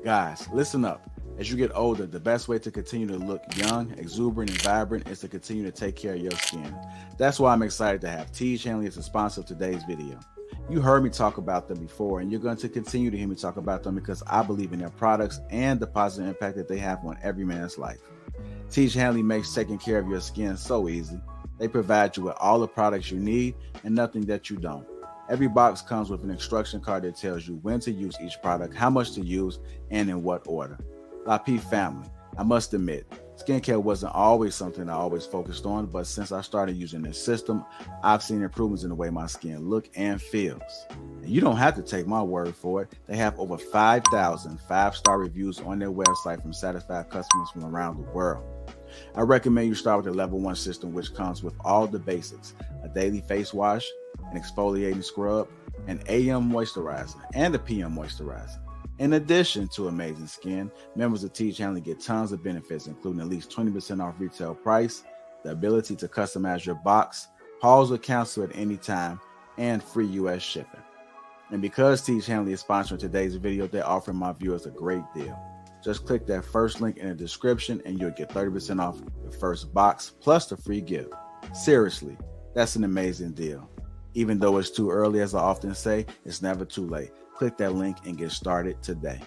Guys, listen up. As you get older, the best way to continue to look young, exuberant, and vibrant is to continue to take care of your skin. That's why I'm excited to have Tiege Hanley as a sponsor of today's video. You heard me talk about them before, and you're going to continue to hear me talk about them because I believe in their products and the positive impact that they have on every man's life. Tiege Hanley makes taking care of your skin so easy. They provide you with all the products you need and nothing that you don't. Every box comes with an instruction card that tells you when to use each product, how much to use, and in what order. Lapeef family, I must admit, skincare wasn't always something I always focused on, but since I started using this system, I've seen improvements in the way my skin looks and feels. And you don't have to take my word for it. They have over 5,000 5-star reviews on their website from satisfied customers from around the world. I recommend you start with the level 1 system, which comes with all the basics: a daily face wash, an exfoliating scrub, an AM moisturizer, and a PM moisturizer. In addition to amazing skin, members of Tiege Hanley get tons of benefits, including at least 20% off retail price, the ability to customize your box, pause or cancel at any time, and free US shipping. And because Tiege Hanley is sponsoring today's video, they're offering my viewers a great deal. Just click that first link in the description and you'll get 30% off the first box plus the free gift. Seriously, that's an amazing deal. Even though it's too early, as I often say, it's never too late. Click that link and get started today.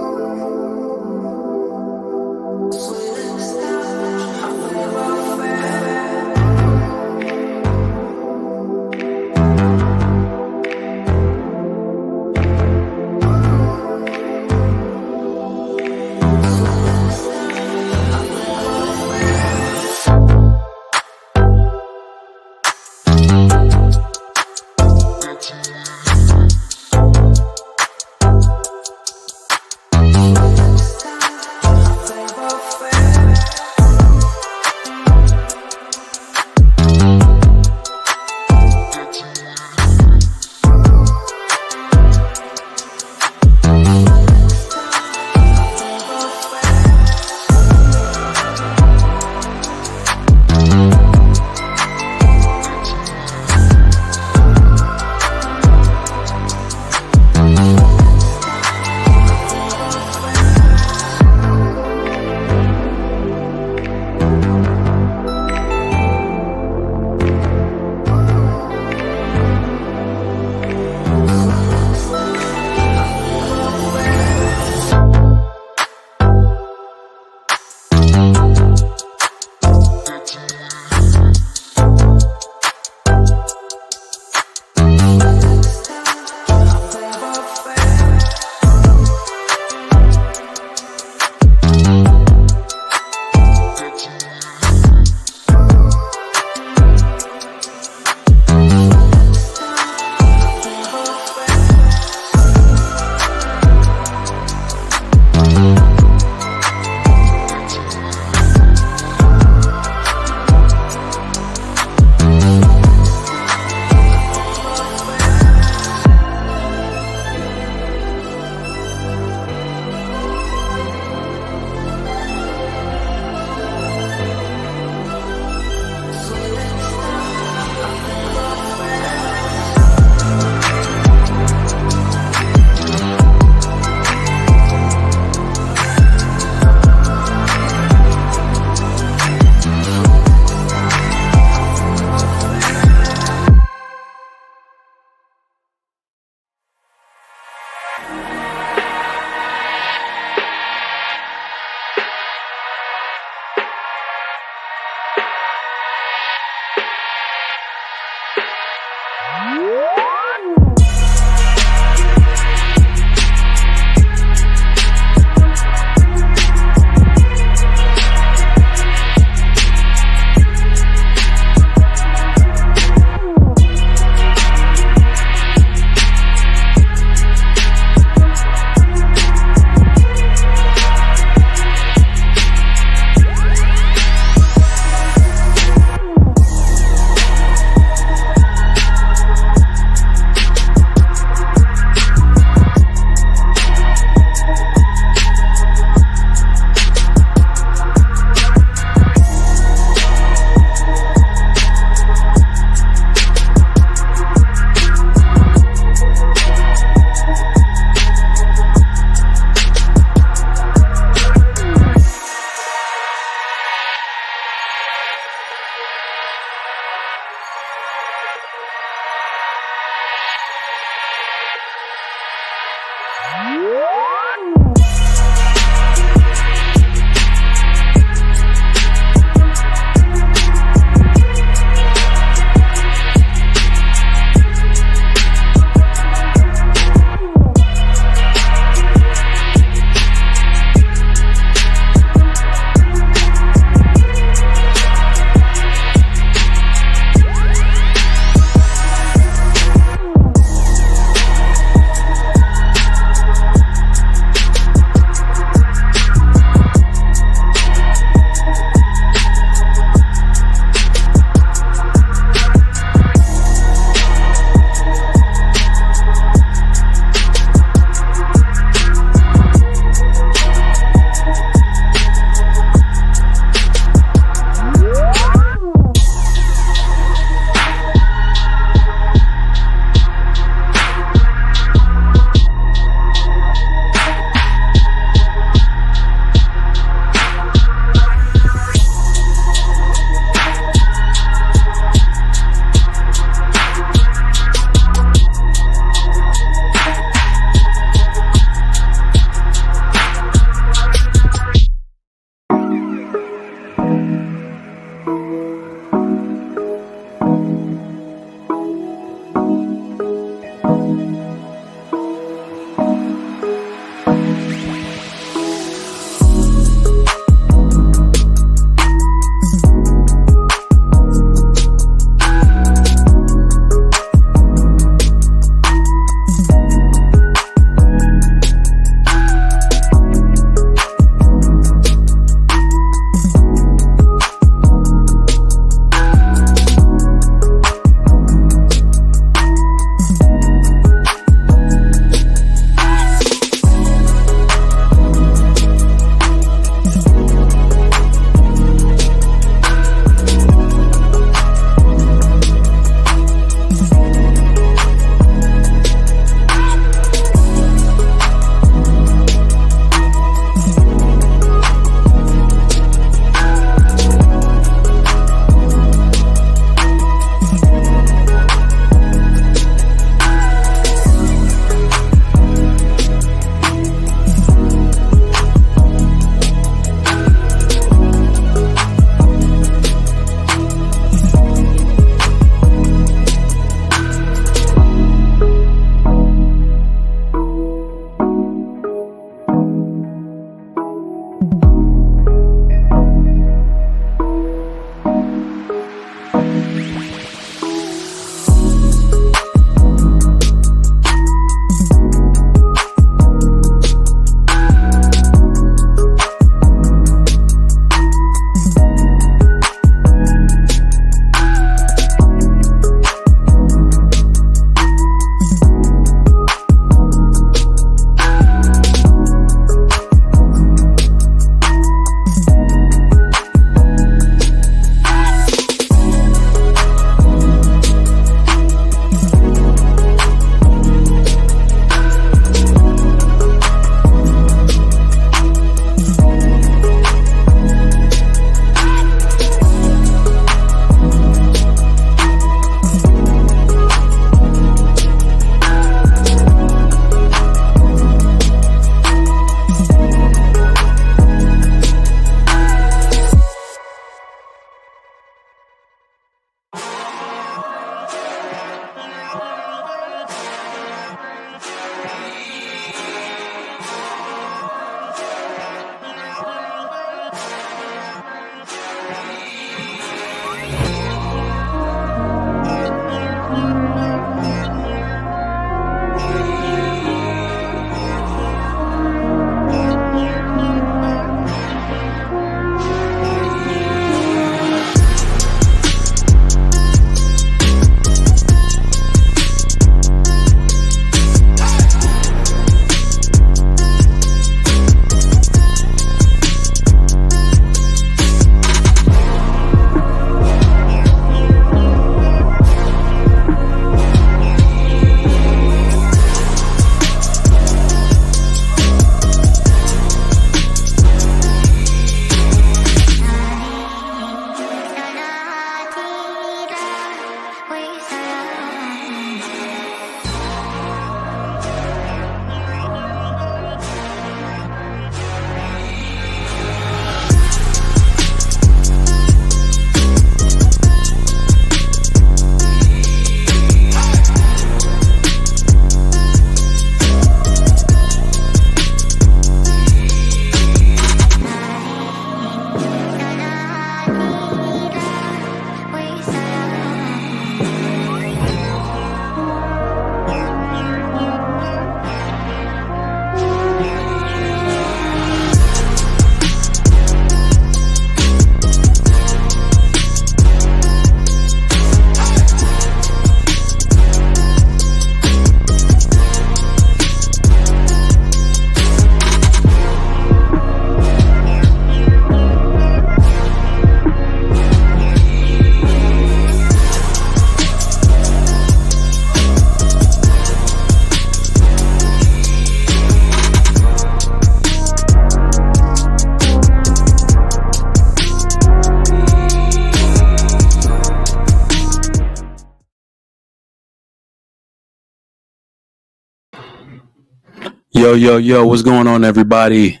Yo, what's going on, everybody?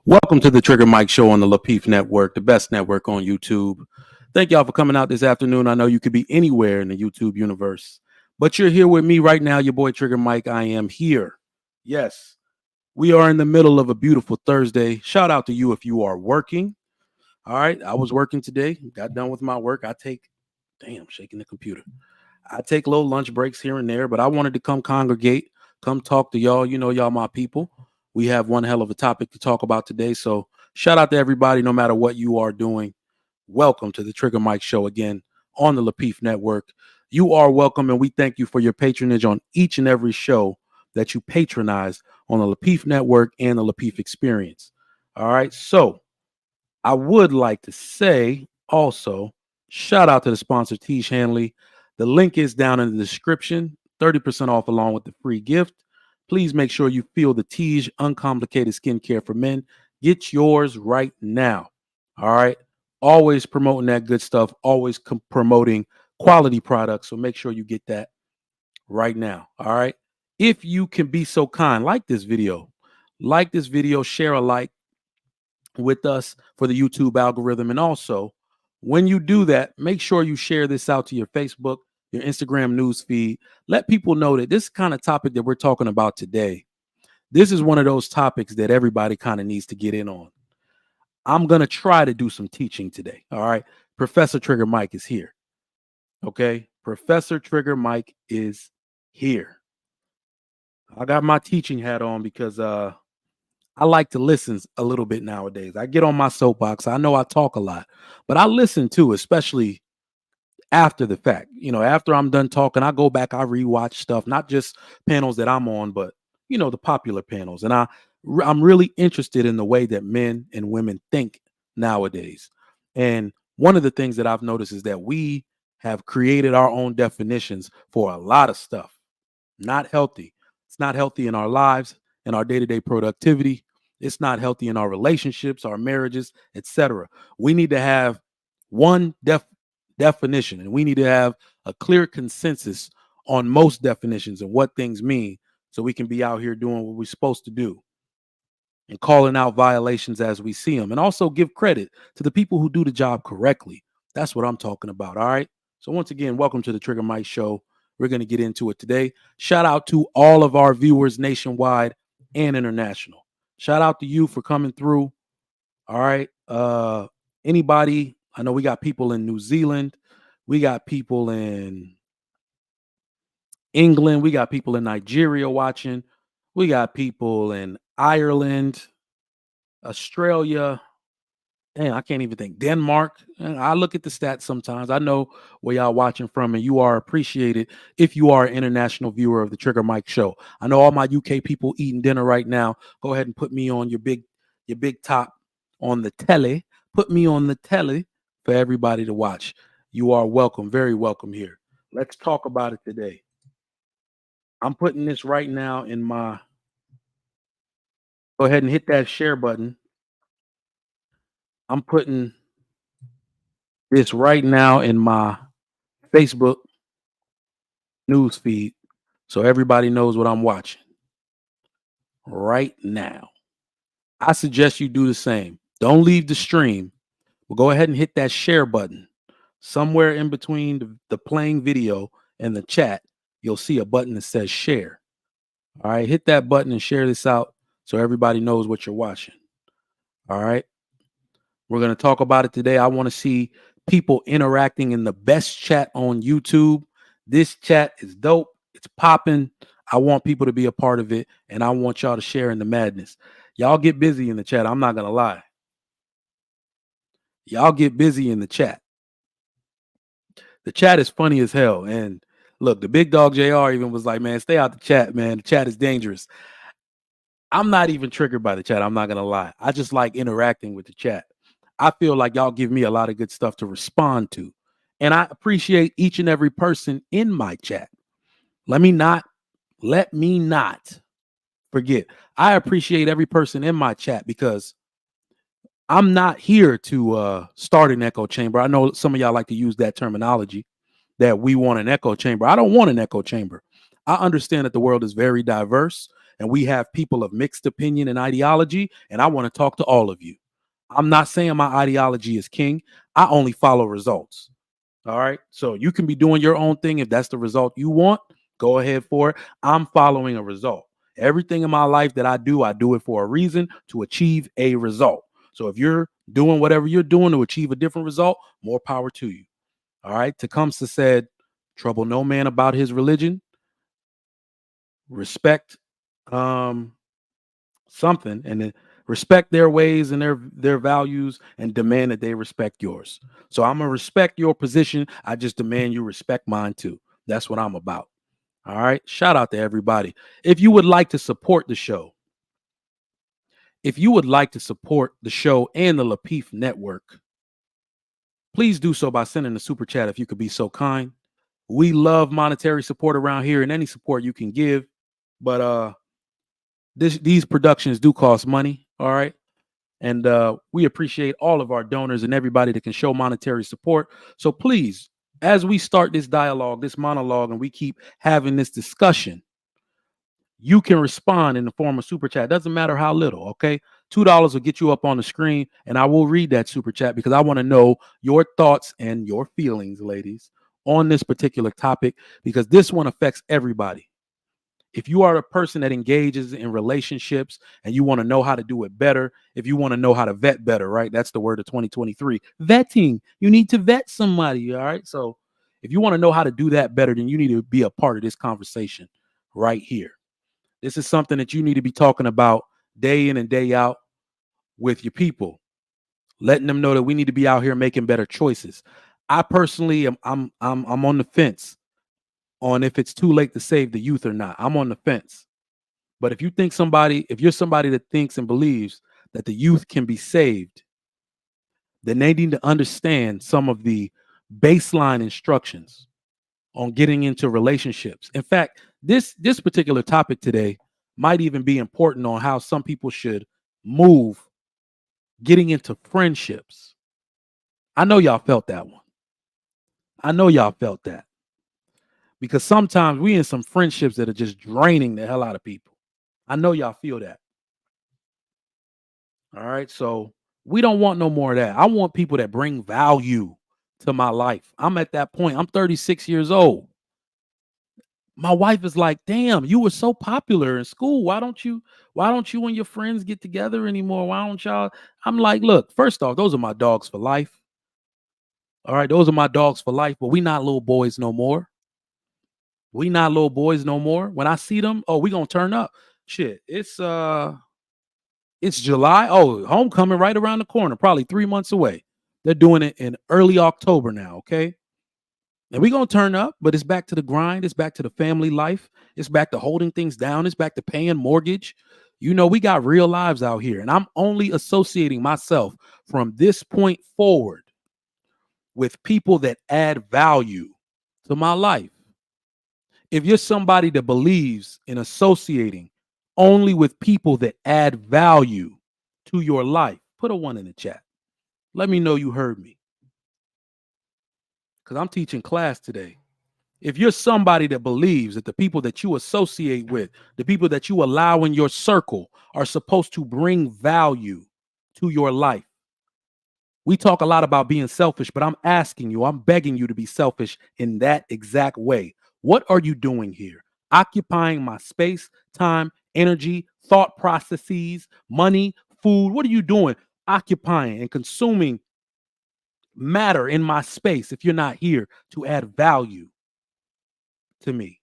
Welcome to the Trigger Mike Show on the Lapeef Network, the best network on YouTube. Thank y'all for coming out this afternoon. I know you could be anywhere in the YouTube universe, but you're here with me right now, your boy Trigger Mike. I am here. Yes, we are in the middle of a beautiful Thursday. Shout out to you if you are working. All right, I was working today, got done with my work. Shaking the computer. I take little lunch breaks here and there, but I wanted to come congregate, come talk to y'all. You know, y'all my people. We have one hell of a topic to talk about today. So shout out to everybody, no matter what you are doing. Welcome to the Trigger Mike Show again on the Lapeef Network. You are welcome, and we thank you for your patronage on each and every show that you patronize on the Lapeef Network and the Lapeef Experience. All right, so I would like to say also, shout out to the sponsor, Tiege Hanley. The link is down in the description, 30% off along with the free gift. Please make sure you feel the Tiege Uncomplicated Skincare for Men. Get yours right now. All right. Always promoting that good stuff, always promoting quality products. So make sure you get that right now. All right. If you can be so kind, like this video, share a like with us for the YouTube algorithm. And also, when you do that, make sure you share this out to your Facebook, your Instagram news feed. Let people know that this kind of topic that we're talking about today, this is one of those topics that everybody kind of needs to get in on. I'm going to try to do some teaching today. All right. Professor Trigger Mike is here. Okay. Professor Trigger Mike is here. I got my teaching hat on because I like to listen a little bit nowadays. I get on my soapbox. I know I talk a lot, but I listen too, especially after the fact. You know, after I'm done talking, I go back, I rewatch stuff, not just panels that I'm on, but the popular panels. And I'm really interested in the way that men and women think nowadays. And one of the things that I've noticed is that we have created our own definitions for a lot of stuff. Not healthy. It's not healthy in our lives, in our day-to-day productivity. It's not healthy in our relationships, our marriages, etc. We need to have one definition, and we need to have a clear consensus on most definitions and what things mean, so we can be out here doing what we're supposed to do and calling out violations as we see them, and also give credit to the people who do the job correctly. That's what I'm talking about. All right. So once again, welcome to the Trigger Mike Show. We're going to get into it today. Shout out to all of our viewers nationwide and international. Shout out to you for coming through. All right. Anybody, I know we got people in New Zealand. We got people in England. We got people in Nigeria watching. We got people in Ireland, Australia. Damn, I can't even think. Denmark. I look at the stats sometimes. I know where y'all watching from, and you are appreciated if you are an international viewer of the Trigger Mike Show. I know all my UK people eating dinner right now. Go ahead and put me on your big top on the telly. Put me on the telly for everybody to watch. You are welcome, very welcome here. Let's talk about it today. I'm putting this right now in my. Go ahead and hit that share button. I'm putting this right now in my Facebook news feed so everybody knows what I'm watching right now. I suggest you do the same. Don't leave the stream, but go ahead and hit that share button. Somewhere in between the playing video and the chat, you'll see a button that says share. All right, hit that button and share this out so everybody knows what you're watching. All right. We're going to talk about it today. I want to see people interacting in the best chat on YouTube. This chat is dope. It's popping. I want people to be a part of it, and I want y'all to share in the madness. Y'all get busy in the chat. I'm not going to lie. Y'all get busy in the chat. The chat is funny as hell. And look, the big dog JR even was like, man, stay out the chat, man. The chat is dangerous. I'm not even triggered by the chat. I'm not going to lie. I just like interacting with the chat. I feel like y'all give me a lot of good stuff to respond to. And I appreciate each and every person in my chat. Let me not forget. I appreciate every person in my chat because I'm not here to start an echo chamber. I know some of y'all like to use that terminology that we want an echo chamber. I don't want an echo chamber. I understand that the world is very diverse and we have people of mixed opinion and ideology, and I want to talk to all of you. I'm not saying my ideology is king. I only follow results. All right. So you can be doing your own thing. If that's the result you want, go ahead for it. I'm following a result. Everything in my life that I do it for a reason to achieve a result. So if you're doing whatever you're doing to achieve a different result, more power to you. All right. Tecumseh said, trouble no man about his religion, respect something, and then respect their ways and their values and demand that they respect yours. So I'm gonna respect your position. I just demand you respect mine too. That's what I'm about. All right. Shout out to everybody. If you would like to support the show, if you would like to support the show and the Lapeef Network, please do so by sending a super chat if you could be so kind. We love monetary support around here and any support you can give. But these productions do cost money. All right. And we appreciate all of our donors and everybody that can show monetary support. So please, as we start this dialogue, this monologue, and we keep having this discussion, you can respond in the form of super chat. Doesn't matter how little, okay? $2 will get you up on the screen, and I will read that super chat because I want to know your thoughts and your feelings, ladies, on this particular topic, because this one affects everybody. If you are a person that engages in relationships and you want to know how to do it better, if you want to know how to vet better, right? That's the word of 2023. Vetting. You need to vet somebody, all right? So if you want to know how to do that better, then you need to be a part of this conversation right here. This is something that you need to be talking about day in and day out with your people, letting them know that we need to be out here making better choices. I personally am I'm on the fence on if it's too late to save the youth or not. I'm on the fence. But if you're somebody that thinks and believes that the youth can be saved, then they need to understand some of the baseline instructions on getting into relationships. In fact, this particular topic today might even be important on how some people should move getting into friendships. I know y'all felt that one. I know y'all felt that because sometimes we in some friendships that are just draining the hell out of people. I know y'all feel that. All right. So we don't want no more of that. I want people that bring value to my life. I'm at that point. I'm 36 years old. My wife is like, damn, you were so popular in school. Why don't you and your friends get together anymore? Why don't y'all? I'm like, look, first off, those are my dogs for life. All right, those are my dogs for life, but we not little boys no more. We not little boys no more. When I see them, oh, we gonna turn up. Shit, it's July. Oh, homecoming right around the corner, probably 3 months away. They're doing it in early October now, okay? And we're gonna turn up, but it's back to the grind, it's back to the family life, it's back to holding things down, it's back to paying mortgage. You know, we got real lives out here, and I'm only associating myself from this point forward with people that add value to my life. If you're somebody that believes in associating only with people that add value to your life, put a one in the chat. Let me know you heard me because I'm teaching class today. If you're somebody that believes that the people that you associate with, the people that you allow in your circle are supposed to bring value to your life. We talk a lot about being selfish, but I'm asking you, I'm begging you to be selfish in that exact way. What are you doing here? Occupying my space, time, energy, thought processes, money, food. What are you doing? Occupying and consuming matter in my space if you're not here to add value to me.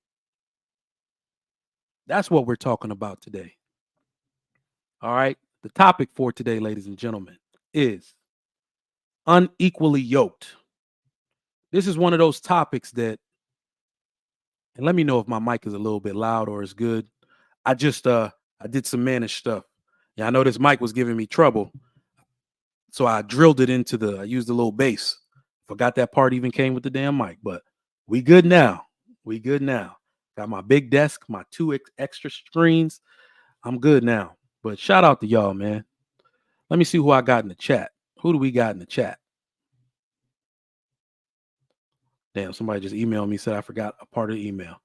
That's what we're talking about today. All right. The topic for today, ladies and gentlemen, is unequally yoked. This is one of those topics that, and let me know if my mic is a little bit loud or is good. I did some managed stuff. Yeah, I know this mic was giving me trouble. So I drilled it I used a little bass. Forgot that part even came with the damn mic, but we good now. We good now. Got my big desk, my two extra screens. I'm good now. But shout out to y'all, man. Let me see who I got in the chat. Who do we got in the chat? Damn, somebody just emailed me, said I forgot a part of the email.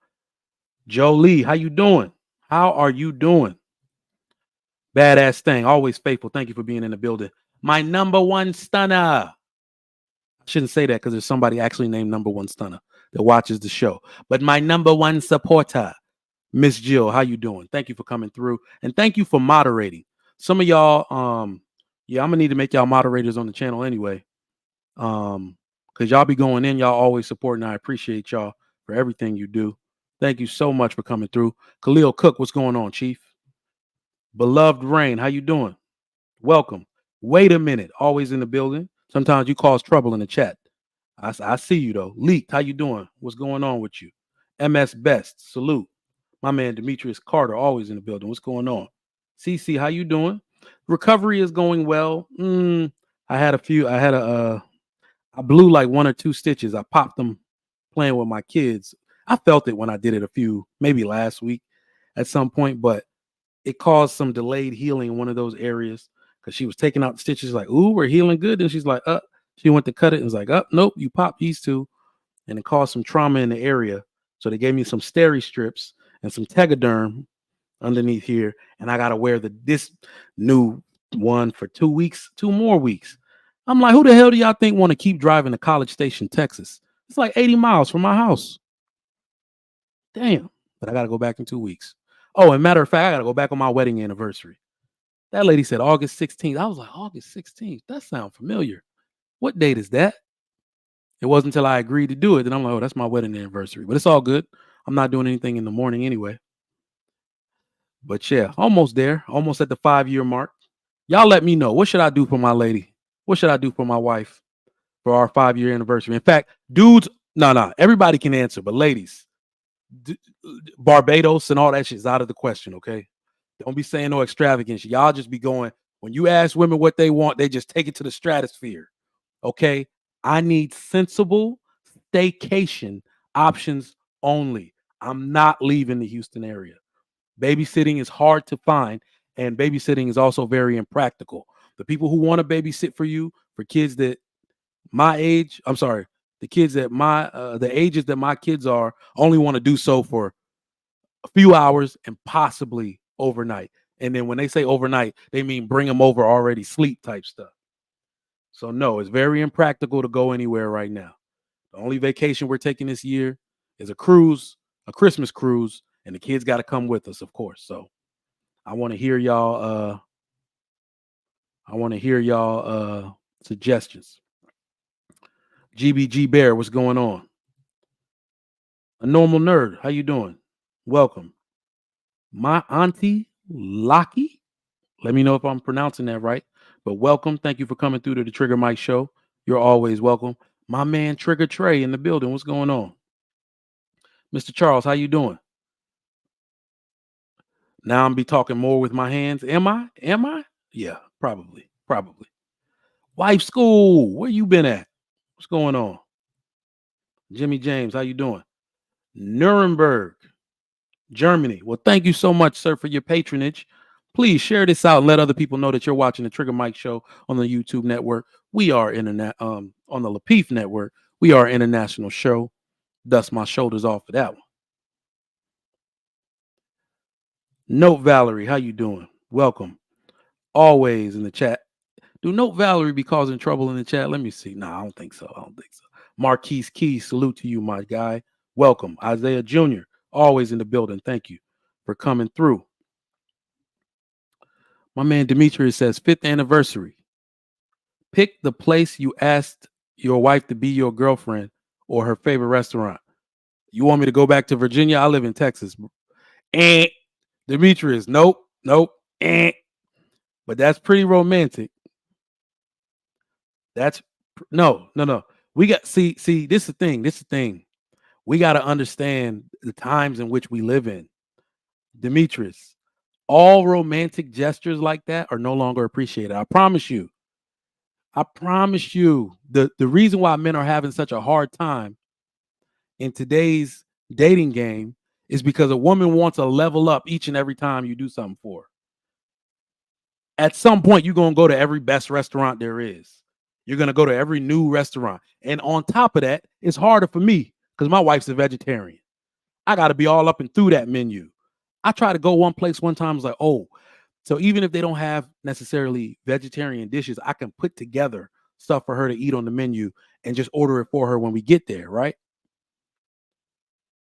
Joe Lee, how you doing? How are you doing? Badass thing, always faithful. Thank you for being in the building. My number one stunner. I shouldn't say that because there's somebody actually named number one stunner that watches the show. But my number one supporter, Miss Jill, how you doing? Thank you for coming through. And thank you for moderating. Some of y'all, yeah, I'm gonna need to make y'all moderators on the channel anyway. Because y'all be going in, y'all always supporting. I appreciate y'all for everything you do. Thank you so much for coming through. Khalil Cook, what's going on, Chief? Beloved Rain, how you doing? Welcome. Wait a minute, always in the building. Sometimes you cause trouble in the chat. I see you though. Leaked, how you doing? What's going on with you? MS Best, salute. My man Demetrius Carter, always in the building. What's going on? CC, how you doing? Recovery is going well. I blew like 1 or 2 stitches. I popped them playing with my kids. I felt it when I did it maybe last week at some point, but it caused some delayed healing in one of those areas because she was taking out the stitches like, ooh, we're healing good. Then she's like, she went to cut it and was like, nope, you popped these 2. And it caused some trauma in the area. So they gave me some steri strips and some Tegaderm underneath here. And I got to wear this new one for 2 weeks, 2 more weeks. I'm like, who the hell do y'all think want to keep driving to College Station, Texas? It's like 80 miles from my house. Damn. But I got to go back in 2 weeks. Oh, and matter of fact, I got to go back on my wedding anniversary. That lady said August 16th. I was like, August 16th? That sounds familiar. What date is that? It wasn't until I agreed to do it that I'm like, oh, that's my wedding anniversary. But it's all good. I'm not doing anything in the morning anyway. But yeah, almost there. Almost at the 5-year mark. Y'all let me know. What should I do for my lady? What should I do for my wife for our 5-year anniversary? In fact, dudes, no, everybody can answer. But ladies, Barbados and all that shit is out of the question, okay? Don't be saying no extravagance. Y'all just be going, when you ask women what they want, they just take it to the stratosphere, okay? I need sensible staycation options only. I'm not leaving the Houston area. Babysitting is hard to find, and babysitting is also very impractical. The people who want to babysit for you, for kids that my age, I'm sorry, the kids that the ages that my kids are, only want to do so for a few hours and possibly overnight. And then when they say overnight, they mean bring them over already sleep type stuff. So no, it's very impractical to go anywhere right now. The only vacation we're taking this year is a cruise, a Christmas cruise, and the kids got to come with us, of course. So I want to hear y'all suggestions. GBG Bear, what's going on? A normal nerd, how you doing? Welcome. My auntie Lockie. Let me know if I'm pronouncing that right. But welcome. Thank you for coming through to the Trigger Mike Show. You're always welcome. My man Trigger Trey in the building. What's going on? Mr. Charles, how you doing? Now I'm be talking more with my hands. Am I? Yeah, probably. Wife school, where you been at? What's going on? Jimmy James, how you doing? Nuremberg, Germany. Well, thank you so much, sir, for your patronage. Please share this out and let other people know that you're watching the Trigger Mike Show on the YouTube network. We are on the Lapeef Network. We are an international show. Dust my shoulders off for that one. Note Valerie, how you doing? Welcome. Always in the chat. Do Note Valerie be causing trouble in the chat? Let me see. Nah, I don't think so. Marquise Keys, salute to you, my guy. Welcome. Isaiah Jr., always in the building. Thank you for coming through. My man Demetrius says 5th anniversary. Pick the place you asked your wife to be your girlfriend or her favorite restaurant. You want me to go back to Virginia? I live in Texas. Demetrius, nope. But that's pretty romantic. That's no. We got see. This is the thing. We got to understand the times in which we live in. Demetrius, all romantic gestures like that are no longer appreciated. I promise you. The reason why men are having such a hard time in today's dating game is because a woman wants to level up each and every time you do something for her. At some point, you're going to go to every best restaurant there is. You're going to go to every new restaurant. And on top of that, it's harder for me because my wife's a vegetarian. I got to be all up and through that menu. I tried to go one place one time. I was like, oh, So even if they don't have necessarily vegetarian dishes, I can put together stuff for her to eat on the menu and just order it for her when we get there, right?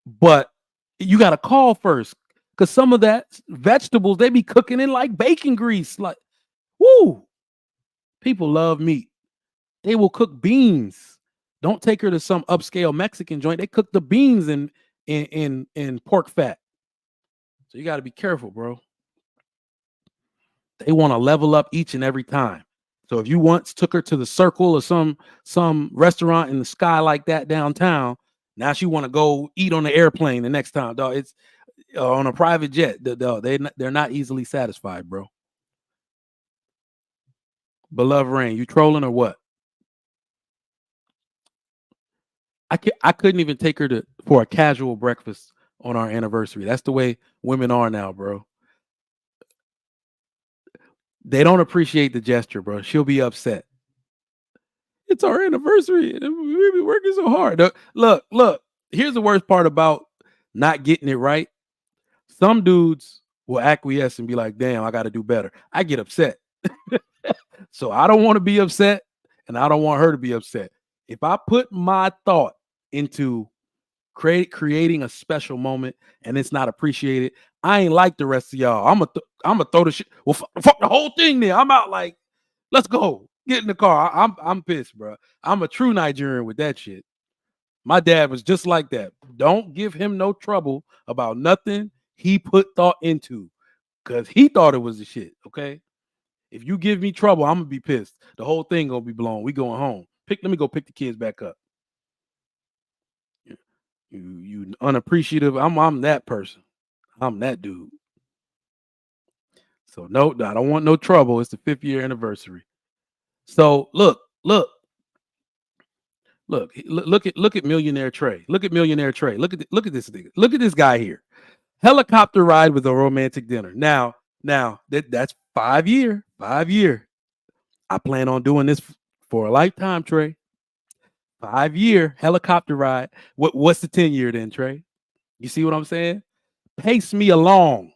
But you got to call first because some of that vegetables they be cooking in like bacon grease. Like, woo! People love meat. They will cook beans. Don't take her to some upscale Mexican joint. They cook the beans in pork fat. So you got to be careful, bro. They want to level up each and every time. So if you once took her to the Circle or some restaurant in the sky like that downtown, now she want to go eat on the airplane the next time, dog. It's on a private jet. They're not easily satisfied, bro. Beloved Rain, you trolling or what? I couldn't even take her for a casual breakfast on our anniversary. That's the way women are now, bro. They don't appreciate the gesture, bro. She'll be upset. It's our anniversary. We've been working so hard. Look. Here's the worst part about not getting it right. Some dudes will acquiesce and be like, damn, I got to do better. I get upset. So I don't want to be upset and I don't want her to be upset. If I put my thought into creating a special moment and it's not appreciated, I ain't like the rest of y'all. I'm gonna throw the shit. Well, fuck the whole thing there. I'm out like, let's go. Get in the car. I'm pissed, bro. I'm a true Nigerian with that shit. My dad was just like that. Don't give him no trouble about nothing he put thought into because he thought it was the shit. Okay. If you give me trouble, I'm gonna be pissed. The whole thing gonna be blown. We going home. Let me go pick the kids back up. You unappreciative. I'm that person. I'm that dude. So no, I don't want no trouble. It's the 5th year anniversary. So look at Millionaire Trey. Look at Millionaire Trey. Look at this thing. Look at this guy here. Helicopter ride with a romantic dinner. Now that's 5 year. 5 year. I plan on doing this for a lifetime, Trey. 5 year helicopter ride. What's the 10 year then, Trey? You see what I'm saying? Pace me along.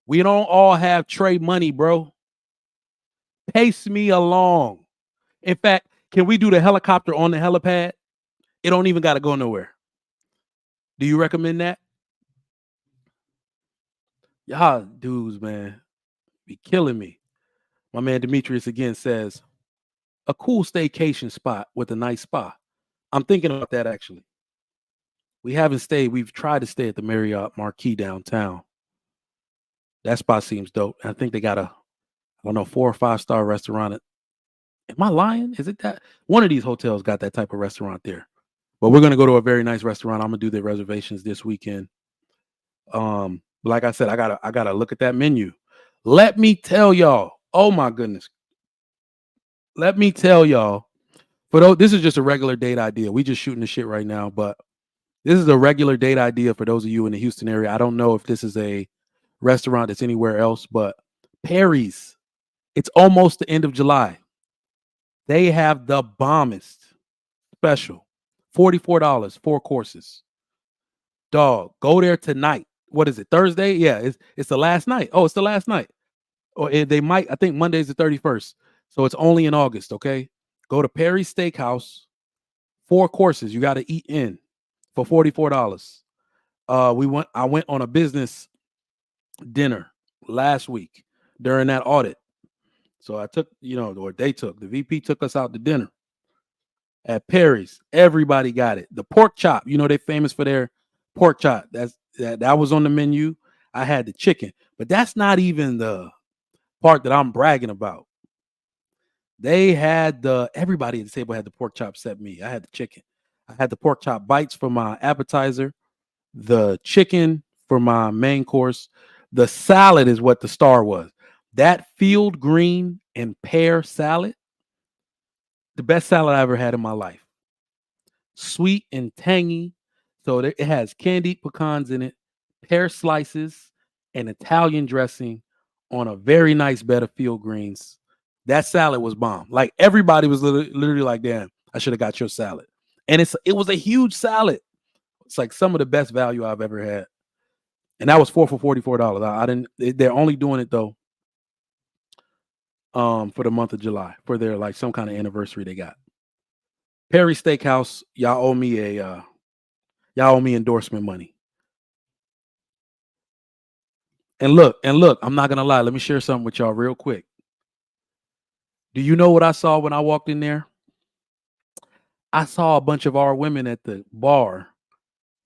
We don't all have Trey money, bro. Pace me along. In fact, can we do the helicopter on the helipad? It don't even got to go nowhere. Do you recommend that? Y'all dudes, man, be killing me. My man Demetrius again says, a cool staycation spot with a nice spa. I'm thinking about that actually. We haven't stayed. We've tried to stay at the Marriott Marquis downtown. That spot seems dope. I think they got a, I don't know, 4 or 5-star restaurant. Am I lying? Is it that? One of these hotels got that type of restaurant there. But we're going to go to a very nice restaurant. I'm going to do the reservations this weekend. Like I said, I gotta look at that menu. Let me tell y'all. Oh my goodness. Let me tell y'all. For those, this is just a regular date idea. We just shooting the shit right now, but this is a regular date idea for those of you in the Houston area. I don't know if this is a restaurant that's anywhere else, but Perry's. It's almost the end of July. They have the bombest special. $44, 4 courses. Dog, go there tonight. What is it? Thursday? Yeah, it's the last night. Oh, it's the last night. Or they might, I think Monday's the 31st. So it's only in August, okay? Go to Perry's Steakhouse. 4 courses. You got to eat in for $44. I went on a business dinner last week during that audit. So I took, or they took, the VP took us out to dinner at Perry's. Everybody got it. The pork chop, they're famous for their pork chop. That was on the menu. I had the chicken, but that's not even the part that I'm bragging about. They had everybody at the table had the pork chop except me. I had the chicken. I had the pork chop bites for my appetizer, the chicken for my main course. The salad is what the star was. That field green and pear salad, the best salad I ever had in my life. Sweet and tangy. So it has candied pecans in it, pear slices, and Italian dressing on a very nice bed of field greens. That salad was bomb. Like everybody was literally like, damn, I should have got your salad. And it was a huge salad. It's like some of the best value I've ever had. And that was 4 for $44. They're only doing it though for the month of July for their like some kind of anniversary they got. Perry Steakhouse, y'all owe me endorsement money. And look, I'm not gonna lie. Let me share something with y'all real quick. Do you know what I saw when I walked in there? I saw a bunch of our women at the bar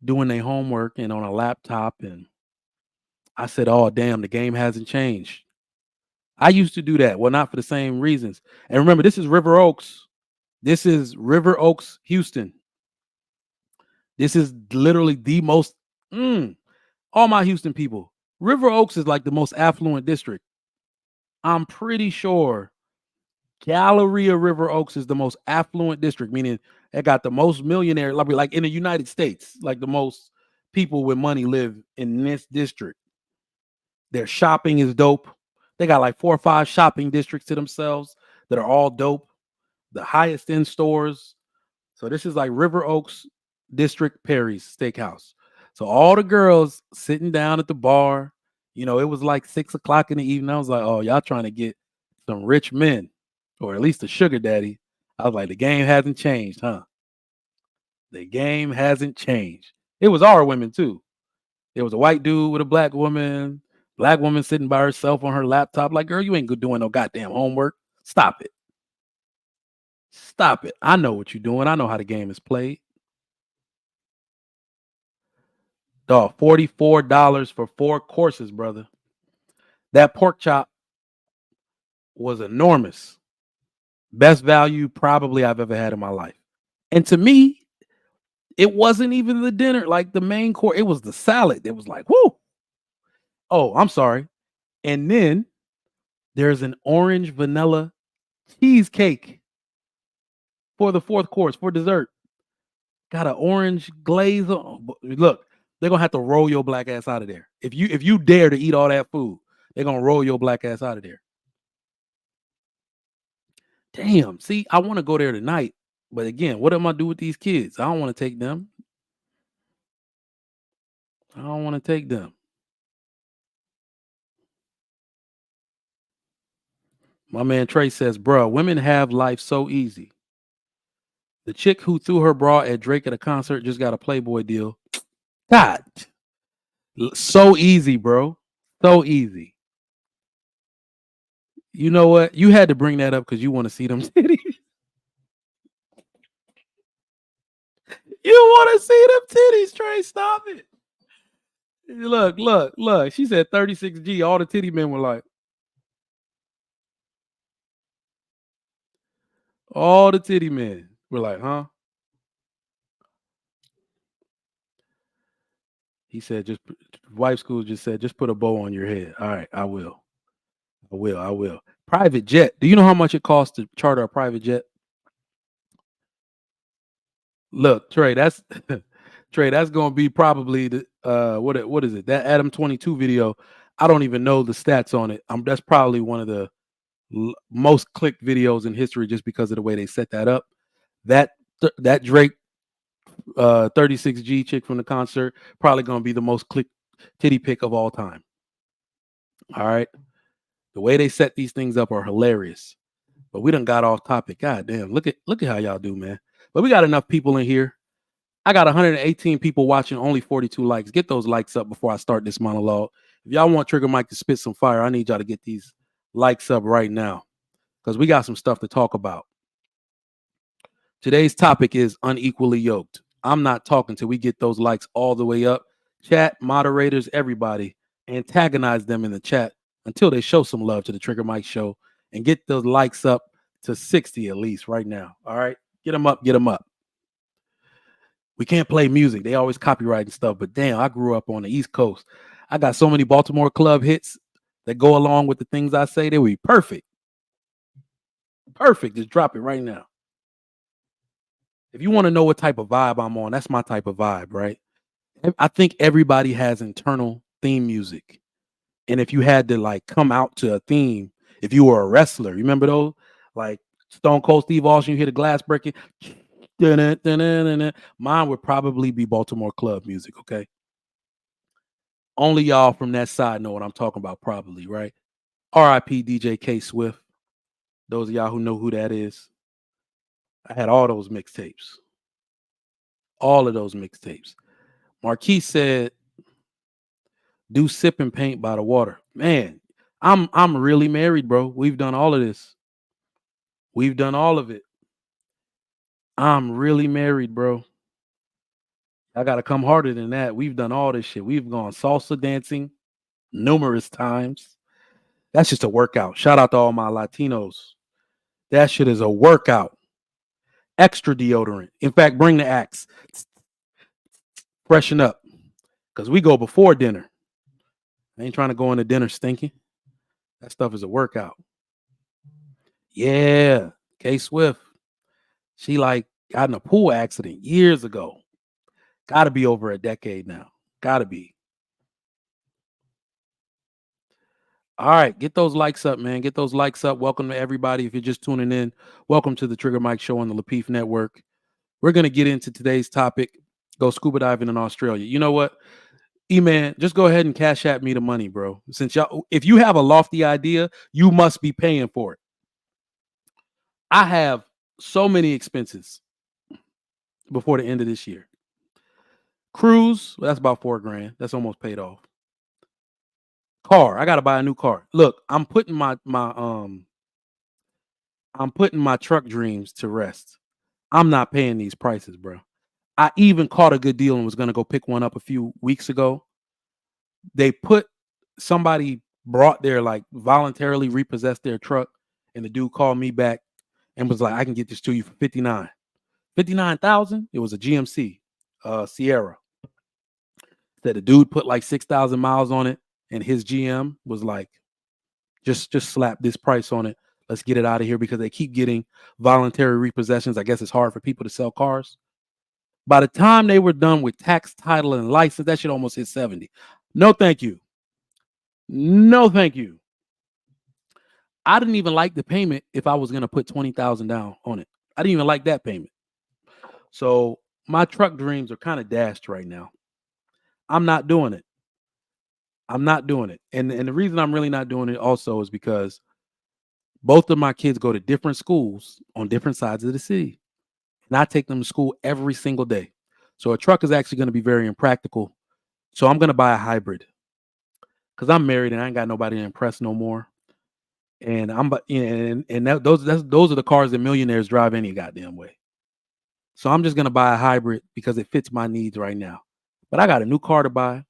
doing their homework and on a laptop, and I said, "Oh, damn, the game hasn't changed." I used to do that. Well, not for the same reasons. And remember, this is River Oaks. This is River Oaks, Houston. This is literally the most, all my Houston people. River Oaks is like the most affluent district. I'm pretty sure Galleria River Oaks is the most affluent district, meaning it got the most millionaire, like in the United States, like the most people with money live in this district. Their shopping is dope. They got like 4 or 5 shopping districts to themselves that are all dope. The highest end stores. So this is like River Oaks District Perry's Steakhouse. So all the girls sitting down at the bar, it was like 6 o'clock in the evening. I was like, oh, y'all trying to get some rich men, or at least a sugar daddy. I was like, the game hasn't changed, huh? The game hasn't changed. It was our women too. There was a white dude with a black woman sitting by herself on her laptop. Like, girl, you ain't doing no goddamn homework. Stop it. Stop it. I know what you're doing. I know how the game is played. Dog, $44 for 4 courses, brother. That pork chop was enormous. Best value probably I've ever had in my life. And to me, it wasn't even the dinner, like the main course. It was the salad. It was like, whoo. Oh, I'm sorry. And then there's an orange vanilla cheesecake for the 4th course for dessert. Got an orange glaze on. Look, they're gonna have to roll your black ass out of there. If you dare to eat all that food, they're gonna roll your black ass out of there. Damn. See, I want to go there tonight, but again, what am I do with these kids? I don't want to take them. I don't want to take them. My man Trey says, "Bruh, women have life so easy. The chick who threw her bra at Drake at a concert just got a Playboy deal. God, so easy, bro. So easy. You know what? You had to bring that up because you want to see them titties. You want to see them titties, Trey. Stop it. Look. She said 36G. All the titty men were like, all the titty men were like, huh? He said, wife school just said, just put a bow on your head. All right, I will. Private jet. Do you know how much it costs to charter a private jet? Look, Trey, that's Trey, that's gonna be probably the what is it? That Adam 22 video. I don't even know the stats on it. That's probably one of the most clicked videos in history just because of the way they set that up. That Drake 36G chick from the concert probably gonna be the most clicked titty pic of all time. All right. The way they set these things up are hilarious. But we done got off topic. God damn. Look at how y'all do, man. But we got enough people in here. I got 118 people watching, only 42 likes. Get those likes up before I start this monologue. If y'all want Trigger Mike to spit some fire, I need y'all to get these likes up right now because we got some stuff to talk about. Today's topic is unequally yoked. I'm not talking till we get those likes all the way up. Chat, moderators, everybody, antagonize them in the chat until they show some love to the Trigger Mike show and get those likes up to 60 at least right now. All right, get them up. We can't play music. They always copyright and stuff, but damn, I grew up on the East Coast. I got so many Baltimore club hits that go along with the things I say. They would be perfect. Perfect. Just drop it right now. If you want to know what type of vibe I'm on, that's my type of vibe, right? I think everybody has internal theme music. And if you had to like come out to a theme, if you were a wrestler, remember those? Like Stone Cold Steve Austin, you hear the glass breaking. Mine would probably be Baltimore club music, okay? Only y'all from that side know what I'm talking about, probably, right? R.I.P. DJ K Swift. Those of y'all who know who that is, I had all those mixtapes. All of those mixtapes. Marquise said, "Do sip and paint by the water." Man, I'm really married, bro. We've done all of this. We've done all of it. I'm really married, bro. I gotta come harder than that. We've done all this shit. We've gone salsa dancing numerous times. That's just a workout. Shout out to all my Latinos. That shit is a workout. Extra deodorant. In fact, bring the axe. Freshen up. Because we go before dinner. I ain't trying to go into dinner stinking. That stuff is a workout. Yeah. K Swift. She like got in a pool accident years ago. Gotta be over a decade now. Gotta be. All right, get those likes up, man. Get those likes up. Welcome to everybody. If you're just tuning in, welcome to the Trigger Mike Show on the Lapeef Network. We're going to get into today's topic. Go scuba diving in Australia. You know what? E-Man, just go ahead and cash at me the money, bro. Since y'all, if you have a lofty idea, you must be paying for it. I have so many expenses before the end of this year. Cruise, well, that's about $4,000. That's almost paid off. Car, I gotta buy a new car. Look, I'm putting my truck dreams to rest. I'm not paying these prices, bro. I even caught a good deal and was gonna go pick one up a few weeks ago. Somebody brought their like voluntarily repossessed their truck, and the dude called me back and was like, "I can get this to you for 59,000." It was a GMC Sierra. That the dude put like 6,000 miles on it, and his GM was like, just slap this price on it. Let's get it out of here, because they keep getting voluntary repossessions. I guess it's hard for people to sell cars. By the time they were done with tax, title, and license, that shit almost hit 70. No, thank you. No, thank you. I didn't even like the payment if I was going to put 20,000 down on it. I didn't even like that payment. So my truck dreams are kind of dashed right now. I'm not doing it. I'm not doing it. And the reason I'm really not doing it also is because both of my kids go to different schools on different sides of the city. And I take them to school every single day. So a truck is actually going to be very impractical. So I'm going to buy a hybrid, because I'm married and I ain't got nobody to impress no more. And those are the cars that millionaires drive any goddamn way. So I'm just going to buy a hybrid because it fits my needs right now. But I got a new car to buy,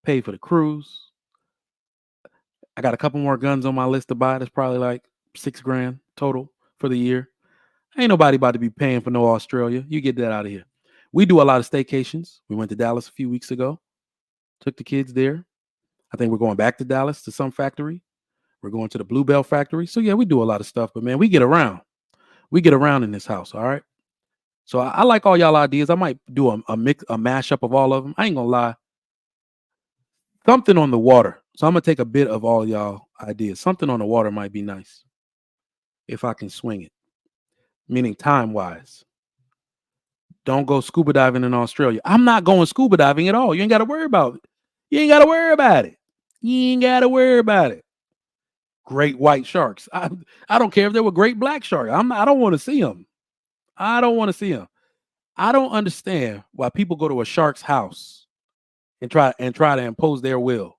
pay for the cruise. I got a couple more guns on my list to buy. That's probably like $6,000 total for the year. Ain't nobody about to be paying for no Australia. You get that out of here. We do a lot of staycations. We went to Dallas a few weeks ago. Took the kids there. I think we're going back to Dallas to some factory. We're going to the Bluebell factory. So yeah, we do a lot of stuff. But man, we get around. We get around in this house. All right. So I like all y'all ideas. I might do a mashup of all of them. I ain't gonna lie. Something on the water. So I'm gonna take a bit of all y'all ideas. Something on the water might be nice if I can swing it. Meaning time wise. Don't go scuba diving in Australia. I'm not going scuba diving at all. You ain't got to worry about it. You ain't got to worry about it. You ain't got to worry about it. Great white sharks. I don't care if they were great black sharks. I don't want to see them. I don't want to see them. I don't understand why people go to a shark's house and try to impose their will.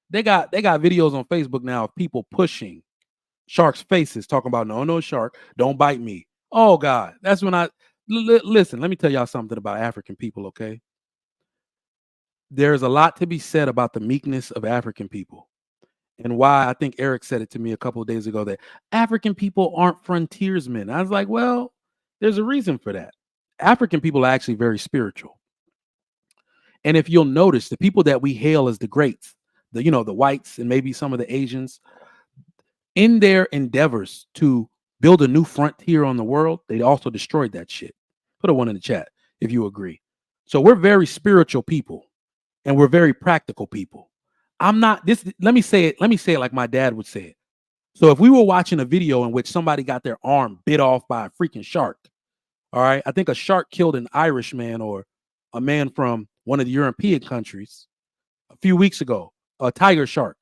They got videos on Facebook now of people pushing sharks' faces, talking about no shark, don't bite me. Oh God, that's when listen. Let me tell y'all something about African people. Okay, there's a lot to be said about the meekness of African people, and why I think Eric said it to me a couple of days ago that African people aren't frontiersmen. I was like, well, there's a reason for that. African people are actually very spiritual. And if you'll notice, the people that we hail as the greats, the whites and maybe some of the Asians, in their endeavors to build a new frontier on the world, they also destroyed that shit. Put a one in the chat if you agree. So we're very spiritual people, and we're very practical people. I'm not this. Let me say it like my dad would say it. So if we were watching a video in which somebody got their arm bit off by a freaking shark, all right, I think a shark killed an Irish man or a man from one of the European countries a few weeks ago, a tiger shark.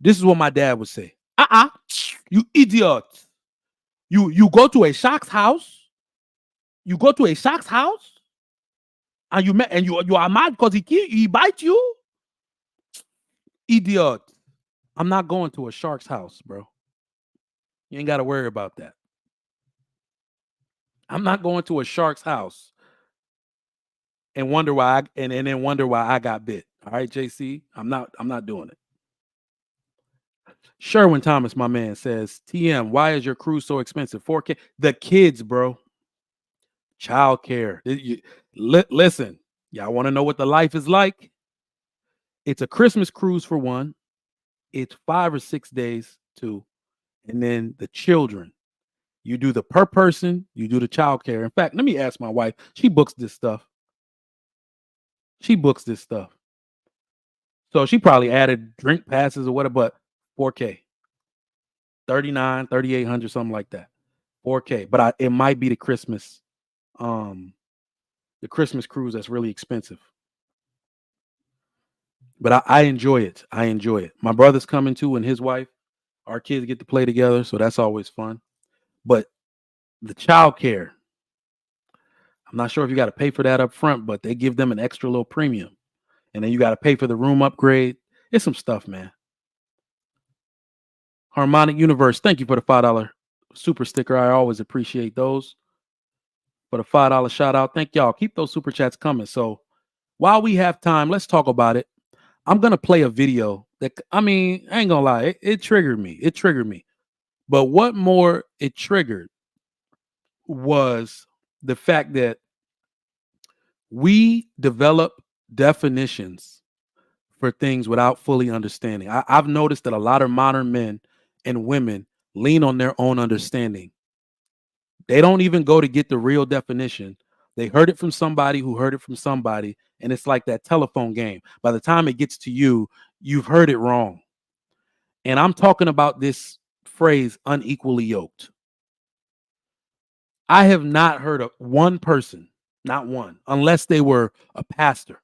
This is what my dad would say. You idiot. You go to a shark's house. You go to a shark's house and you are mad because he bite you? Idiot. I'm not going to a shark's house, bro. You ain't got to worry about that. I'm not going to a shark's house and wonder why and then wonder why I got bit. All right, JC. I'm not doing it. Sherwin Thomas, my man, says, TM, why is your cruise so expensive? 4K. The kids, bro. Child care. Listen, y'all want to know what the life is like? It's a Christmas cruise for one. It's 5 or 6 days, too. And then the children. You do the per person, you do the child care. In fact, let me ask my wife. She books this stuff. So she probably added drink passes or whatever, but 4K. 39, 3,800, something like that. 4K. But it might be the Christmas cruise that's really expensive. But I enjoy it. My brother's coming too and his wife. Our kids get to play together, so that's always fun. But the child care, I'm not sure if you got to pay for that up front, but they give them an extra little premium. And then you got to pay for the room upgrade. It's some stuff, man. Harmonic Universe, thank you for the $5 super sticker. I always appreciate those. For the $5 shout out, thank y'all. Keep those super chats coming. So while we have time, let's talk about it. I'm going to play a video that, I ain't going to lie, it triggered me. But what more it triggered was the fact that we develop definitions for things without fully understanding. I've noticed that a lot of modern men and women lean on their own understanding. They don't even go to get the real definition. They heard it from somebody who heard it from somebody, and it's like that telephone game. By the time it gets to you, you've heard it wrong. And I'm talking about this phrase, unequally yoked. I have not heard of one person, not one, unless they were a pastor.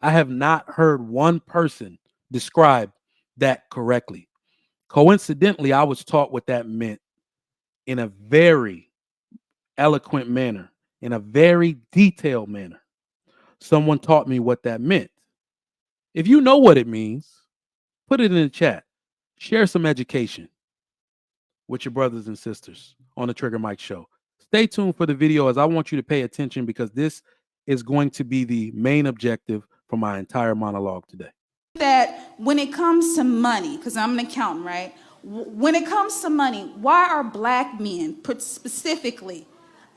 I have not heard one person describe that correctly. Coincidentally, I was taught what that meant in a very eloquent manner, in a very detailed manner. Someone taught me what that meant. If you know what it means, put it in the chat. Share some education with your brothers and sisters on the Trigger Mike Show. Stay tuned for the video as I want you to pay attention because this is going to be the main objective for my entire monologue today. That when it comes to money, because I'm an accountant, right? When it comes to money, why are black men, put specifically,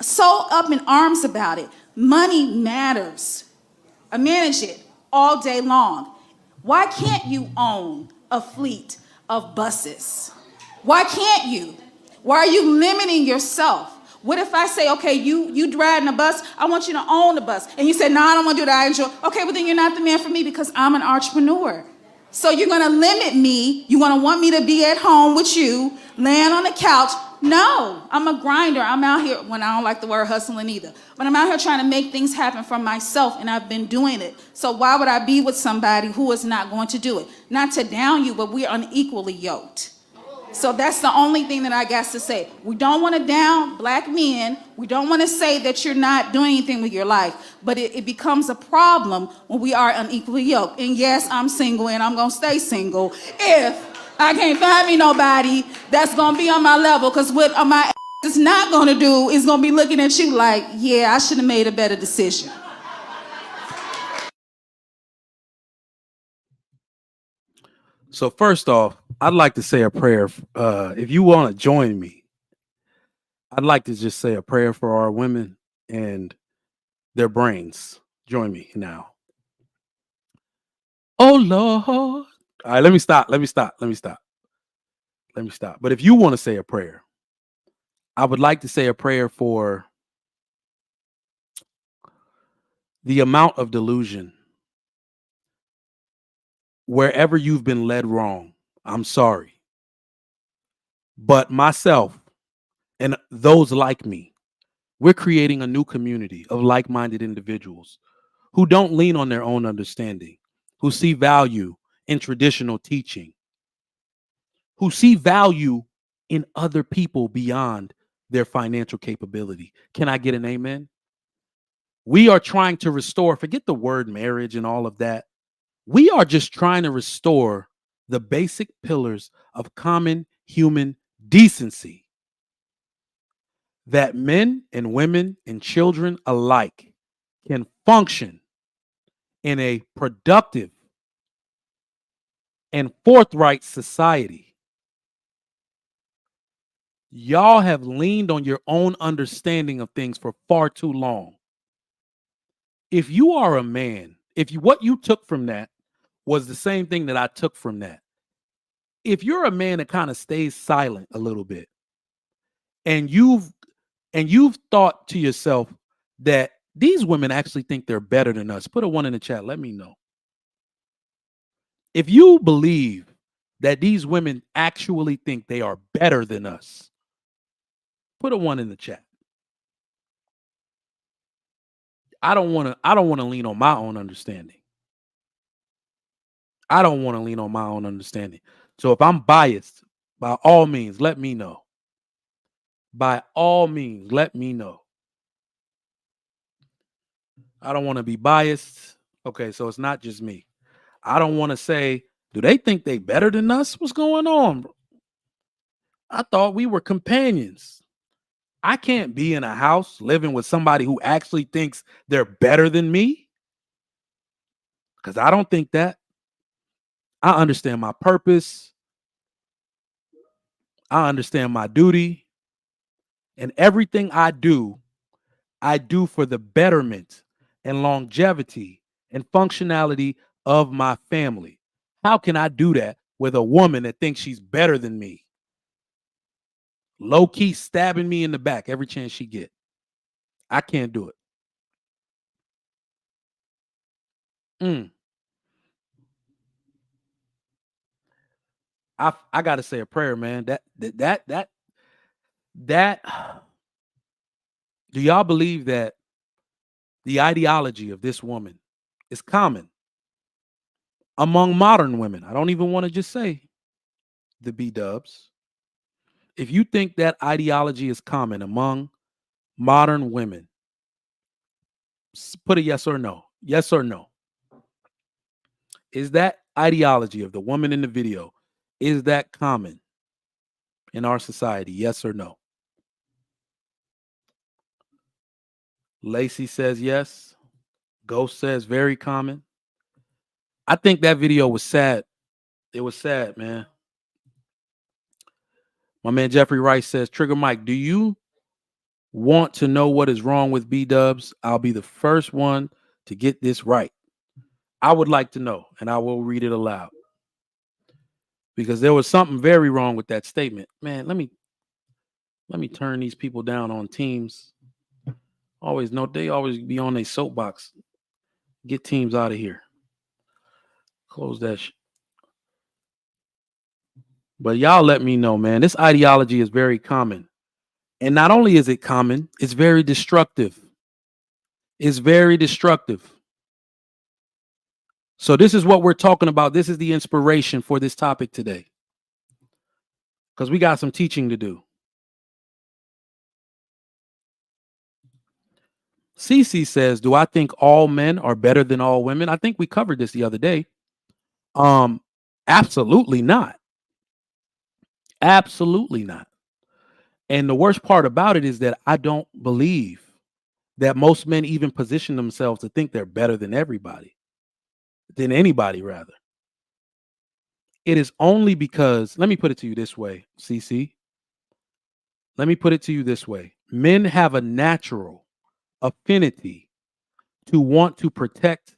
so up in arms about it? Money matters. I manage it all day long. Why can't you own a fleet of buses? Why can't you? Why are you limiting yourself? What if I say, okay, you driving a bus, I want you to own the bus. And you say, no, I don't want to do that, I enjoy. Okay, well then you're not the man for me because I'm an entrepreneur. So you're going to limit me. You want to want me to be at home with you, laying on the couch. No, I'm a grinder. I'm out here, when I don't like the word hustling either, but I'm out here trying to make things happen for myself, and I've been doing it. So why would I be with somebody who is not going to do it? Not to down you, but we're unequally yoked. So that's the only thing that I got to say. We don't want to down black men. We don't want to say that you're not doing anything with your life. But it becomes a problem when we are unequally yoked. And yes, I'm single and I'm going to stay single if I can't find me nobody that's going to be on my level. Because what my ass is not going to do is going to be looking at you like, yeah, I should have made a better decision. So first off, I'd like to say a prayer. If you want to join me, I'd like to just say a prayer for our women and their brains. Join me now. Oh, Lord. All right, let me stop. But if you want to say a prayer, I would like to say a prayer for the amount of delusion. Wherever you've been led wrong, I'm sorry. But myself and those like me, we're creating a new community of like-minded individuals who don't lean on their own understanding, who see value in traditional teaching, who see value in other people beyond their financial capability. Can I get an amen? We are trying to restore, forget the word marriage and all of that. We are just trying to restore the basic pillars of common human decency that men and women and children alike can function in a productive and forthright society. Y'all have leaned on your own understanding of things for far too long. If you are a man, what you took from that was the same thing that I took from that. If you're a man that kind of stays silent a little bit, and you've thought to yourself that these women actually think they're better than us, put a 1 in the chat. Let me know. If you believe that these women actually think they are better than us, put a 1 in the chat. I don't want to lean on my own understanding. I don't want to lean on my own understanding. So if I'm biased, by all means, let me know. By all means, let me know. I don't want to be biased. Okay, so it's not just me. I don't want to say, do they think they better than us? What's going on? I thought we were companions. I can't be in a house living with somebody who actually thinks they're better than me, because I don't think that. I understand my purpose. I understand my duty. And everything I do for the betterment and longevity and functionality of my family. How can I do that with a woman that thinks she's better than me? Low key stabbing me in the back every chance she get. I can't do it. I gotta say a prayer, man. That do y'all believe that the ideology of this woman is common among modern women? I don't even want to just say the B-dubs. If you think that ideology is common among modern women, put a yes or no. Yes or no. Is that ideology of the woman in the video, is that common in our society? Yes or no? Lacey says yes. Ghost says very common. I think that video was sad. It was sad, man. My man Jeffrey Rice says, Trigger Mike, do you want to know what is wrong with B-dubs? I'll be the first one to get this right. I would like to know, and I will read it aloud, because there was something very wrong with that statement. Man, let me turn these people down on Teams. They always be on their soapbox. Get Teams out of here. Close that shit. But y'all let me know, man. This ideology is very common. And not only is it common, it's very destructive. It's very destructive. So this is what we're talking about. This is the inspiration for this topic today, because we got some teaching to do. CC says, do I think all men are better than all women? I think we covered this the other day. Absolutely not. Absolutely not. And the worst part about it is that I don't believe that most men even position themselves to think they're better than anybody rather. It is only because, let me put it to you this way, CC. Let me put it to you this way. Men have a natural affinity to want to protect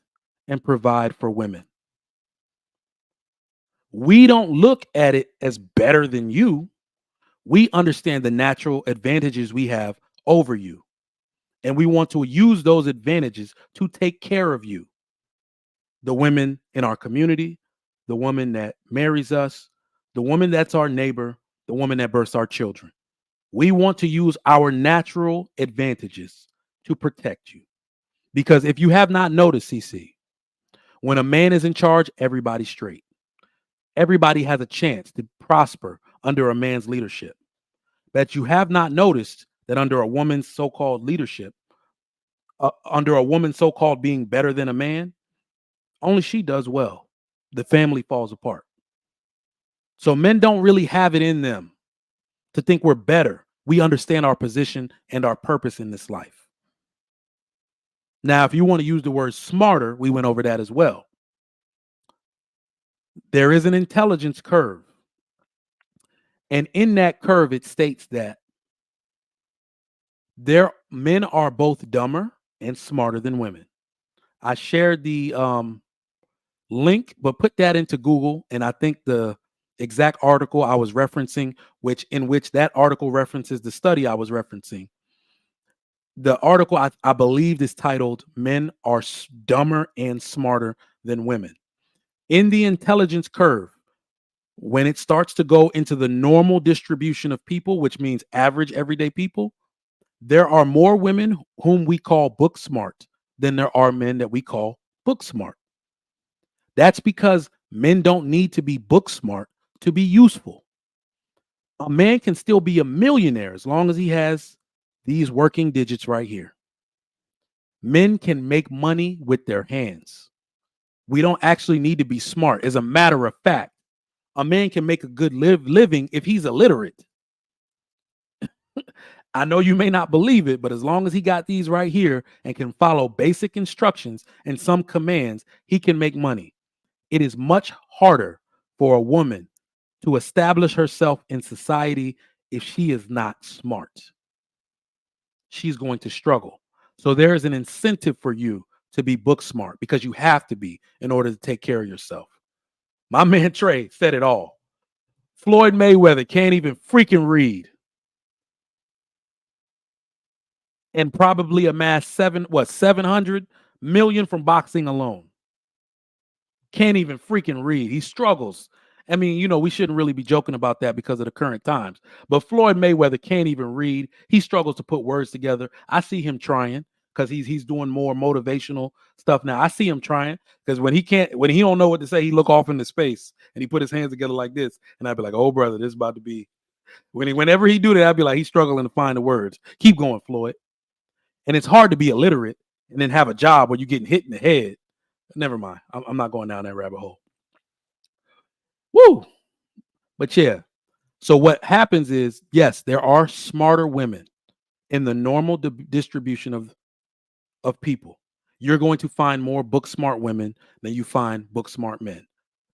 and provide for women. We don't look at it as better than you. We understand the natural advantages we have over you, and we want to use those advantages to take care of you. The women in our community, the woman that marries us, the woman that's our neighbor, the woman that births our children. We want to use our natural advantages to protect you. Because if you have not noticed, CC, when a man is in charge, everybody's straight. Everybody has a chance to prosper under a man's leadership. But you have not noticed that under a woman's so-called leadership, under a woman so-called being better than a man, only she does well. The family falls apart. So men don't really have it in them to think we're better. We understand our position and our purpose in this life. Now, if you want to use the word smarter, we went over that as well. There is an intelligence curve. And in that curve, it states that men are both dumber and smarter than women. I shared the link, but put that into Google, and I think the exact article I was referencing, in which that article references the study I was referencing. The article, I believe, is titled "Men Are Dumber and Smarter Than Women." In the intelligence curve, when it starts to go into the normal distribution of people, which means average everyday people, there are more women whom we call book smart than there are men that we call book smart. That's because men don't need to be book smart to be useful. A man can still be a millionaire as long as he has these working digits right here. Men can make money with their hands. We don't actually need to be smart. As a matter of fact, a man can make a good living if he's illiterate. I know you may not believe it, but as long as he got these right here and can follow basic instructions and some commands, he can make money. It is much harder for a woman to establish herself in society if she is not smart. She's going to struggle. So there is an incentive for you to be book smart because you have to be in order to take care of yourself. My man Trey said it all. Floyd Mayweather can't even freaking read and probably amass 700 million from boxing alone. Can't even freaking read. He struggles. I mean, we shouldn't really be joking about that because of the current times. But Floyd Mayweather can't even read. He struggles to put words together. I see him trying because he's doing more motivational stuff now. I see him trying because when he don't know what to say, he look off into space and he put his hands together like this. And I'd be like, oh, brother, this is about to be. Whenever he do that, I'd be like, he's struggling to find the words. Keep going, Floyd. And it's hard to be illiterate and then have a job where you're getting hit in the head. Never mind. I'm not going down that rabbit hole. Woo! But yeah. So what happens is, yes, there are smarter women in the normal distribution of people. You're going to find more book smart women than you find book smart men.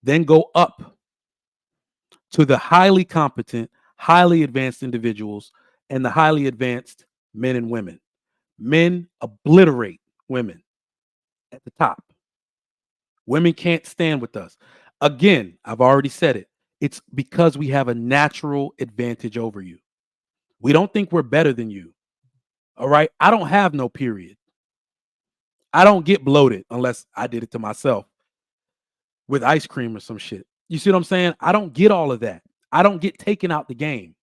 Then go up to the highly competent, highly advanced individuals and the highly advanced men and women. Men obliterate women at the top. Women can't stand with us. Again, I've already said it. It's because we have a natural advantage over you. We don't think we're better than you. All right. I don't have no period. I don't get bloated unless I did it to myself with ice cream or some shit. You see what I'm saying? I don't get all of that. I don't get taken out the game.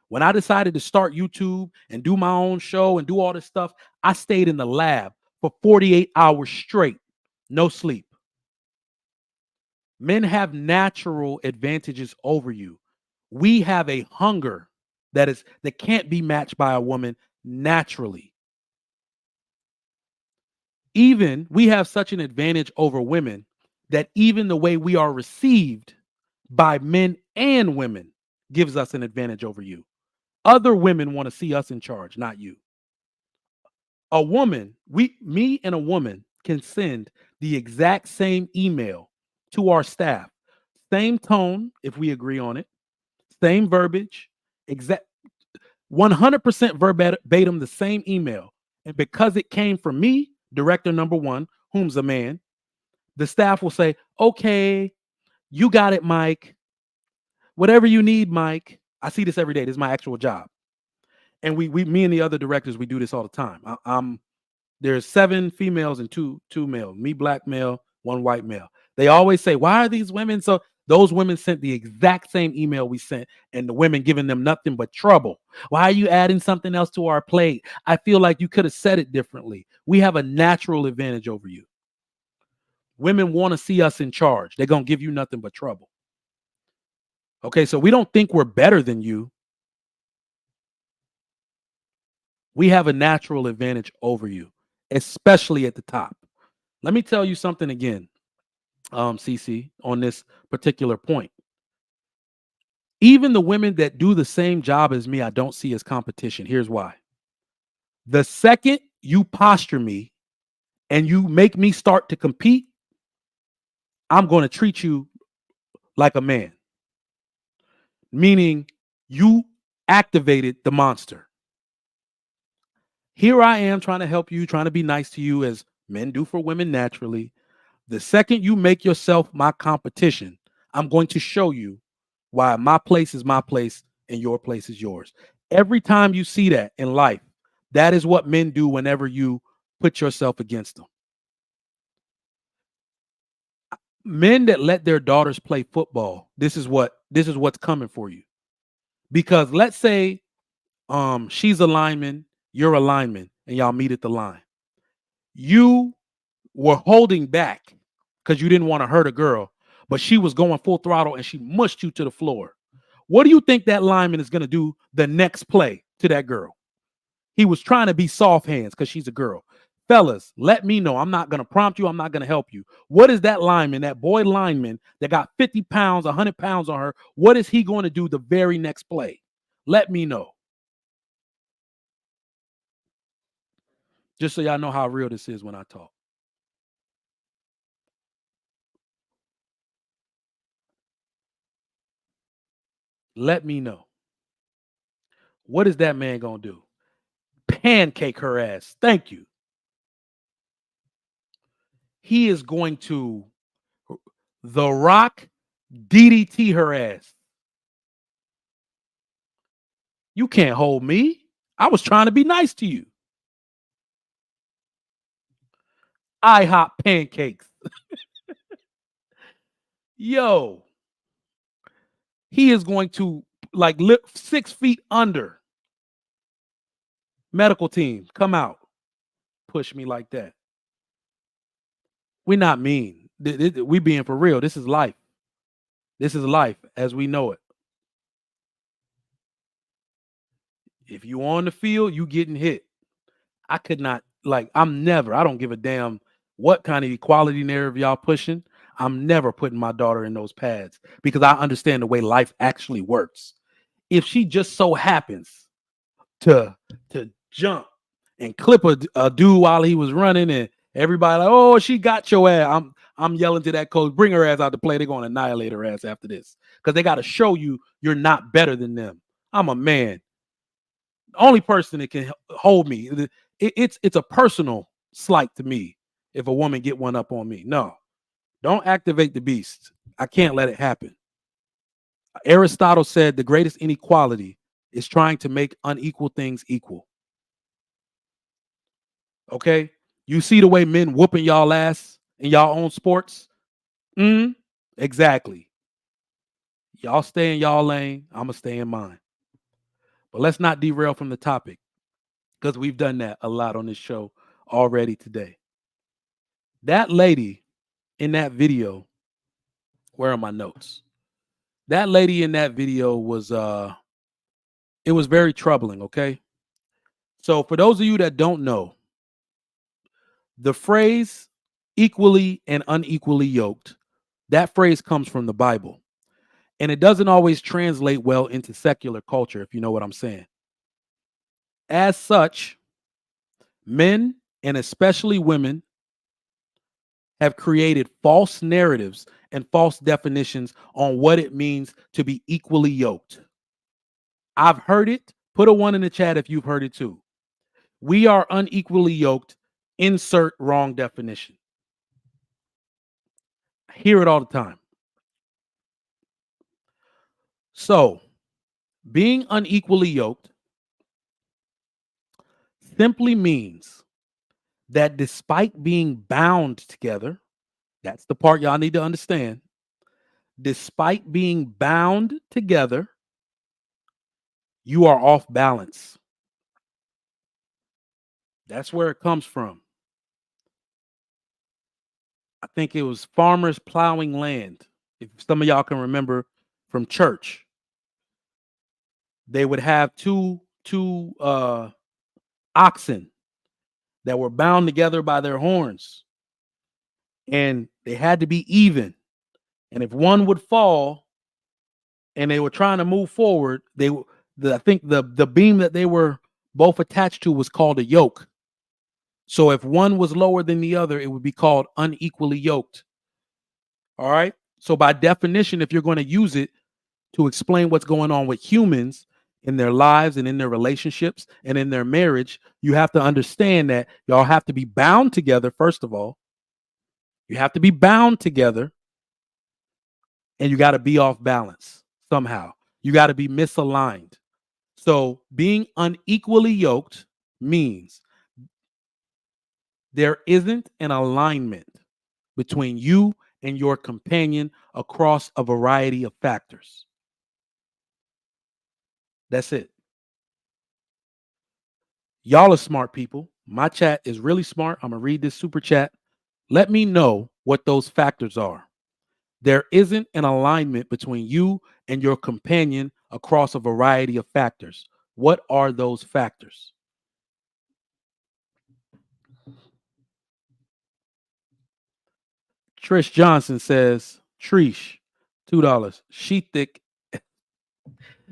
When I decided to start YouTube and do my own show and do all this stuff, I stayed in the lab for 48 hours straight. No sleep. Men have natural advantages over you. We have a hunger that can't be matched by a woman naturally. Even we have such an advantage over women that even the way we are received by men and women gives us an advantage over you. Other women want to see us in charge, not you. A woman, me and a woman can send the exact same email to our staff. Same tone, if we agree on it. Same verbiage. Exact 100% verbatim the same email. And because it came from me, director number one, whom's a man, the staff will say, okay, you got it, Mike. Whatever you need, Mike. I see this every day. This is my actual job. And me and the other directors, we do this all the time. There's 7 females and two males. Me, black male, 1 white male. They always say, why are these women so? Those women sent the exact same email we sent, and the women giving them nothing but trouble. Why are you adding something else to our plate? I feel like you could have said it differently. We have a natural advantage over you. Women want to see us in charge. They're going to give you nothing but trouble. Okay, so we don't think we're better than you. We have a natural advantage over you, especially at the top. Let me tell you something again, CC, on this particular point. Even the women that do the same job as me, I don't see as competition. Here's why. The second you posture me and you make me start to compete, I'm going to treat you like a man, meaning you activated the monster. Here I am trying to help you, trying to be nice to you as men do for women naturally. The second you make yourself my competition, I'm going to show you why my place is my place and your place is yours. Every time you see that in life, that is what men do whenever you put yourself against them. Men that let their daughters play football, this is what's coming for you. Because let's say she's a lineman, you're a lineman, and y'all meet at the line. You were holding back because you didn't want to hurt a girl, but she was going full throttle and she mushed you to the floor. What do you think that lineman is going to do the next play to that girl? He was trying to be soft hands because she's a girl. Fellas, let me know. I'm not going to prompt you. I'm not going to help you. What is that lineman, that boy lineman that got 50 pounds, 100 pounds on her? What is he going to do the very next play? Let me know. Just so y'all know how real this is when I talk. Let me know. What is that man going to do? Pancake her ass. Thank you. He is going to The Rock DDT her ass. You can't hold me. I was trying to be nice to you. IHOP pancakes. Yo, he is going to like lift 6 feet under. Medical team, come out. Push me like that. We're not mean. We being for real. This is life. This is life as we know it. If you on the field, you getting hit. I could not, I don't give a damn what kind of equality narrative y'all pushing. I'm never putting my daughter in those pads because I understand the way life actually works. If she just so happens to jump and clip a dude while he was running and everybody like, oh, she got your ass. I'm yelling to that coach, bring her ass out to play. They're going to annihilate her ass after this because they got to show you you're not better than them. I'm a man. The only person that can hold me. It's a personal slight to me if a woman get one up on me. No, don't activate the beast. I can't let it happen. Aristotle said the greatest inequality is trying to make unequal things equal. Okay? You see the way men whooping y'all ass in y'all own sports? Exactly. Y'all stay in y'all lane. I'm going to stay in mine. But let's not derail from the topic because we've done that a lot on this show already today. That lady in that video, where are my notes? That lady in that video was it was very troubling, okay? So for those of you that don't know, the phrase equally and unequally yoked, that phrase comes from the Bible. And it doesn't always translate well into secular culture, if you know what I'm saying. As such, men and especially women have created false narratives and false definitions on what it means to be equally yoked. I've heard it. Put a 1 in the chat if you've heard it too. We are unequally yoked. Insert wrong definition. I hear it all the time. So, being unequally yoked simply means that despite being bound together, that's the part y'all need to understand. Despite being bound together, you are off balance. That's where it comes from. I think it was farmers plowing land. If some of y'all can remember from church, they would have two oxen that were bound together by their horns, and they had to be even. And if one would fall and they were trying to move forward, I think the beam that they were both attached to was called a yoke. So if one was lower than the other, it would be called unequally yoked. All right. So by definition, if you're going to use it to explain what's going on with humans in their lives and in their relationships and in their marriage, you have to understand that y'all have to be bound together. First of all, you have to be bound together, and you got to be off balance somehow. You got to be misaligned. So being unequally yoked means there isn't an alignment between you and your companion across a variety of factors. That's it. Y'all are smart people. My chat is really smart. I'm going to read this super chat. Let me know what those factors are. There isn't an alignment between you and your companion across a variety of factors. What are those factors? Trish Johnson says, Trish, $2. She thick.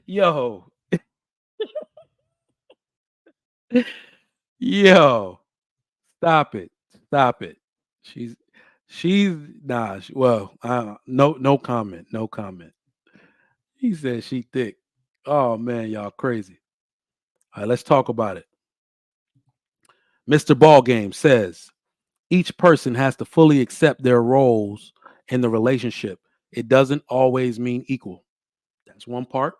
Yo. Yo. Stop it. Stop it. She's nah. Well, no comment. No comment. He said she thick. Oh man, y'all crazy. All right, let's talk about it. Mr. Ballgame says each person has to fully accept their roles in the relationship. It doesn't always mean equal. That's one part.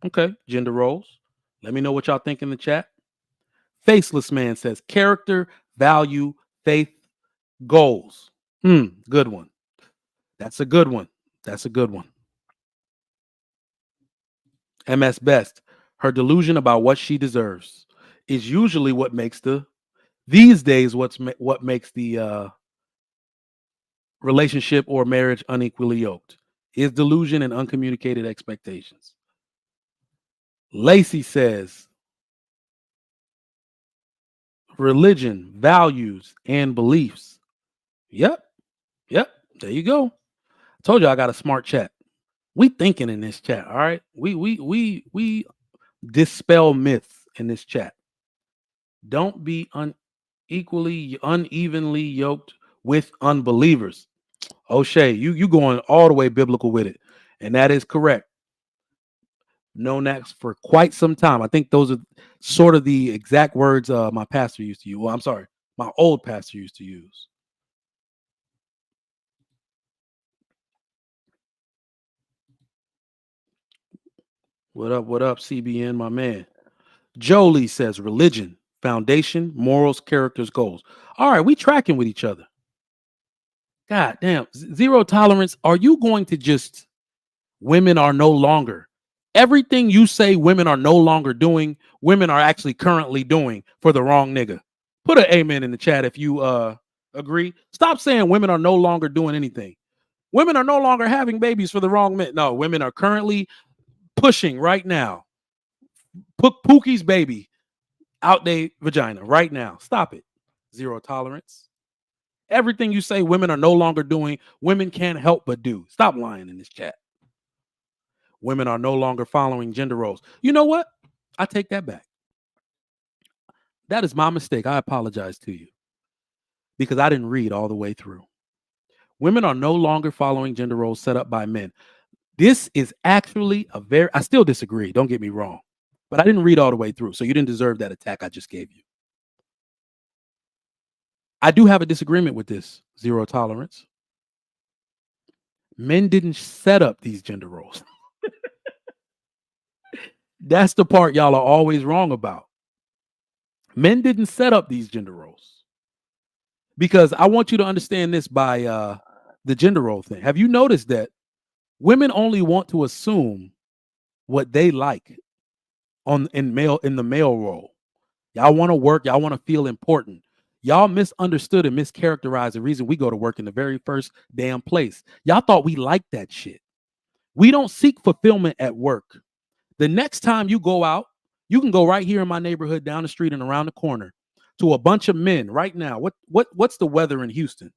Okay, gender roles. Let me know what y'all think in the chat. Faceless Man says character, value, faith, goals. Good one. That's a good one. That's a good one. MS Best. Her delusion about what she deserves is usually what makes these days what makes the relationship or marriage unequally yoked is delusion and uncommunicated expectations. Lacey says religion, values, and beliefs. Yep. There you go. I told you I got a smart chat. We thinking in this chat. All right. We dispel myths in this chat. Don't be unevenly yoked with unbelievers. O'Shea, you going all the way biblical with it, and that is correct. Known that for quite some time. I think those are sort of the exact words my pastor used to use. Well, I'm sorry, my old pastor used to use. What up, CBN, my man? Jolie says religion, foundation, morals, characters, goals. All right, we tracking with each other. God damn, zero tolerance. Are you going to just women are no longer everything you say women are no longer doing, women are actually currently doing for the wrong nigga? Put an amen in the chat if you agree. Stop saying women are no longer doing anything. Women are no longer having babies for the wrong men. No, women are currently pushing right now. Put Pookie's baby out their vagina right now. Stop it. Zero tolerance. Everything you say women are no longer doing, women can't help but do. Stop lying in this chat. Women are no longer following gender roles. You know what? I take that back. That is my mistake. I apologize to you because I didn't read all the way through. Women are no longer following gender roles set up by men. This is actually I still disagree. Don't get me wrong, but I didn't read all the way through. So you didn't deserve that attack I just gave you. I do have a disagreement with this zero tolerance. Men didn't set up these gender roles. That's the part y'all are always wrong about. Men didn't set up these gender roles. Because I want you to understand this by the gender role thing. Have you noticed that women only want to assume what they like in the male role? Y'all want to work, y'all want to feel important. Y'all misunderstood and mischaracterized the reason we go to work in the very first damn place. Y'all thought we liked that shit. We don't seek fulfillment at work. The next time you go out, you can go right here in my neighborhood, down the street and around the corner, to a bunch of men right now. What's the weather in Houston?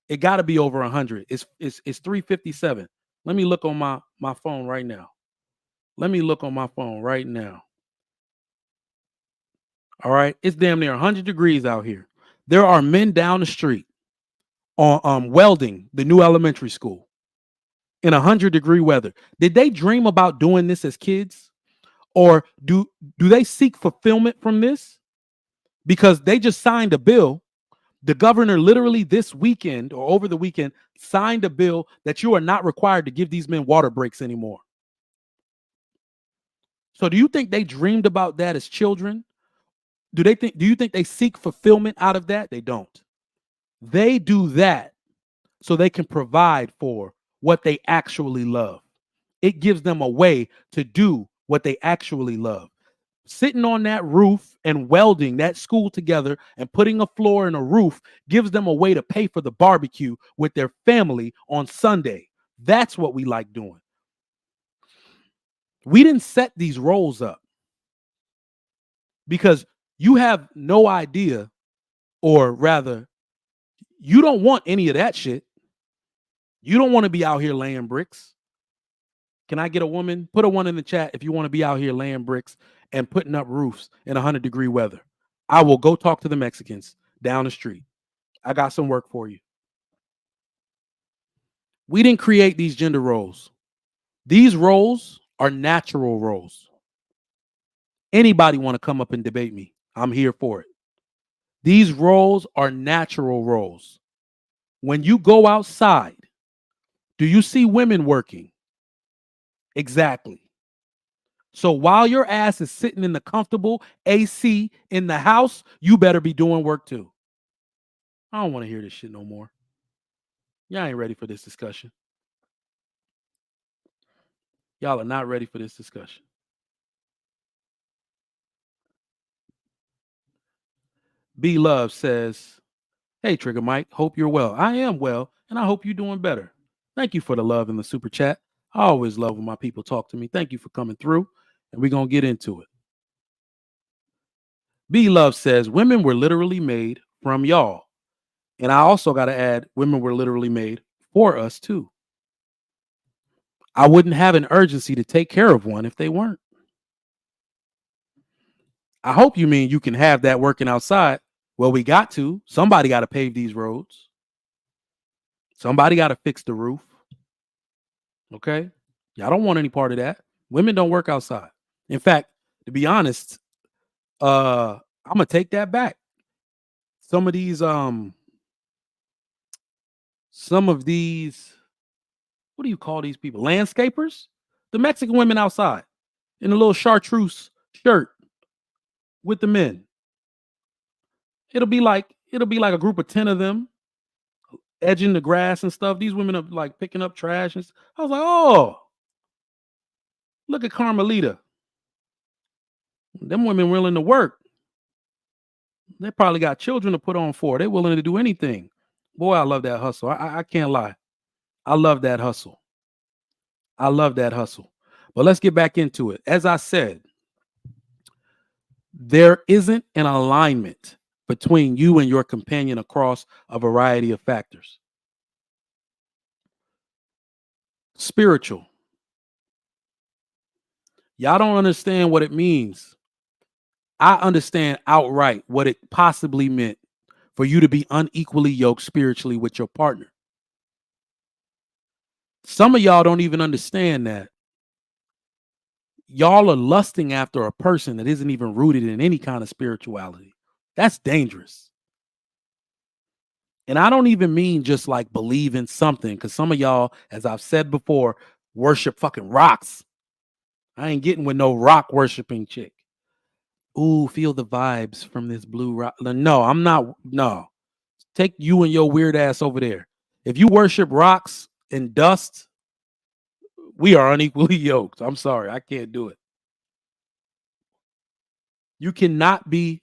It got to be over 100. It's 357. Let me look on my phone right now. Let me look on my phone right now. All right, it's damn near 100 degrees out here. There are men down the street on welding the new elementary school in 100-degree weather. Did they dream about doing this as kids, or do they seek fulfillment from this because they just signed a bill? The governor literally this weekend or over the weekend signed a bill that you are not required to give these men water breaks anymore. So do you think they dreamed about that as children? Do you think they seek fulfillment out of that? They don't. They do that so they can provide for what they actually love. It gives them a way to do what they actually love. Sitting on that roof and welding that school together and putting a floor and a roof gives them a way to pay for the barbecue with their family on Sunday. That's what we like doing. We didn't set these roles up because you have no idea, or rather, you don't want any of that shit. You don't want to be out here laying bricks. Can I get a woman? Put a one in the chat if you want to be out here laying bricks and putting up roofs in 100-degree weather. I will go talk to the Mexicans down the street. I got some work for you. We didn't create these gender roles. These roles are natural roles. Anybody want to come up and debate me? I'm here for it. These roles are natural roles. When you go outside, do you see women working? Exactly. So while your ass is sitting in the comfortable AC in the house, you better be doing work too. I don't want to hear this shit no more. Y'all ain't ready for this discussion. Y'all are not ready for this discussion. B Love says, hey, Trigger Mike, hope you're well. I am well, and I hope you're doing better. Thank you for the love in the super chat. I always love when my people talk to me. Thank you for coming through, and we're going to get into it. B Love says, women were literally made from y'all. And I also got to add, women were literally made for us too. I wouldn't have an urgency to take care of one if they weren't. I hope you mean you can have that working outside. Well, we got to. Somebody got to pave these roads. Somebody got to fix the roof. Okay? Y'all don't want any part of that. Women don't work outside. In fact, to be honest, I'm going to take that back. Some of these, what do you call these people? Landscapers? The Mexican women outside in a little chartreuse shirt with the men. It'll be like a group of 10 of them edging the grass and stuff. These women are like picking up trash. And I was like, oh, look at Carmelita. Them women willing to work. They probably got children to put on for. They're willing to do anything. Boy, I love that hustle. I can't lie. I love that hustle. I love that hustle. But let's get back into it. As I said, there isn't an alignment between you and your companion across a variety of factors. Spiritual. Y'all don't understand what it means. I understand outright what it possibly meant for you to be unequally yoked spiritually with your partner. Some of y'all don't even understand that. Y'all are lusting after a person that isn't even rooted in any kind of spirituality. That's dangerous. And I don't even mean just like believe in something, because some of y'all, as I've said before, worship fucking rocks. I ain't getting with no rock worshiping chick. Ooh, feel the vibes from this blue rock. No, I'm not. No, take you and your weird ass over there. If you worship rocks and dust, we are unequally yoked. I'm sorry, I can't do it. You cannot be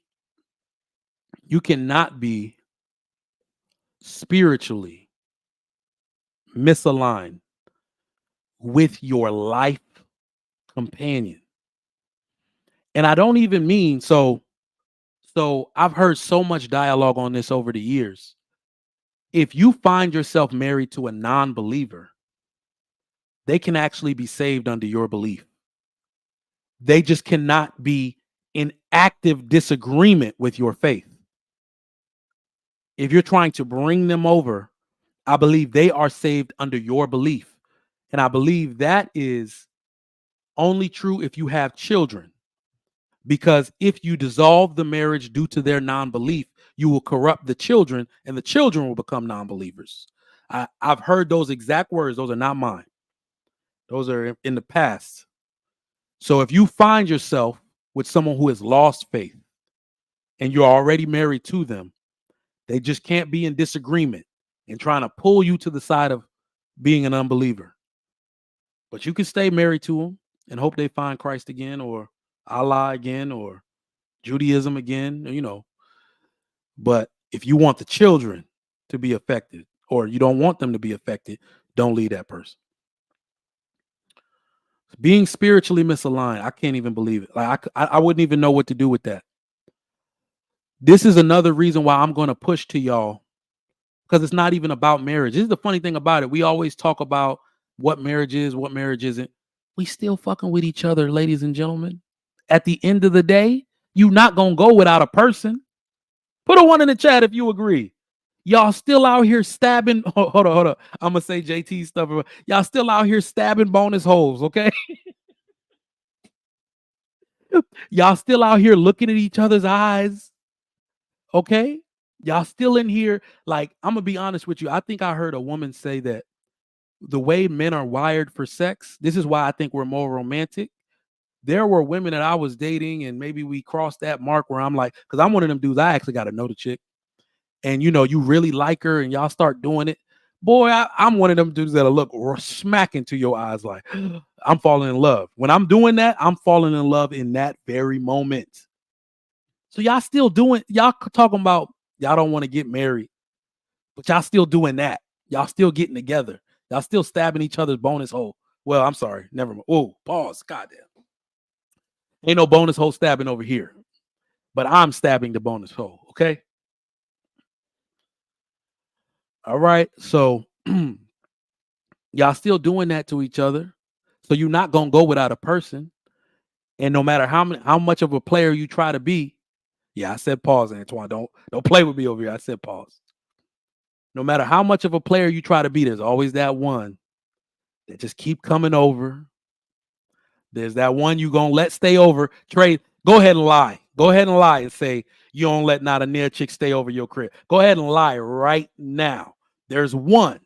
spiritually misaligned with your life companion. And I don't even mean so I've heard so much dialogue on this over the years. If you find yourself married to a non-believer, they can actually be saved under your belief. They just cannot be in active disagreement with your faith. If you're trying to bring them over, I believe they are saved under your belief. And I believe that is only true if you have children. Because if you dissolve the marriage due to their non-belief, you will corrupt the children and the children will become non-believers. I've heard those exact words. Those are not mine. Those are in the past. So if you find yourself with someone who has lost faith and you're already married to them, they just can't be in disagreement and trying to pull you to the side of being an unbeliever. But you can stay married to them and hope they find Christ again or Allah again or Judaism again, But if you want the children to be affected or you don't want them to be affected, don't leave that person. Being spiritually misaligned, I can't even believe it. Like I wouldn't even know what to do with that. This is another reason why I'm going to push to y'all, because it's not even about marriage. This is the funny thing about it. We always talk about what marriage is, what marriage isn't. We still fucking with each other, ladies and gentlemen. At the end of the day, you not going to go without a person. Put a 1 in the chat if you agree. Y'all still out here stabbing. Hold on. I'm going to say JT stuff. Y'all still out here stabbing bonus holes, okay? Y'all still out here looking at each other's eyes, okay? Y'all still in here. Like, I'm going to be honest with you. I think I heard a woman say that the way men are wired for sex, this is why I think we're more romantic. There were women that I was dating and maybe we crossed that mark where I'm like, because I'm one of them dudes, I actually got to know the chick. And you really like her and y'all start doing it. Boy, I'm one of them dudes that'll look smack into your eyes like, I'm falling in love. When I'm doing that, I'm falling in love in that very moment. So y'all still doing, y'all talking about y'all don't want to get married, but y'all still doing that. Y'all still getting together. Y'all still stabbing each other's bonus hole. Well, I'm sorry. Never mind. Oh, pause. Goddamn. Ain't no bonus hole stabbing over here. But I'm stabbing the bonus hole. Okay. All right. So y'all still doing that to each other. So you're not gonna go without a person. And no matter how much of a player you try to be, yeah, I said pause, Antoine. Don't play with me over here. I said pause. No matter how much of a player you try to be, there's always that one that just keep coming over. There's that one you gonna let stay over. Trey, go ahead and lie. Go ahead and lie and say you don't let not a near chick stay over your crib. Go ahead and lie right now. There's one.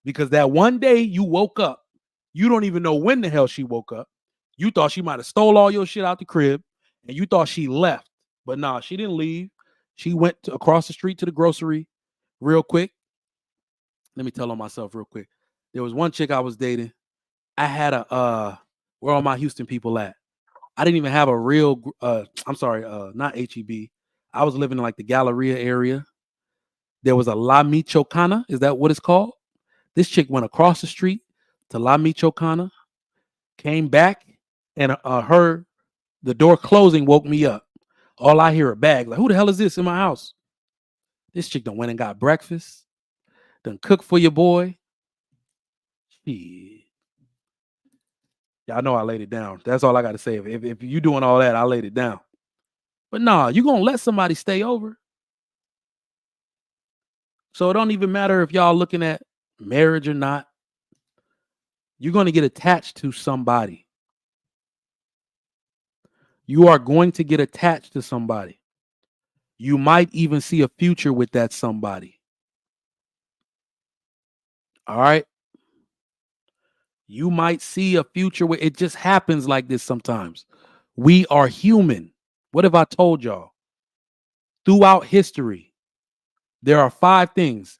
Because that one day you woke up, you don't even know when the hell she woke up. You thought she might have stole all your shit out the crib and you thought she left. But nah, she didn't leave. She went across the street to the grocery real quick. Let me tell on myself real quick. There was one chick I was dating. I had where all my Houston people at? I didn't even have a real I'm sorry, not HEB. I was living in like the Galleria area. There was a La Michoacana. Is that what it's called? This chick went across the street to La Michoacana, came back, and the door closing woke me up. All I hear are bags. Like, who the hell is this in my house? This chick done went and got breakfast, done cooked for your boy. Shit. Y'all know I laid it down. That's all I got to say. If you doing all that, I laid it down. But nah, you going to let somebody stay over. So it don't even matter if y'all looking at marriage or not. You're going to get attached to somebody. You are going to get attached to somebody. You might even see a future with that somebody. All right. You might see a future where it just happens like this sometimes. We are human. What have I told y'all? Throughout history, there are 5 things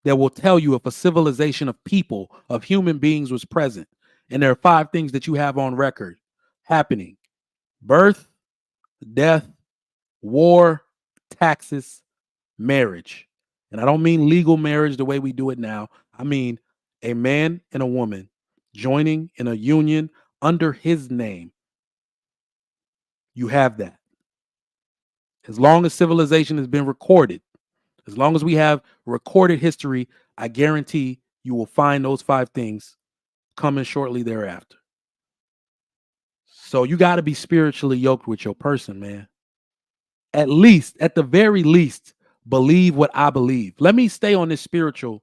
that will tell you if a civilization of people, of human beings was present. And there are 5 things that you have on record happening: birth, death, war, taxes, marriage. And I don't mean legal marriage the way we do it now. I mean a man and a woman joining in a union under his name. You have that. As long as civilization has been recorded, as long as we have recorded history, I guarantee you will find those 5 things coming shortly thereafter. So you got to be spiritually yoked with your person, man. At least, at the very least, believe what I believe. Let me stay on this spiritual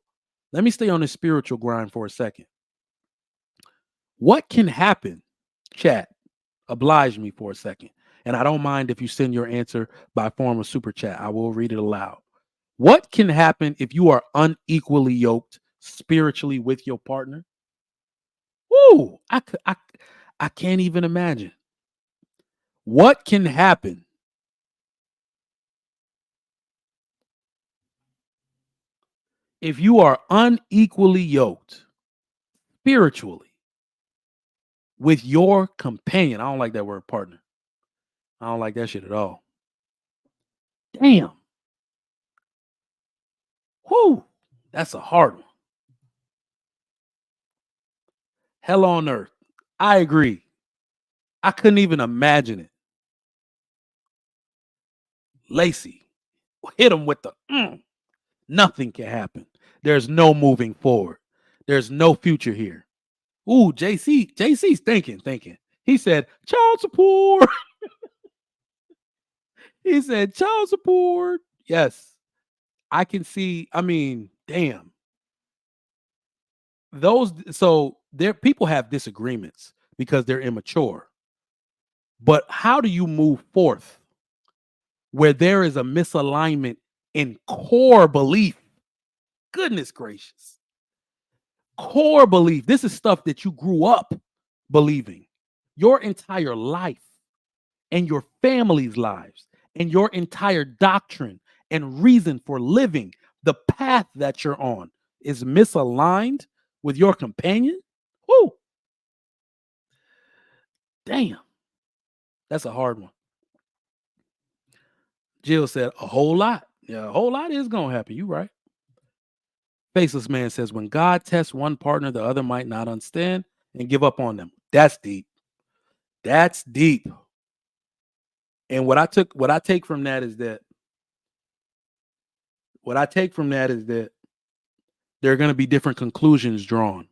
grind for a second. What can happen? Chat, oblige me for a second. And I don't mind if you send your answer by form of super chat. I will read it aloud. What can happen if you are unequally yoked spiritually with your partner? Woo! I can't even imagine. What can happen if you are unequally yoked spiritually with your companion? I don't like that word partner. I don't like that shit at all. Damn. Whoo. That's a hard one. Hell on earth. I agree. I couldn't even imagine it. Lacey, hit him with the nothing can happen. There's no moving forward. There's no future here. Ooh, JC's thinking. He said, child support. He said, child support. Yes. I can see, I mean, damn. People have disagreements because they're immature. But how do you move forth where there is a misalignment in core belief? Goodness gracious. Core belief. This is stuff that you grew up believing your entire life and your family's lives and your entire doctrine and reason for living. The path that you're on is misaligned with your companion. Whoo. Damn. That's a hard one. Jill said a whole lot. Yeah, a whole lot is going to happen. You right. Faceless Man says, when God tests one partner, the other might not understand and give up on them. That's deep. That's deep. And what I take from that is that there are going to be different conclusions drawn,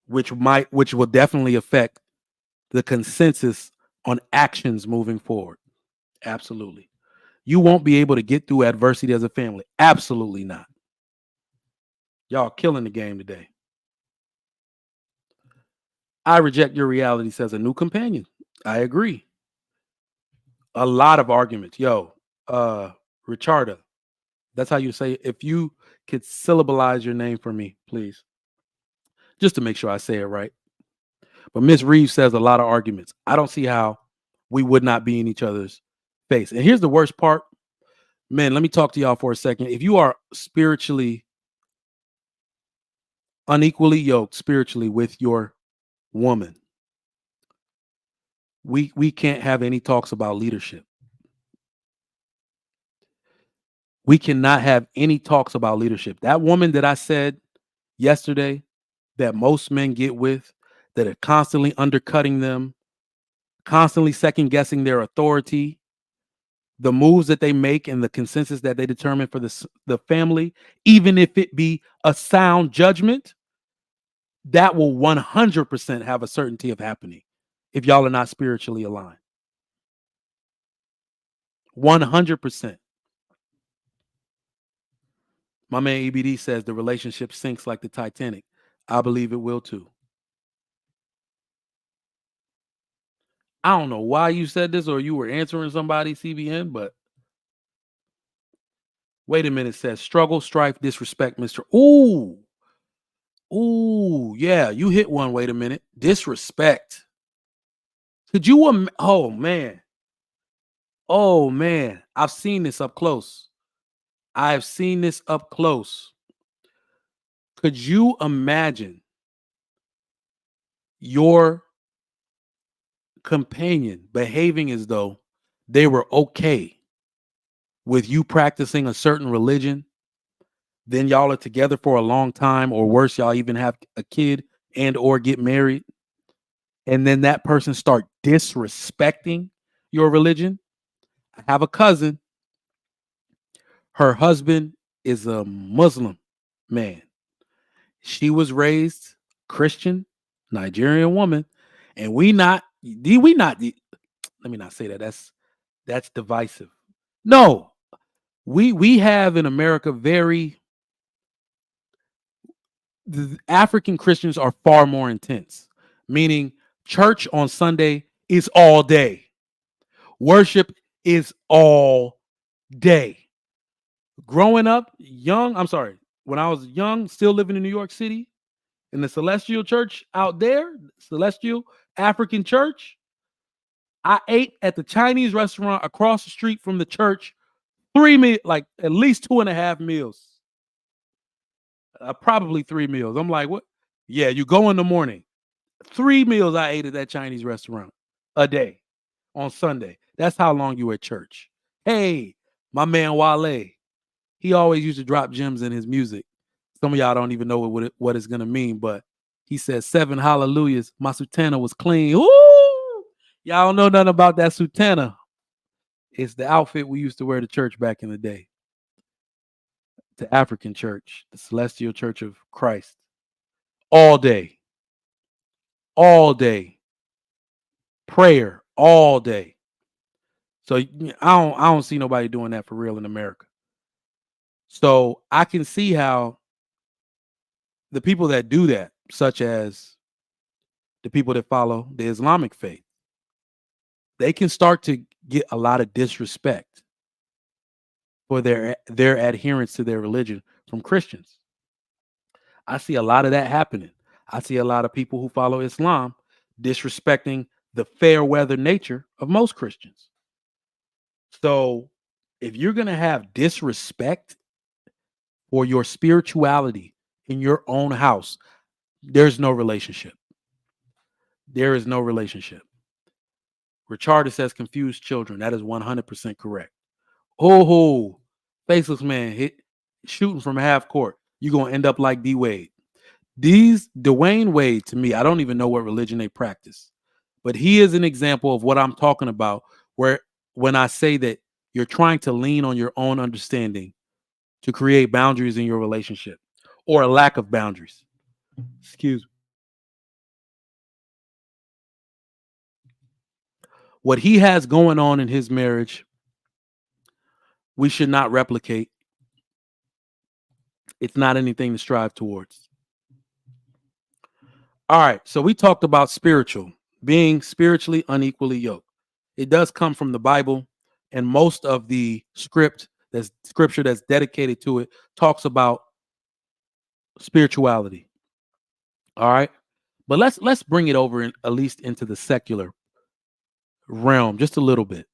which will definitely affect the consensus on actions moving forward. Absolutely. You won't be able to get through adversity as a family. Absolutely not. Y'all killing the game today. I reject your reality, says a new companion. I agree. A lot of arguments. Yo, Richarda, that's how you say it. If you could syllableize your name for me, please. Just to make sure I say it right. But Miss Reeves says a lot of arguments. I don't see how we would not be in each other's face. And here's the worst part. Man, let me talk to y'all for a second. If you are spiritually unequally yoked spiritually with your woman, we can't have any talks about leadership. We cannot have any talks about leadership. That woman that I said yesterday that most men get with, that are constantly undercutting them, constantly second guessing their authority, the moves that they make and the consensus that they determine for the family, even if it be a sound judgment, that will 100% have a certainty of happening if y'all are not spiritually aligned. 100%. My man EBD says the relationship sinks like the Titanic. I believe it will too. I don't know why you said this or you were answering somebody, CBN, but wait a minute, says struggle, strife, disrespect, Mr. Ooh, yeah, you hit one. Wait a minute. Disrespect. Could you, oh man. I've seen this up close. Could you imagine your companion behaving as though they were okay with you practicing a certain religion then y'all are together for a long time, or worse, y'all even have a kid and or get married, and then that person start disrespecting your religion. I have a cousin, her husband is a Muslim man. She was raised Christian, Nigerian woman, and let me not say that. That's divisive. No, we have in America the African Christians are far more intense, meaning church on Sunday is all day. Worship is all day. Growing up young, I'm sorry, when I was young, still living in New York City, in the Celestial Church out there, Celestial African Church, I ate at the Chinese restaurant across the street from the church like at least 2.5 meals. Probably 3 meals. I'm like, what? Yeah, you go in the morning. 3 meals I ate at that Chinese restaurant a day on Sunday. That's how long you were at church. Hey, my man Wale, he always used to drop gems in his music. Some of y'all don't even know what it's going to mean, but he said 7 hallelujahs. My sultana was clean. Ooh! Y'all don't know nothing about that sultana. It's the outfit we used to wear to church back in the day. The African church, the Celestial Church of Christ. All day. All day. Prayer all day. So I don't see nobody doing that for real in America. So I can see how the people that do that, such as the people that follow the Islamic faith, they can start to get a lot of disrespect for their adherence to their religion from Christians. I see a lot of that happening. I see a lot of people who follow Islam disrespecting the fair weather nature of most Christians. So if you're going to have disrespect for your spirituality in your own house, there's no relationship. There is no relationship. Richard says confused children. That is 100% correct. Oh, faceless man shooting from half court. You're going to end up like D Wade. Dwayne Wade, to me, I don't even know what religion they practice, but he is an example of what I'm talking about, where when I say that you're trying to lean on your own understanding to create boundaries in your relationship or a lack of boundaries. Excuse me. What he has going on in his marriage, we should not replicate. It's not anything to strive towards. All right. So we talked about being spiritually unequally yoked. It does come from the Bible, and most of the scripture that's dedicated to it talks about spirituality. All right. But let's bring it over at least into the secular realm just a little bit.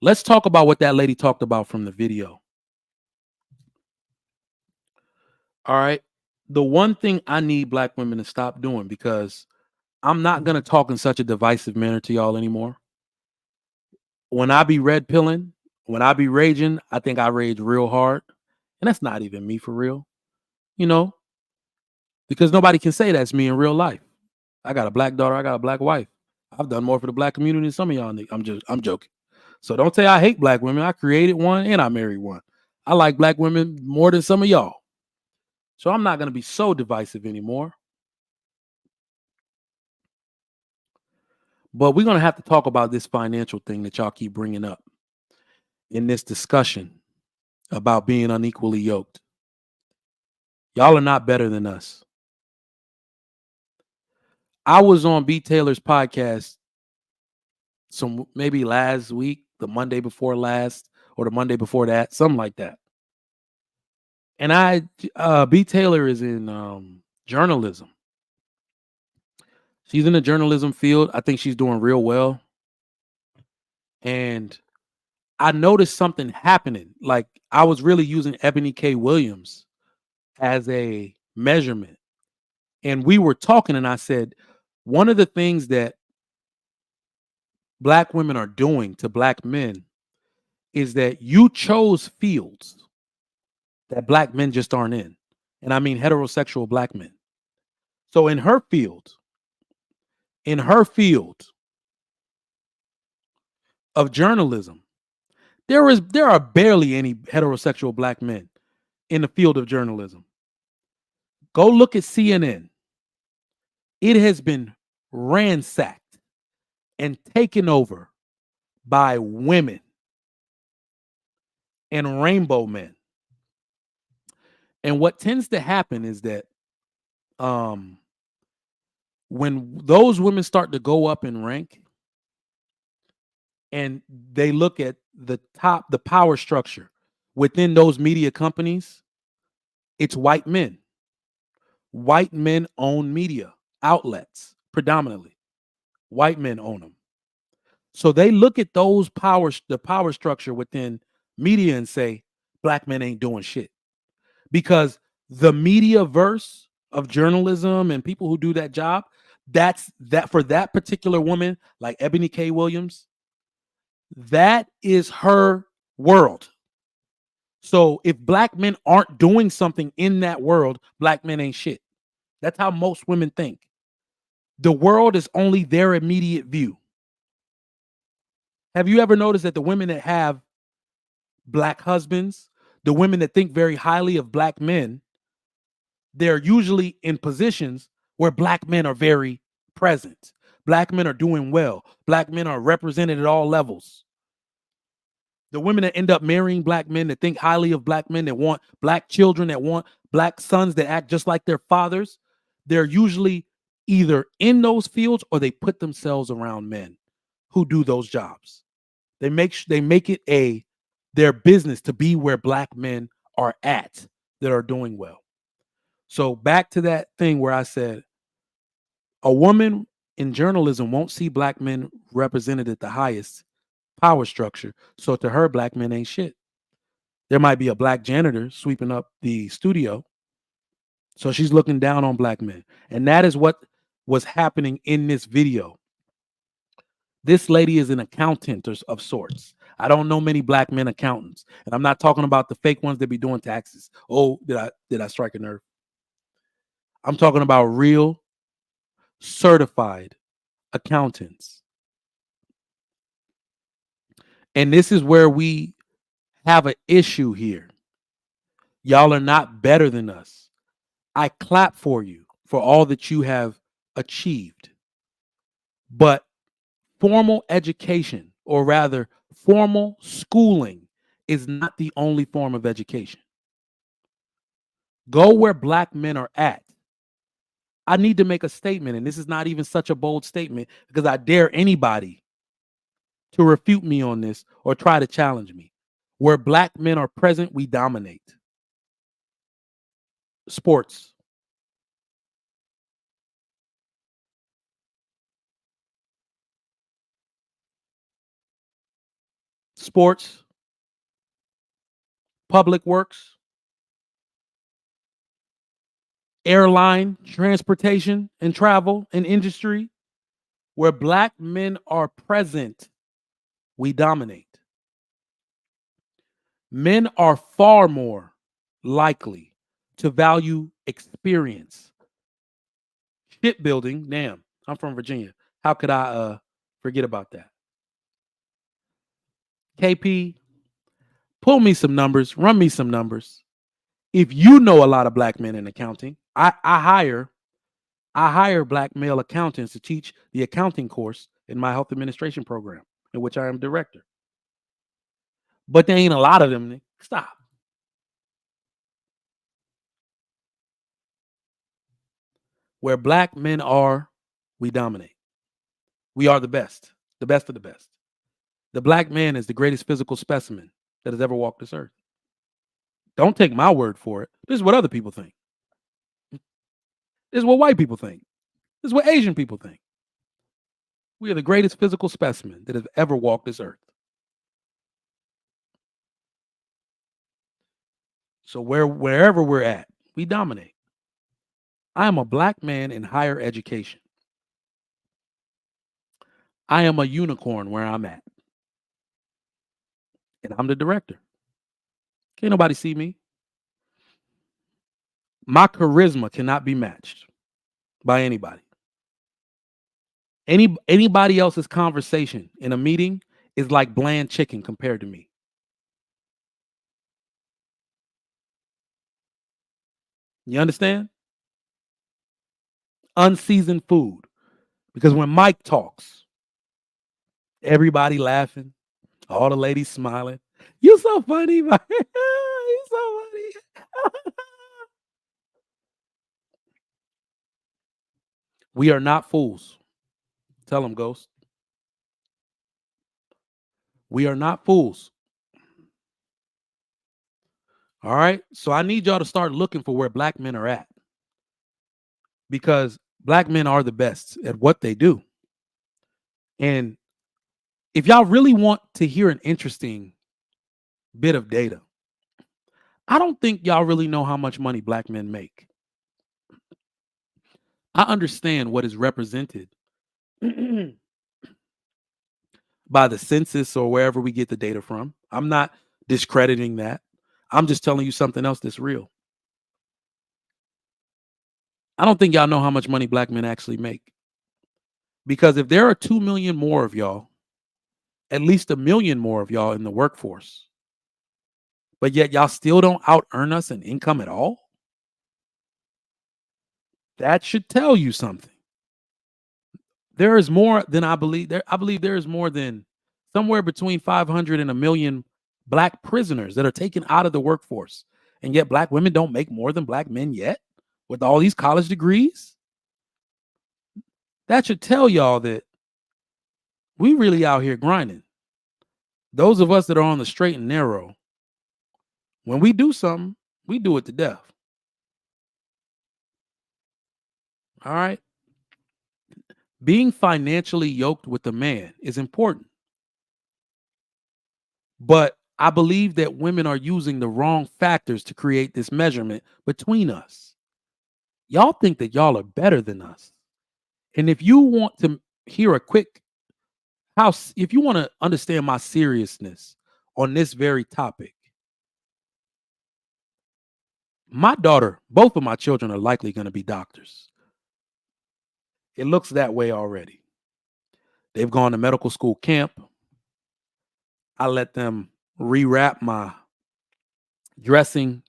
Let's talk about what that lady talked about from the video. All right. The one thing I need Black women to stop doing, because I'm not going to talk in such a divisive manner to y'all anymore. When I be red pilling, when I be raging, I think I rage real hard. And that's not even me for real, because nobody can say that's me in real life. I got a Black daughter. I got a Black wife. I've done more for the Black community than some of y'all. I'm joking. So don't say I hate Black women. I created one and I married one. I like Black women more than some of y'all. So I'm not going to be so divisive anymore. But we're going to have to talk about this financial thing that y'all keep bringing up in this discussion about being unequally yoked. Y'all are not better than us. I was on B. Taylor's podcast maybe last week, the Monday before last, or the Monday before that, something like that. And B. Taylor is in journalism. She's in the journalism field. I think she's doing real well. And I noticed something happening. Like, I was really using Ebony K. Williams as a measurement. And we were talking, and I said, one of the things that Black women are doing to Black men is that you chose fields that black men just aren't in. And I mean heterosexual black men. So in her field of journalism, there are barely any heterosexual black men in the field of journalism. Go look at CNN. It has been ransacked and taken over by women and rainbow men. And what tends to happen is that um, when those women start to go up in rank and they look at the power structure within those media companies, it's white men. White men own media outlets predominantly. White men own them. So they look at the power structure within media and say, black men ain't doing shit. Because the media verse of journalism and people who do that job, that's that for that particular woman, like Ebony K. Williams, that is her world. So if black men aren't doing something in that world, black men ain't shit. That's how most women think. The world is only their immediate view. Have you ever noticed that the women that have black husbands, the women that think very highly of black men, they're usually in positions where black men are very present. Black men are doing well. Black men are represented at all levels. The women that end up marrying black men, that think highly of black men, that want black children, that want black sons that act just like their fathers, they're usually either in those fields or they put themselves around men who do those jobs. They make it their business to be where black men are at that are doing well. So back to that thing where I said a woman in journalism won't see black men represented at the highest power structure. So to her, black men ain't shit. There might be a black janitor sweeping up the studio. So she's looking down on black men. And that is what was happening in this video. This lady is an accountant of sorts. I don't know many black men accountants. And I'm not talking about the fake ones that be doing taxes. Oh, did I strike a nerve? I'm talking about real certified accountants. And this is where we have an issue here. Y'all are not better than us. I clap for you for all that you have achieved. But formal education, or rather, formal schooling, is not the only form of education. Go where black men are at. I need to make a statement, and this is not even such a bold statement because I dare anybody to refute me on this or try to challenge me. Where black men are present, we dominate. Sports. Sports, public works, airline, transportation and travel and industry. Where black men are present, we dominate. Men are far more likely to value experience. Shipbuilding, damn, I'm from Virginia. How could I forget about that? KP, pull me some numbers, run me some numbers. If you know a lot of black men in accounting, I hire black male accountants to teach the accounting course in my health administration program, in which I am director. But there ain't a lot of them. Stop. Where black men are, we dominate. We are the best of the best. The black man is the greatest physical specimen that has ever walked this earth. Don't take my word for it. This is what other people think. This is what white people think. This is what Asian people think. We are the greatest physical specimen that has ever walked this earth. So wherever we're at, we dominate. I am a black man in higher education. I am a unicorn where I'm at. And I'm the director. Can't nobody see me. My charisma cannot be matched by anybody. Anybody else's conversation in a meeting is like bland chicken compared to me. You understand? Unseasoned food. Because when Mike talks, everybody laughing, all the ladies smiling. You so funny, Mike. You so funny. We are not fools. Tell them, Ghost. We are not fools. All right. So I need y'all to start looking for where black men are at. Because black men are the best at what they do. And if y'all really want to hear an interesting bit of data, I don't think y'all really know how much money black men make. I understand what is represented by the census or wherever we get the data from. I'm not discrediting that. I'm just telling you something else that's real. I don't think y'all know how much money black men actually make. Because if there are 2 million more of y'all, at least 1 million more of y'all in the workforce, but yet y'all still don't out earn us in income at all, that should tell you something. There is more than I believe. I believe there is more than somewhere between 500 and 1 million black prisoners that are taken out of the workforce. And yet black women don't make more than black men yet with all these college degrees. That should tell y'all that we really out here grinding. Those of us that are on the straight and narrow, when we do something, we do it to death. All right. Being financially yoked with a man is important. But I believe that women are using the wrong factors to create this measurement between us. Y'all think that y'all are better than us. And if you want to hear a quick house, if you want to understand my seriousness on this very topic, my daughter, both of my children are likely going to be doctors. It looks that way already. They've gone to medical school camp. I let them rewrap my dressing.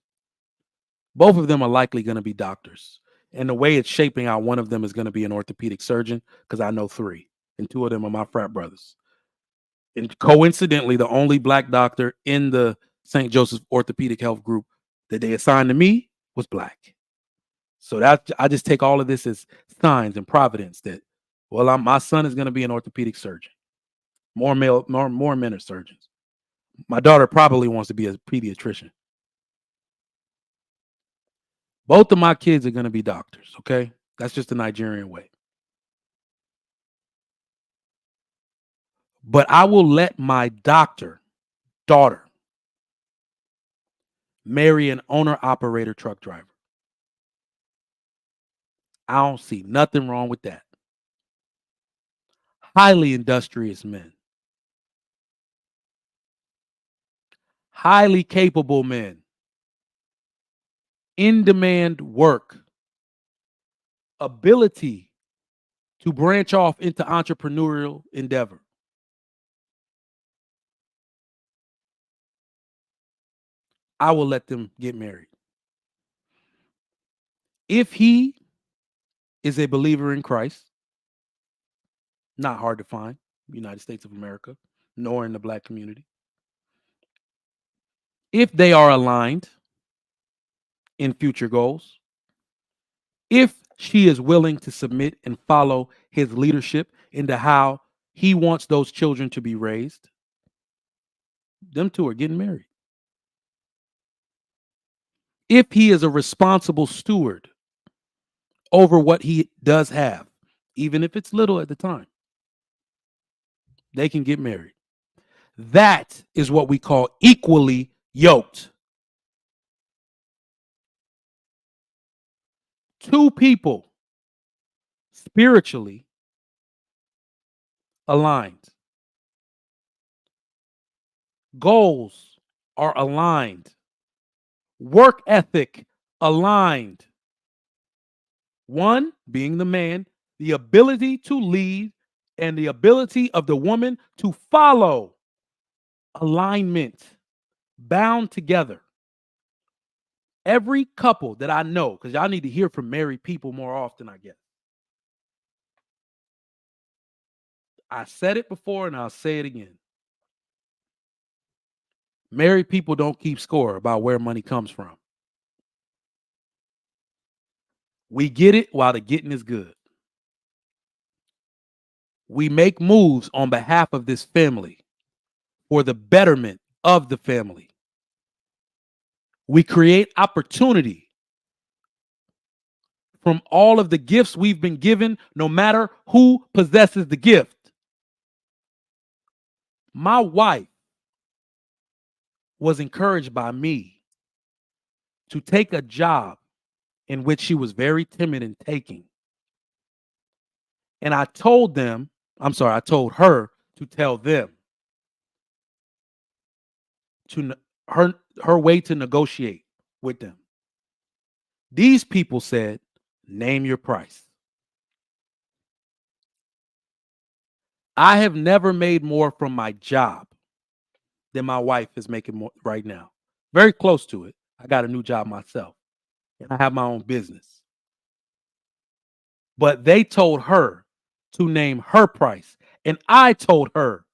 Both of them are likely going to be doctors. And the way it's shaping out, one of them is going to be an orthopedic surgeon because I know 3, and 2 of them are my frat brothers. And coincidentally, the only black doctor in the St. Joseph's Orthopedic Health Group that they assigned to me was black. So that I just take all of this as signs and providence that, well, my son is going to be an orthopedic surgeon. More men are surgeons. My daughter probably wants to be a pediatrician. Both of my kids are going to be doctors, okay? That's just the Nigerian way. But I will let my daughter marry an owner-operator truck driver. I don't see nothing wrong with that. Highly industrious men. Highly capable men. In-demand work. Ability to branch off into entrepreneurial endeavor. I will let them get married. If he is a believer in Christ, not hard to find, United States of America, nor in the black community. If they are aligned in future goals, if she is willing to submit and follow his leadership into how he wants those children to be raised, them two are getting married. If he is a responsible steward over what he does have, even if it's little at the time, they can get married. That is what we call equally yoked. 2 people spiritually aligned. Goals are aligned. Work ethic aligned. One being the man, the ability to lead, and the ability of the woman to follow. Alignment, bound together. Every couple that I know, because y'all need to hear from married people more often, I guess. I said it before and I'll say it again. Married people don't keep score about where money comes from. We get it while the getting is good. We make moves on behalf of this family for the betterment of the family. We create opportunity from all of the gifts we've been given, no matter who possesses the gift. My wife was encouraged by me to take a job in which she was very timid in taking. And I told her to tell them to her way to negotiate with them. These people said, name your price. I have never made more from my job than my wife is making more right now. Very close to it. I got a new job myself and I have my own business. But they told her to name her price. And I told her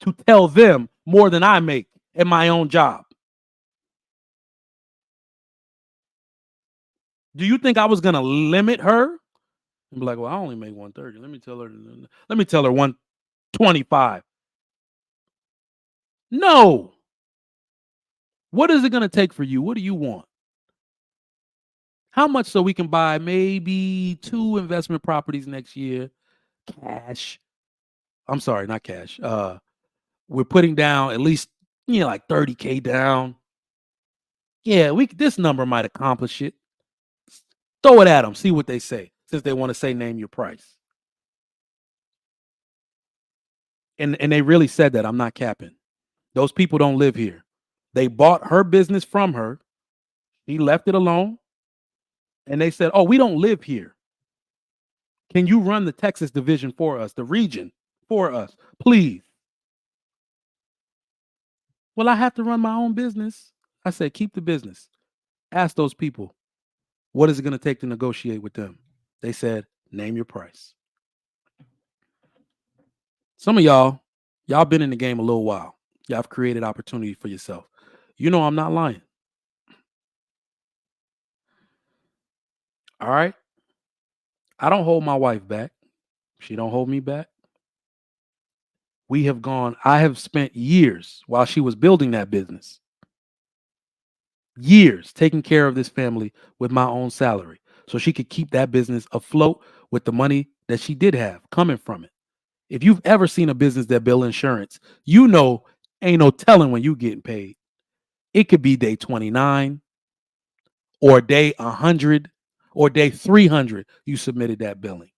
to tell them more than I make at my own job. Do you think I was going to limit her? And be like, well, I only make 130. Let me tell her 125. No. What is it going to take for you? What do you want? How much so we can buy maybe 2 investment properties next year? Cash. I'm sorry, not cash. We're putting down at least, like $30K down. Yeah, this number might accomplish it. Throw it at them, see what they say, since they want to say name your price. And they really said that. I'm not capping. Those people don't live here. They bought her business from her. He left it alone. And they said, oh, we don't live here. Can you run the Texas division for us, the region for us, please? Well, I have to run my own business. I said, keep the business. Ask those people, what is it going to take to negotiate with them? They said, name your price. Some of y'all been in the game a little while. Y'all have created opportunity for yourself. You know I'm not lying. All right? I don't hold my wife back. She don't hold me back. I have spent years while she was building that business. Years taking care of this family with my own salary so she could keep that business afloat with the money that she did have coming from it. If you've ever seen a business that bill insurance, you know ain't no telling when you getting paid. It could be day 29 or day 100 or day 300 you submitted that billing.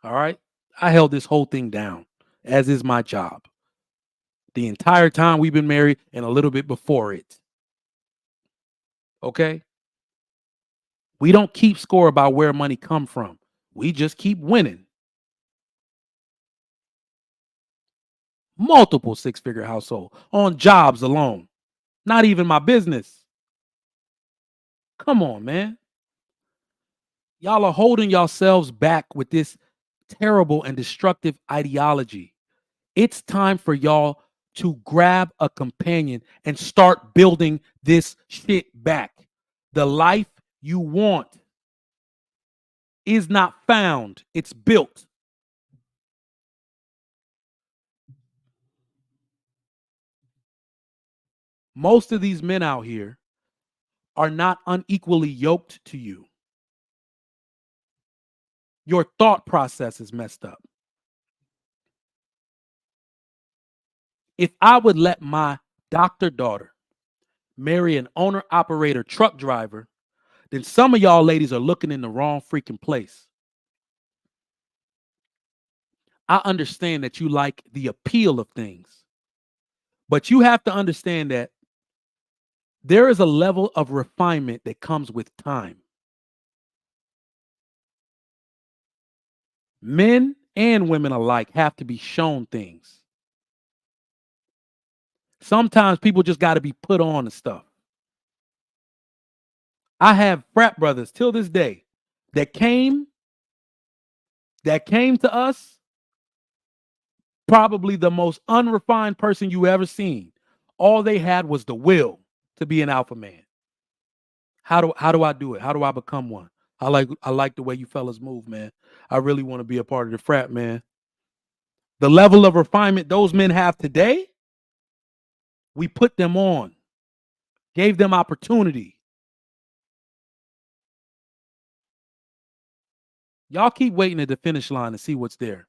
All right? I held this whole thing down, as is my job. The entire time we've been married and a little bit before it. Okay? We don't keep score about where money come from. We just keep winning. Multiple 6-figure household on jobs alone. Not even my business. Come on, man. Y'all are holding yourselves back with this terrible and destructive ideology. It's time for y'all to grab a companion and start building this shit back. The life you want is not found, it's built. Most of these men out here are not unequally yoked to you. Your thought process is messed up. If I would let my doctor daughter marry an owner operator truck driver, then some of y'all ladies are looking in the wrong freaking place. I understand that you like the appeal of things, but you have to understand that there is a level of refinement that comes with time. Men and women alike have to be shown things. Sometimes people just got to be put on to stuff. I have frat brothers till this day that came to us, probably the most unrefined person you ever seen. All they had was the will to be an alpha man. How do I do it? How do I become one? I like the way you fellas move, man. I really want to be a part of the frat, man. The level of refinement those men have today, we put them on, gave them opportunity. Y'all keep waiting at the finish line to see what's there.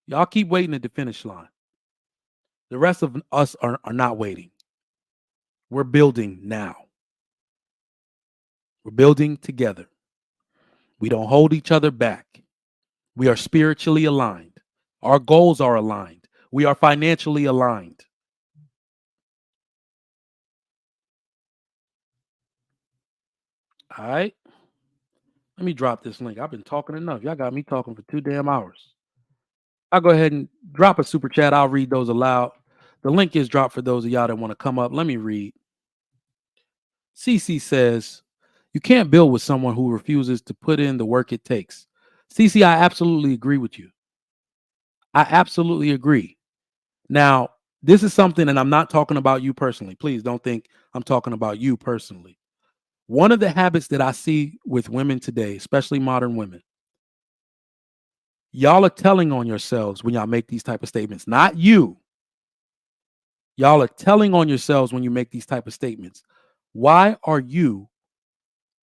Y'all keep waiting at the finish line. The rest of us are not waiting. We're building now. We're building together. We don't hold each other back. We are spiritually aligned. Our goals are aligned. We are financially aligned. All right. Let me drop this link. I've been talking enough. Y'all got me talking for 2 damn hours. I'll go ahead and drop a super chat. I'll read those aloud. The link is dropped for those of y'all that want to come up. Let me read. CC says, you can't build with someone who refuses to put in the work it takes. CC, I absolutely agree with you. I absolutely agree. Now, this is something, and I'm not talking about you personally. Please don't think I'm talking about you personally. One of the habits that I see with women today, especially modern women, y'all are telling on yourselves when y'all make these type of statements. Not you. Y'all are telling on yourselves when you make these type of statements. Why are you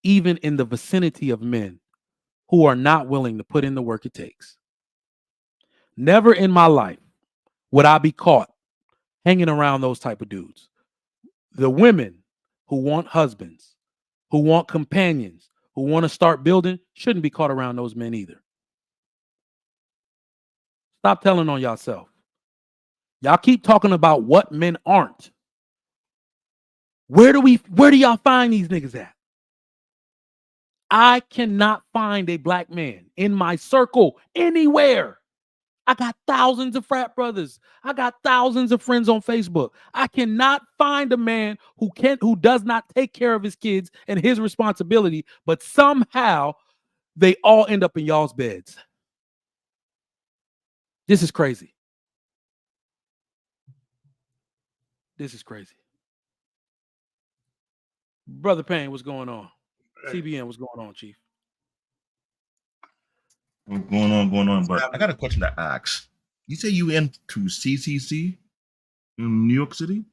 even in the vicinity of men who are not willing to put in the work it takes? Never in my life would I be caught hanging around those type of dudes. The women who want husbands, who want companions, who want to start building, shouldn't be caught around those men either. Stop telling on yourself. Y'all keep talking about what men aren't. Where do y'all find these niggas at? I cannot find a black man in my circle anywhere. I got thousands of frat brothers. I got thousands of friends on Facebook. I cannot find a man who does not take care of his kids and his responsibility, but somehow they all end up in y'all's beds. This is crazy. This is crazy. Brother Payne, what's going on? CBN, what's going on, Chief? What's going on? But I got a question to ask. You say you went to CCC in New York City?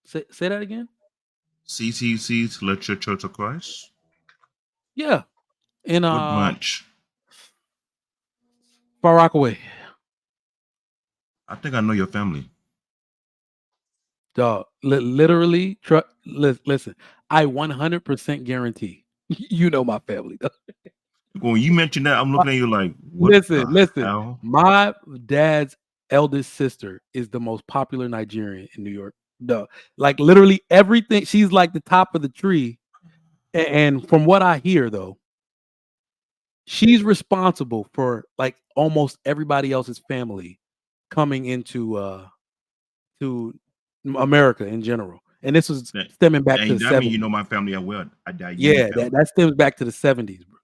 Say that again? CCC, Celestial Church of Christ? Yeah. In What branch? Far Rockaway. I think I know your family. Dog, literally, listen, I 100% guarantee you know my family. When you mentioned that, I'm looking at you like, what Listen. hell? My dad's eldest sister is the most popular Nigerian in New York. Dog, like literally everything. She's like the top of the tree. And from what I hear, though, she's responsible for like almost everybody else's family coming into to America in general. And this was stemming back to the 70s. Mean you know my family as well. Yeah, that stems back to the 70s, bro.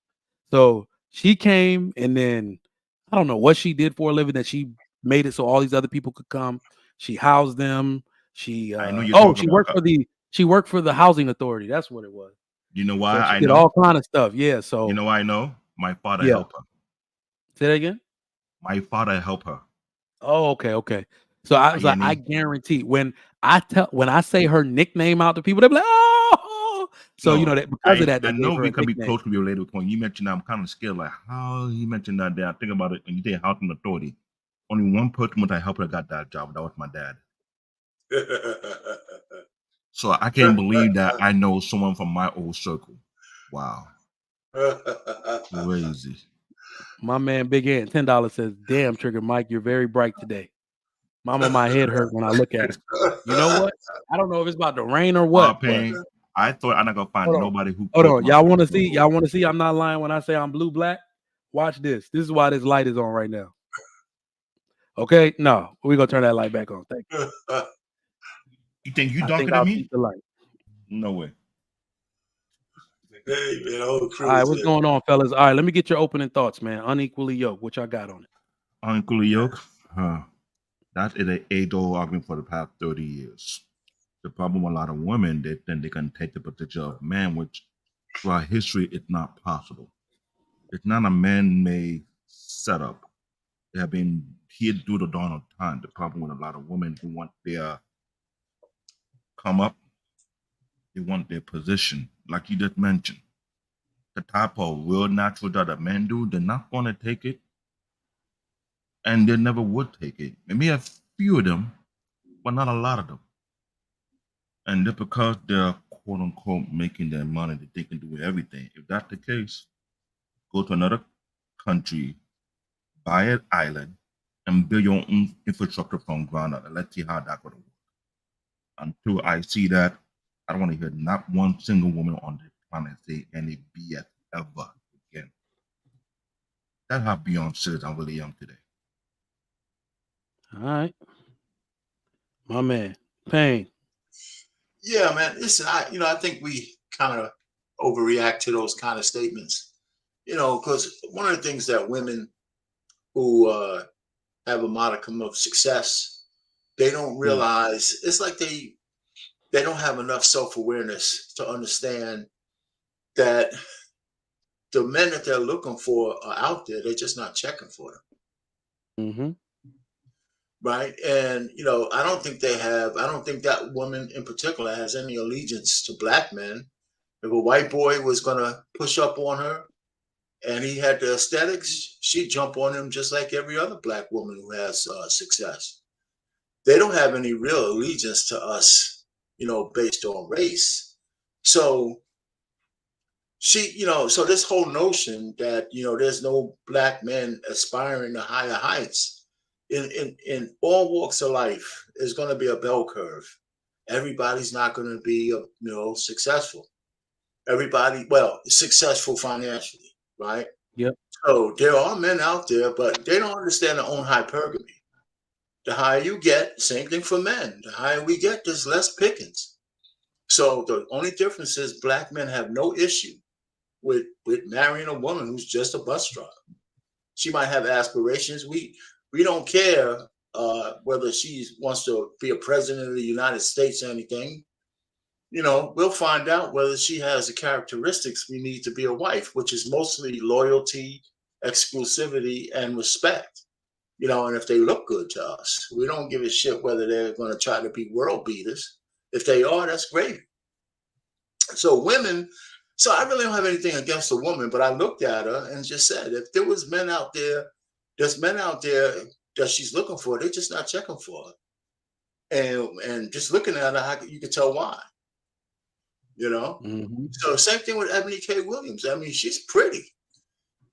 So she came, and then I don't know what she did for a living that she made it so all these other people could come. She housed them. She she worked for the housing authority. That's what it was. You know why? So she I did know all kind of stuff. Yeah. So you know why I know? My father helped her. Say that again. My father helped her. Oh, okay. So I was like, I guarantee when I say her nickname out to people, they're like, oh. So you know that because of that, I know we can be close to be related. When you mentioned that, I'm kind of scared. Like how you mentioned that there. I think about it when you say housing authority. Only one person when I helped her got that job. That was my dad. So I can't believe that I know someone from my old circle. Wow. Crazy. My man Big Ant, $10 says, damn, Trigger Mike, you're very bright today. Mama, my head hurt when I look at it. You know what? I don't know if it's about the rain or what. Pain. I thought I'm not gonna find nobody who. Hold on. Y'all want to see? Y'all want to see? I'm not lying when I say I'm blue black. Watch this. This is why this light is on right now. Okay, no, we're gonna turn that light back on. Thank you. You think you I darker think than I'll me? keep the light. No way. Hey man, all right, what's going on, fellas? All right, let me get your opening thoughts, man. Unequally yoked. What y'all got on it? Unequally yoked? That is an age-old argument for the past 30 years. The problem with a lot of women, they think they can take the position of man, which throughout history is not possible. It's not a man-made setup. They have been here through the dawn of time. The problem with a lot of women who want their come up, they want their position, like you just mentioned. The type of real natural job that men do, they're not going to take it, and they never would take it. Maybe a few of them, but not a lot of them. And just because they're quote unquote making their money, that they can do everything. If that's the case, go to another country, buy an island, and build your own infrastructure from ground up, and let's see how that would work. Until I see that, I don't want to hear not one single woman on this planet say any BS ever again. That's how Beyonce I really am today. All right, my man, Pain. Yeah, man. Listen, I think we kind of overreact to those kind of statements. Because one of the things that women who have a modicum of success, they don't realize it's like they don't have enough self-awareness to understand that the men that they're looking for are out there. They're just not checking for them. Mm-hmm. Right. And, I don't think that woman in particular has any allegiance to black men. If a white boy was going to push up on her and he had the aesthetics, she'd jump on him just like every other black woman who has success. They don't have any real allegiance to us, based on race. So so this whole notion that, there's no black men aspiring to higher heights, in all walks of life, is going to be a bell curve. Everybody's not going to be, successful. Successful financially, right? Yep. So there are men out there, but they don't understand their own hypergamy. The higher you get, same thing for men. The higher we get, there's less pickings. So the only difference is black men have no issue with marrying a woman who's just a bus driver. She might have aspirations. We don't care whether she wants to be a president of the United States or anything. We'll find out whether she has the characteristics we need to be a wife, which is mostly loyalty, exclusivity, and respect. And if they look good to us, we don't give a shit whether they're going to try to be world beaters. If they are, that's great. So I really don't have anything against a woman, but I looked at her and just said, if there was men out there, there's men out there that she's looking for, they're just not checking for her. And just looking at her, you can tell why. Mm-hmm. So same thing with Ebony K. Williams. I mean, she's pretty.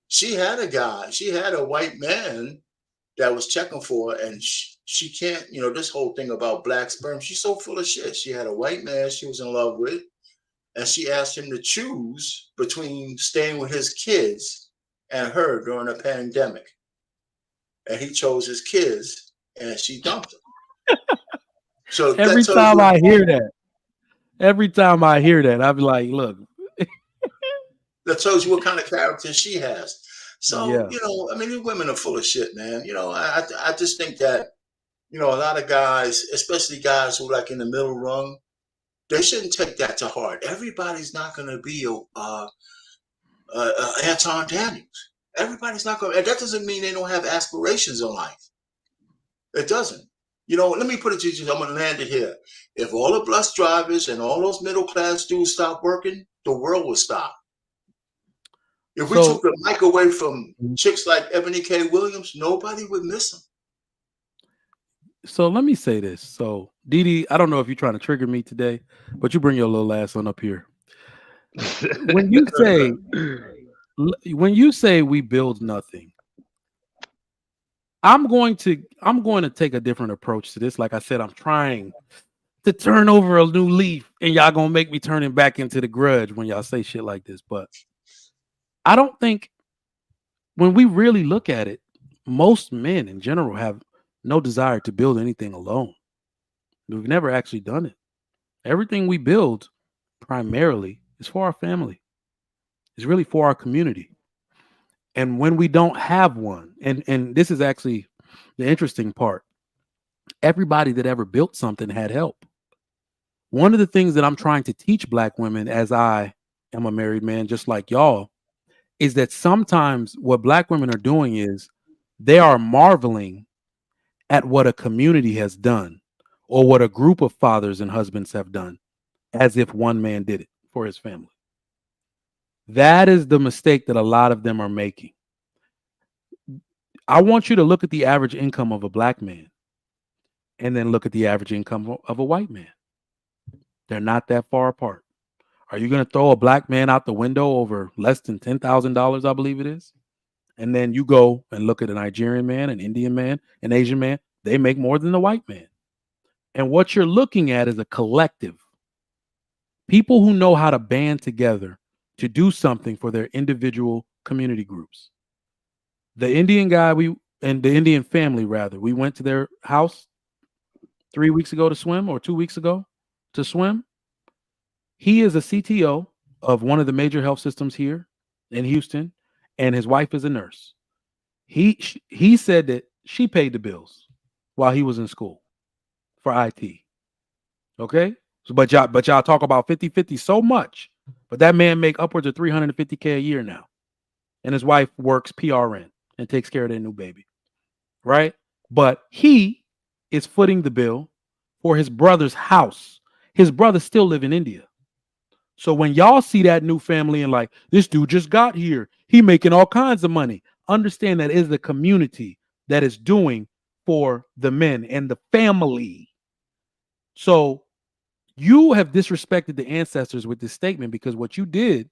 She had a white man that was checking for her, and she can't, this whole thing about black sperm, she's so full of shit. She had a white man she was in love with, and she asked him to choose between staying with his kids and her during a pandemic. And he chose his kids, and she dumped him. So every time I hear that, I'd be like, look. That tells you what kind of character she has. So, Yeah. these women are full of shit, man. I just think that, a lot of guys, especially guys who like in the middle rung, they shouldn't take that to heart. Everybody's not going to be Anton Daniels. Everybody's not going to, and that doesn't mean they don't have aspirations in life. It doesn't. Let me put it to you, I'm going to land it here. If all the bus drivers and all those middle class dudes stop working, the world will stop. If we took the mic away from chicks like Ebony K. Williams, nobody would miss them. So let me say this. So, Didi, I don't know if you're trying to trigger me today, but you bring your little ass on up here. When you say we build nothing, I'm going to take a different approach to this. Like I said, I'm trying to turn over a new leaf, and y'all gonna make me turn it back into the grudge when y'all say shit like this. But I don't think, when we really look at it, most men in general have no desire to build anything alone. We've never actually done it. Everything we build primarily is for our family. It's really for our community. And when we don't have one, and this is actually the interesting part, everybody that ever built something had help. One of the things that I'm trying to teach Black women, as I am a married man just like y'all, is that sometimes what Black women are doing is they are marveling at what a community has done or what a group of fathers and husbands have done, as if one man did it for his family. That is the mistake that a lot of them are making. I want you to look at the average income of a Black man and then look at the average income of a white man. They're not that far apart. Are you going to throw a Black man out the window over less than $10,000, I believe it is? And then you go and look at a Nigerian man, an Indian man, an Asian man. They make more than the white man. And what you're looking at is a collective. People who know how to band together to do something for their individual community groups. The Indian guy and the Indian family, rather, we went to their house 3 weeks ago to swim, or 2 weeks ago to swim. He is a CTO of one of the major health systems here in Houston, and his wife is a nurse. He said that she paid the bills while he was in school for IT. Okay? So, but y'all talk about 50-50 so much, but that man make upwards of $350K a year now. And his wife works PRN and takes care of their new baby. Right? But he is footing the bill for his brother's house. His brothers still live in India. So when y'all see that new family and like, this dude just got here, he making all kinds of money, understand that is the community that is doing for the men and the family. So you have disrespected the ancestors with this statement, because what you did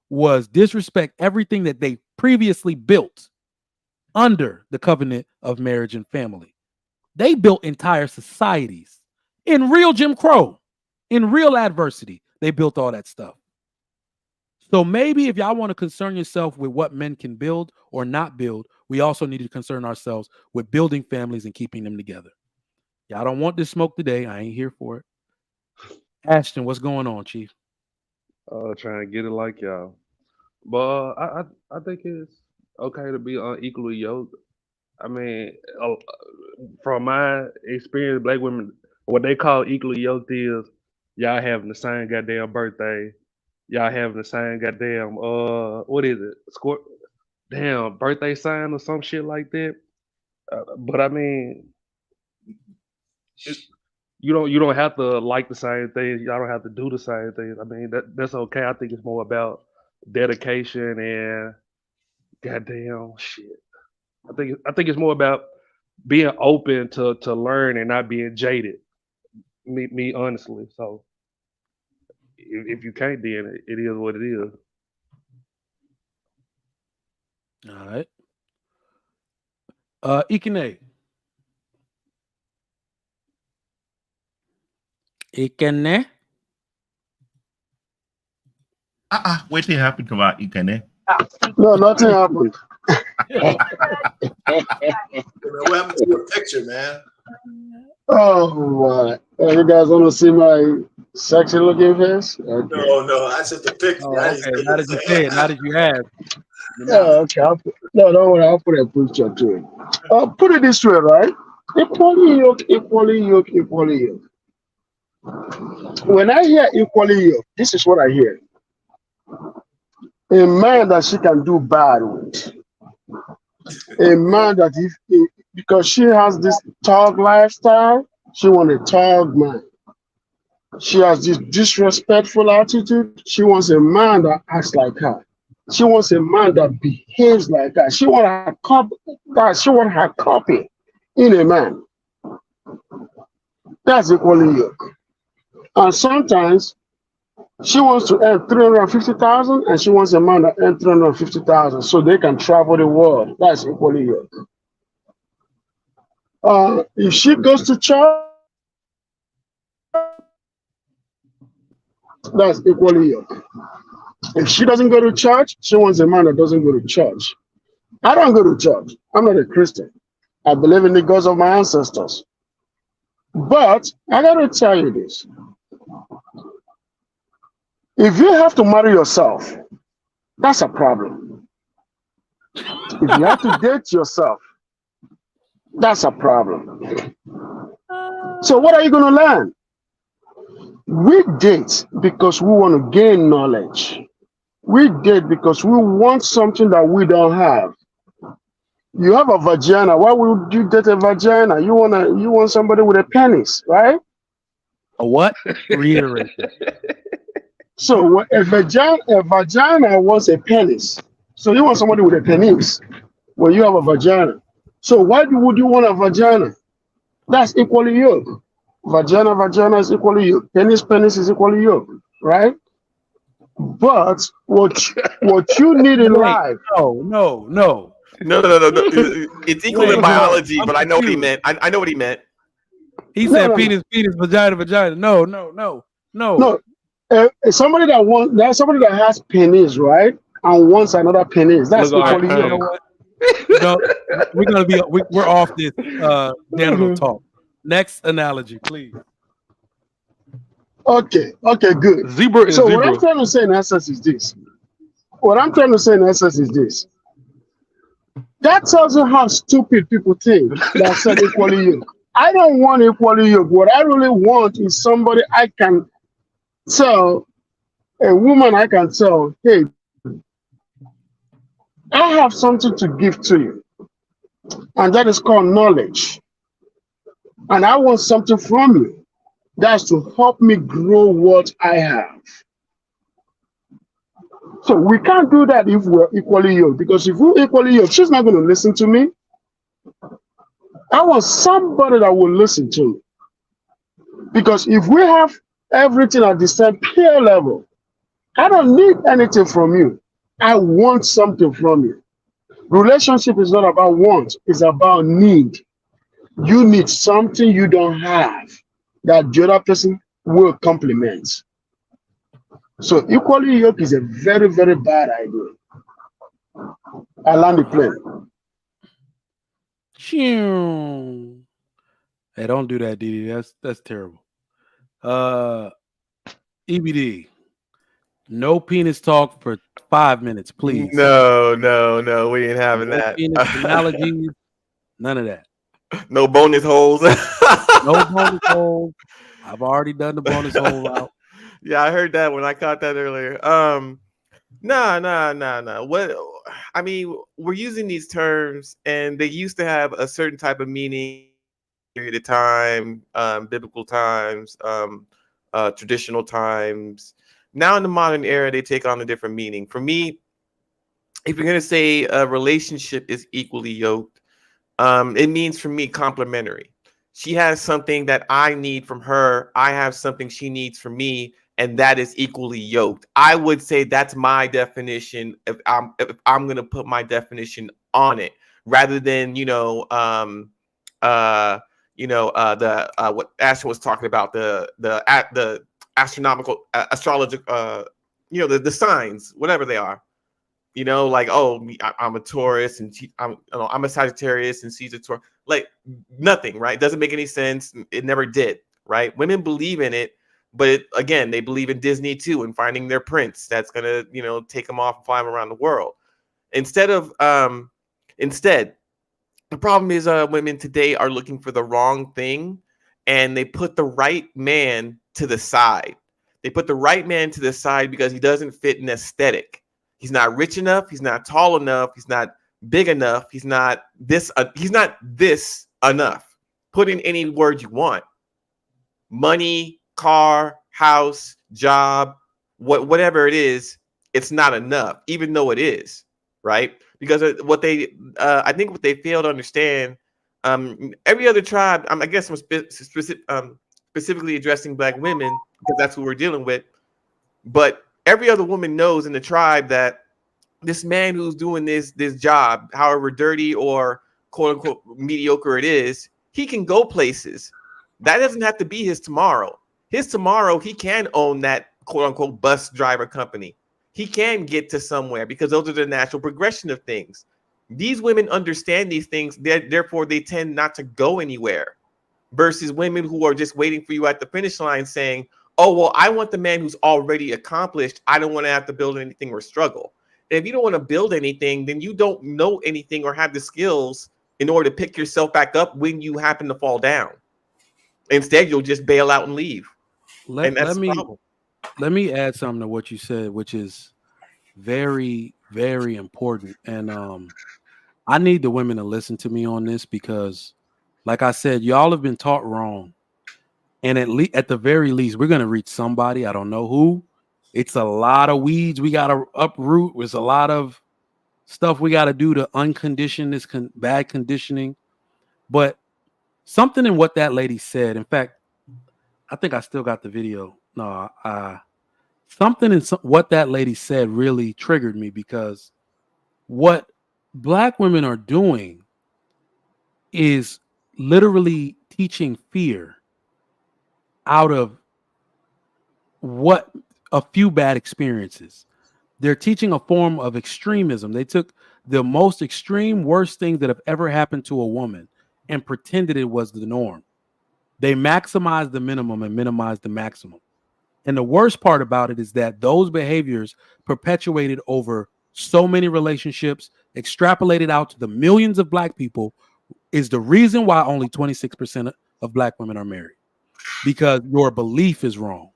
was disrespect everything that they previously built under the covenant of marriage and family. They built entire societies in real Jim Crow, in real adversity. They built all that stuff. So maybe if y'all want to concern yourself with what men can build or not build, we also need to concern ourselves with building families and keeping them together. Y'all don't want this smoke today. I ain't here for it. Ashton, what's going on, Chief? Trying to get it like y'all. But I think it's okay to be unequally yoked. I mean, from my experience, Black women, what they call equally yoked is y'all having the same goddamn birthday, y'all having the same goddamn what is it? Damn birthday sign or some shit like that. But I mean, you don't have to like the same things. Y'all don't have to do the same things. I mean, that's okay. I think it's more about dedication and goddamn shit. I think it's more about being open to learn and not being jaded. Me honestly. So if you can't, then it is what it is. All right. Ikene. Ikene. What thing happened to our Ikane? No, nothing happened. What happened to your picture, man? Oh my! You guys want to see my sexy looking face? Okay. No, I said the picture. Oh, okay. Now that you say it, now that you have. Yeah, okay. No, don't worry. I'll put a picture to it. I'll put it this way, right? Equally yoked, equally yoked, equally yoked. When I hear equally yoked, this is what I hear. A man that she can do bad with. A man that because she has this thug lifestyle, she wants a thug man. She has this disrespectful attitude. She wants a man that acts like her. She wants a man that behaves like her. She wants her copy. She wants her copy in a man. That's equally yoked. And sometimes she wants to earn 350,000, and she wants a man that earns 350,000, so they can travel the world. That's equally yoked. If she goes to church, That's equally yoked. If she doesn't go to church, she wants a man that doesn't go to church. I don't go to church. I'm not a Christian. I believe in the gods of my ancestors. But I got to tell you this. If you have to marry yourself, that's a problem. If you have to date yourself, that's a problem. So what are you going to learn? We date because we want to gain knowledge. We date because we want something that we don't have. You have a vagina. Why would you date a vagina? You want somebody with a penis, right? A what? Reiterate. So a vagina wants a penis. So you want somebody with a penis when you have a vagina. So why would you want a vagina? That's equally yoked. Vagina is equally yoked. Penis is equally yoked, right? But what you need in life. No. It's equal in biology, but I know what he meant. I know what he meant. He said penis, vagina. No. Somebody that has penis, right, and wants another penis. That's equally yoked. You know what? No, we're off this genital talk. Next analogy, please. Okay, good. Zebra is so zebra. What I'm trying to say in essence is this. That tells you how stupid people think that said equally yoked. I don't want equally yoked. What I really want is somebody I can tell, a woman I can tell, hey, I have something to give to you. And that is called knowledge. And I want something from you. That's to help me grow what I have. So we can't do that if we're equally yoked, because if we're equally yoked, she's not going to listen to me. I want somebody that will listen to me. Because if we have everything at the same peer level, I don't need anything from you. I want something from you. Relationship is not about want, it's about need. You need something you don't have that the other person will complement. So equally yoked is a very, very bad idea. I land the plane. Hey, don't do that, Didi. That's terrible. EBD. No penis talk for 5 minutes, please. No, we ain't having No that. penis analogies, none of that. No bonus holes. No bonus holes. I've already done the bonus hole out. Yeah, I heard that when I caught that earlier. Nah. What I mean, we're using these terms, and they used to have a certain type of meaning period of time, biblical times, traditional times. Now in the modern era, they take on a different meaning. For me, if you're gonna say a relationship is equally yoked, it means for me complementary. She has something that I need from her. I have something she needs from me, and that is equally yoked. I would say that's my definition. If I'm gonna put my definition on it, rather than what Ashton was talking about, the astronomical astrological the signs, whatever they are. Like, oh, I'm a Taurus and I'm a Sagittarius and she's a Taurus. Like, nothing, right? Doesn't make any sense. It never did, right? Women believe in it, but again, they believe in Disney too and finding their prince that's gonna, take them off and fly them around the world. Instead, the problem is women today are looking for the wrong thing, and they put the right man to the side. They put the right man to the side because he doesn't fit an aesthetic. He's not rich enough. He's not tall enough. He's not big enough. He's not this enough. Put in any word you want. Money, car, house, job, whatever it is, it's not enough, even though it is, right? Because I think what they fail to understand, every other tribe, I guess I'm specifically addressing Black women because that's who we're dealing with, but every other woman knows in the tribe that this man who's doing this job, however dirty or quote unquote mediocre it is, he can go places. That doesn't have to be his tomorrow. His tomorrow, he can own that quote unquote bus driver company. He can get to somewhere because those are the natural progression of things. These women understand these things, therefore they tend not to go anywhere. Versus women who are just waiting for you at the finish line saying, oh, well, I want the man who's already accomplished. I don't want to have to build anything or struggle. And if you don't want to build anything, then you don't know anything or have the skills in order to pick yourself back up when you happen to fall down. Instead, you'll just bail out and leave. And that's the problem. Let me add something to what you said, which is very, very important. And I need the women to listen to me on this because, like I said, y'all have been taught wrong. And at the very least, we're gonna reach somebody. I don't know who. It's a lot of weeds we gotta uproot. There's a lot of stuff we gotta do to uncondition this bad conditioning. But something in what that lady said. In fact, I think I still got the video. No, something in what that lady said really triggered me because what Black women are doing is literally teaching fear out of what a few bad experiences. They're teaching a form of extremism. They took the most extreme, worst things that have ever happened to a woman and pretended it was the norm. They maximized the minimum and minimized the maximum. And the worst part about it is that those behaviors perpetuated over so many relationships, extrapolated out to the millions of Black people, is the reason why only 26% of Black women are married. Because your belief is wrong.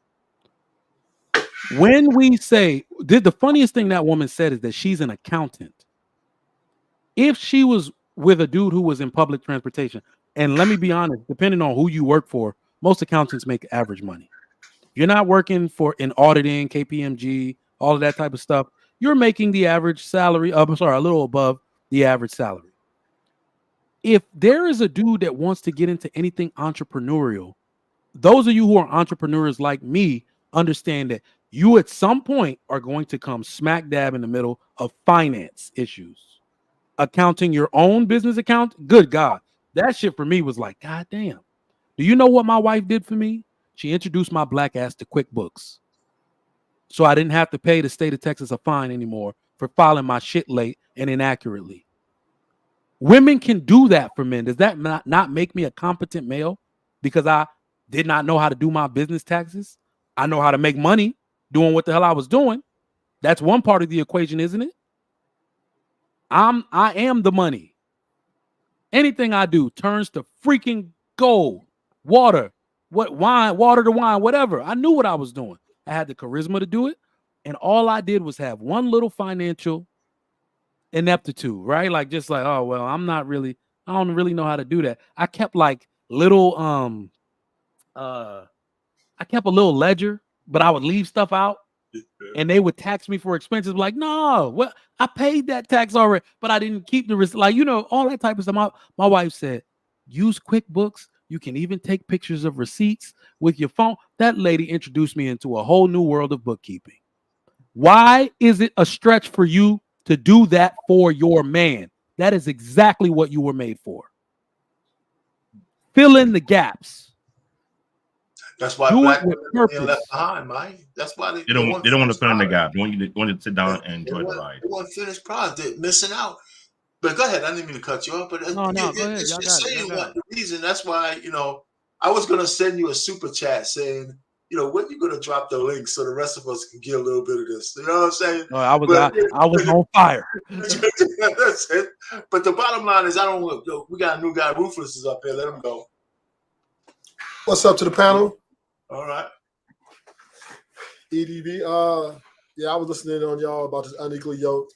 When we say, the funniest thing that woman said is that she's an accountant. If she was with a dude who was in public transportation, and let me be honest, depending on who you work for, most accountants make average money. You're not working in auditing, KPMG, all of that type of stuff. You're making the average salary, a little above the average salary. If there is a dude that wants to get into anything entrepreneurial, those of you who are entrepreneurs like me understand that you at some point are going to come smack dab in the middle of finance issues. Accounting your own business account, good God. That shit for me was like, God damn. Do you know what my wife did for me? She introduced my Black ass to QuickBooks. So I didn't have to pay the state of Texas a fine anymore for filing my shit late and inaccurately. Women can do that for men. Does that not make me a competent male? Because I did not know how to do my business taxes. I know how to make money doing what the hell I was doing. That's one part of the equation, isn't it? I am the money. Anything I do turns to freaking gold, water, water to wine, whatever. I knew what I was doing. I had the charisma to do it. And all I did was have one little financial ineptitude, right? Like, just like, oh, well, I don't really know how to do that. I kept like little, I kept a little ledger, but I would leave stuff out. And they would tax me for expenses. Like, no, well, I paid that tax already, but I didn't keep the risk. Like, all that type of stuff. My wife said, use QuickBooks. You can even take pictures of receipts with your phone. That lady introduced me into a whole new world of bookkeeping. Why is it a stretch for you to do that for your man? That is exactly what you were made for. Fill in the gaps. That's why Black women are being left behind, Mike. That's why they don't want to fill in the gap. They want you to sit down and enjoy the ride. They want finished product. They're missing out. But go ahead. I didn't mean to cut you off. But no, go ahead. It's just saying what the reason. That's why I was gonna send you a super chat saying, when you gonna drop the link so the rest of us can get a little bit of this. You know what I'm saying? No, I was on fire. That's it. But the bottom line is, we got a new guy. Ruthless is up here. Let him go. What's up to the panel? All right. EDD. Yeah, I was listening on y'all about this unequally yoked.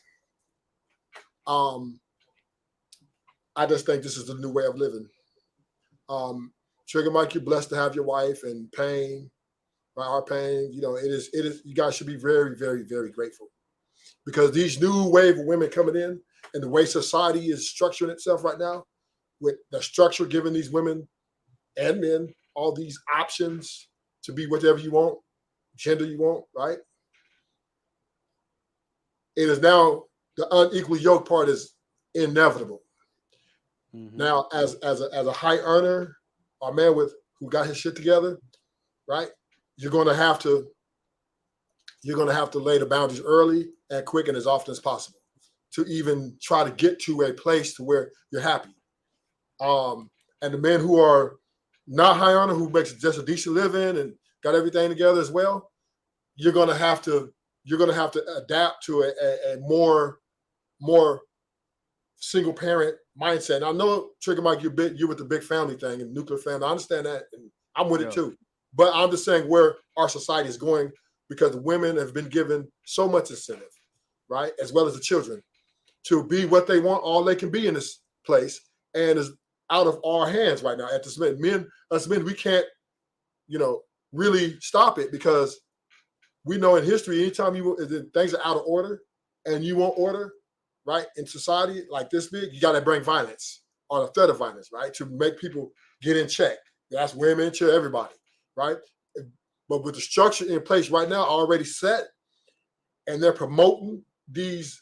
I just think this is the new way of living. Trigger Mike, you're blessed to have your wife, and Pain, right? Our Pain, it is. You guys should be very, very, very grateful, because these new wave of women coming in, and the way society is structuring itself right now, with the structure giving these women and men all these options to be whatever you want, gender you want, right? It is now the unequally yoked part is inevitable. Mm-hmm. Now, as a high earner, or a man who got his shit together, right? You're going to have to you're going to have to lay the boundaries early and quick and as often as possible to even try to get to a place to where you're happy. And the men who are not high earner, who makes just a decent living and got everything together as well, you're going to have to adapt to a more single parent mindset. And I know, Trigger Mike, you're with the big family thing and nuclear family. I understand that, and I'm with it too. But I'm just saying where our society is going, because the women have been given so much incentive, right, as well as the children, to be what they want, all they can be in this place, and is out of our hands right now. At this minute, us men, we can't, really stop it, because we know in history, anytime things are out of order and you want order, right, in society like this big, you got to bring violence or a threat of violence, right, to make people get in check. That's women, everybody, right? But with the structure in place right now already set, and they're promoting these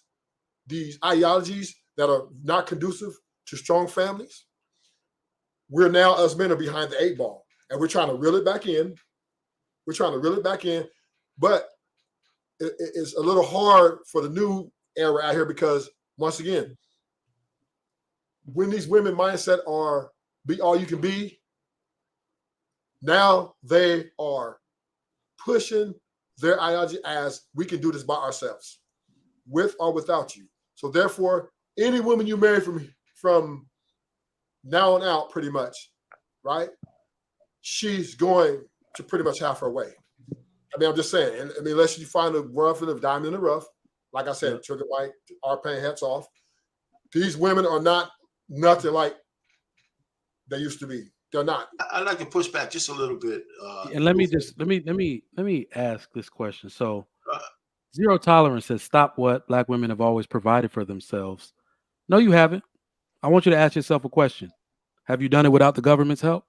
ideologies that are not conducive to strong families, us men are behind the 8 ball, and we're trying to reel it back in. But it's a little hard for the new era out here, because once again, when these women mindset are be all you can be, now they are pushing their ideology as we can do this by ourselves, with or without you. So therefore, any woman you marry from now on out, pretty much, right, she's going to pretty much have her way. I mean, I'm just saying, and I mean, unless you find a rough and a diamond in the rough, like I said, Trigger Mike, our paying hats off. These women are not nothing like they used to be. They're not. I'd like to push back just a little bit. And let me ask this question. So, Zero Tolerance says, "Stop what Black women have always provided for themselves." No, you haven't. I want you to ask yourself a question. Have you done it without the government's help?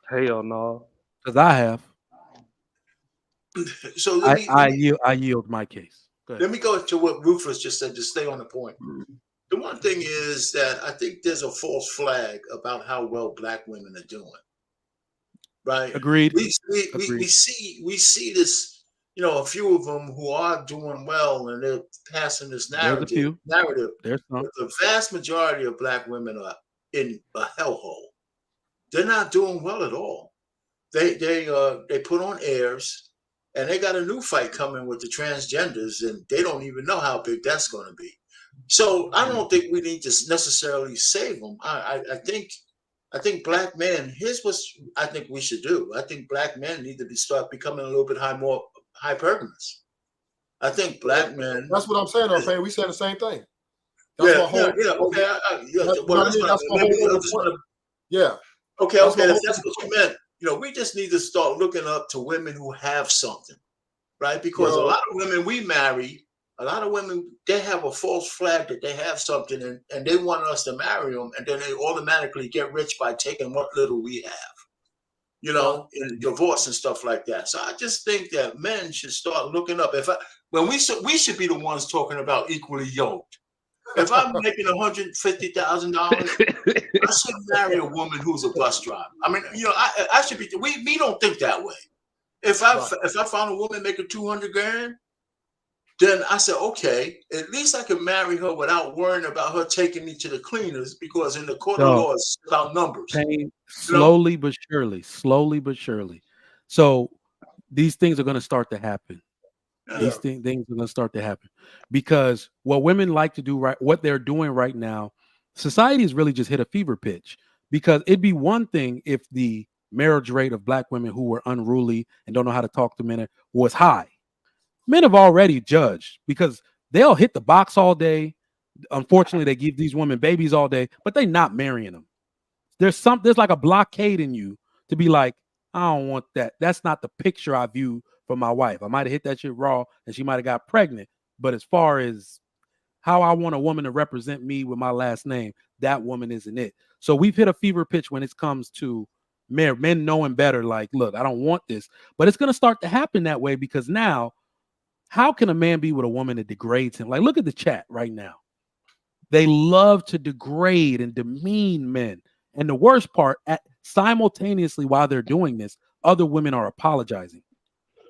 Hell no. Because I have. So I yield my case. Let me go to what Rufus just said, to stay on the point. The one thing is that I think there's a false flag about how well Black women are doing. Right? Agreed. We see this, a few of them who are doing well, and they're passing this narrative. There's some. But the vast majority of Black women are in a hellhole. They're not doing well at all. They put on airs. And they got a new fight coming with the transgenders, and they don't even know how big that's going to be. So I don't think we need to necessarily save them. I think Black men. Here's what I think we should do. I think Black men need to start becoming a little bit more hypergamous. I think Black men. That's what I'm saying. Okay, we saying the same thing. Okay. Okay. If that's what you meant. We just need to start looking up to women who have something, right? Because a lot of women we marry, they have a false flag that they have something, and they want us to marry them, and then they automatically get rich by taking what little we have, in divorce and stuff like that. So I just think that men should start looking up. We should be the ones talking about equally yoked. If I'm making $150,000, I should marry a woman who's a bus driver. I mean, I should be. We don't think that way. If I found a woman making $200,000, then I said, okay, at least I can marry her without worrying about her taking me to the cleaners, because in the court of law, it's about numbers. Slowly but surely. So these things are going to start to happen. These things are going to start to happen, because what women like to do, what they're doing right now, society has really just hit a fever pitch. Because it'd be one thing if the marriage rate of Black women who were unruly and don't know how to talk to men was high. Men have already judged, because they'll hit the box all day. Unfortunately, they give these women babies all day, but they're not marrying them. There's like a blockade in you to be like, I don't want that. That's not the picture I view for my wife. I might have hit that shit raw and she might have got pregnant. But as far as how I want a woman to represent me with my last name, that woman isn't it. So we've hit a fever pitch when it comes to men knowing better. Like, look, I don't want this. But it's going to start to happen that way, because now, how can a man be with a woman that degrades him? Like, look at the chat right now. They love to degrade and demean men. And the worst part, simultaneously while they're doing this, other women are apologizing.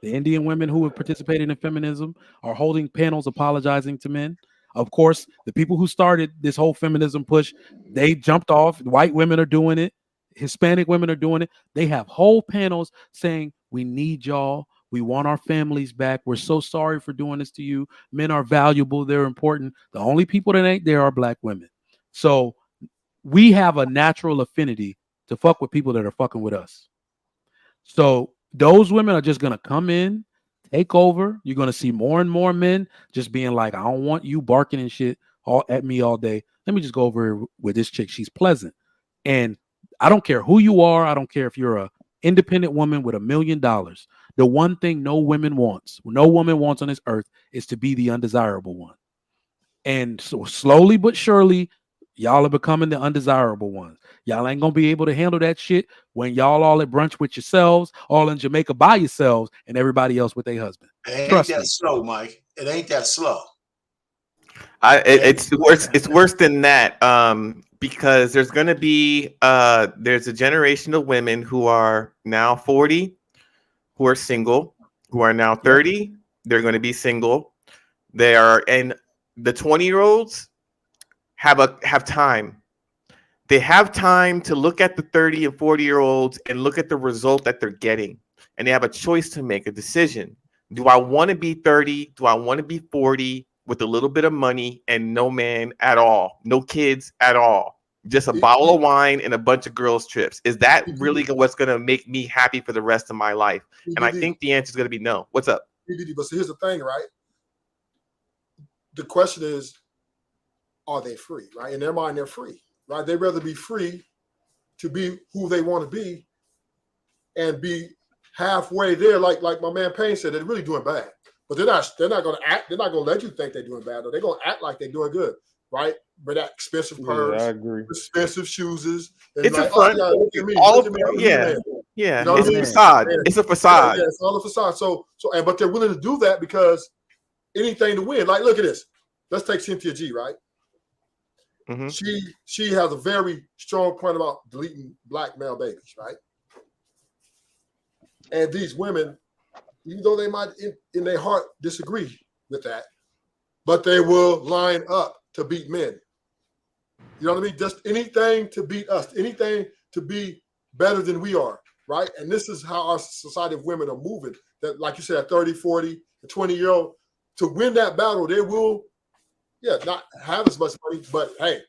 The Indian women who have participated in feminism are holding panels apologizing to men. Of course, the people who started this whole feminism push, they jumped off. White women are doing it. Hispanic women are doing it. They have whole panels saying, we need y'all. We want our families back. We're so sorry for doing this to you. Men are valuable. They're important. The only people that ain't there are black women. So we have a natural affinity to fuck with people that are fucking with us. So those women are just going to come in, take over. You're going to see more and more men just being like, I don't want you barking and shit all at me all day. Let me just go over here with this chick. She's pleasant. And I don't care who you are. I don't care if you're a independent woman with $1 million. The one thing no woman wants on this earth is to be the undesirable one. And so slowly but surely, y'all are becoming the undesirable ones. Y'all ain't gonna be able to handle that shit when y'all all at brunch with yourselves, all in Jamaica by yourselves, and everybody else with their husband. It Trust ain't that me. slow, Mike. It ain't that slow. It's worse. It's worse than that. Because there's going to be there's a generation of women who are now 40, who are single, who are now 30. They're going to be single. They are, and the 20-year-olds have time. They have time to look at the 30 and 40-year-olds and look at the result that they're getting, and they have a choice to make, a decision. Do I want to be 30? Do I want to be 40? With a little bit of money and no man at all, no kids at all, just a bottle of wine and a bunch of girls trips. Is that really what's going to make me happy for the rest of my life? And I think the answer is going to be no. What's up? But here's the thing, right? The question is, are they free, right? In their mind, they're free, right? They'd rather be free to be who they want to be and be halfway there. Like my man Payne said, they're really doing bad. But they're not going to act. They're not going to let you think they're doing bad. Though they're going to act like they're doing good, right? But that expensive purse, I agree. expensive shoes. It's like, a front. Look at me. Yeah. You know, it's a facade. It's a facade. Yeah, it's all a facade. But they're willing to do that because anything to win. Like, look at this. Let's take Cynthia G, right? Mm-hmm. She has a very strong point about deleting black male babies, right? And these women, even though they might in their heart disagree with that, but they will line up to beat men. You know what I mean? Just anything to beat us, anything to be better than we are, right? And this is how our society of women are moving. That, like you said, 30, 40, 20-year-old, to win that battle, they will, not have as much money, but hey,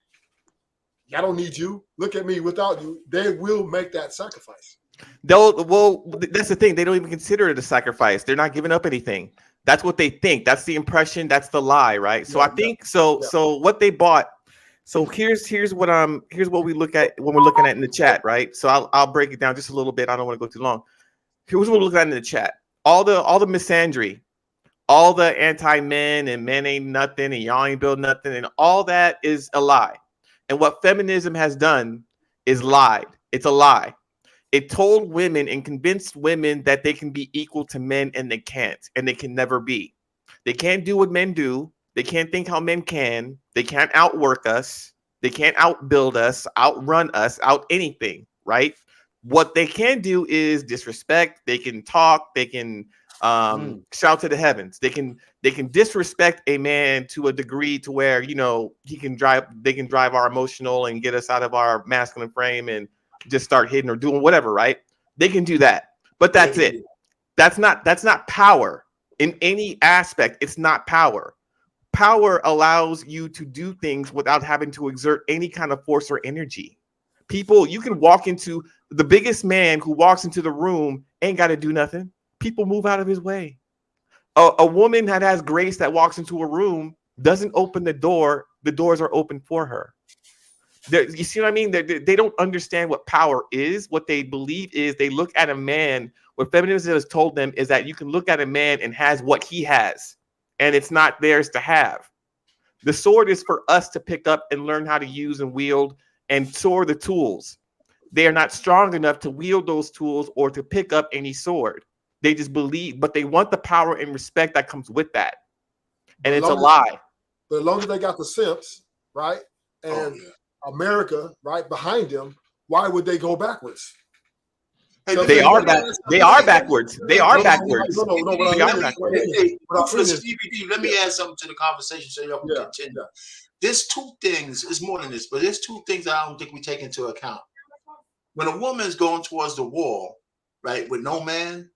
I don't need you. Look at me without you. They will make that sacrifice. Well, that's the thing. They don't even consider it a sacrifice. They're not giving up anything. That's what they think. That's the impression. That's the lie, right? So I think so. So what they bought. So here's what we look at when we're looking at in the chat, right? So I'll break it down just a little bit. I don't want to go too long. Here's what we're looking at in the chat. All the misandry, all the anti-men and men ain't nothing and y'all ain't build nothing, and all that is a lie. And what feminism has done is lied. It's a lie. It told women and convinced women that they can be equal to men, and they can't, and they can never be. They can't do what men do. They can't think how men can. They can't outwork us. They can't outbuild us, outrun us, out anything, right? What they can do is disrespect. They can talk. They can shout to the heavens. They can disrespect a man to a degree to where, you know, they can drive our emotional and get us out of our masculine frame and just start hitting or doing whatever, right? They can do that, but that's it. That's not power in any aspect. It's not power. Power allows you to do things without having to exert any kind of force or energy. People, you can walk into the biggest man who walks into the room, ain't got to do nothing. People move out of his way. A woman that has grace that walks into a room doesn't open the door. The doors are open for her. You see what I mean? They don't understand what power is. What they believe is they look at a man. What feminism has told them is that you can look at a man and has what he has, and it's not theirs to have. The sword is for us to pick up and learn how to use and wield and soar the tools. They are not strong enough to wield those tools or to pick up any sword. They just believe, but they want the power and respect that comes with that. And it's a lie. But as long as they got the simps, right? And America, right, behind them, why would they go backwards? Hey, So let They me- saying, are let me back. ask They something. are backwards. They are no, backwards. no, no, what They I'm are saying, backwards. what I'm saying is, Let me add something to the conversation so y'all can yeah, continue. There's two things, it's more than this, but there's two things I don't think we take into account. When a woman is going towards the wall, right, with no man,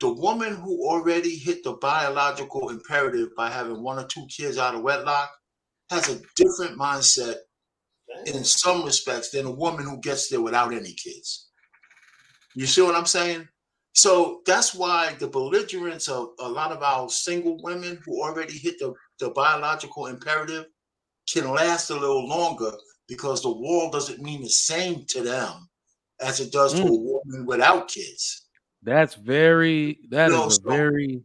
the woman who already hit the biological imperative by having one or two kids out of wedlock has a different mindset in some respects than a woman who gets there without any kids. You see what I'm saying? So that's why the belligerence of a lot of our single women who already hit the biological imperative can last a little longer because the wall doesn't mean the same to them as it does to a woman without kids. That You is know, a very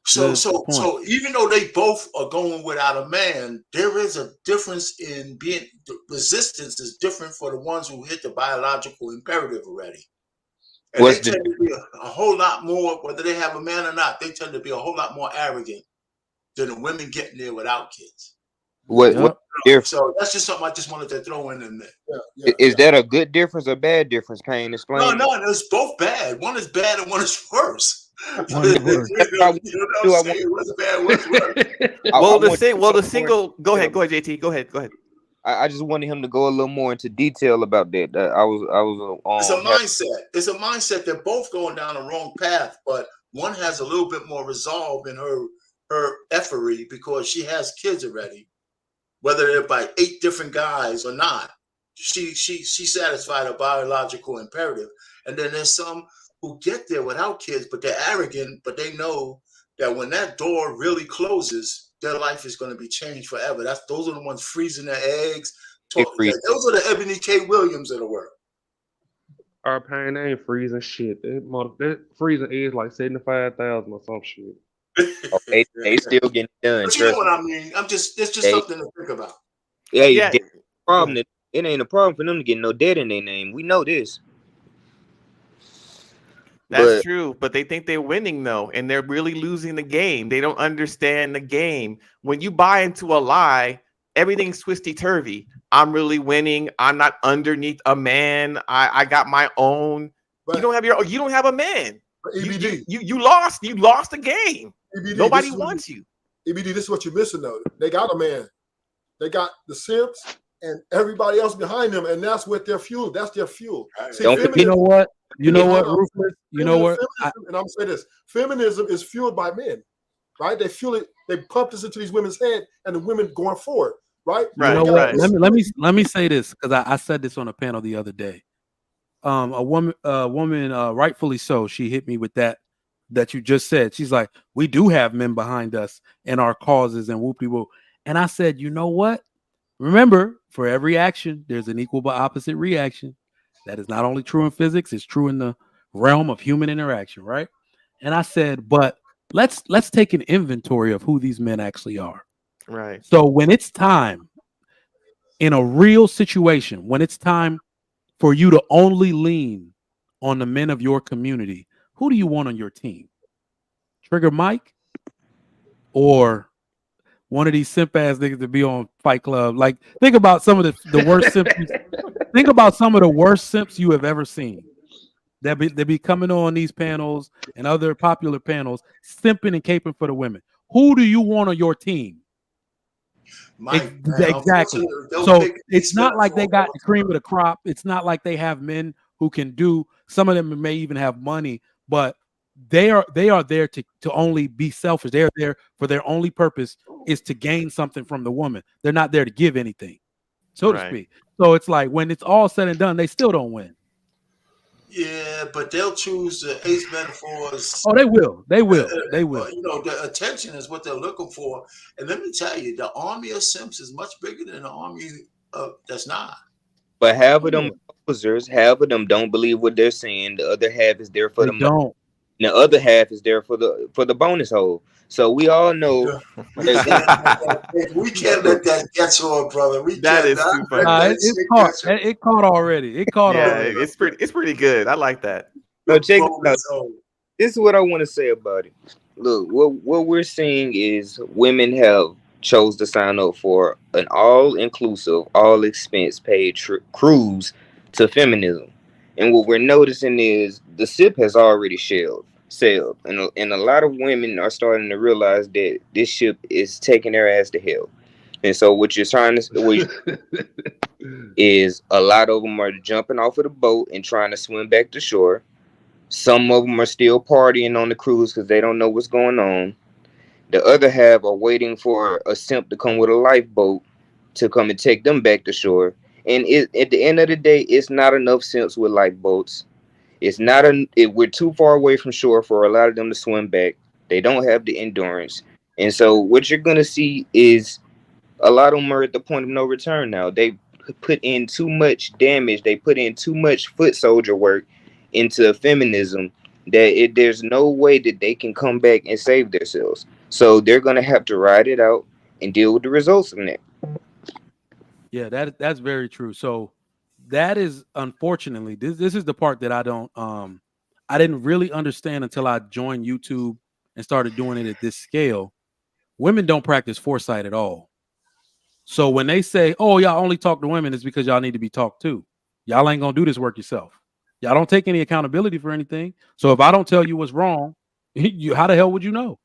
so good so point. so even though they both are going without a man, there is a difference in being the resistance is different for the ones who hit the biological imperative already. And What's they the tend to be a whole lot more, whether they have a man or not, they tend to be a whole lot more arrogant than the women getting there without kids. what Yep. difference? So that's just something I just wanted to throw in there. Is that a good difference or bad difference? Can you No, explain? no, it's both bad. One is bad and one is worse. One is worse. You know what I'm saying? What's bad, what's worse? The single. Go ahead, JT. Go ahead. I just wanted him to go a little more into detail about that. It's a mindset. It's a mindset. They're both going down the wrong path, but one has a little bit more resolve in her effery because she has kids already, whether they're by 8 different guys or not. She satisfied a biological imperative. And then there's some who get there without kids, but they're arrogant, but they know that when that door really closes, their life is going to be changed forever. Those are the ones freezing their eggs. Those are the Ebony K. Williams of the world. Our pain ain't freezing shit. That freezing is like 75,000 or some shit. They still getting it done. But you know what I mean? It's just something to think about. Yeah. Problem. It ain't a problem for them to get no debt in their name. We know this. That's true, but they think they're winning though, and they're really losing the game. They don't understand the game. When you buy into a lie, everything's twisty turvy. I'm really winning. I'm not underneath a man. I got my own. But you don't have a man. EBD. You lost. You lost the game. EBD, nobody wants you. EBD, this is what you're missing though. They got a man. They got the simps and everybody else behind them, and that's what their fuel. That's their fuel. See, you know what? You know what, Rufus? You know what? And I'm gonna say this: feminism is fueled by men, right? They fuel it. They pump this into these women's head, and the women going forward, right? You know what? Let me say this because I said this on a panel the other day. A woman, rightfully so, she hit me with that you just said. She's like, we do have men behind us and our causes and whoop-de-whoop. And I said, you know what? Remember, for every action, there's an equal but opposite reaction. That is not only true in physics, it's true in the realm of human interaction, right? And I said, but let's take an inventory of who these men actually are. Right. So when it's time in a real situation, when it's time for you to only lean on the men of your community, who do you want on your team? Trigger Mike or one of these simp ass niggas to be on Fight Club? Like, think about some of the worst simps. Think about some of the worst simps you have ever seen. They be coming on these panels and other popular panels, simping and caping for the women. Who do you want on your team? Exactly. So it's not like they got the cream of the crop. It's not like they have men who can do. Some of them may even have money, but they are there to only be selfish. They're there for their only purpose is to gain something from the woman. They're not there to give anything, so to speak. So it's like when it's all said and done, they still don't win. Yeah, but they'll choose the ace metaphors. Oh, they will. They will. You know, the attention is what they're looking for. And let me tell you, the army of simps is much bigger than the army that's not. But half of them posers, half of them don't believe what they're saying. The other half is there for the money. And the other half is there for the bonus hole. So we all know we can't let that get on, brother. That is too funny. It caught already. It caught already. It's pretty good. I like that. No, check it out. This is what I want to say about it. Look, what we're seeing is women have chose to sign up for an all-inclusive, all-expense paid cruise to feminism. And what we're noticing is the ship has already sailed, and a lot of women are starting to realize that this ship is taking their ass to hell. And so what you're trying to is a lot of them are jumping off of the boat and trying to swim back to shore. Some of them are still partying on the cruise because they don't know what's going on. The other half are waiting for a simp to come with a lifeboat to come and take them back to shore. And at the end of the day, it's not enough simps with lifeboats. It's not we're too far away from shore for a lot of them to swim back. They don't have the endurance. And so what you're gonna see is a lot of them are at the point of no return now. They put in too much damage. They put in too much foot soldier work into feminism that there's no way that they can come back and save themselves. So they're gonna have to ride it out and deal with the results of that. Yeah, that's very true. So that is unfortunately this is the part that I didn't really understand until I joined YouTube and started doing it at this scale. Women don't practice foresight at all. So when they say, "Oh, y'all only talk to women," it's because y'all need to be talked to. Y'all ain't gonna do this work yourself. Y'all don't take any accountability for anything. So if I don't tell you what's wrong, how the hell would you know?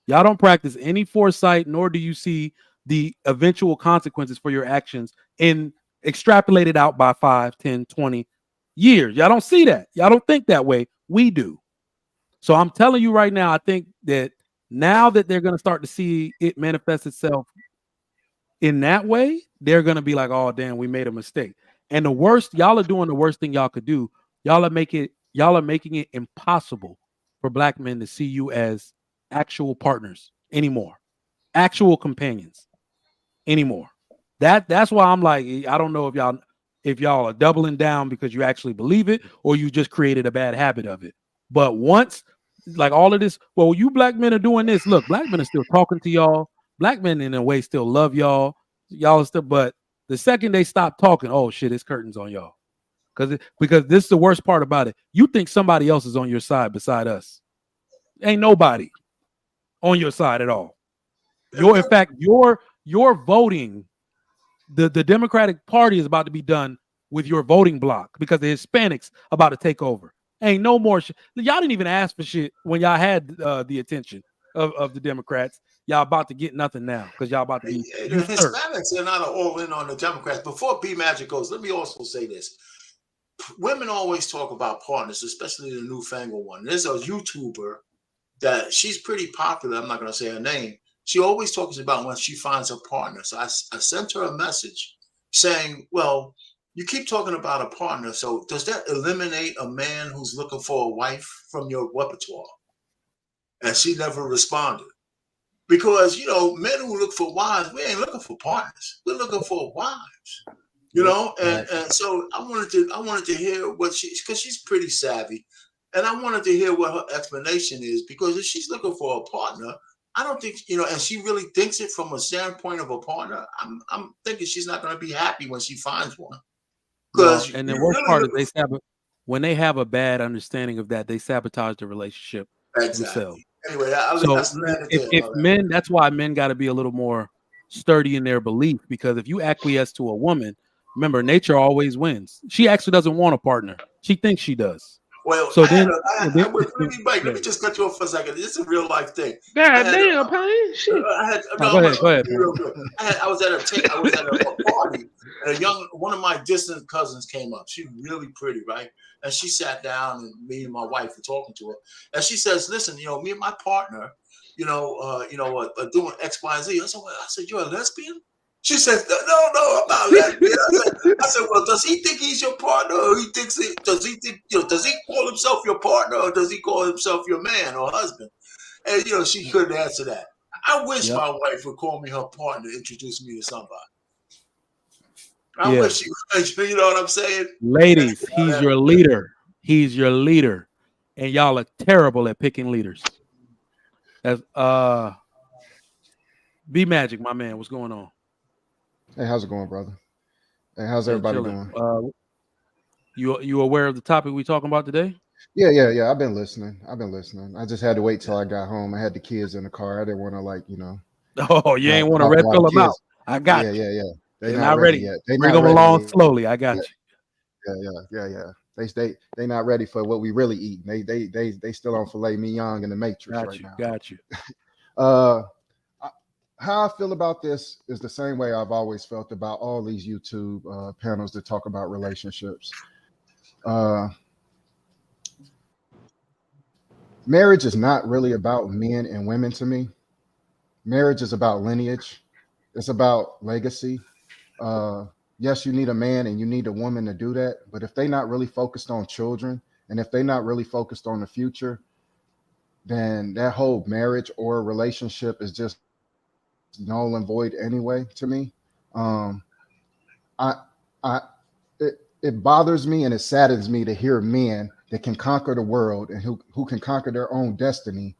Y'all don't practice any foresight, nor do you see the eventual consequences for your actions in extrapolated out by 5, 10, 20 years. Y'all don't see that. Y'all don't think that way. We do. So I'm telling you right now, I think that now that they're going to start to see it manifest itself in that way, they're going to be like, oh, damn, we made a mistake. And the worst, y'all are doing the worst thing y'all could do. Y'all are making it impossible for black men to see you as actual partners anymore, actual companions anymore. That's why I'm like, I don't know if y'all are doubling down because you actually believe it or you just created a bad habit of it. But once like all of this, well, you black men are doing this. Look, black men are still talking to y'all. Black men in a way still love y'all. Y'all are still, but the second they stop talking, oh shit, it's curtains on y'all. Because this is the worst part about it. You think somebody else is on your side beside us. Ain't nobody on your side at all. In fact, your voting, the Democratic Party is about to be done with your voting block because the Hispanics about to take over. Ain't no more shit. Y'all didn't even ask for shit when y'all had the attention of the Democrats. Y'all about to get nothing now because y'all about to be the Hispanics are not all in on the Democrats. Before B Magic goes, let me also say this. Women always talk about partners, especially the newfangled one. There's a YouTuber that she's pretty popular. I'm not going to say her name. She always talks about when she finds a partner. So I sent her a message saying, well, you keep talking about a partner. So does that eliminate a man who's looking for a wife from your repertoire? And she never responded. Because, you know, men who look for wives, we ain't looking for partners. We're looking for wives. You know, and so I wanted to hear what because she's pretty savvy. And I wanted to hear what her explanation is, because if she's looking for a partner, I don't think, you know, and she really thinks it from a standpoint of a partner, I'm thinking she's not going to be happy when she finds one. Because and the worst part is when they have a bad understanding of that, they sabotage the relationship themselves. Anyway, if men, that's why men got to be a little more sturdy in their belief, because if you acquiesce to a woman, remember, nature always wins. She actually doesn't want a partner. She thinks she does. Well, so let me just cut you off for a second. This is a real life thing. God damn, Payne. Shit. Go ahead. I was at a party, and one of my distant cousins came up. She's really pretty, right? And she sat down, and me and my wife were talking to her. And she says, "Listen, you know, me and my partner, are doing X, Y, and Z." I said, "You're a lesbian?" She said, "No, I'm not lesbian." I said, "Well, does he think he's your partner, or does he call himself your partner, or does he call himself your man or husband?" And she couldn't answer that. I wish my wife would call me her partner, introduce me to somebody. I wish she would. You know what I'm saying? Ladies, he's your leader. He's your leader, and y'all are terrible at picking leaders. As B Magic, my man, what's going on? Hey, how's it going, brother? Hey, how's everybody doing? You aware of the topic we're talking about today? Yeah. I've been listening. I just had to wait till I got home. I had the kids in the car. I didn't want to Oh, you ain't want to red pill them out. I got you. Yeah. They're not ready yet. Bring them along slowly. I got you. Yeah. They not ready for what we really eat. They still on filet mignon in the Matrix right now. Got you. Uh, how I feel about this is the same way I've always felt about all these YouTube panels that talk about relationships. Uh, Marriage is not really about men and women to me. Marriage is about lineage. It's about legacy. Uh, yes, you need a man and you need a woman to do that. But if they're not really focused on children and if they're not really focused on the future, then that whole marriage or relationship is just null and void anyway to me. Um, I, I, it bothers me and it saddens me to hear men that can conquer the world and who can conquer their own destiny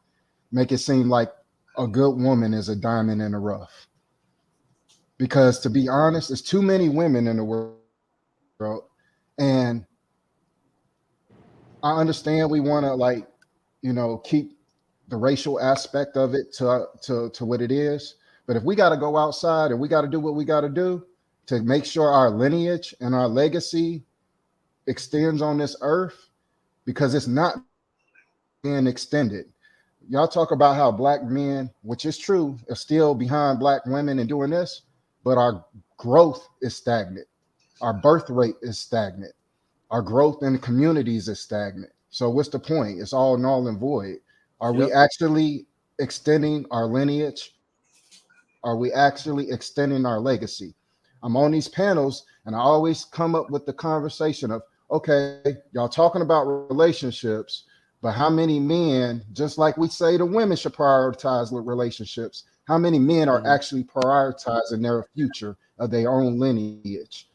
make it seem like a good woman is a diamond in the rough. Because to be honest, there's too many women in the world, and I understand we want to keep the racial aspect of it to what it is. But if we got to go outside and we got to do what we got to do to make sure our lineage and our legacy extends on this earth, because it's not being extended. Y'all talk about how black men, which is true, are still behind black women and doing this, but our growth is stagnant. Our birth rate is stagnant. Our growth in the communities is stagnant. So what's the point? It's all null and void. Are we actually extending our lineage? Are we actually extending our legacy? I'm on these panels and I always come up with the conversation of, okay, y'all talking about relationships, but how many men, just like we say the women should prioritize relationships, how many men are actually prioritizing their future of their own lineage?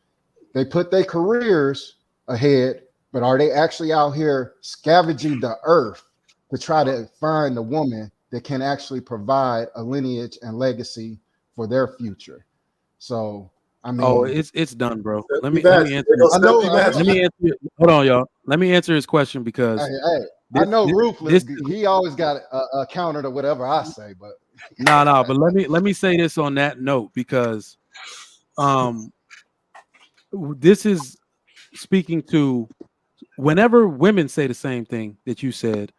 They put their careers ahead, but are they actually out here scavenging the earth to try to find a woman that can actually provide a lineage and legacy for their future? So, I mean, it's done, bro. Let Steve me Madden. answer. There goes I know. Steve Madden. Let me answer. Hold on, y'all. Let me answer his question because I know Ruthless. this He always got a counter to whatever I say, but no. But let me say this on that note because this is speaking to whenever women say the same thing that you said,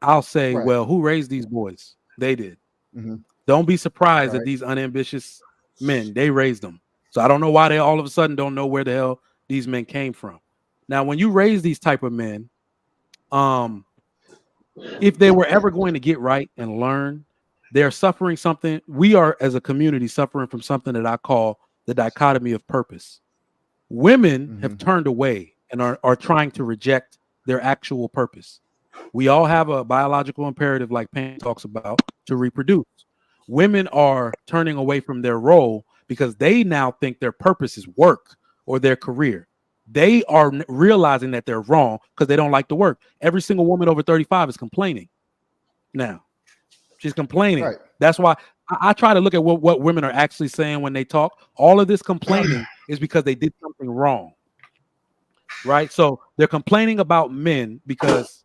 I'll say, right. well, who raised these boys? They did. Mm-hmm. Don't be surprised that Right. these unambitious men, they raised them. So I don't know why they all of a sudden don't know where the hell these men came from. Now, when you raise these type of men, if they were ever going to get right and learn, they're suffering something. We are, as a community, suffering from something that I call the dichotomy of purpose. Women have turned away and are trying to reject their actual purpose. We all have a biological imperative, like Payne talks about, to reproduce. Women are turning away from their role because they now think their purpose is work or their career. They are realizing that they're wrong because they don't like the work. Every single woman over 35 is complaining now. She's complaining. Right. That's why I try to look at what women are actually saying when they talk. All of this complaining is because they did something wrong. Right? So they're complaining about men because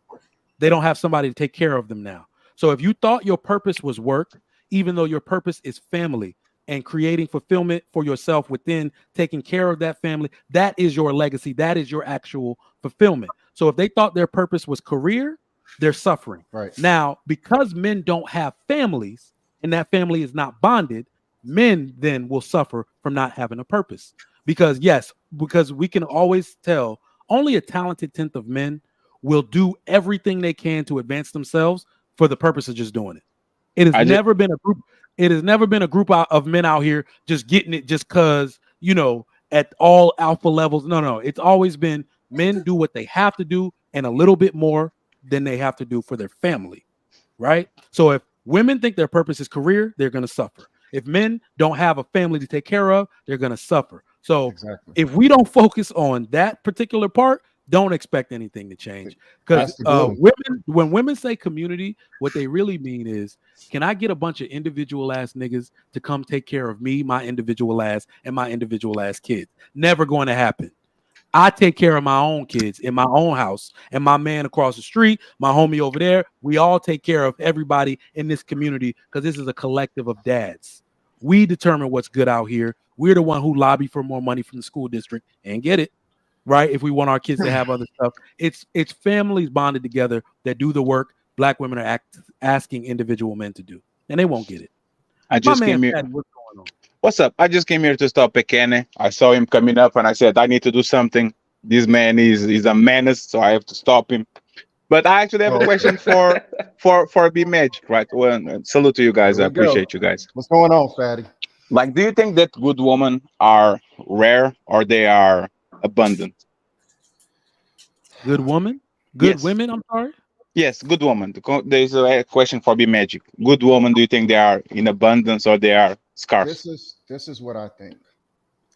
they don't have somebody to take care of them now. So if you thought your purpose was work, even though your purpose is family and creating fulfillment for yourself within taking care of that family, that is your legacy. That is your actual fulfillment. So if they thought their purpose was career, they're suffering. Right. Now, because men don't have families and that family is not bonded, men then will suffer from not having a purpose. Because we can always tell only a talented tenth of men will do everything they can to advance themselves for the purpose of just doing it. It has never been a group. It has never been a group of men out here just getting it just because, at all alpha levels. No. It's always been men do what they have to do and a little bit more than they have to do for their family. Right. So if women think their purpose is career, they're going to suffer. If men don't have a family to take care of, they're going to suffer. So if we don't focus on that particular part, don't expect anything to change. Because when women say community, what they really mean is, can I get a bunch of individual ass niggas to come take care of me, my individual ass, and my individual ass kids? Never going to happen. I take care of my own kids in my own house, and my man across the street, my homie over there. We all take care of everybody in this community because this is a collective of dads. We determine what's good out here. We're the one who lobby for more money from the school district and get it. right? If we want our kids to have other stuff, it's families bonded together that do the work Black women are asking individual men to do, and they won't get it. I My just man, came here. Fatty, what's going on? What's up? I just came here to stop Pekene. I saw him coming up, and I said I need to do something. This man is a menace, so I have to stop him. But I actually have a question for B Magic, right? Well, salute to you guys. Here I we go. appreciate you guys. What's going on, Fatty? Like, do you think that good women are rare or they are abundant? Good woman, good Yes. women. I'm sorry. Yes, good woman. There's a question for B Magic. Good woman, do you think they are in abundance or they are scarce? This is what I think,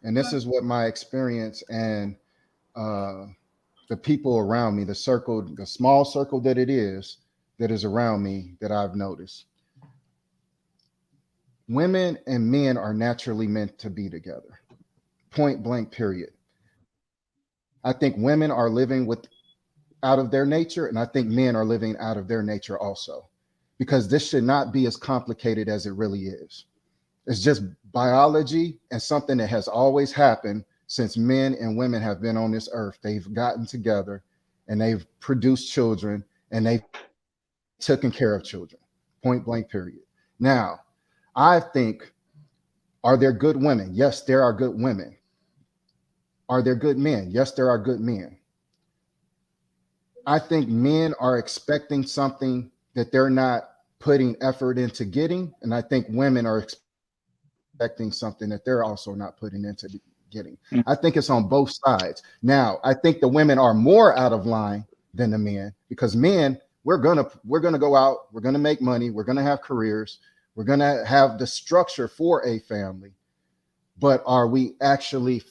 and this is what my experience and the people around me, the circle, the small circle that is around me that I've noticed. Women and men are naturally meant to be together. Point blank, period. I think women are living out of their nature, and I think men are living out of their nature also, because this should not be as complicated as it really is. It's just biology and something that has always happened since men and women have been on this earth. They've gotten together and they've produced children and they've taken care of children. Point blank, period. Now, I think, are there good women? Yes, there are good women. Are there good men? Yes, there are good men. I think men are expecting something that they're not putting effort into getting. And I think women are expecting something that they're also not putting into getting. I think it's on both sides. Now, I think the women are more out of line than the men, because men, we're gonna go out, we're gonna make money, we're gonna have careers, we're gonna have the structure for a family. But are we actually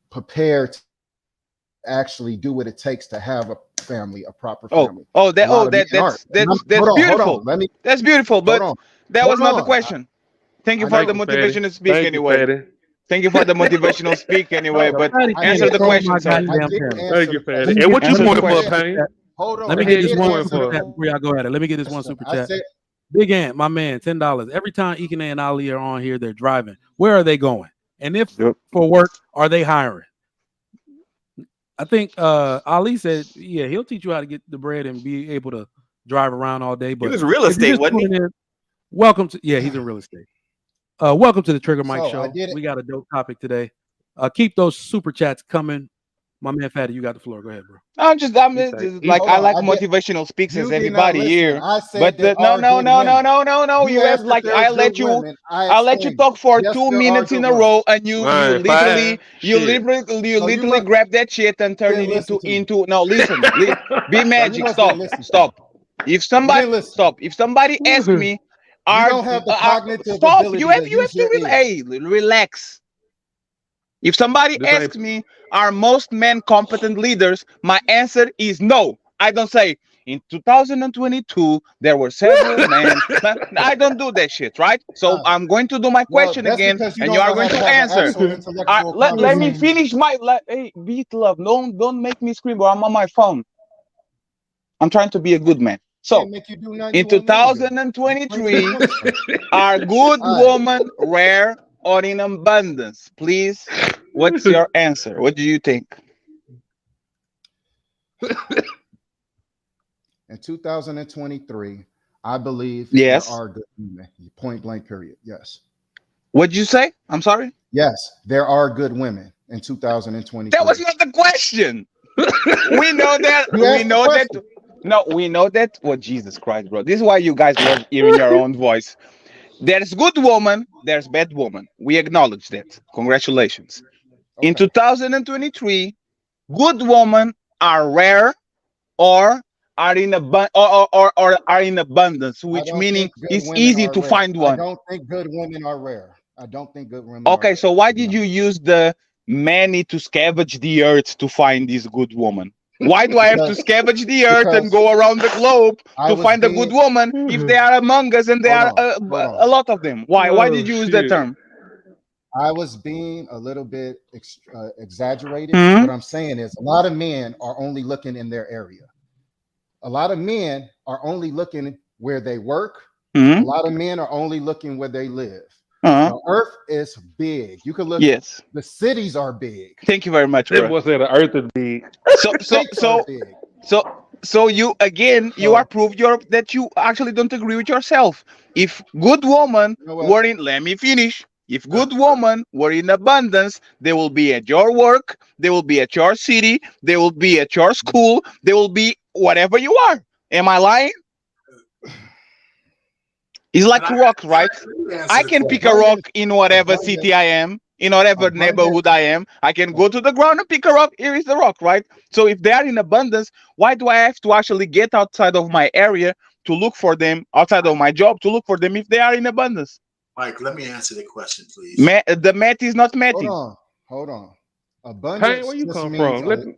prepared to actually do what it takes to have a family, a proper family? That's beautiful. That's beautiful, but that was not the question. Thank you for the motivational speak anyway. Thank you for the motivational speak anyway, but answer the question, sir. Thank you, Fatty. And what you pointing for, Pain? Hold on. Let me get this one super chat before y'all go at it. Let me get this one super chat. Big Ant, my man, $10. Every time Ikene and Ali are on here, they're driving. Where are they going? And if for work, are they hiring? I think Ali said, yeah, he'll teach you how to get the bread and be able to drive around all day. But he was real estate, wasn't he? Welcome to, yeah, he's in real estate. Welcome to the Trigger Mike Show. We got a dope topic today. Keep those super chats coming. My man Fatty, you got the floor. Go ahead, bro. I'm just like I like motivational speaks as everybody here. But no. You have like I let you talk for 2 minutes in a row, and you literally grab that shit and turn it into. No, listen, be magic. Stop. If somebody asks me, stop. You have to relax. If somebody asks me, are most men competent leaders? My answer is no. I don't say, in 2022, there were several men. I don't do that shit, right? So I'm going to do my question again, and you are going to answer. Let me finish my... Hey, beat love. Don't make me scream, bro. I'm on my phone. I'm trying to be a good man. So, in 2023, are good women rare or in abundance? Please, what's your answer? What do you think? In 2023, I believe there are good women. Point blank, period. Yes. What'd you say? I'm sorry? Yes, there are good women in 2023. That was not the question. We know that. We know that. No, we know that. Oh, Jesus Christ, bro. This is why you guys love hearing your own voice. There's good woman, there's bad woman. We acknowledge that. Congratulations. Okay. In 2023, good women are rare or are in abundance, which meaning it's easy to find one. I don't think good women are rare. Okay, so why did you use the many to scavenge the earth to find this good woman? Why do I have to scavenge the earth and go around the globe to find a good woman if they are among us and there are a lot of them? Why? Why did you use that term? I was being a little bit exaggerated. What I'm saying is a lot of men are only looking in their area. A lot of men are only looking where they work. A lot of men are only looking where they live. The earth is big. You can look. Yes. The cities are big. Thank you very much, That bro. boy said the earth is big. So you again, you are proof that you actually don't agree with yourself. If good woman were in, let me finish. If good woman were in abundance, they will be at your work, they will be at your city, they will be at your school, they will be whatever you are. Am I lying? It's like rock, right? I can pick a rock in whatever city I am, in whatever neighborhood I am. I can go to the ground and pick a rock. Here is the rock, right? So if they are in abundance, why do I have to actually get outside of my area to look for them, outside of my job to look for them if they are in abundance? Mike, let me answer the question, please. The math is not matching. Hold on. Abundance where you just come means from?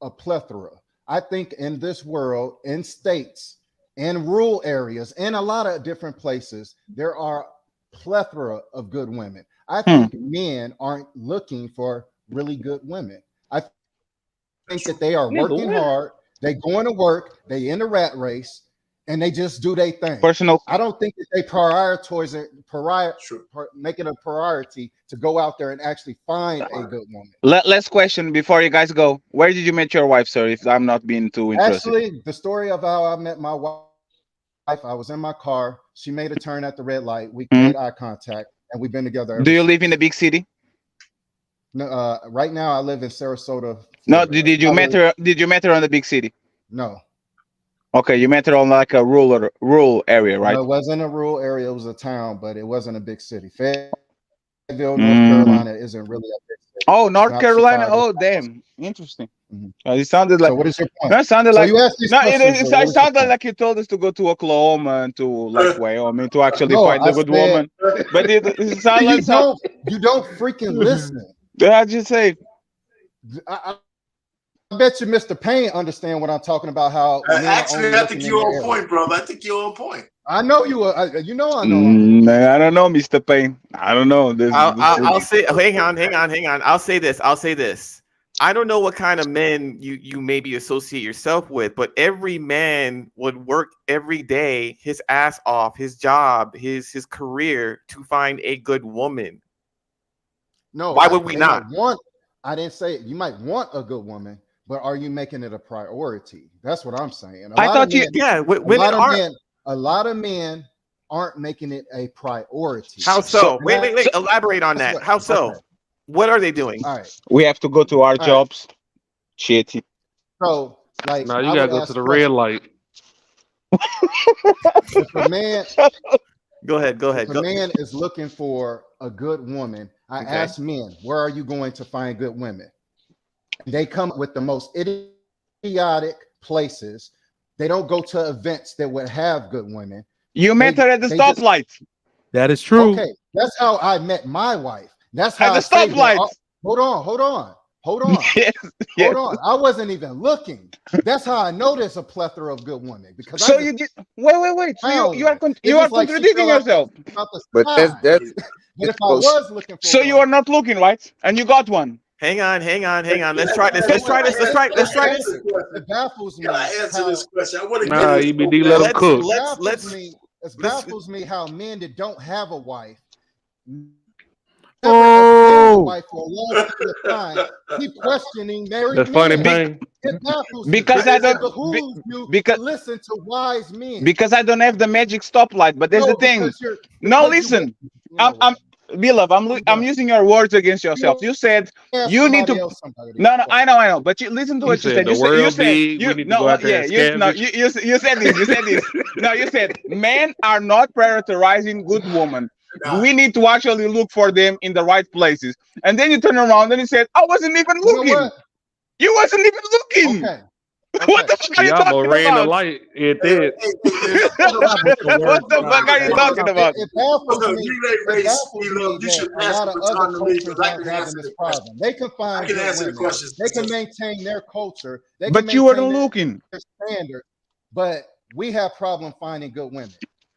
a plethora. I think in this world, in states, in rural areas, in a lot of different places, there are plethora of good women. I think men aren't looking for really good women. I think that they are working hard. They going to work. They in the rat race, and they just do their thing. I don't think that they make it a priority to go out there and actually find a good woman. Last question before you guys go. Where did you meet your wife, sir? If I'm not being too interested. Actually, the story of how I met my wife, I was in my car. She made a turn at the red light. We made eye contact, and we've been together ever Do you since. live in a big city? No, right now I live in Sarasota. No, Florida. did you met her? Did you met her on the big city? No. Okay, you met her on like a rural area, right? No, it wasn't a rural area. It was a town, but it wasn't a big city. Fayetteville, North Carolina isn't really a big city. Oh, North Carolina. Chicago. Oh, damn. Interesting. It sounded like. So what is your point? That sounded So like. you asked these No, questions, it sounded like you told us to go to Oklahoma and to like Wyoming to actually find a good woman. But it sounded like you don't freaking listen. I just say. I bet you Mr. Payne understand what I'm talking about. How actually, I think you're on point, brother. I think you're on point. I know you are. You know I know. I don't know, Mr. Payne. I don't know. I'll say. Hang on. I'll say this. I don't know what kind of men you maybe associate yourself with, but every man would work every day, his ass off, his job, his career to find a good woman. No, why would we not? I didn't say it. You might want a good woman, but are you making it a priority? That's what I'm saying. A lot of men aren't making it a priority. How so? Wait. Elaborate on that. How so? Okay. What are they doing? All right. We have to go to our jobs. Shitty. So, like, now you gotta go to the red light. If a man, go ahead. If a man is looking for a good woman, I ask men, where are you going to find good women? They come with the most idiotic places. They don't go to events that would have good women. You met her at the stoplight. That is true. Okay, that's how I met my wife. That's how at the stoplight. Hold on. Yes. Hold on. I wasn't even looking. That's how I know there's a plethora of good women. Because you did. Wait. So you are contradicting yourself. But that's. But if I was looking for, so you are not looking, right? And you got one. Hang on. Let's try this. It baffles me. Can I answer this question? I want to get EBD let him cook. It baffles me how men that don't have a wife. Wife for a long period of time, keep questioning married the funny thing. Because I don't listen to wise men. Because I don't have the magic stoplight. But there's the thing. No, listen. I'm using your words against yourself. You said you need to. No, I know. But you listen to what you said. You said this. No, you said men are not prioritizing good women. We need to actually look for them in the right places. And then you turn around and you said, I wasn't even looking. You wasn't even looking. Okay. What the fuck are you talking ran about? the light. It did. What the fuck are you talking about? It baffles me that a lot of other cultures aren't having this problem. They can find good women. They can maintain their culture. But you weren't looking. Standard. But we have problem finding good women.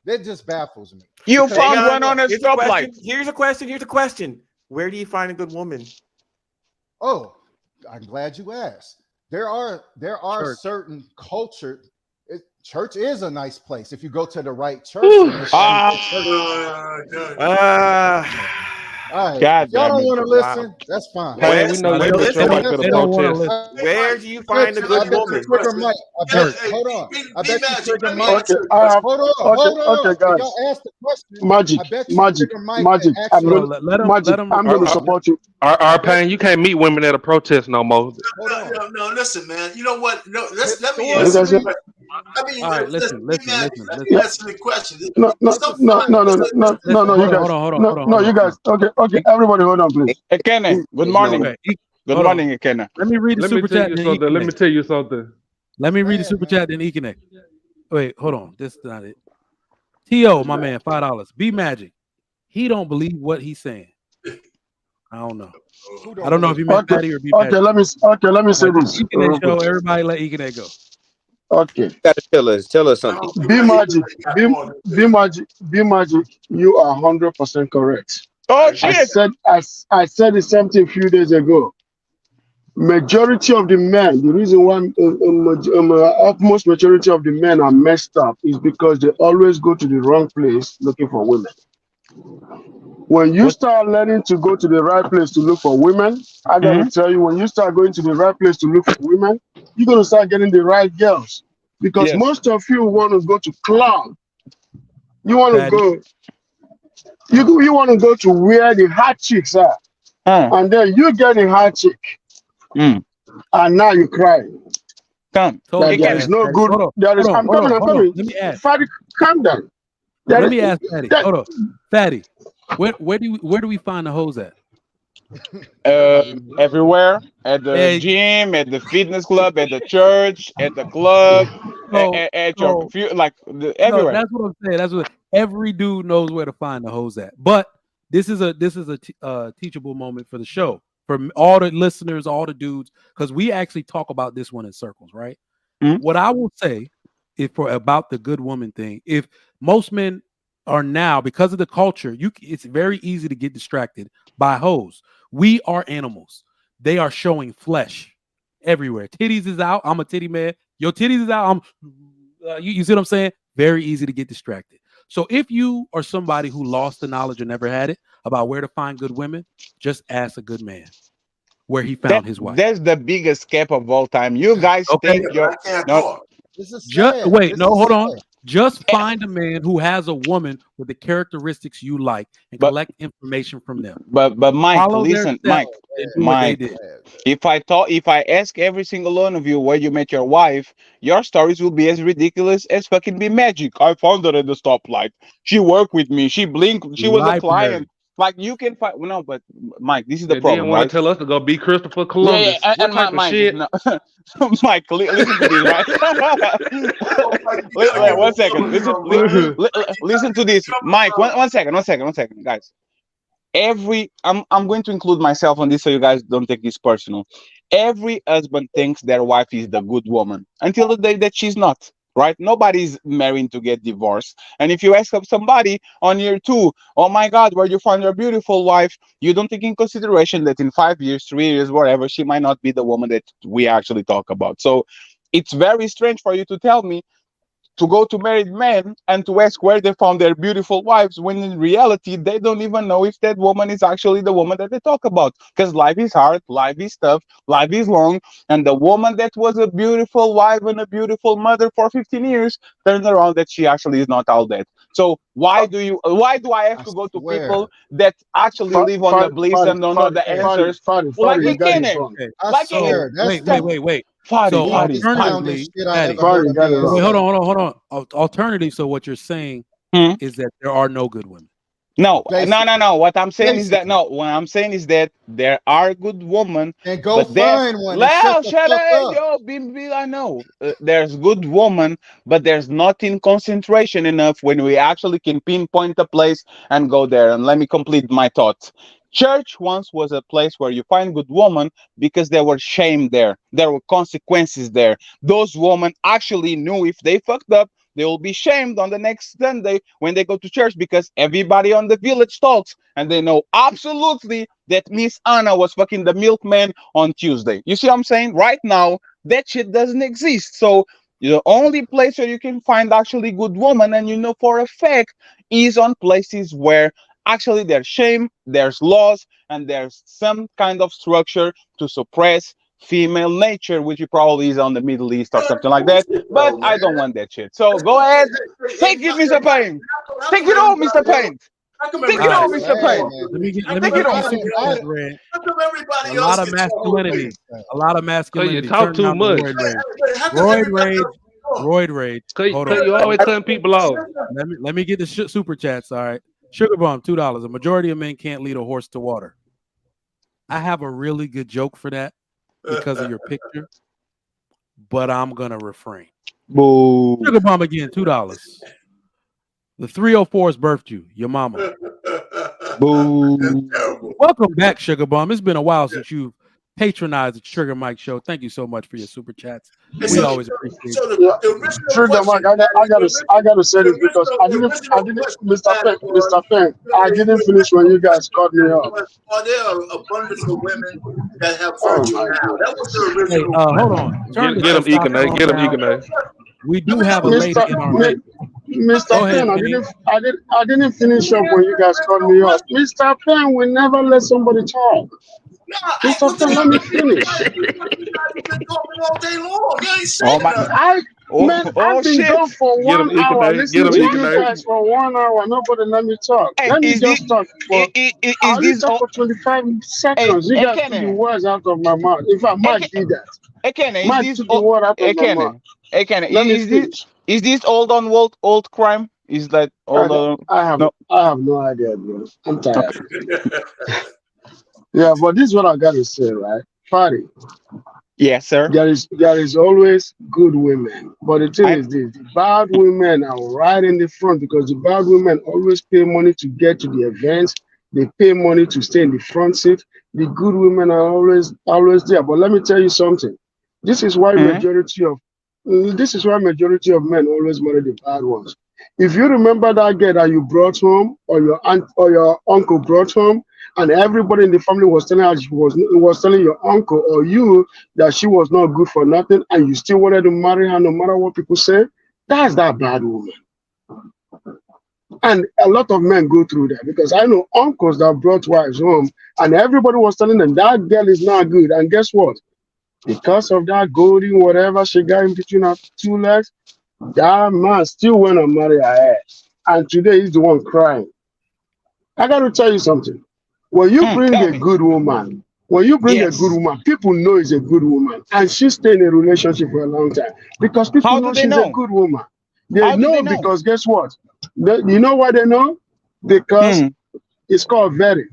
That just baffles me. You found one on a stoplight. Here's a question. Where do you find a good woman? Oh, I'm glad you asked. There are certain culture. church is a nice place if you go to the right church and they show you the church. All right, God if y'all damn don't it. want to Wow. listen, that's fine. Hey, Where, we know No, you they where, ain't don't. put They your listen, wife don't. at a They don't want to protest. listen. where do you Bet find a you, I good bet you woman? Trigger Mike. I bet. Church. Hold on. I Be bet you Magic. Trigger Let me Mike. Okay, answer the I have. question. Hold on, Okay, hold on. okay, If guys. y'all ask the question, Magic, I bet you magic, Trigger Mike magic. can I'm actually. gonna Let them. magic. Let them. I'm Our, gonna Let our, them. support you. our I bet. pain, you can't meet women at a protest no more. Hold on. No, listen, man. You know what? No, let me What you answer guys the say? Historically, question. I mean, All right. listen, Listen. be Listen. Magic. Listen. Let me Listen. Yeah. answer the question. No, no, It's so no, funny. no, no, no, no, no, Listen. no. You Hold on. guys, Hold on. Hold on. no, Hold on. no. Hold You on. Hold guys. on. Okay, okay. E- Everybody, hold on, please. Ekene, good No. morning. Okay. Good Hold on. morning, Ekene. Let me read the Let me super tell chat. you Then something. Let me Econnect. tell you something. Let me go read the ahead, super man. chat. Then Econnect. Wait. Hold on. This is not it. To my man, $5. Be Magic. He don't believe what he's saying. I don't know. Who I don't don't know if believe? he meant Okay, Fatty or Be okay. Magic. Let me All say right. This this Econnect real show. quick. Everybody let Econnect go. Okay, Gotta tell us I something. don't think be I even magic, got be more than be this. magic, be magic. You are 100% correct. Oh I I agree. shit! said I said the same thing a few days ago. Majority of the men, the reason why almost majority of the men are messed up is because they always go to the wrong place looking for women. When you What? start learning to go to the right place to look for women, I gotta Hmm. tell you, when you start going to the right place to look for women, you're gonna start getting the right girls. Because Yes. most of you want to go to club, you want to Fatty. go, you want to go to where the hot chicks are, and then you get a hot chick, Mm. and now you cry Come, Told that you there Ekene. is ask no Fatty. good. Hold on. There Hold is. on. I'm Hold coming. on. I'm Hold on. coming. Let me ask. Fatty, calm down. Let There, me ask Fatty. that, Hold on. Fatty. Where do we find the hoes at? Everywhere at the Hey, gym, at the fitness club, at the church, at the club, so at your so no, everywhere. that's what I'm saying. That's what every dude knows where to find the hoes at. But this is a teachable moment for the show for all the listeners, all the dudes, because we actually talk about this one in circles, right? Mhm. What I will say if for about the good woman thing, if most men are now because of the culture, it's very easy to get distracted by hoes. We are animals. They are showing flesh everywhere. Titties is out. I'm a titty man. Your titties is out. You see what I'm saying? Very easy to get distracted. So if you are somebody who lost the knowledge or never had it about where to find good women, just ask a good man where he found his wife. That's the biggest cap of all time. You guys Okay. Yeah, think but you're I can't not. talk. This is Just sad. wait, This no, is hold on. sad. Just eh, find a man who has a woman with the characteristics you like and But collect information from them. but Mike, Follow their listen, steps Oh and man, do what this they is Mike. did. sad. If I ask every single one of you where you met your wife, your stories will be as ridiculous as fucking be magic. I found her at the stoplight. She worked with me. She blinked. She was a Library. client. Like you can find no, but Mike, this is the And then problem, want to right? tell us to go be Christopher Yeah, yeah, Columbus. What and type of Mike, shit? no, Mike, listen to this, right? Oh, Mike, you gotta get the One second, woman from Mike. Mike, you gotta listen to get this, the woman Mike. from. One second, guys. I'm going to include myself on this so you guys don't take this personal. Every husband thinks their wife is the good woman until the day that she's not. Right? Nobody's marrying to get divorced. And if you ask of somebody on year two, oh my God, where you find your beautiful wife, you don't take in consideration that in 5 years, 3 years, whatever, she might not be the woman that we actually talk about. So it's very strange for you to tell me to go to married men and to ask where they found their beautiful wives when in reality they don't even know if that woman is actually the woman that they talk about because life is hard, life is tough, life is long, and the woman that was a beautiful wife and a beautiful mother for 15 years turned around that she actually is not all that. So why do I have I to go to swear. people that actually live on the bliss and don't know the Okay. answers Fadi, like you a got it Okay. Kenny, wrong. Okay. I like a So swear. That's wait. Fadi, So the Fadi, Fadi. clownest alternatively, shit I Patty. ever heard Fadi, you a got it man Wait, wrong. say. hold on. Alternatively, so what you're saying Hmm? is that there are no good women. Basically. No. What I'm saying is that Basically. no. What I'm saying is that there are good women, And go but there. find one and shut Well, the shut fuck up, up. yo, I know. There's good woman, but there's not in concentration enough when we actually can pinpoint a place and go there. And let me complete my thought. Church once was a place where you find good woman because there were shame there. There were consequences there. Those women actually knew if they fucked up, they will be shamed on the next Sunday when they go to church because everybody on the village talks and they know absolutely that Miss Anna was fucking the milkman on Tuesday. You see what I'm saying? Right now, that shit doesn't exist. So The only place where you can find actually good woman, and you know for a fact, is on places where actually there's shame, there's laws, and there's some kind of structure to suppress female nature, which probably is on the Middle East or something like that. But Bro, man. I don't want that shit. So go ahead, take it, Mr. Payne. Take it all, Mr. Payne. How come Take it everybody all, Hey, Mr. Payne. man. Let me get How let me come Take it get all. these I super didn't, I chats didn't, read. how come everybody A else lot of can talk? masculinity. A lot of masculinity. you talk Turn too down the much. roid rage. How come Roid everybody rage. else can talk? Roid rage. Hold on. You always cutting people off. Let me get the super chats. All right. Sugar bomb, $2. A majority of men can't lead a horse to water. I have a really good joke for that because of your picture, but I'm gonna refrain. Boo. Sugar bomb again, $2. The 304s birthed you, your mama. Boo. That's terrible. Welcome back, Sugar Bomb. It's been a while since you've patronized the Sugar Mike Show. Thank you so much for your super chats. And We so, always appreciate so it. the, Yeah, the original Trigger question, Mike, I gotta say the this because original I didn't, question Mr. Penn, was, Mr. Penn, I didn't finish when you guys cut me off. are there an abundance of women that have Oh virtue my now? That was the goodness. Hey, original hold question. on. Turn the Get him, Econet. testosterone Get him, down. Econet. We do Let me have a ask lady Mr. in our Mi- midst. Mr. Go ahead, Penn, Penny. I didn't finish up when you guys cut me off. Mr. Penn will never let somebody talk. No, Mr. Penn, let me finish. you guys have been talking all day long. You ain't saying Oh my. nothing. Oh I've been shit. gone for Get him, 1 hour Econet. Get listening him, to you Econet. guys for 1 hour. Nobody let me talk. Hey, Let me is this just talk for. is I only this talk oh, for 25 hey, seconds. You hey guys took the Kenny. words out of my mouth. In fact, Hey, Mike did that. hey Kenny, is Mike this took the word out hey of my mouth. Kenny. Hey Kenny, Let me is this finish. old on old crime? Is that I, old on no I have no idea, bro. I'm tired. okay. Yeah, but this is what I gotta say, right? Party. Yes, sir. There is always good women, but the thing I is this: the bad women are right in the front because the bad women always pay money to get to the events. They pay money to stay in the front seat. The good women are always there. But let me tell you something. This is why Mhm. majority of men always marry the bad ones. If you remember that girl that you brought home, or your aunt or your uncle brought home, and everybody in the family was telling her was telling your uncle or you that she was not good for nothing, and you still wanted to marry her no matter what people say, that's that bad woman. And a lot of men go through that because I know uncles that brought wives home, and everybody was telling them that girl is not good. And guess what? Because of that golden whatever she got in between her two legs, that man still went and married her ass. And today he's the one crying. I got to tell you something. When you bring Tell a me. good woman, Yes. people know it's a good woman, and she stayed in a relationship for a long time because people How do know they she's a know? good woman. They How do they know know? because guess what? You know why they know? Because Hmm. it's called vetting.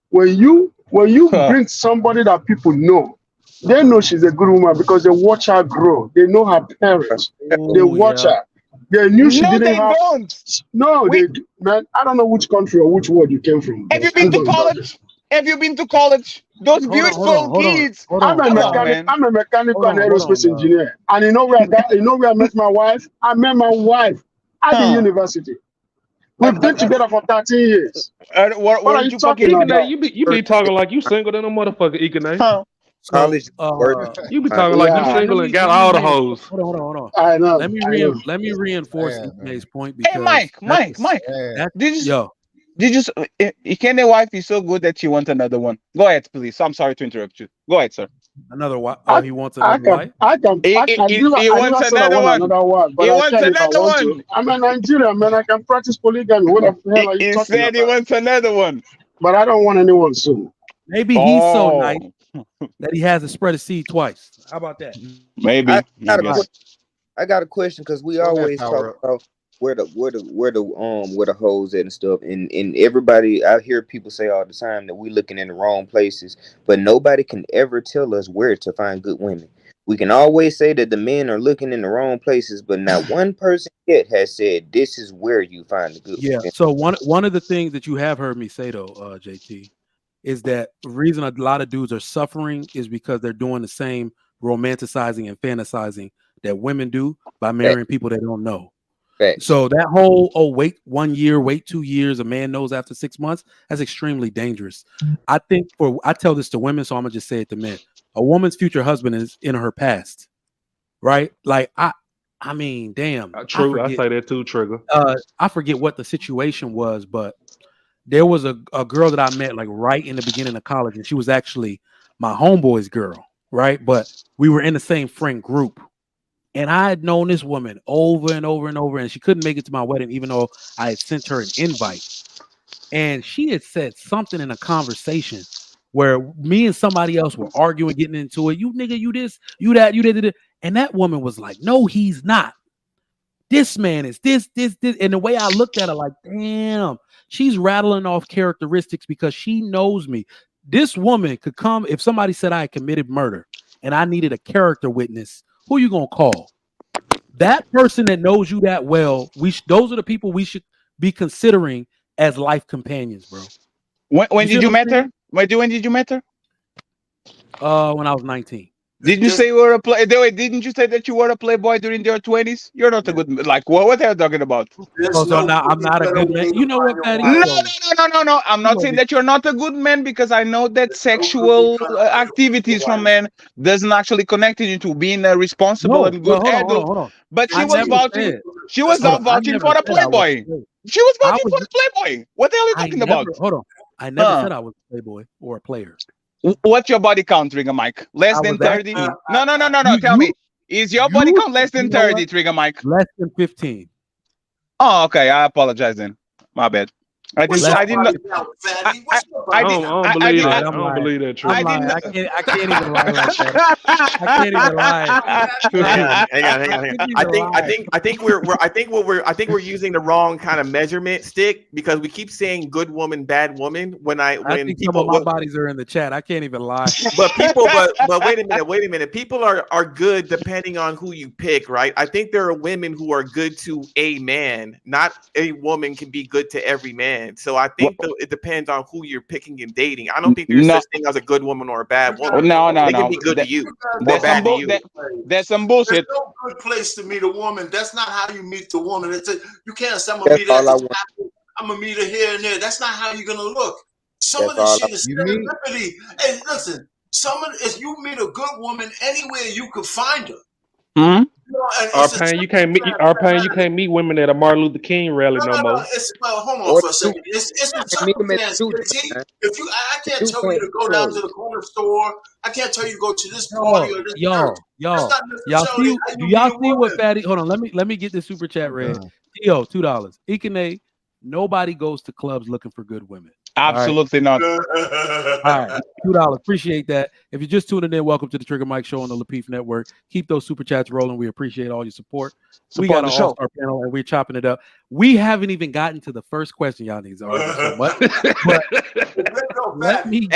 When you Huh. bring somebody that people know, they know she's a good woman because they watch her grow. They know her parents. They Oh watch yeah. her. They knew she No, didn't they have. don't. No, We man. I don't know which country or which world you came from, have but you been I'm to gonna drop it. college? Have you been to college? Those beautiful kids. I'm a Come on, mechanic. man. I'm a mechanical and Hold aerospace on. engineer. And you know where I met my wife? I met my wife at the Huh. university. We've And, been together for 13 years. What are weren't you you talking fucking Econet, about? you be talking like you single than a motherfucker, Econet. huh? So College worth You be time. talking like you Yeah, let single and me got let me all the reinforce. hoes. Hold on. I know. I know. Let me reinforce sad, man. Ike's point Hey, because It's Mike. sad. that Did you yo did you Iken's wife is so good that she wants another one? Go ahead, please. I'm sorry to interrupt you. Go ahead, sir. another wife. Oh, I, he wants I another can, wife. I can, He I wants never said I another want one. another one, but He I wants can if I another want to. one. I'm a Nigerian, man. I can practice polygamy. What the hell are you He talking said he about? wants another one. But I don't want anyone soon. Maybe he's so nice Oh, that he has to spread a seed twice. How about that? I maybe. I got a All right. que- guess. I got a question because we Go ahead, always talk power up. about where the hoes at and stuff, and everybody I hear people say all the time that we looking in the wrong places, but nobody can ever tell us where to find good women. We can always say that the men are looking in the wrong places, but not one person yet has said this is where you find the good Yeah. women. So one of the things that you have heard me say though, JT, is that the reason a lot of dudes are suffering is because they're doing the same romanticizing and fantasizing that women do by Fact, marrying people they don't know. facts. So that whole wait 1 year, wait 2 years, a man knows after 6 months, that's extremely dangerous. I tell this to women, so I'm gonna just say it to men. A woman's future husband is in her past, right? Like I mean, damn. True, I say that too, Trigger. I forget what the situation was, but there was a girl that I met like right in the beginning of college, and she was actually my homeboy's girl, right? But we were in the same friend group. And I had known this woman over and over and over, and she couldn't make it to my wedding, even though I had sent her an invite. And she had said something in a conversation where me and somebody else were arguing, getting into it. You nigga, you this, you that, you did it. And that woman was like, no, he's not. This man is this. And the way I looked at her, like, damn, she's rattling off characteristics because she knows me. This woman could come if somebody said I had committed murder and I needed a character witness. Who you gonna call? That person that knows you that well. Those are the people we should be considering as life companions, bro. When did you meet her? When did you meet her? When I was 19. Didn't you say you were a Didn't you say that you were a playboy during your 20s? You're not a good like. What are you talking about? So now I'm not a good man. You know what, Patty? No. I'm not saying that you're not a good man because I know that sexual activities from men doesn't actually connect you to being a responsible and good adult. Hold on. But she was vouching. She was not vouching for a playboy. She was vouching for a playboy. What the hell are you talking about? Hold on. I never said I was a playboy or a player. What's your body count, Trigger Mike? Less than 30? No. Tell me. Is your body count less than 30, Trigger Mike? Less than 15. Oh, okay. I apologize then. My bad. I don't believe that. True. I can't even lie like that. I can't even lie. Hang on. I think we're using the wrong kind of measurement stick because we keep saying good woman, bad woman. When think people, some of my bodies are in the chat. I can't even lie. But wait a minute. People are good depending on who you pick, right? I think there are women who are good to a man. Not a woman can be good to every man. So I think it depends on who you're picking and dating. I don't think there's such thing as a good woman or a bad woman. No. They can be good to you or bad to you. There's some bullshit. There's no good place to meet a woman. That's not how you meet the woman. You can't say I'm gonna meet her. I'm gonna meet her here and there. That's not how you're gonna look. Some of this shit is serendipity. Hey, listen. If you meet a good woman anywhere, you could find her. Mm-hmm. You can't meet women at a Martin Luther King rally no more. Hold on for a second. It's a circumstance. I can't tell you to go down to the corner store. I can't tell you to go to this party or this. Y'all see what Fatty? Hold on, let me get this super chat read. Theo, $2. Ikene, nobody goes to clubs looking for good women. Absolutely not. All right, $2. Appreciate that. If you're just tuning in, welcome to the Trigger Mike Show on the Lapeef Network. Keep those super chats rolling. We appreciate all your support. We got an all-star panel, and we're chopping it up. We haven't even gotten to the first question. Y'all need to argue so much. Let me.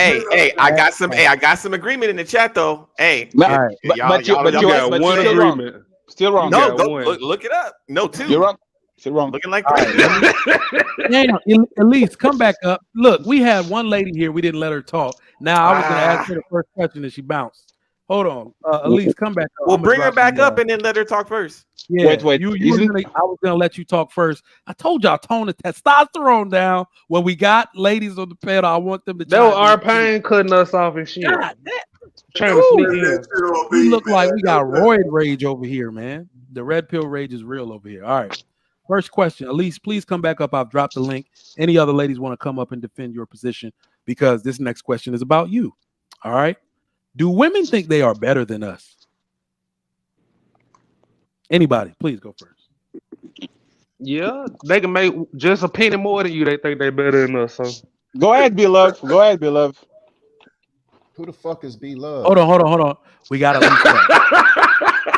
I got some agreement in the chat though. Hey, but you got one agreement. Still wrong. No, look it up. No, two. You're wrong. Still wrong. Looking like that. Damn, Elise, come back up. Look, we had one lady here. We didn't let her talk. Now I was going to ask her the first question and she bounced. Hold on, Elise, come back up. We'll bring her back up and then let her talk first. Yeah, wait. I was going to let you talk first. I told y'all tone the testosterone down when we got ladies on the panel. I want them to. That was our pain cutting us off and shit. God, trying to sneak in. We look like we got roid rage over here, man. The red pill rage is real over here. All right. First question, Elise, please come back up. I've dropped the link. Any other ladies want to come up and defend your position because this next question is about you. All right. Do women think they are better than us? Anybody, please go first. Yeah, they can make just a penny more than you. They think they're better than us. So go ahead, beloved. Go ahead, beloved. Who the fuck is beloved? Hold on. We got to.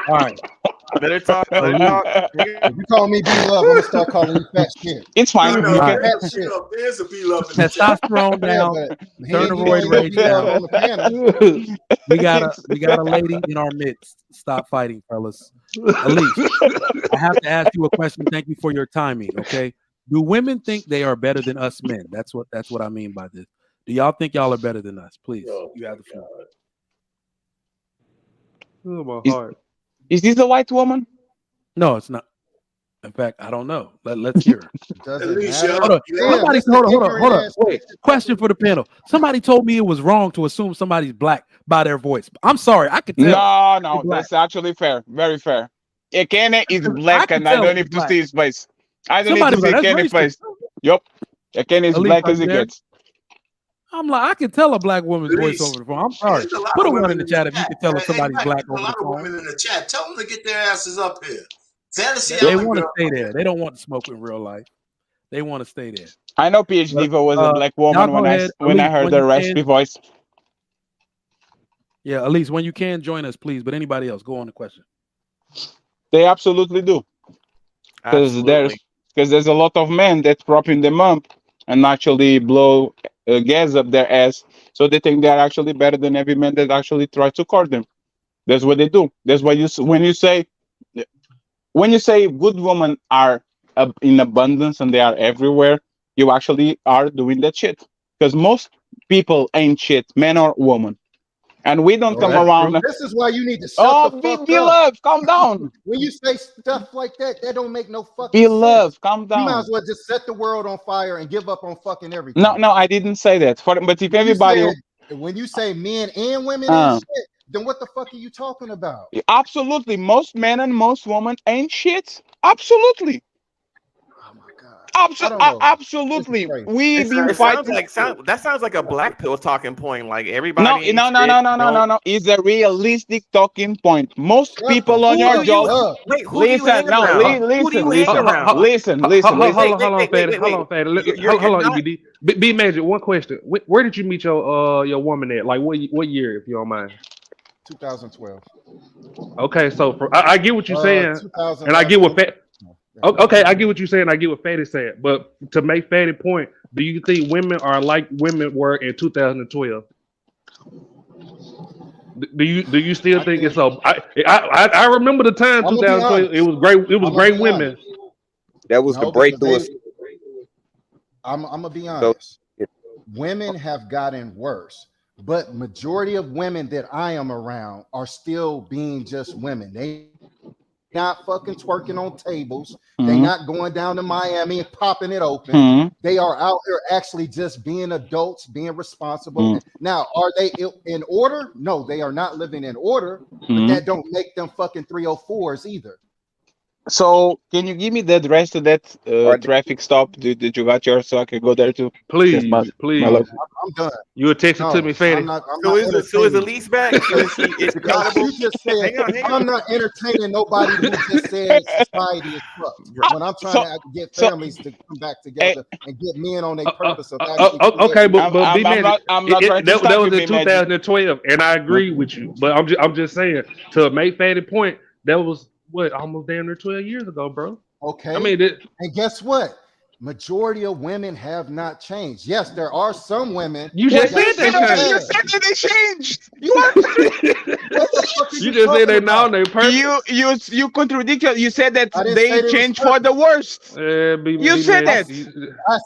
All right. Better talk. If you call me beloved, I'm gonna start calling you fat shit. It's fine. There's a beloved. Testosterone down. Turn the roid rage down. We got a lady in our midst. Stop fighting, fellas. Elise, I have to ask you a question. Thank you for your timing. Okay. Do women think they are better than us men? That's what I mean by this. Do y'all think y'all are better than us? Please, you have the floor. Oh, my heart. Is this a white woman? No, it's not. In fact, I don't know. Let's hear it. Hold on. Wait. Question for the panel. Somebody told me it was wrong to assume somebody's black by their voice. I'm sorry. I could tell. No. That's actually fair. Very fair. Kenny is black, and I don't need to see his face. I don't need to see Kenny's face. Yup. Kenny is black as it gets. I'm like, I can tell a black woman's voice over the phone. I'm sorry. Put a one in the chat if you can tell if somebody's black over the phone. There's a lot of women in the chat. Tell them to get their asses up here. Fantasy They want to stay there. They don't want to smoke in real life. They want to stay there. I know PhD Diva was a black woman when I heard her raspy voice. Yeah, Elise, when you can, join us, please. But anybody else, go on the question. They absolutely do. Because there's a lot of men that propping them up and actually blow gas up their ass, so they think they're actually better than every man that actually tries to court them. That's what they do. That's why when you say good women are in abundance and they are everywhere, you actually are doing that shit. Because most people ain't shit, man or woman. And we don't come around. This is why you need to shut the fuck be up. love, calm down. When you say stuff like that, that don't make no fucking be sense. Love, calm down. You might as well just set the world on fire and give up on fucking everything. No, I didn't say that. But if everybody, when you say men and women and shit, then what the fuck are you talking about? Absolutely, most men and most women ain't shit. Absolutely. Absolutely. We've been fighting. That sounds like a black pill talking point. Like everybody. No. It's a realistic talking point. Most people on your job. Listen. Hold on, EBD. B Major, one question. Where did you meet your woman at? Like what year, if you don't mind? 2012. Okay, so I get what you're saying, and I get what okay, I get what you're saying. I get what Fatty said, but to make Fatty point, do you think women are like women were in 2012? Do you still think it's so? I remember the time 2012. It was great. It was great women. That was the breakthrough. I'm gonna be honest. Women have gotten worse, but majority of women that I am around are still being just women. They not fucking twerking on tables. They not going down to Miami and popping it open. They are out here actually just being adults, being responsible. Now, are they in order? No, they are not living in order, but that don't make them fucking 304s either. So, can you give me the address to that traffic stop that you got yours so I can go there too? Please. I'm done. You would text it to me, Fanny. So is Elise back? Is you just said, I'm not entertaining nobody who just said society is fucked. When I'm trying to get families to come back together and get men on their purpose of actually. Okay, but I'm not trying to that was in 2012, and I agree with you. But I'm just saying, to make Fatty point, that was what, almost damn near 12 years ago, bro. Okay. I mean, and guess what? Majority of women have not changed. Yes, there are some women. You just said they changed. You said that they changed. You just said they now they perfect. You contradicted. You said that they changed for the worst. You said that. I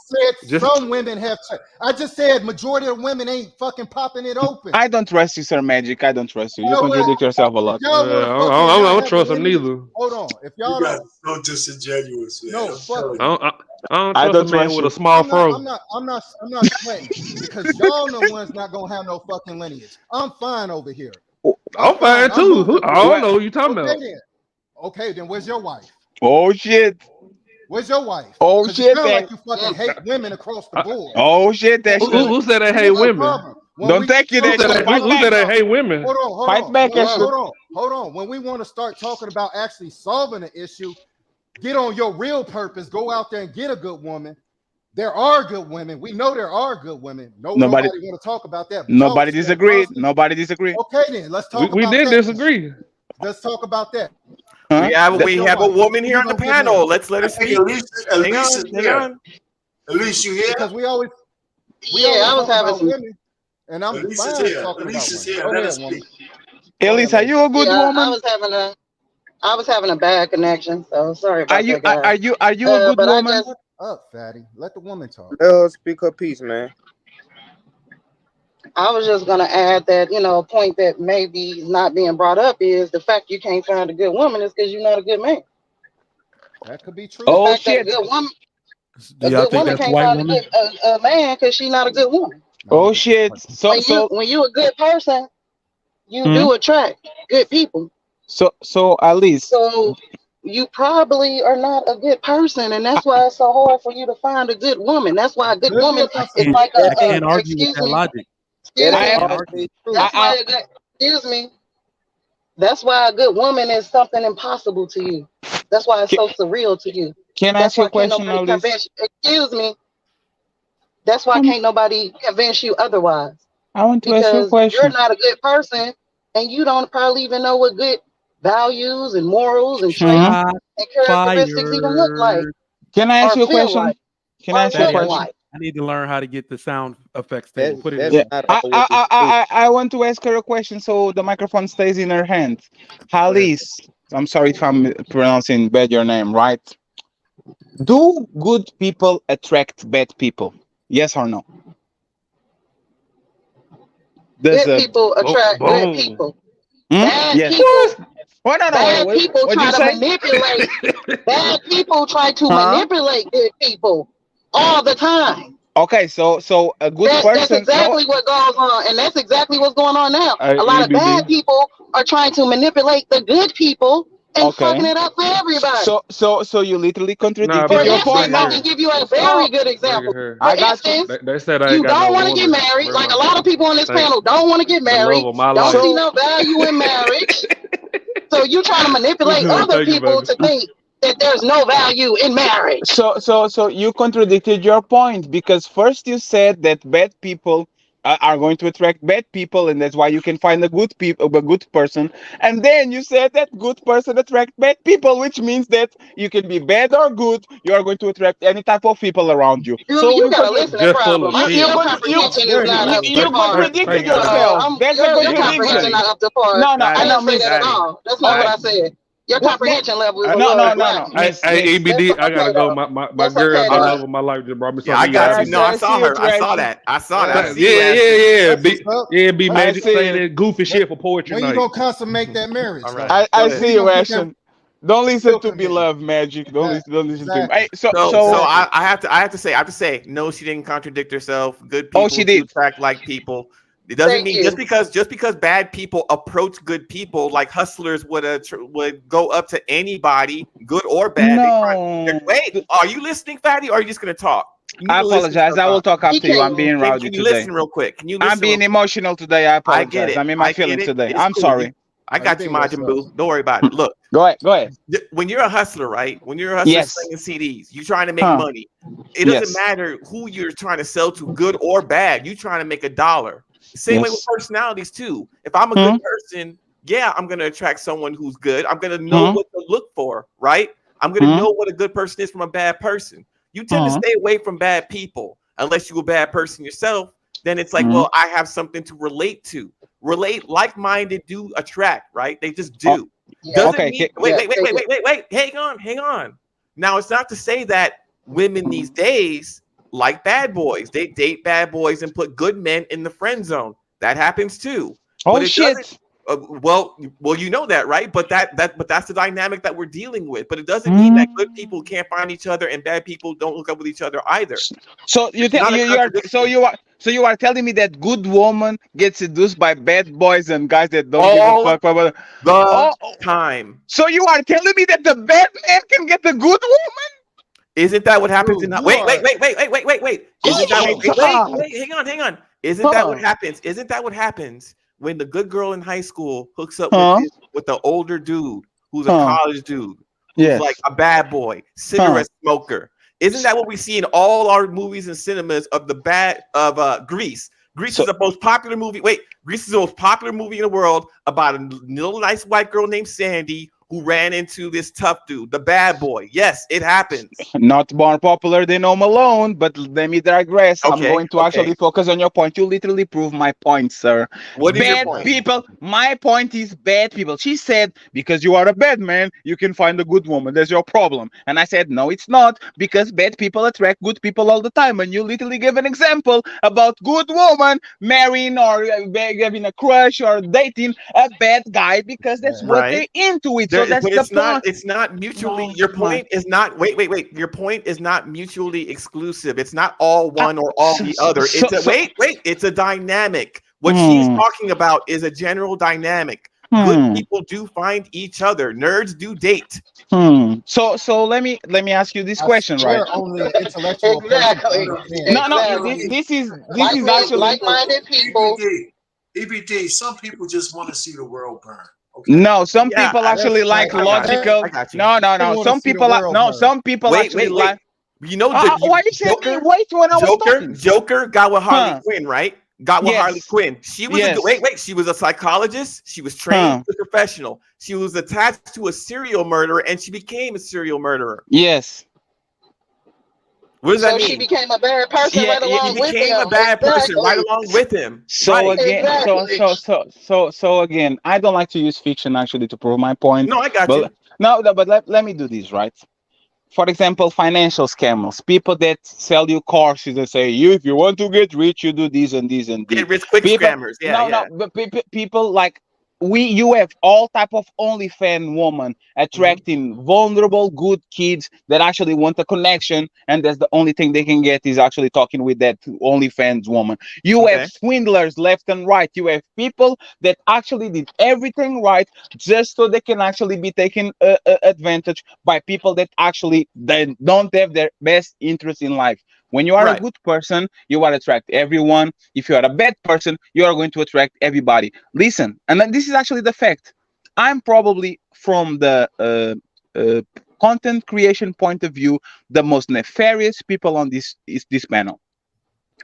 said some women have changed. I just said majority of women ain't fucking popping it open. I don't trust you, Sir Magic. I don't trust you. You contradict yourself a lot. I don't trust them neither. Hold on. If y'all so disingenuous, man. No, fuck. I don't trust a man with a small fro. I'm not sweating because y'all the ones not gonna have no fucking lineage. I'm fine over here. I'm fine too. I don't know who you talking about. Okay, then where's your wife? Oh shit. Where's your wife? Oh shit. Like you fucking hate women across the board. Oh shit. Who said they hate women? Don't take you that. Who said they hate women? Hold on. When we want to start talking about actually solving an issue, get on your real purpose. Go out there and get a good woman. There are good women. We know there are good women. Nobody want to talk about that. Nobody disagreed. Nobody disagreed. Okay, then let's talk. We did disagree. Let's talk about that. We have a woman here on the panel. Let's let her speak. Hang on. Elise, you here? Because we always I was having some women, and I'm Elise fine is here. talking Elise about is here. women. Let us speak. Elise, are you a good woman? I was having a bad connection, so sorry about that. Are you a good woman? Up, fatty. Let the woman talk. Let her speak her piece, man. I was just gonna add that, a point that maybe is not being brought up is the fact you can't find a good woman is because you're not a good man. That could be true. Oh shit. A good woman can't find a man because she's not a good woman. Oh shit. When you a good person, you do attract good people. So at least So you probably are not a good person, and that's why it's so hard for you to find a good woman. That's why a good Good woman look, I is see like that I a ain't can't argue with excuse that me, logic. that excuse ain't me. Can't argue. always true. That's why a good excuse me. That's why a good woman is something impossible to you. That's why it's can, so surreal to you. can I That's ask you why a can't question, nobody at least? convince you. Excuse me. That's why can't nobody convince you otherwise. I want to ask you a Because you're question. not a good person, and you don't probably even know what good values and morals and traits Hmm. Shots and characteristics even look like, fired. Can I ask or you a feel like, question? Can I or ask you a Fatty, look question? like. I need to learn how to get the sound effects table. That Put it in that's the Yeah, chat. not I always I I true. I, I want to ask her a question so the microphone stays in her hand. Go ahead. Halis, I'm sorry if I'm pronouncing bad your name, right? Do good people attract bad people? Yes or no? There's Good a people attract good Boom. people. hmm? Bad Yes. people, What? No, no. bad people What'd you try to say? manipulate. Bad people try to Huh? manipulate good people all the time. Okay, so a good That's person. No, exactly what goes on, and that's exactly what's going on now. Hey, A lot of bad EBD. people are trying to manipulate the good people and fucking okay. it up for everybody. So you literally Nah, For contradicted your point instance, bring it I now. can here. give you a So very good Bring it example. here. For I got you. instance, They said I ain't you got no don't want to get woman. married. Bring Like a my lot of people on this thank panel don't want to get the love married, of my don't life. see So no value in marriage. So you trying to manipulate other Thank you, people baby. to think that there's no value in marriage. so you contradicted your point because first you said that bad people are going to attract bad people and that's why you can find a good person, and then you said that good person attract bad people, which means that you can be bad or good, you are going to attract any type of people around you. You So you got a listening Just full problem. of I see you shit. your contra- comprehension is There he not up goes. to you par. contradicted Thank you, baby. yourself. There's a Your Thank you, comprehension contradiction. Fatty. not up to par. No, no, I I Fatty. know didn't say means that at Fatty. all. That's not what I Fatty. said. Your what comprehension level is I, a no, little no, no, no, hey, erratic. miss hey, miss EBD, That's I gotta okay go. though. My That's girl, okay the All right. though. love of my life, just brought me Yeah, something I to eat. I got gotta you. I No, go. I I saw see you, her. I saw Tracy. that. I saw that. I Hey, see you, Ashley. Yeah. that's what's Be up. yeah, be I magic see saying you. that goofy When, shit for poetry when you night. gonna consummate that All marriage right. though? Go I ahead. see When you you, gonna get that Ashton. Don't listen real to Be commitment? Love Magic. Exactly. Don't listen to him. Exactly. Hey, so So Exactly. I have to say no, she didn't contradict herself. Good oh, people she do did. attract like people. It doesn't Thank mean you. just because bad people approach good people, like hustlers would go up to anybody, good or bad. No. Wait, are you listening, Fatty, or are you just gonna talk? You need I to listen apologize. I will sometimes. talk He after you. I'm can't. being rowdy Can you today. listen real quick? Can you I'm listen real being quick? emotional today. I I get apologize. it. I'm in my I get feelings it. today. It's I'm cool. sorry. I Oh, you got you, been good, Majin sir. Buu. Don't worry about it. Look, Go ahead. Go ahead. when you're a hustler, right? When you're a hustler Yes. slinging CDs, you're trying to make Huh. money. It doesn't Yes. matter who you're trying to sell to, good or bad. You're trying to make $1. Same way with Yes. personalities too. If I'm a good Hmm. person, yeah, I'm gonna attract someone who's good. I'm gonna know Hmm. what to look for, right? I'm gonna Hmm. know what a good person is from a bad person. You tend to Hmm. stay away from bad people unless you're a bad person yourself. Then it's like, Hmm. well, I have something to relate to. Relate, like-minded do attract, right? They just Oh, do. Yeah. Doesn't okay. mean Yeah. Take it. wait. Hang on. Now it's not to say that women these days like bad boys. They date bad boys and put good men in the friend zone. That happens too. Oh But it doesn't. shit. Well, you know that, right? But that's the dynamic that we're dealing with. But it doesn't mean Hmm. that good people can't find each other and bad people don't look up with each other either. So you It's think not a contradiction. you are telling me that good woman gets seduced by bad boys and guys that don't give a All fuck about. the Oh, time. so you are telling me that the bad man can get the good woman? Isn't that what happens Dude, in you wait, are. Isn't Oh that my what god. hang on. Isn't that what Huh? happens? Isn't that what happens when the good girl in high school hooks up Huh? with the older dude who's a Huh? college dude, who's like Yes. a bad boy, Huh? cigarette smoker? Isn't that what we see in all our movies and cinemas of the bad of Grease? Grease is So the most popular movie. Wait, Grease is the most popular movie in the world about a little nice white girl named Sandy who ran into this tough dude, the bad boy. Yes, it happens. not more popular than Home Alone, but let me digress. I'm Okay, going to okay. actually focus on your point. You literally prove my point, sir. What is your Bad point? people. My point is bad people. She said, because you are a bad man, you can find a good woman. That's your problem. And I said, no, it's not, because bad people attract good people all the time. And you literally gave an example about good woman marrying or having a crush or dating a bad guy because that's what Right. they're into it. So that's But the point. it's not mutually. Oh Your my. point is not. Wait. Your point is not mutually exclusive. It's not all I, one or all so, the so, other. so, It's a so, wait. It's a dynamic. What she's hmm, talking about is a general dynamic. Good Hmm. people do find each other. Nerds do date. So let me ask you this I question, right? swear only an intellectual person can Exactly. understand No, that. no, Exactly. this Like is me, actually like-minded people. EBD, some people just want to see the world burn. Okay. no. Some Yeah, people actually That's like like I got you. I logical. got you. No, no, they no. want to Some see the people world no. burn. Some people Wait, actually wait, wait. like. You know the Why you said me Joker, wait when I was Joker, talking? Joker got with Harley Huh? Quinn, right? Got with Harley Yes. Quinn. She was a good Yes. wait. She was a psychologist. She was trained, Huh? a professional. She was attached to a serial murderer, and she became a serial murderer. Yes. What does that So she mean? became a bad person Yeah. right She along with became a him. bad person right Exactly. along with him. So Right. again, Exactly. so again, I don't like to use fiction actually to prove my point, No, I got you. but but let me do this right. For example, financial scammers, people that sell you courses and say, you, if you want to get rich, you do this and this and this. Get rich quick People, scammers. Yeah, no, yeah. no, but people like you have all type of OnlyFans woman Hmm. attracting vulnerable, good kids that actually want a connection, and that's the only thing they can get is actually talking with that OnlyFans woman. You have Okay. swindlers left and right. You have people that actually did everything right just so they can actually be taken advantage by people that actually they don't have their best interest in life. When you are a Right. good person, you will attract everyone. If you are a bad person, you are going to attract everybody. Listen, and then this is actually the fact. I'm probably from the content creation point of view the most nefarious people on this panel,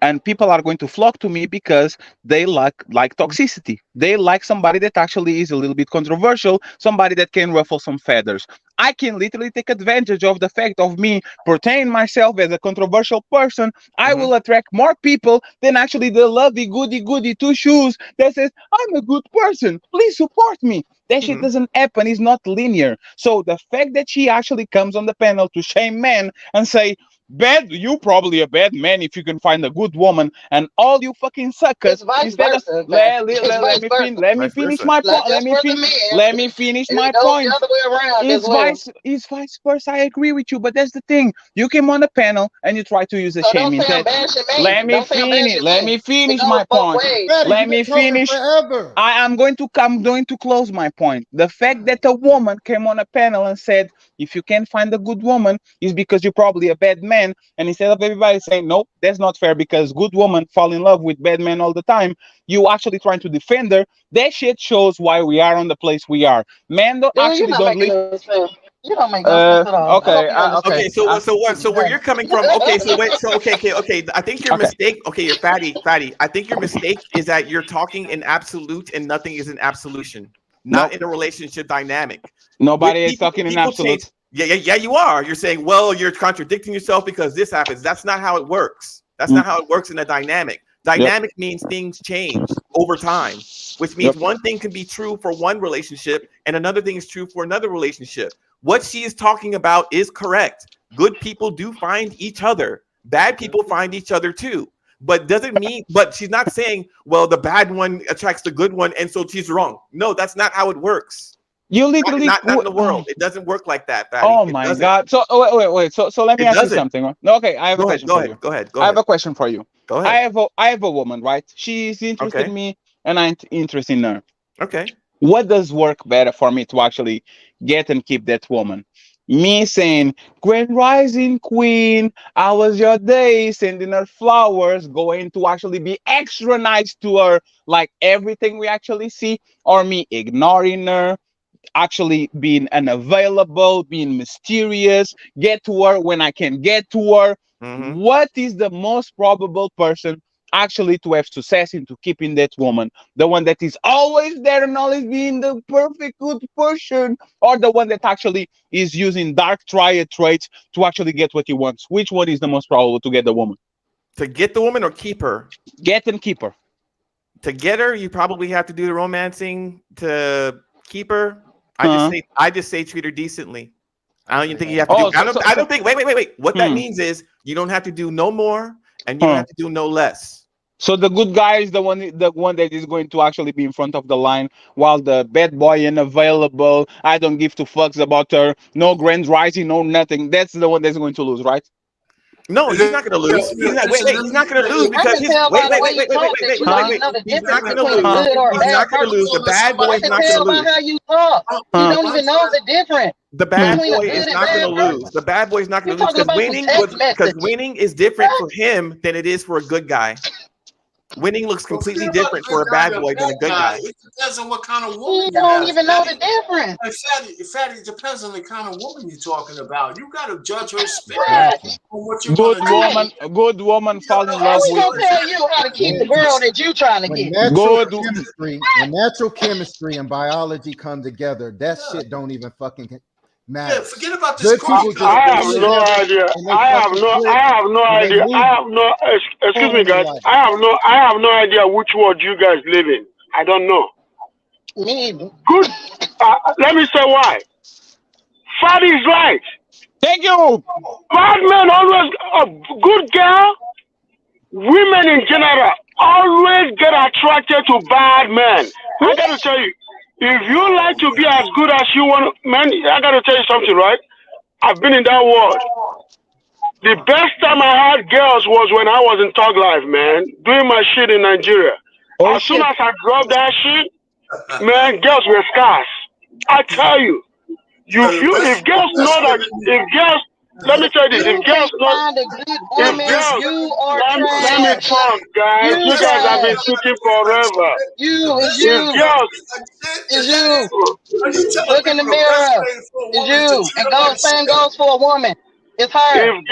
and people are going to flock to me because they like toxicity. They like somebody that actually is a little bit controversial, somebody that can ruffle some feathers. I can literally take advantage of the fact of me portraying myself as a controversial person. I Hmm. will attract more people than actually the lovey goody goody two shoes that says I'm a good person, please support me. That shit Hmm. doesn't happen. It's not linear. So the fact that she actually comes on the panel to shame men and say bad, you probably a bad man if you can find a good woman, and all you fucking It's suckers vice instead of versa. In fact, it's let vice me fin versa. let me Vice finish versa. my Not point. just for the Let men. me finish It my goes the point. other way around as well. It's vice versa. I agree with you, but that's the thing. You came on the panel and you try to use a So don't shaming say I'm that. bashing Let men. me Don't say I'm finish. bashing Let men. me It finish goes my both point. ways. Daddy, Let you've me been talking finish. forever. I'm going to close my point. The fact that a woman came on a panel and said, if you can't find a good woman, is because you're probably a bad man. And instead of everybody saying, nope, that's not fair because good women fall in love with bad men all the time, you actually trying to defend her. That shit shows why we are on the place we are. Men don't Dude, you're actually not don't making live. no sense. You don't make no sense at all. I hope Okay, you understand. Okay, so okay, so where you're coming from? Okay, so wait, so okay. I think your okay. mistake. Okay, you're fatty. I think your mistake is that you're talking in absolute, and nothing is an absolution, not Nope. in a relationship dynamic. With Nobody is people, talking in people change. absolutes. Yeah. You are. You're saying, well, you're contradicting yourself because this happens. That's not how it works. That's Mm, not how it works in a dynamic. yep. Dynamic means things change over time, which means Yep. one thing can be true for one relationship and another thing is true for another relationship. What she is talking about is correct. Good people do find each other. Bad people find each other too. But doesn't mean, but she's not saying, well, the bad one attracts the good one, and so she's wrong. No, that's not how it works. You Not, literally. not, not in the world. It doesn't work like that, Fatty. Oh It my doesn't. God. So wait. So let me It ask you doesn't. something. Right? No, okay, I have a Go ahead. question Go for ahead. you. Go ahead. Go I have ahead. a question for you. Go ahead. I have a woman, right? She's interested in Okay. me and I'm interested in her. Okay. What does work better for me to actually get and keep that woman? Me saying, Grand Rising Queen, how was your day? Sending her flowers, going to actually be extra nice to her, like everything we actually see, or me ignoring her, actually being unavailable, being mysterious, get to her when I can get to her. Mm-hmm. What is the most probable person actually to have success into keeping that woman? The one that is always there and always being the perfect good person, or the one that actually is using dark triad traits to actually get what he wants? Which one is the most probable to get the woman? To get the woman or keep her? Get and keep her. To get her, you probably have to do the romancing. To keep her, Huh? I just say treat her decently. I don't even think you have to do. Oh, I don't think. Wait. What that hmm. means is you don't have to do no more, and you don't Huh. have to do no less. So the good guy is the one that is going to actually be in front of the line, while the bad boy unavailable, I don't give two fucks about her, no grand rising, no nothing. That's the one that's going to lose, right? No, he's not going to lose. He's not. Wait. He's not going to lose I because can his. tell Wait. by the way you talk that you don't even know the He's not difference going to between a lose. good or a He's bad not going to person. lose. The bad boy I is can not going tell to by lose. how you talk. You don't even know the difference. The bad between a boy good is and not going to bad lose. person. The bad boy is not You're going to lose talking about some text because message. winning is different for him than it is for a good guy. Winning looks completely different for a bad boy than a good guy. It depends on what kind of woman You don't even know the difference. Fatty, it depends on the kind of woman you're talking about. You got to judge her spirit Exactly. on what you're going to do. Good woman fall in How love we with. gonna tell you how to keep the girl that you trying to When get? natural chemistry and biology come together, that shit don't even fucking matter. Yeah, forget about this. Good people just I have come no together idea. and they fucking click I have no and they idea. move I have no. Excuse me, forward in guys. life. I have no idea which world you guys live in. I don't know. Me either. Good. Let me say why. Fatty is right. Thank you. Bad men always. A good girl. Women in general always get attracted to bad men. I gotta tell you, if you like to be as good as you want, man, I gotta tell you something, right? I've been in that world. The best time I had girls was when I was in Thug Life, man, doing my shit in Nigeria. As soon as I dropped that shit, man, girls were scarce. I tell you, if girls know that, let me tell you this, You can't find a good woman. You are let me trash. talk, guys. You guys have been speaking forever. It's If you. girls, It's you. Look in the mirror. It's you. And same goes for a woman. It's her. If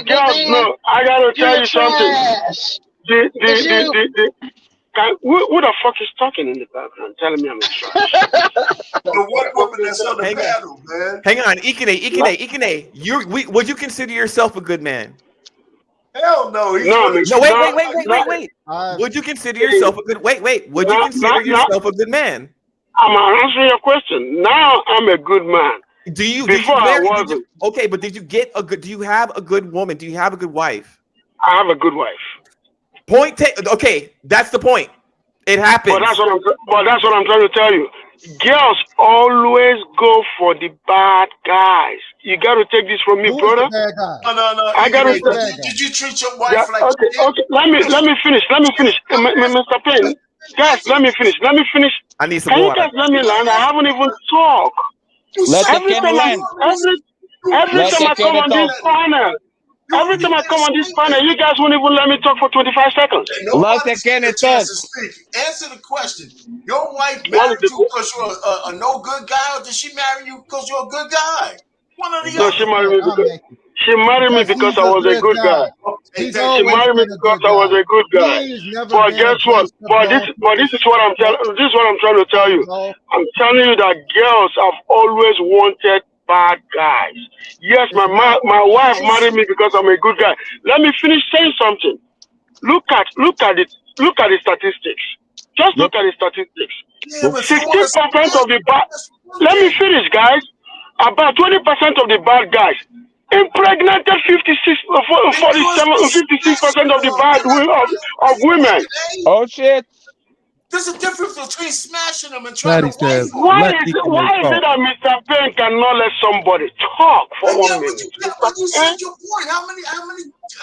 girls know, I gotta tell you something. Trash. Who the fuck is talking in the background telling me I'm a trash? The one woman that's on the panel, man. Hang on, Ikene. Would you consider yourself a good man? Hell no. Wait. Would you consider yourself a good? Wait. Would you consider yourself a good man? I'm answering your question. Now I'm a good man. Okay, but did you get a good? Do you have a good woman? Do you have a good wife? I have a good wife. Okay, that's the point. It happens. But that's what I'm trying to tell you. Girls always go for the bad guys. You got to take this from me, brother. No. I got to. Did you treat your wife like? Okay. Let me finish. Mr. Payne. Guys, let me finish. I need some water. Can you guys let me land? I haven't even talked. Every time I come on this panel, you guys won't even let me talk for 25 seconds. Let the Kenny talk. Answer the question. Your wife married you because you're a no good guy, or did she marry you because you're a good guy? One or the other. She married me because I was a good guy. She married me because I was a good guy. But guess what? But this is what I'm trying to tell you. I'm telling you that girls have always wanted bad guys. Yes, my wife married me because I'm a good guy. Let me finish saying something. Look at the statistics. Just look at the statistics. 60% of the bad. Let me finish, guys. About 20% of the bad guys impregnated 56% of the bad of women. Oh shit. There's a difference between smashing them and trying to says, why is it that Mr. Payne cannot let somebody talk for 1 minute? But you said your point. How many?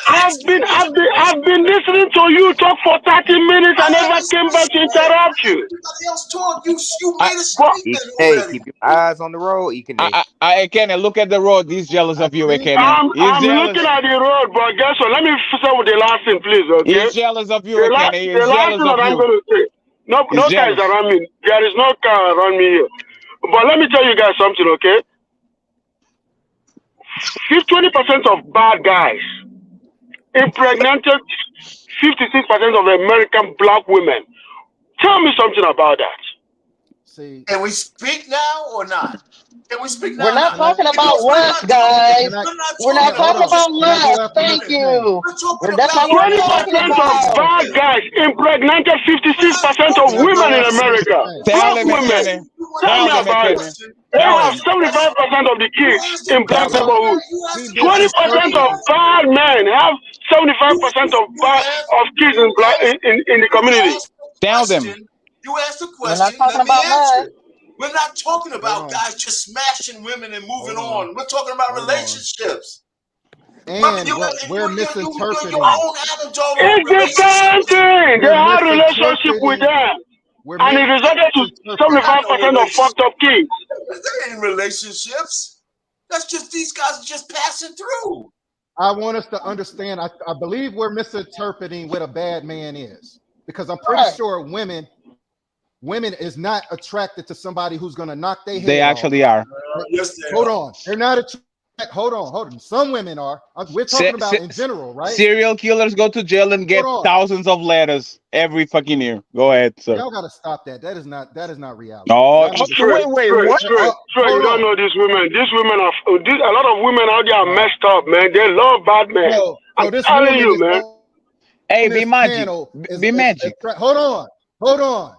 I've been listening to you talk for 30 minutes. I never came back to interrupt you. Everybody else talk. You made a statement already. Keep your eyes on the road, I can't look at the road. He's jealous of you, Kenny. I'm looking at the road, but guess what? Let me say with the last thing, please, okay? He's jealous of you, Kenny. He's the last jealous thing of that I'm you. going to say. No cars around me. There is no car around me here. But let me tell you guys something, okay? 20% of bad guys impregnated 56% of American black women. Tell me something about that. See, can we speak now or not? Can we speak now? We're not talking about lust, guys. We're not talking about lust. Thank you. That's not what we're talking 20% about. of bad guys impregnated 56% of women in America. Black women. Tell me about it. They have 75% of the kids in black neighborhoods. 20% of bad men have 75% of kids in the community. Tell them. You asked a question. Let me answer it. We're not talking about guys just smashing women and moving on. We're talking about relationships. And what we're your misinterpreting, own anecdotal It's the same relationships. thing. They we're have relationship with misinterpreting, them. we're And it resulted to misinterpreting. 75% of fucked up kids. They ain't relationships. That's just these guys just passing through. I want us to understand. I believe we're misinterpreting what a bad man is, because I'm pretty Right. sure women is not attracted to somebody who's going to knock their head They off. actually are. Yes, they Hold are. on, they're not attracted. Hold on. Some women are. We're talking about in general, right? Serial killers go to jail and get Hold on. thousands of letters every fucking year. Go ahead, sir. Y'all got to stop that. That is not reality. Oh, Y'all need to- Straight, what? you don't know these women. These women are a lot of women out there are messed up, man. They love bad men. So I'm this telling woman you, is man. on Hey, this be magic. panel Be magic. hold on.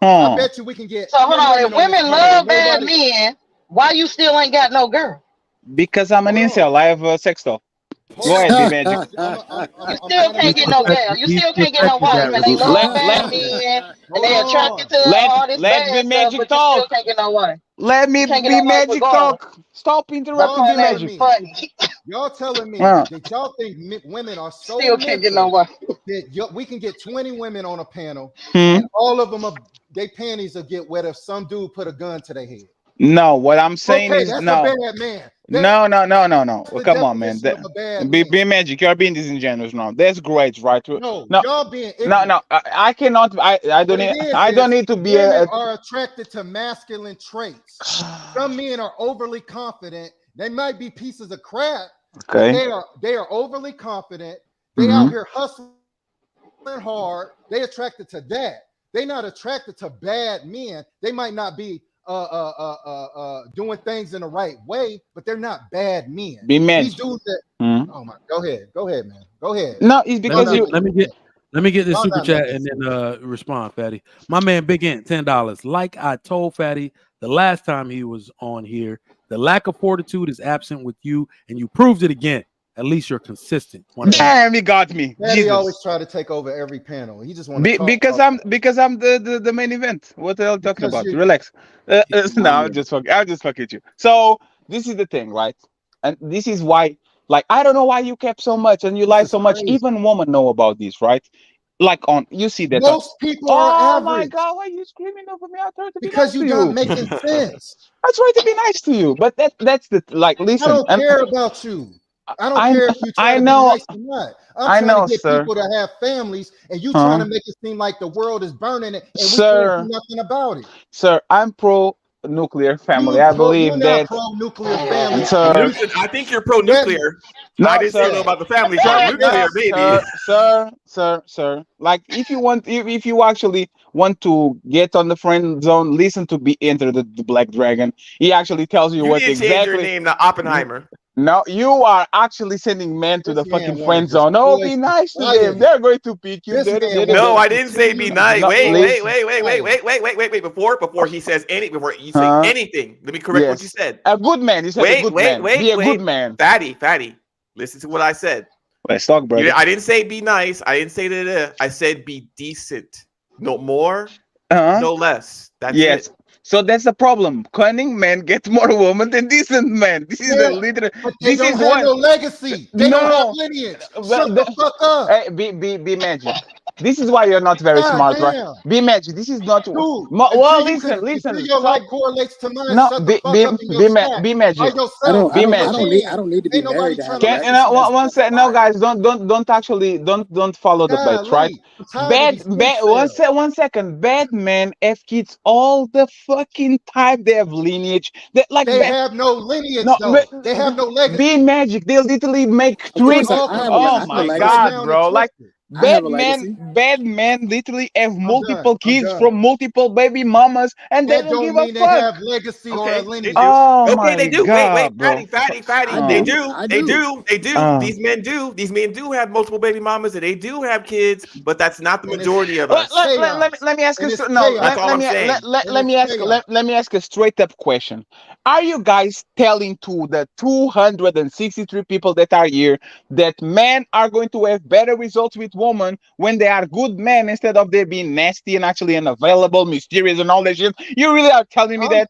Huh. I bet you we can get. So hold 10 on. If on this women panel. love bad Nobody- men, why you still ain't got no girl? Because I'm an Hold incel. I have a sex doll. Hold Go on. ahead, be magic. You still can't get no gal. You still can't get no wife, and they love bad men, and they attracted to all this Let bad be stuff, magic but you still talk. can't get no wife. Let me You can't get be no wife magic regardless. talk. Stop interrupting Y'all be telling magic. me, Funny. y'all telling me Huh. that y'all think women are so Still can't get no mental wife. that we can get 20 women on a panel Hmm. and all of them their panties will get wet if some dude put a gun to their head. No, what I'm saying Okay, is that's no. a bad man. No. The Come on, man. definition of a bad Be man. magic. You're being disingenuous now. That's great, right? No, No, y'all being ignorant. no. I cannot. I don't What need. it is, I don't need to be women a. are attracted to masculine traits. Some men are overly confident. They might be pieces of crap, but Okay. they are overly confident. They out here hustling hard. They attracted to that. They not attracted to bad men. They might not be doing things in the right way, but they're not bad men. Be magic. These dudes that oh my, go ahead, man. Go ahead. No, it's because you. Let me get this Y'all super not chat making and then respond, Fatty. My man Big Ant, $10. Like I told Fatty the last time he was on here, the lack of fortitude is absent with you, and you proved it again. At least you're consistent. Damn, he got me. Fatty Jesus. always try to take over every panel. He just want to talk. Because I'm the main event. What the hell are you talking Because about? you- Relax. No, I'll just fuck with you. So this is the thing, right? And this is why, like, I don't know why you kept so much and you lie is so much. crazy. Even women know about this, right? Like you see that. Most people are Oh average. my God, why are you screaming over me? I try to be Because nice you're to not you. making sense. I try to be nice to you, but that's the like. I Listen, don't care about you. I don't care if you try I to know. be nice or not. I'm I trying know, to get sir. people to have families, and you Huh? trying to make it seem like the world is burning and we Sir. can't do nothing about it. Sir, I'm pro nuclear family. I You're believe not that. pro-nuclear family. Sir, I think you're pro-nuclear. No, I didn't sir. know about the family part. Nuclear, baby. Sir. Like if you actually want to get on the friend zone, listen to be enter the Black Dragon. He actually tells you You what need to change your exactly. name to Oppenheimer. No, you are actually sending men to This the man fucking wanna friend zone. Oh, be destroy nice to them. society. They're going to pick you. This man No, wanna I didn't say be continue nice. to Wait. destroy Before he says you say Huh? anything. Let me correct what you said. A good man. You said a good man. Be a good man. Fatty. Listen to what I said. Let's talk, brother. I didn't say be nice. I didn't say that. I said be decent. No more, no less. That's it. So that's the problem. Cunning men get more women than decent men. This is the literal. But they This don't is have one. no legacy. They don't have lineage. Shut the fuck up. Hey, be magic. This is why you're not very God smart, damn. right? Be magic. This is not. Dude, Well, until listen. your life Stop. correlates to mine, No, shut the fuck up in your stack. be By magic. yourself. Be You're a magic. man. I don't need to be Ain't nobody married to trying have to a make Can, legacy. That's one second, no, guys, don't actually don't follow the bait, right? Golly, I'm tired of these Bad, incels. one second. Bad men have kids all the fucking time. They have lineage. They have no lineage No, though. They have no legacy. be magic. They'll literally make Of course, trips. I have Oh a my legacy. God, bro! Like I have a legacy. bad men literally have multiple I'm kids done. from multiple baby mamas, and they That don't don't give a mean they fuck. have legacy or a Okay, they lineage. do. Oh Okay, my they do. God, Wait, bro. fatty. I They do. do. I They do. do. These men do. These men do have multiple baby mamas, and they do have kids. But that's not the majority of us. Let me ask And you. it's No, chaos. That's all I'm saying. let me ask. Let me ask a straight up question. Are you guys telling to the 263 people that are here that men are going to have better results with women when they are good men instead of they being nasty and actually unavailable, mysterious, and all that shit? You really are telling me that?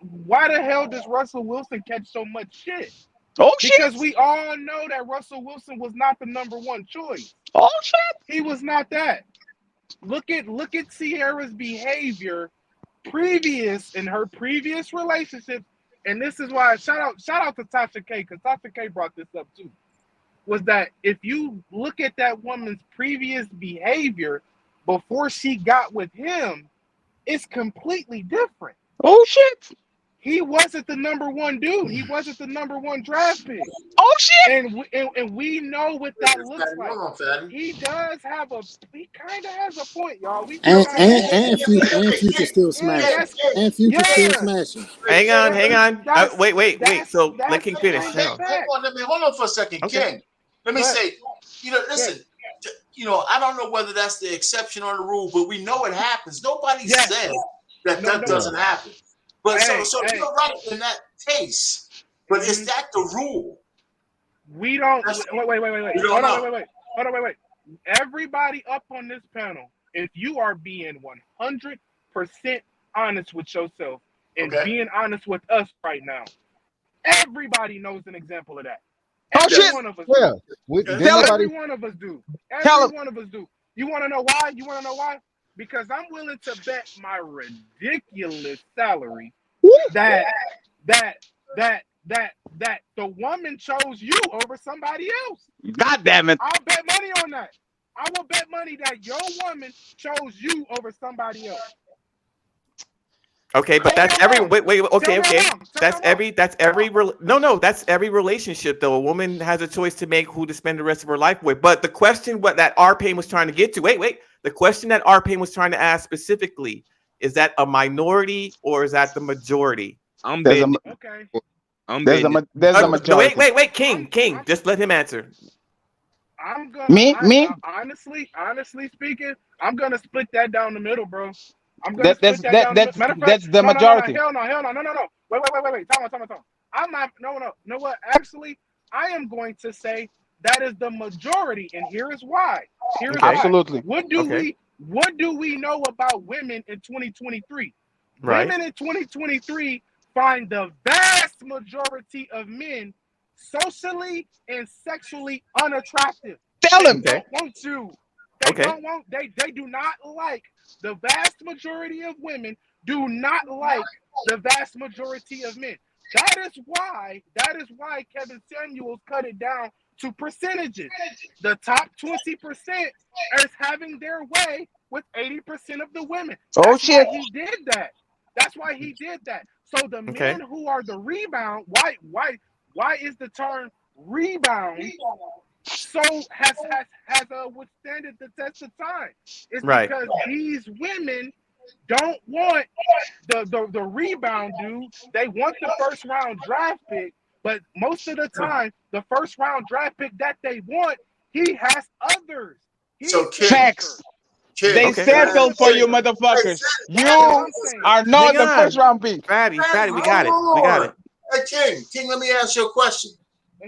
Why the hell does Russell Wilson catch so much shit? Oh shit! Because we all know that Russell Wilson was not the number one choice. Oh shit! He was not that. Look at Sierra's behavior in her previous relationships, and this is why shout out to Tasha K, because Tasha K brought this up too. was that if you look at that woman's previous behavior before she got with him, it's completely different. Oh shit! He wasn't the number one dude. He wasn't the number one draft pick. Oh shit! And we know what that looks Fatty, like. hold on, Fatty. He kind of has a point, y'all. We And kind of and Future still smashing. And Future still smashing. Hang on. Wait. So let that's King finish. Hold on for a second, Okay. King. Let me say, listen, I don't know whether that's the exception or the rule, but we know it happens. Nobody said that doesn't happen. But so you're right in that case. But is that the rule? We don't. Wait. Hold on, wait. Everybody up on this panel, if you are being 100% honest with yourself and being honest with us right now, everybody knows an example of that. Every one of us do. Every one of us do. Every one of us do. You want to know why? Because I'm willing to bet my ridiculous salary that the woman chose you over somebody else. God damn it! I'll bet money on that. I will bet money that your woman chose you over somebody else. Okay, but that's every okay. That's every relationship though. A woman has a choice to make who to spend the rest of her life with. But the question that R-Pain was trying to get to, the question that R-Pain was trying to ask specifically, is that a minority or is that the majority? There's a majority. Wait, King, just let him answer. I'm gonna honestly speaking, I'm gonna split that down the middle, bro. I'm gonna split that down the middle. Matter of fact, that's the majority. Hell no. Wait. Time on. I'm not. No. Know what? Actually, I am going to say that is the majority, and here is why. Absolutely. What do we know about women in 2023? Right. Women in 2023 find the vast majority of men socially and sexually unattractive. Tell him. They don't want to. They do not like. The vast majority of women do not like the vast majority of men. That is why Kevin Samuels cut it down to percentages. The top 20% is having their way with 80% of the women. That's why he did that. So the men who are the rebound, why is the term rebound so has withstanded the test of time? It's because these women don't want the rebound dude. They want the first round draft pick, but most of the time, the first round draft pick that they want, he has others. Facts. They settle for you, motherfuckers. You are not the first round pick. Fatty, we got it. Hey, King, let me ask you a question.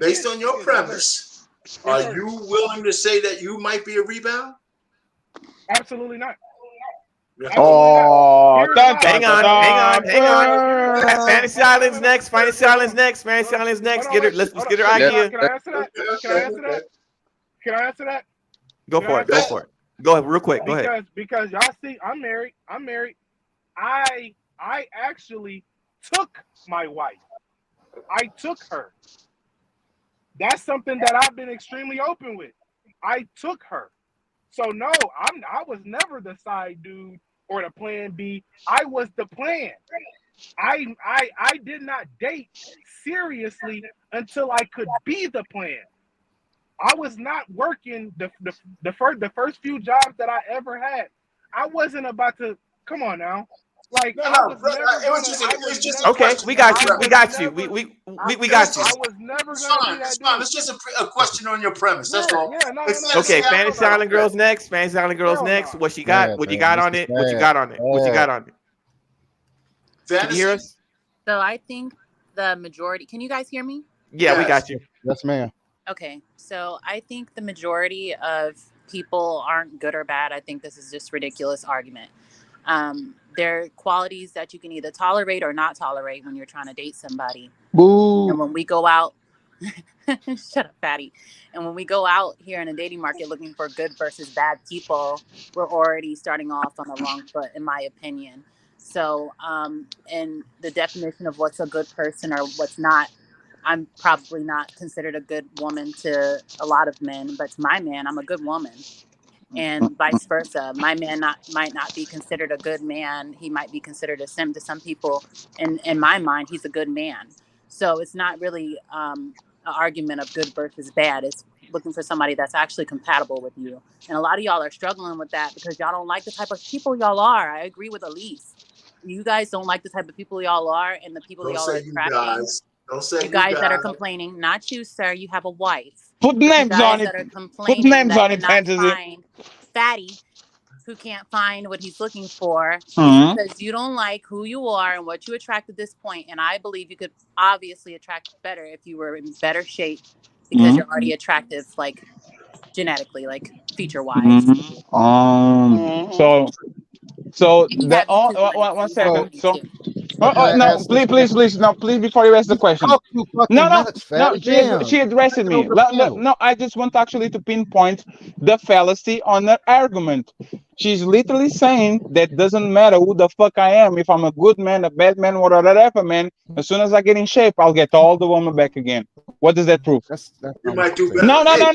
Based on your premise, are you willing to say that you might be a rebound? Absolutely not. Oh, hang on. Fantasy Island's next. Fantasy Island's next. Let's get her idea. Can I answer that? Go for it. Go ahead, real quick. Go ahead. Because y'all see, I'm married. I actually took my wife. I took her. That's something that I've been extremely open with. I took her. So no, I was never the side dude or the plan B. I was the plan. I did not date seriously until I could be the plan. I was not working the first few jobs that I ever had. I wasn't about to come on now. Like it was just okay. We got you. We got you. We got you. I was never gonna be that dude. It's just a question on your premise. That's all. Okay, Fantasy Island Girls next. Fantasy Island Girls next. What you got? What you got on it? What you got on it? Can you hear us? So I think the majority. Can you guys hear me? Yeah, we got you. Yes, ma'am. Okay, so I think the majority of people aren't good or bad. I think this is just ridiculous argument. There are qualities that you can either tolerate or not tolerate when you're trying to date somebody. Boo. And when we go out, shut up, fatty. And when we go out here in a dating market looking for good versus bad people, we're already starting off on the wrong foot, in my opinion. So, and the definition of what's a good person or what's not, I'm probably not considered a good woman to a lot of men, but to my man, I'm a good woman. And vice versa. My man might not be considered a good man. He might be considered a simp to some people. And in my mind, he's a good man. So it's not really an argument of good versus bad. It's looking for somebody that's actually compatible with you. And a lot of y'all are struggling with that because y'all don't like the type of people y'all are. I agree with Elise. You guys don't like the type of people y'all are and the people Don't y'all are say you attracting. guys. Don't say You guys that are guys. complaining, not you, sir. You have a wife. Put You names guys on it. that are Put complaining names that on it, cannot fantasy. find fatty who can't find what he's looking for is because you don't like who you are and what you attract at this point. And I believe you could obviously attract better if you were in better shape because you're already attractive, like genetically, like feature wise. So And you the have YouTube money, so one you have second. money So too. Can I no, ask this please, no, please before you ask the You question. talk too fucking much, No, fatty. Damn. she addressed Take it me. over the panel. No, I just want actually to pinpoint the fallacy on her argument. She's literally saying that doesn't matter who the fuck I am, if I'm a good man, a bad man, or whatever man, as soon as I get in shape, I'll get all the women back again. What does that prove? That's You not might what do I'm better. saying.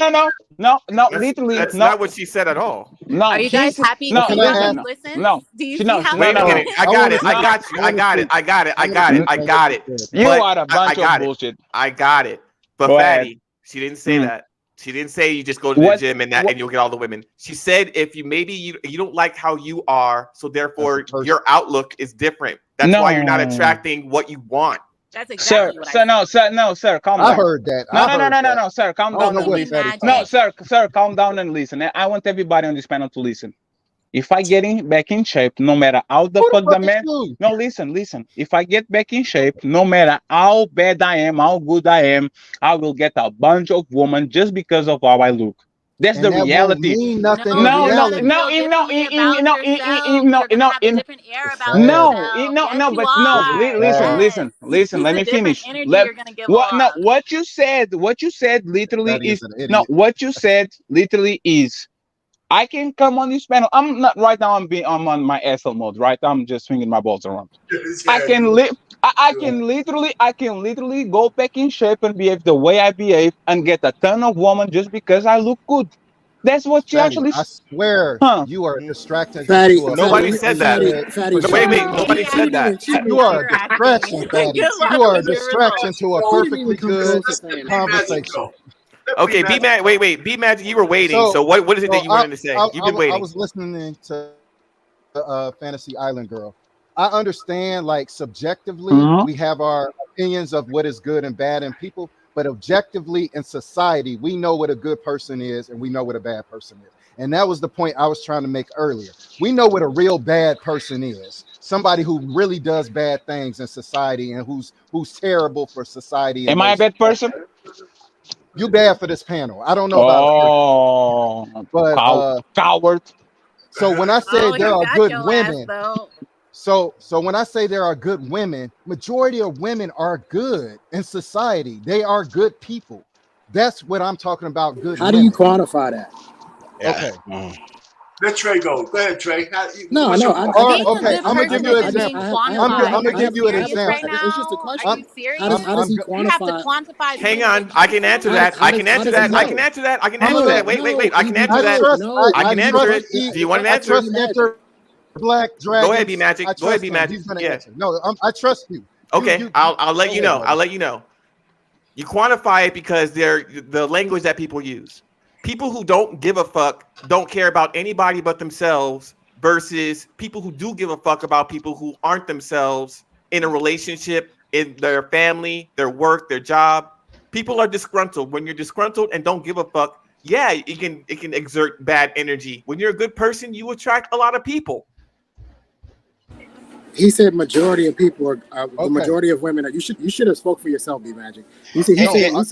No, That's literally, that's no. not what she said at all. No, Are you guys happy? Well, Do can you I see how ask? he listens? no. Do you She, see no, how no, Wait he a no. minute. listens? I I got want it. to I No. got you. I got it. I got it. I got it. I got it. You But are a bunch I of got it. bullshit. I got it. But Go ahead. Fatty, she didn't say that. She didn't say you just go to the What? gym and What? you'll get all the women. She said if you maybe you don't like how you are, so That's a therefore person. your outlook is different. That's why you're not No. attracting what you want. That's Sir, exactly what I said. sir, calm I down. heard that. I heard that. No, sir, I calm don't down know and what Fucking listen. fatty talking No, magic. sir, calm down and listen. I want everybody on this panel to listen. If I get back in shape, no matter how the Who the fuck the fuck is man. you? No, listen. If I get back in shape, no matter how bad I am, how good I am, I will get a bunch of women just because of how I look. That's And the that won't reality. mean nothing in No, you're gonna reality. feel differently about yourself. You're gonna have a different air about yourself. Yes, you are. Yes. Listen. Let It's a me different finish. energy you're gonna give What? No, off. what you said literally Fatty is is an no. idiot. What you said literally is. I can come on this panel. I'm not right now. I'm on my SL mode. Right, I'm just swinging my balls around. I can I can literally go back in shape and behave the way I behave and get a ton of women just because I look good. That's what she Fatty, actually. I swear Huh? you are a distraction Fatty, to a Nobody fatty, said perfectly that. fatty, good fatty. No, She wait, didn't wait. even. personality. Nobody She said didn't that. even. She didn't You even. are a You're acting. distraction, Fatty. Good luck You are a with your distraction results. to a She didn't even perfectly come good close to saying Be that. magic conversation. though. Let be Okay, magic. B Magic, you were waiting. So, So what is it that so you wanted to say? You've been I waiting. was listening to Fantasy Island Girl. I understand, like, subjectively, we have our opinions of what is good and bad in people, but objectively in society, we know what a good person is and we know what a bad person is. And that was the point I was trying to make earlier. We know what a real bad person is. Somebody who really does bad things in society and who's terrible for society and Am I a nature. bad person? You bad for this panel. I don't know about others, Oh, but coward. so when I say Oh, there he are got good your ass women, though. so when I say there are good women, majority of women are good in society. They are good people. That's what I'm talking about, good How do you women. quantify that? Okay. Let Trey go. Go ahead, Trey. No, What's your Being a okay, good I'm gonna give person you an isn't being example. I'm quantified. gonna Are you give you an serious right example. It's just a now? Are question. you serious? How does he You have to quantify? quantify Hang being a on. good I can answer person? that. I can How answer does he that. I know? can answer that. I can I'm answer gonna. that. Wait. I can answer I that. trust. I can I answer trust. it. Do you want an I answer? trust Enter Black Go ahead, B Dragons. Magic. I Go ahead, trust B him. Magic. He's gonna Yeah. answer. No, I trust you. Okay. I'll let go you ahead, know. buddy. I'll let you know. You quantify it because they're the language that people use. People who don't give a fuck don't care about anybody but themselves versus people who do give a fuck about people who aren't themselves in a relationship, in their family, their work, their job. People are disgruntled. When you're disgruntled and don't give a fuck, yeah, it can exert bad energy. When you're a good person, you attract a lot of people. He said majority of people are the Okay. majority of women are. You should have spoke for yourself, B Magic. You said No, you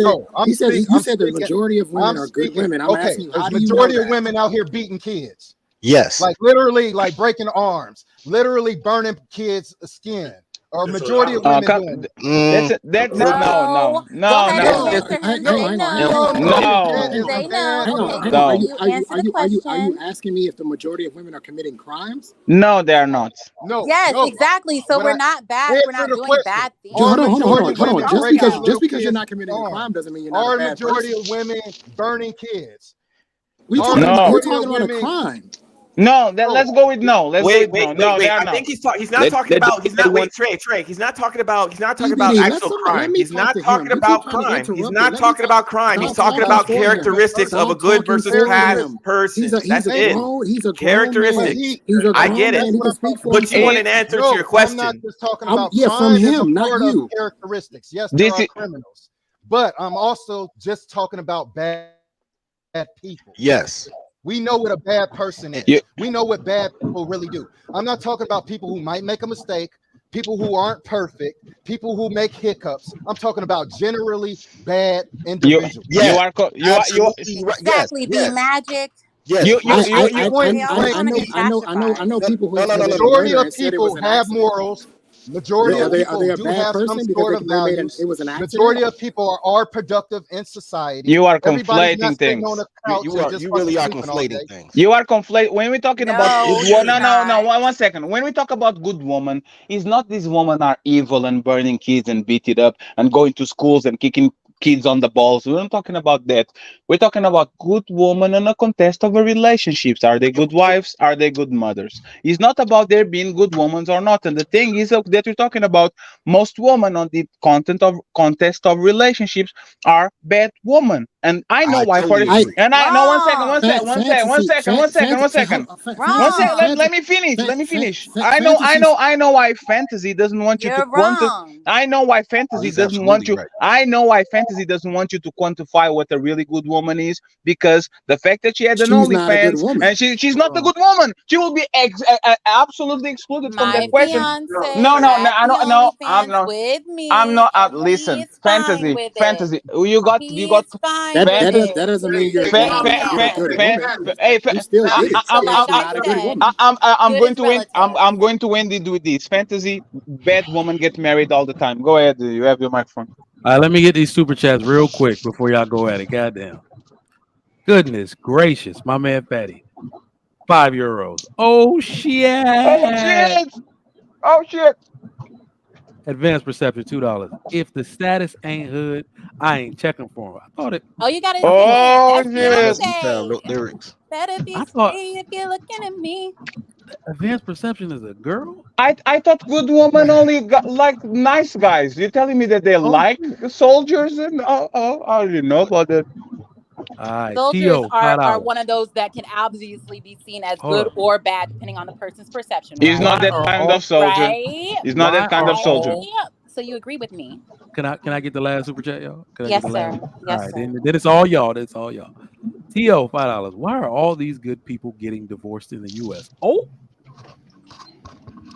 said the speaking. majority of women I'm are good speaking. women. I'm Okay, asking you, there's how do you know majority of that? women out here beating kids. Yes. Like literally, like breaking arms, literally burning kids' skin. or majority of women doing it? That's No. Go ahead and answer him. Say no. Say no. Okay, so you answer the Are you question. asking me if the majority of women are committing crimes? No, they are not. No. Yes, No. exactly. So When we're I not bad. We're answer not the doing question, bad things. are Hold on. majority women Just raising little because you're kids not committing a on? crime doesn't mean you're not Are a bad majority person. of women burning kids? We Are talking about? We're majority talking of about a women? crime. No, let's go with no. Let's go Wait, with no. No, they wait. are I not. think he's not talking about. He's not. Wait, Trey. He's not talking about. He's not talking about CBD, actual let crime. me He's talk not to him. talking You keep about trying to crime. He's interrupt not it. Let me talking about crime. He's stop talking talking about for him. characteristics of a Stop good talking versus for bad him. person. He's That's a it. grown Characteristics. man. He's a I grown get it. man. He can speak for But you want himself. an answer to No, your I'm not question. just talking about Yeah, from crime is a him, not part of you. characteristics. Yes, there are criminals, but I'm also just talking about bad people. Yes. We know what a bad person is. We know what bad people really do. I'm not talking about people who might make a mistake, people who aren't perfect, people who make hiccups. I'm talking about generally bad individuals. Exactly. Be magic. Yes. I know people who committed Majority murder of and said it was people an have accident. morals. Majority Are of they people a do bad have some person sort because of they made values. it was an accident? Majority of people are productive in society. You are Everybody's not conflating sitting things. on a couch and just really are sleeping all day. conflating things. You are conflating. When we're talking about good he's woman, no. not. 1 second. When we talk about good woman, it's not these women are evil and burning kids and beat it up and going to schools and kicking kids on the balls. We're not talking about that. We're talking about good woman in a context of a relationships. Are they good wives? Are they good mothers? It's not about there being good women or not. And the thing is that we're talking about most women on the contest of relationships are bad women. And I know why for it. And I know 1 second, 1 second, 1 second, 1 second, 1 second, 1 second. 1 second. Let me finish. Let me finish. I know why fantasy doesn't want you to quantify. I know why fantasy doesn't want you. I know why fantasy doesn't want you to quantify what a really good woman is, because the fact that she had an She's not a good OnlyFans woman. and she's not a good woman. She will be absolutely excluded from that My question. fiance No, had the I'm OnlyFans not. with me. I'm not. And Listen, he's fine fantasy. with it. You got. He's fine with it. That doesn't mean you're a good woman. You still did it. So like You're I not a good said, woman. I'm good going is to win. relative. I'm going to win with this fantasy. Bad woman get married all the time. Go ahead. You have your microphone. All right, let me get these super chats real quick before y'all go at it. Goddamn. Goodness gracious, my man Fatty. €5. Oh shit. Oh shit. Oh shit. Advanced perception, $2. If the status ain't hood, I ain't checking for him. I thought it. Oh, you gotta sing Oh it. That's Yes. Beyonce. Lyrics. Better be I thought free if you're looking at me. advanced perception is a girl. I thought good women only got like nice guys. You're telling me that they like soldiers and I didn't know about that. All right, Soldiers T.O. are $5. one of those that can obviously be seen as Hold good up. or bad depending on the person's perception, He's right? not Why that are kind all? of soldier. Right? He's not that kind of soldier. Right? So you agree with me? Can I get the last super chat, y'all? Can I get Yes, the sir. last? All Yes, right, sir. then it's all y'all. That's all y'all. T.O. $5. Why are all these good people getting divorced in the U.S.? Oh,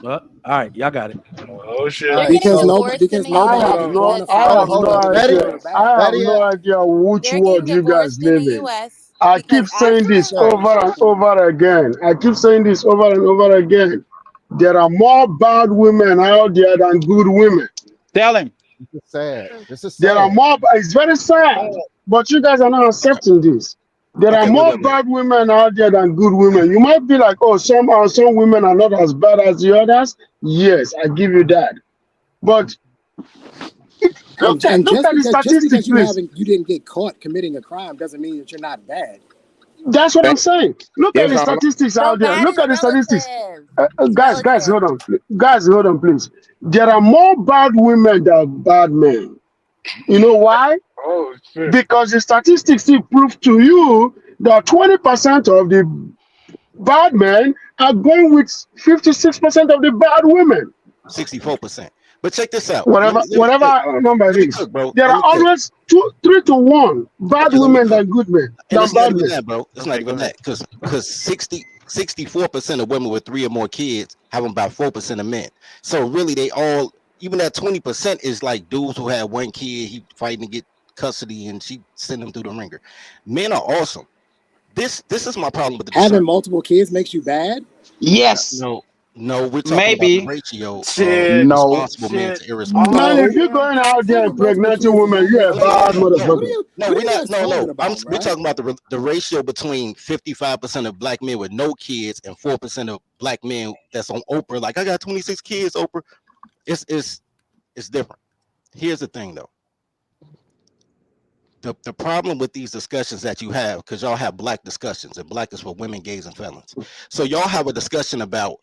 all right, y'all got it. Oh shit! They're getting divorced in Because the nobody U.S. I have can no, because quantify I have whether no they're Betty, good idea. or bad. I have Betty, no idea which They're getting world you guys divorced in the live in. U.S. I because keep saying this Sure. over and over again. I keep saying this over and over again. There are more bad women out there than good women. Tell him. This is sad. This is There are sad. more. It's very sad, but you guys are not accepting this. There are Okay, more wait. bad women out there than good women. You might be like, oh, some women are not as bad as the others. Yes, I give you that. But And look at the just because statistics, please. you didn't get caught committing a crime doesn't mean that you're not bad. That's what I'm saying. Look at the statistics So out there. bad Look is at the statistics. relative. It's Guys, relative. hold on. Guys, hold on, please. There are more bad women than bad men. You know why? Oh shit! Because the statistics still prove to you that 20% of the bad men are going with 56% of the bad women. 64%. But check this out. Whatever number it Let me is. cook, bro. There Let are me cook. always 3 to 1 bad Okay, let me women cook. than good men And than it's not bad even men. that, bro. It's not even that. Because 64% of women with 3 or more kids have about 4% of men. So really, they all, even that 20% is like dudes who have 1 kid, he fighting to get custody, and she send him through the ringer. Men are awesome. This is my problem with the Having discernment. multiple kids makes you bad? Yes. No. No, we're talking about the Maybe. ratio of Shit. No. responsible men to irresponsible No, men. Man, if you're man. going out there Several most impregnating men women, not you're a making No, it. bad no, no, What are motherfucker. you? no. What are We're you not. guys No, talking no. about, We're right? talking about the ratio between 55% of black men with no kids and 4% of black men that's on Oprah. Like, I got 26 kids, Oprah. It's different. Here's the thing, though. The problem with these discussions that you have, because y'all have black discussions, and black is for women, gays, and felons. So y'all have a discussion about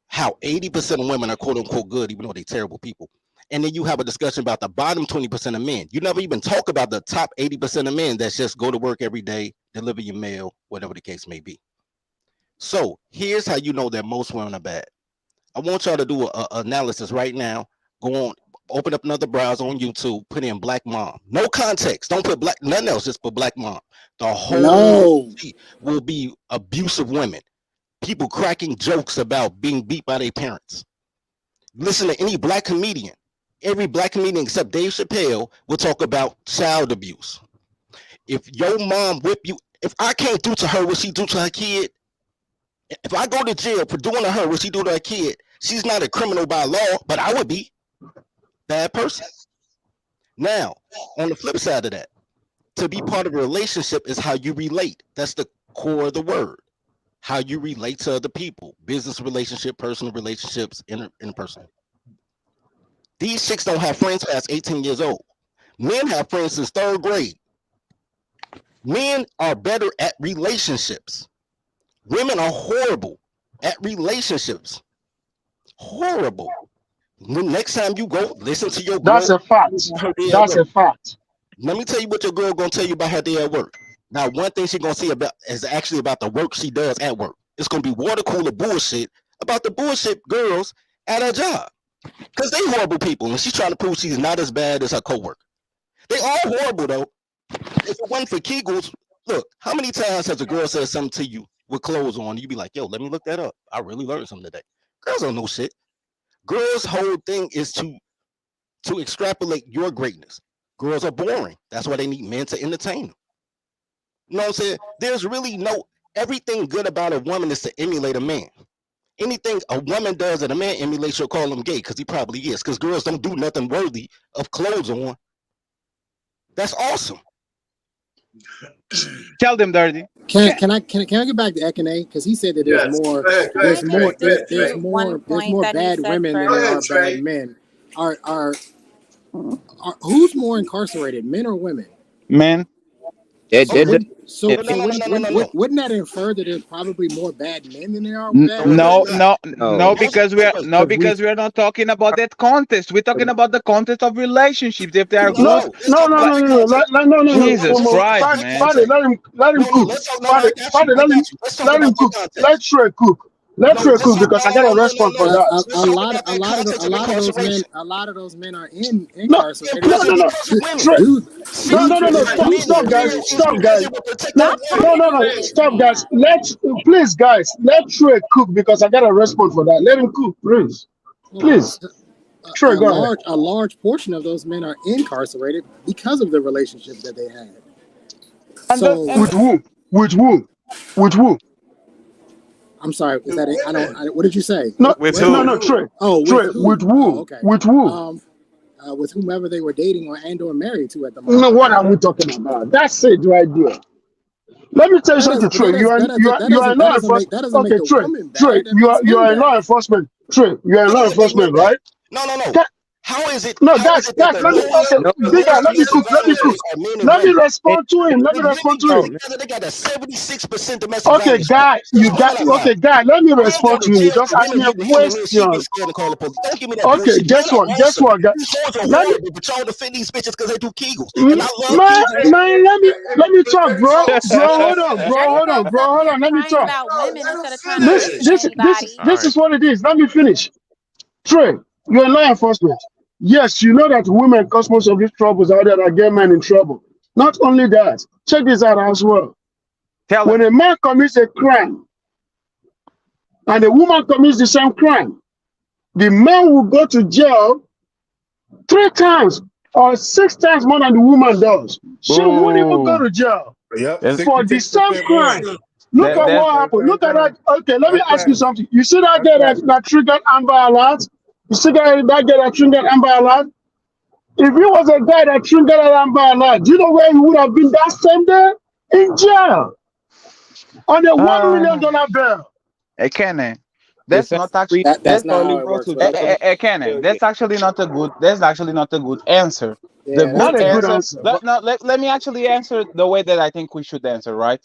how 80% of women are quote unquote good, even though they're terrible people. And then you have a discussion about the bottom 20% of men. You never even talk about the top 80% of men that just go to work every day, deliver your mail, whatever the case may be. So here's how you know that most women are bad. I want y'all to do a analysis right now. Go on, open up another browser on YouTube, put in black mom. No context. Don't put black, nothing else, just put black mom. The whole No. will be abusive women. People cracking jokes about being beat by their parents. Listen to any black comedian. Every black comedian except Dave Chappelle will talk about child abuse. If your mom whip you, if I can't do to her what she do to her kid, if I go to jail for doing to her what she do to her kid, she's not a criminal by law, but I would be bad person. Now, on the flip side of that, to be part of a relationship is how you relate. That's the core of the word. How you relate to other people, business relationship, personal relationships, interpersonal. These chicks don't have friends past 18 years old. Men have friends since 3rd grade. Men are better at relationships. Women are horrible at relationships. Horrible. Next time you go, listen to your girl. That's a fact. That's a fact. Let me tell you what your girl gonna tell you about her day at work. Now, one thing she's gonna say about is actually about the work she does at work. It's gonna be water cooler bullshit about the bullshit girls at her job. Because they horrible people, and she's trying to prove she's not as bad as her coworker. They all horrible though. If it wasn't for Kegels, look, how many times has a girl said something to you with clothes on, you be like, yo, let me look that up. I really learned something today. Girls don't know shit. Girls' whole thing is to extrapolate your greatness. Girls are boring. That's why they need men to entertain them. You know what I'm saying? There's really everything good about a woman is to emulate a man. Anything a woman does that a man emulates, you'll call him gay, because he probably is. Because girls don't do nothing worthy of clothes on. That's awesome. Tell them, Dirty. Can I get back to Ekene? Because he said that there's more bad women than there are bad men. Are who's more incarcerated, men or women? Men. Wouldn't No. that infer that there's probably more bad men than there are bad No, women? because we are not talking about that context. We're talking about the context of relationships. If they are good, No. Jesus Christ, man. Father, let him cook. Father, let him cook. Let Trey cook. Let Trey cook because I got a response for that. A lot of those men are incarcerated. No. Stop, guys. Stop, guys. Please, guys, let Trey cook because I got a response for that. Let him cook, please. Trey, go ahead. A large portion of those men are incarcerated because of the relationships that they had. With who? I'm sorry. Is that it? I don't. What did you say? No, Trey. Oh, Trey. With who? Oh, okay. With who? With whomever they were dating or married to at the moment. No, what are we talking about? That's it right there. Let me tell you something, Trey. You are law enforcement. Okay, Trey. You are law enforcement. Trey, you are law enforcement, right? No. How is it? No, that's let me cook. Let me respond to him. They got a 76% domestic Okay, guy, guy. Let me respond to him. You just ask me a question. Okay, guess what, guy? Let me but y'all defend these bitches because they do Kegels. Man, let me talk, bro. Hold on. Let me talk. This is what it is. Let me finish. Trey, you're in law enforcement. Yes, you know that women cause most of these troubles out there that get men in trouble. Not only that, check this out as well. When a man commits a crime and a woman commits the same crime, the man will go to jail 3 times or 6 times more than the woman does. She won't even go to jail for the same crime. Look at what happened. Look at that. Okay, let me ask you something. You see that guy that triggered Amber Alert? You see that guy that triggered Amber Alert? If he was a guy that triggered Amber Alert, do you know where he would have been that same day? In jail. On a $1 million bill. Kenny, that's not actually That's not how it works. Kenny, that's actually not a good. That's actually not a good answer. The Yeah, Not good a good answer. answer. But Let me actually answer the way that I think we should answer. Right?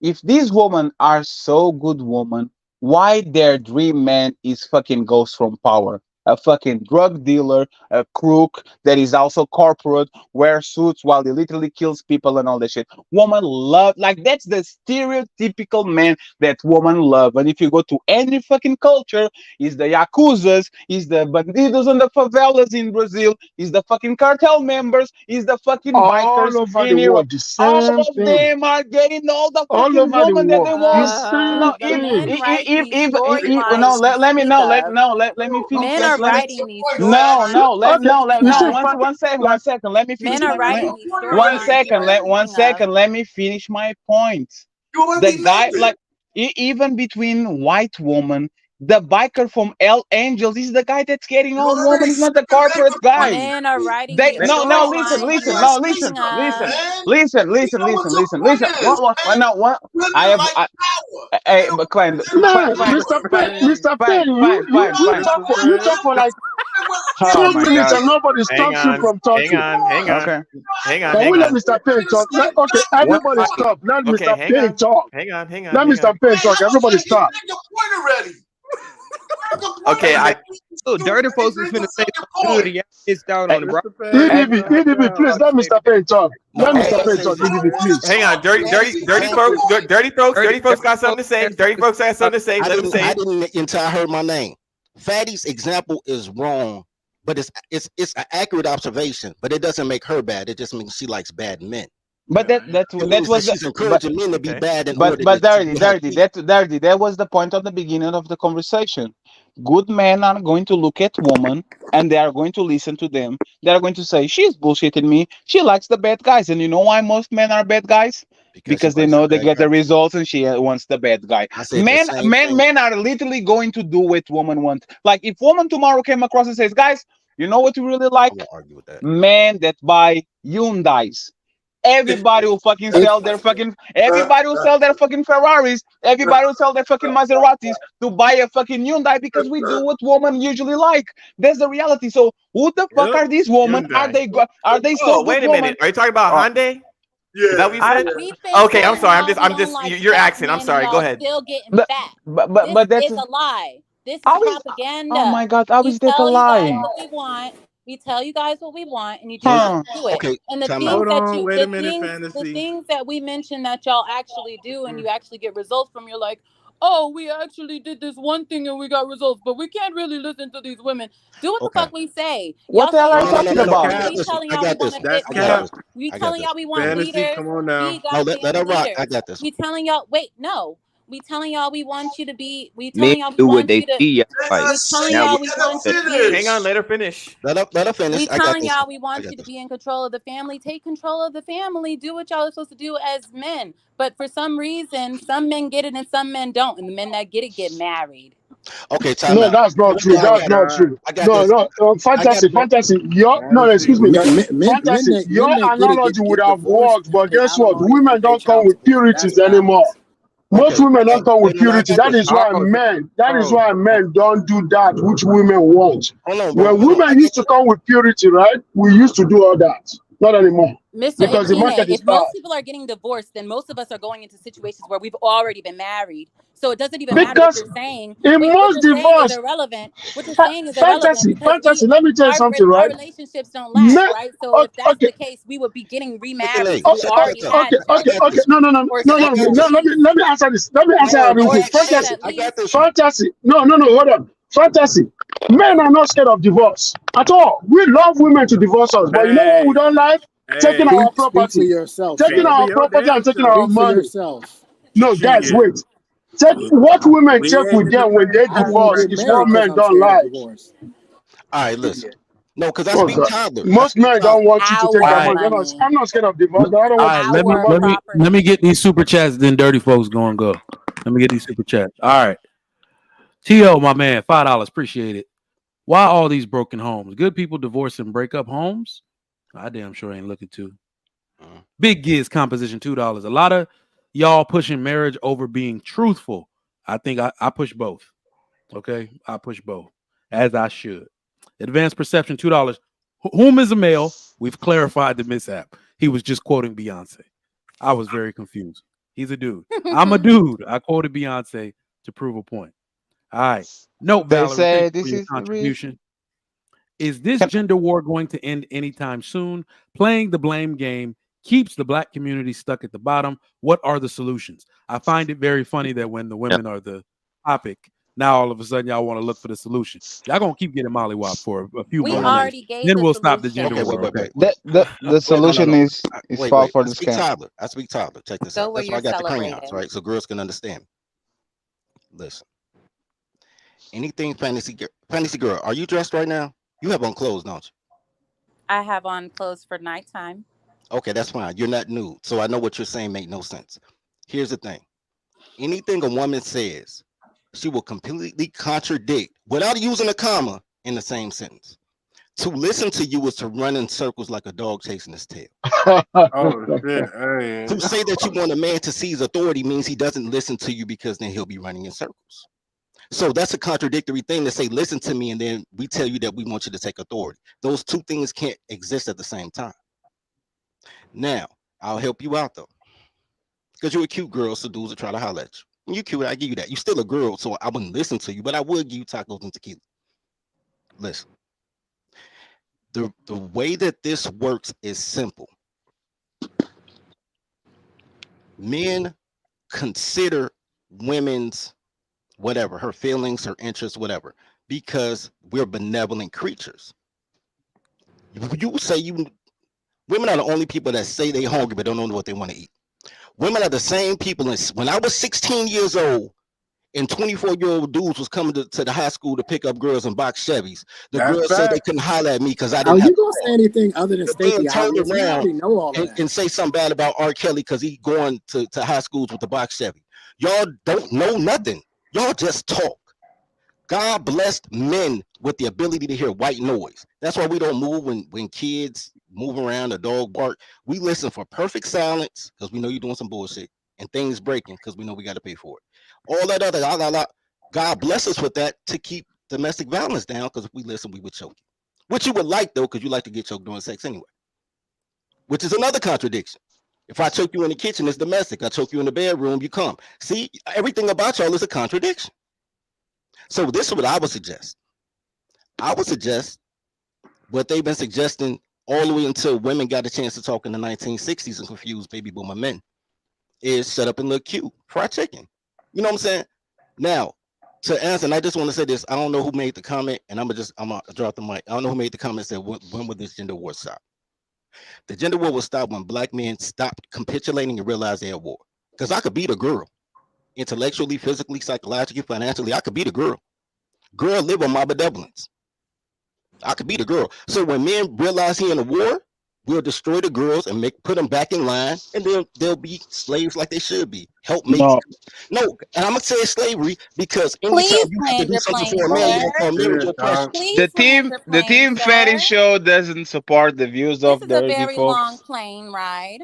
If these women are so good women, why their dream man is fucking Ghost from Power? A fucking drug dealer, a crook that is also corporate, wears suits while he literally kills people and all that shit. Woman love, like that's the stereotypical man that woman love. And if you go to any fucking culture, is the yakuzas, is the bandidos and the favelas in Brazil, is the fucking cartel members, is the fucking bikers all over the in Europe. world, the All same of thing. them are getting all the All fucking over the woman that they world, the want. same No, The men thing. write these no, storylines, let me Mika. let me finish. Men are writing these storylines. Okay, you see, One second, like, let me finish Men are my writing these storylines that you're one speaking of. second, let me finish my point. You want The to be guy, naked. like, even between white woman, the biker from L Angels is the guy that's getting all woman. He's not the corporate guy. Men are writing They these no storylines you are speaking of. listen. What I have hey, but Klein, man, Mr. Payne, you talk for like oh 2 my minutes god. and nobody Hang stops you on, from hang talking. on, hang on, Okay. hang on, Can hang we let on. Mr. Payne talk? Okay, One everybody mic. stop. Let Okay, Mr. hang Payne on, talk. hang on, hang on, Let hang Mr. on. Payne talk. Everybody stop. Make your point already. Make your point Okay, already. Look, dirty folks was finna say something good and y'all missed out on it, bro. EDB, please let Mr. Payne talk. No, Let all Mr. I Payne said talk, is EDB, please. hang on. fantasy, Dirty folks, fantasy. dirty folks got something to Folks say. got Dirty something folks got something to say. I Let them say it. didn't until I heard my name. Fatty's example is wrong, but it's an accurate observation. But it doesn't make her bad. It just means she likes bad men. But It that means was that the she's encouraging men to be Okay. bad in order to dirty, be her peace. that was the point at the beginning of the conversation. Good men are going to look at women and they are going to listen to them. They are going to say, she's bullshitting me. She likes the bad guys. And you know why most men are bad guys? Because she Because they likes the know they bad get the guys. results and she wants the bad guy. I said the same thing. Men are literally going to do what women want. Like if woman tomorrow came across and says, guys, you know what you really I like? won't argue with that. Men that buy Hyundais. Everybody will fucking sell their fucking. Everybody will sell their fucking Ferraris. Everybody will sell their fucking Maseratis to buy a fucking Hyundai because we do what women usually like. That's the reality. So who the fuck Yep. are these women? Hyundai. Are they so Oh, good wait a women? minute. Are you talking about Hyundai? Is that what you I said? We think Okay, I'm right sorry. now we I'm don't just. like Your fat accent. I'm men and sorry. Go y'all ahead. still getting but fat. This but that's is a lie. This is how is. Oh propaganda. my god, how We is that a tell you guys lie? what we want. We tell you guys what we want, and you just Here's don't Huh? do it. okay. And the Time things out. Hold that on. you, Wait a minute, the fantasy. things that we mention that y'all actually do, and you actually get results from, you're like, oh, we actually did this one thing and we got results, but we can't really listen to these women. Do what the Okay. fuck we say. What Y'all the hell say are No, you y'all no, want no, talking no, no. about? I got we this one. telling I y'all we got want this a one. fit I got men. this one. We I got telling this y'all one. we want Fantasy, leaders. come on now. Be No, let her goddamn rock. I leaders. got this one. We telling y'all wait, no. We telling y'all we want you to be. We Men telling y'all we do what want they you to. feed y'all like. We telling Now y'all what we Let want her you to be. Hang on. finish. Let her finish. Let her finish. We I got telling this y'all one. we I want got you to this be in control of the family. Take control of the family. Do what y'all are supposed to do as men. But for some reason, some men get it and some men don't. And the men that get married. one. Okay, time No, out. that's not true. Yeah, I That's got it. not true. I got No, this. no, I got fantasy, fantasy. Your no, no, excuse me, fantasy. Your Men that analogy would get have divorced worked, and but pay guess what? alimony Women and pay don't come child with support. That's purities anymore. balance. Most Okay. women don't come Wait, with no, no, I purity. got That this. is why men. That is why men don't do that which women want. Hold on, bro. When Hold on. I women used got to come with purity, right? We used to do all that. Not anymore Mr. because the Akine, market is if bad. most people are getting divorced, then most of us are going into situations where we've already been married. So it doesn't even matter what Because you're saying. in Wait, what most you're saying is divorce, irrelevant. What you're saying is irrelevant fantasy, because fantasy. Let me tell you something, our right? relationships don't last, Men, right? So if that's okay, the case, we would be getting chicken remarried. egg. So we Shut the already fuck up. had I got okay. children this. No, or I got sex this. no. at least. Let me answer this. Let me answer that real Or quick. sex Fantasy, at I got least. this one. fantasy. No. Hold on. Fantasy. Men are not scared of divorce at all. We love women to divorce us, but you know what we Hey, don't like? Taking hey. our Speak for property, yourself, taking Speak sir. for our your property and damn taking our Speak self. for money. yourself. No, guys, Shit. wait. Take what women We take ain't with in the them when they same I don't divorce get ballpark is married what now. because men I'm don't scared of like. divorce. All right, listen. No, because I Oh speak God. toddler. I Most speak men toddler. don't want you to take All that Our right, money. money. I'm not scared of divorce, but I don't all want you right. to take my Our money. Let me property. get these super chats. Then dirty folks gonna go. Let me get these super chats. All right, To my man, $5. Appreciate it. Why all these broken homes? Good people divorce and break up homes. I damn sure ain't looking to. Big Giz composition $2. A lot of y'all pushing marriage over being truthful. I think I push both. Okay, I push both as I should. Advanced perception $2. Whom is a male? We've clarified the mishap. He was just quoting Beyonce. I was very confused. He's a dude. I'm a dude. I quoted Beyonce to prove a point. All right. Note, They Valerie, thank say you for this your is real. contribution. Is this Can, gender war going to end anytime soon? Playing the blame game keeps the black community stuck at the bottom. What are the solutions? I find it very funny that when the women are the topic, now all of a sudden y'all want to look for the solution. Y'all gonna keep getting mollywopped for a few We more No, no. years. already gave Then the we'll stop the gender Okay, solution. war. Okay. wait. the Wait, no, no, solution no. is Wait, fall wait. for I the speak scam. toddler. I speak toddler. Check this Go out. where That's why you're I got the crayons, celebrated. right? So girls can understand. Listen, anything fantasy girl. Are you dressed right now? You have on clothes, don't you? I have on clothes for nighttime. Okay, that's fine. You're not nude, so I know what you're saying make no sense. Here's the thing: anything a woman says, she will completely contradict without using a comma in the same sentence. To listen to you is to run in circles like a dog chasing his tail. Oh shit! Hey. To say that you want a man to seize authority means he doesn't listen to you because then he'll be running in circles. So that's a contradictory thing to say, listen to me, and then we tell you that we want you to take authority. Those two things can't exist at the same time. Now, I'll help you out though. Because you're a cute girl, so dudes will try to holler at you. You cute, I give you that. You're still a girl, so I wouldn't listen to you, but I would give you tacos and tequila. Listen, the way that this works is simple. Men consider women's whatever, her feelings, her interests, whatever, because we're benevolent creatures. You say women are the only people that say they hungry but don't know what they want to eat. Women are the same people. When I was 16 years old and 24-year-old dudes was coming to the high school to pick up girls in box Chevys, the That's girls said they facts. couldn't holler at me because I Are didn't have you a gonna car. say anything other than But state then the turn obvious? We around already know all of that. and say something bad about R. Kelly because he going to high schools with the box Chevy. Y'all don't know nothing. Y'all just talk. God blessed men with the ability to hear white noise. That's why we don't move when kids move around, a dog bark. We listen for perfect silence because we know you're doing some bullshit, and things breaking because we know we got to pay for it. All that other, God bless us with that to keep domestic violence down, because if we listen, we would choke you. Which you would like, though, because you like to get choked during sex anyway, which is another contradiction. If I choke you in the kitchen, it's domestic. I choke you in the bedroom, you come. See, everything about y'all is a contradiction. So this is what I would suggest. I would suggest what they've been suggesting all the way until women got a chance to talk in the 1960s and confuse baby boomer men is shut up and look cute. Fried chicken. You know what I'm saying? Now, to answer, and I just want to say this, I don't know who made the comment, and I'm gonna drop the mic. I don't know who made the comment that said, when will this gender war stop? The gender war will stop when black men stop capitulating and realize they're at war. Because I could beat a girl intellectually, physically, psychologically, financially. I could beat a girl. Girl, live on my benevolence. I could beat a girl. So when men realize he in a war, we'll destroy the girls and put them back in line, and then they'll be slaves like they should be. Helpmates. No, No, and I'm gonna say slavery because anytime Please you have to land do your something plane, for a man, you're sir. gonna call marriage Shit, oppression. dog. Please land your the plane, team Fatty sir. show doesn't support the views This of is a dirty very long folks. plane ride.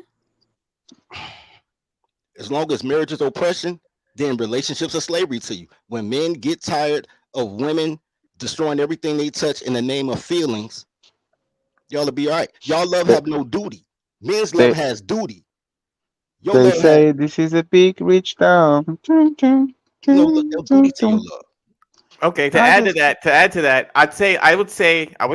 As long as marriage is oppression, then relationships are slavery to you. When men get tired of women destroying everything they touch in the name of feelings, y'all will be all right. Y'all love They have no duty. Men's love they has duty. Your they love has say this is a big rich town. no duty to your love. Okay, I just to add to that, I would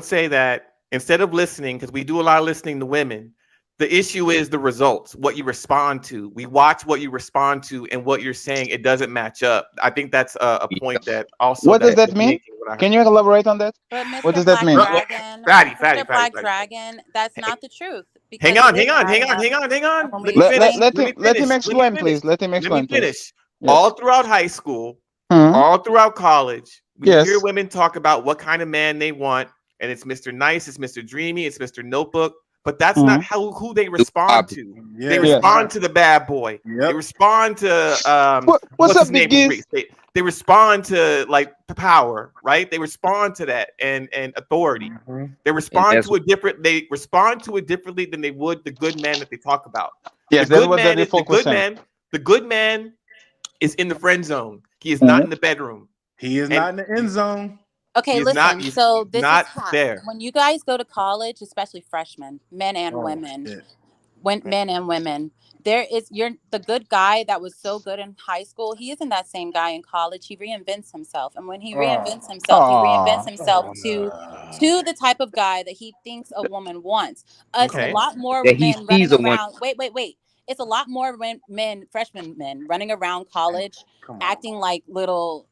say that instead of listening, because we do a lot of listening to women, the issue is the results, what you respond to. We watch what you respond to, and what you're saying, it doesn't match up. I think that's a point that also what does that that is mean? making what I Can you elaborate on that? But What Mr. does that Black mean? Dragon, Black fatty. Dragon, that's Hey, not the truth because it is adding up. hang And on. when Let we me finish. explain, Let him explain, please. Let him Let me explain, please. finish. All Yes. throughout high school, Hmm. all throughout college, we hear Yes. women talk about what kind of man they want, and it's Mr. Nice, it's Mr. Dreamy, it's Mr. Notebook. But that's not who they respond to. They respond to the bad boy. They respond to what's his up, name? Big Reese. They respond to like power, right? They respond to that and authority. They respond to it different. They respond to it differently than they would the good man that they talk about. Yes, that's what the good man is in the friend zone. He is not in the bedroom. He is not in the end zone. Okay, listen. So this not is how, there. when you guys go to college, especially freshmen, men and women, men and women, you're the good guy that was so good in high school. He isn't that same guy in college. He reinvents himself, and when he reinvents himself, he reinvents himself to the type of guy that he thinks a woman wants. It's a lot more men running around. Wait. It's a lot more freshman men running around college acting like little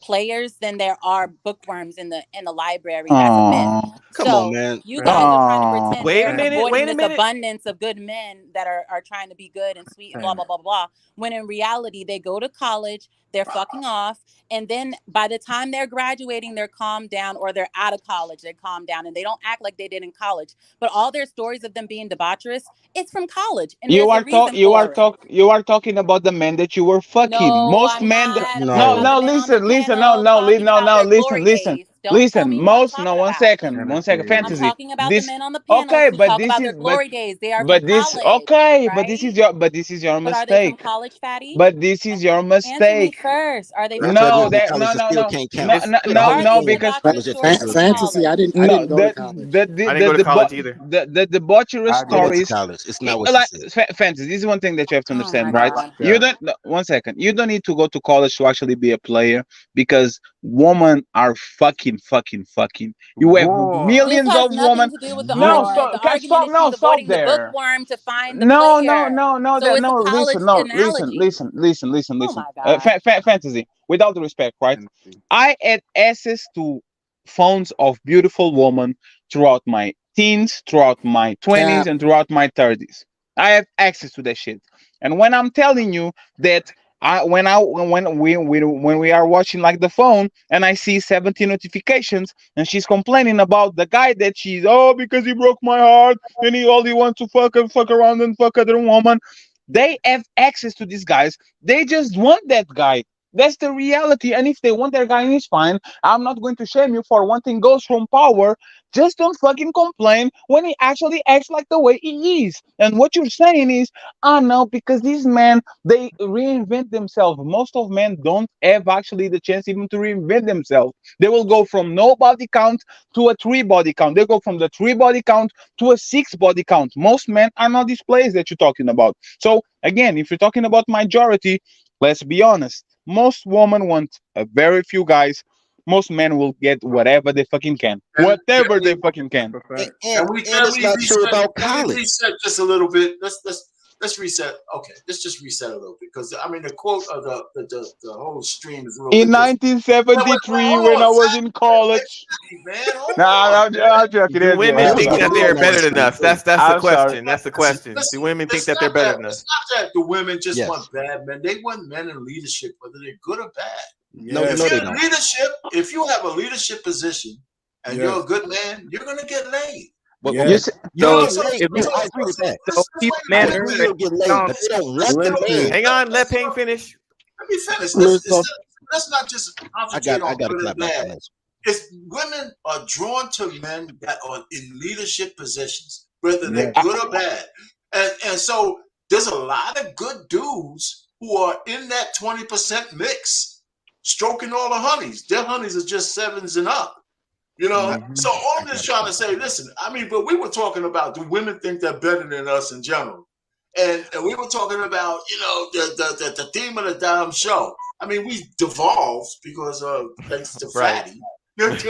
players than there are bookworms in the library as a men. Come on, man. You guys are trying to pretend Wait they're a minute, avoiding wait a this minute. abundance of good men that are trying to be good and sweet and blah blah blah blah. When in reality, they go to college, they're fucking off, and then by the time they're graduating, they're calmed down, or they're out of college, they're calmed down, and they don't act like they did in college. But all their stories of them being debaucherous, it's from college, and you there's are talking about the men that you were fucking. No, Most I'm men not. no, I'm talking no, about listen, men listen, on the no, panel talking about their glory listen. days. Don't tell me who I'm talking No, one about. second, I'm Fantasy. talking about the men on the panel Okay, who but talk this about is their glory days. They are from but this college, okay, right? but this is your But are they from mistake. college, Fatty? But this is your Answer me mistake. first. Are they from No, college? that no, can't count. Are these because debaucherous stories from Fantasy. I college? didn't go to college. I didn't go to college either. The debaucherous I went to stories. college. It's not what Like you said. Fantasy, this is one thing that you have to Oh understand, my right? God. You don't. No, 1 second. You don't need to go to college to actually be a player because women are fucking. You have This millions has of nothing women. to do with the No, argument. stop. The argument is she's avoiding the bookworm to find the No, player. So it's a college analogy. Listen. Oh my God. Fantasy. With all due respect, right? I had access to phones of beautiful women throughout my teens, throughout my 20s, and throughout my 30s. I have access to that shit. And when I'm telling you that when we are watching like the phone and I see 70 notifications and she's complaining about the guy that she's because he broke my heart and he only wants to fuck around and fuck other woman. They have access to these guys. They just want that guy. That's the reality. And if they want that guy, it's fine. I'm not going to shame you for wanting ghost from power. Just don't fucking complain when he actually acts like the way he is. And what you're saying is, no, because these men, they reinvent themselves. Most of men don't have actually the chance even to reinvent themselves. They will go from no body count to a 3 body count. They go from the 3 body count to a 6 body count. Most men are not these players that you're talking about. So again, if you're talking about majority, let's be honest. Most women want a very few guys. Most men will get whatever they fucking can. Whatever they fucking can. And Can it's we not true reset? about Can we college. reset just a little bit? Let's reset. Okay, let's just reset a little bit because I mean the quote of the whole stream is a little In bit just. 1973, when I was in college. I'm joking. Do women think that they're better than us? That's the I'm question. sorry. That's the question. Do women think that they're better than us? It's not that the women just Yes. want bad men. They want men in leadership, whether they're good or bad. No, If no, they you're in don't. leadership, if you have a leadership position and you're a good man, you're gonna get laid. But You see- you'll So- get laid. so- I agree with that. So keep I men agree you'll get laid, but they don't want the man. Hang on, let Payne finish. Let me finish. Mr. Let's not just I concentrate got on to good clap and back on bad. this. It's women are drawn to men that are in leadership positions, whether they're good or bad. And so there's a lot of good dudes who are in that 20% mix, stroking all the honeys. Their honeys are just 7s and up. You know, so all I'm just trying to say, listen, I mean, but we were talking about do women think they're better than us in general? And we were talking about, you know, the theme of the damn show. I mean, we devolved because thanks to Fatty. But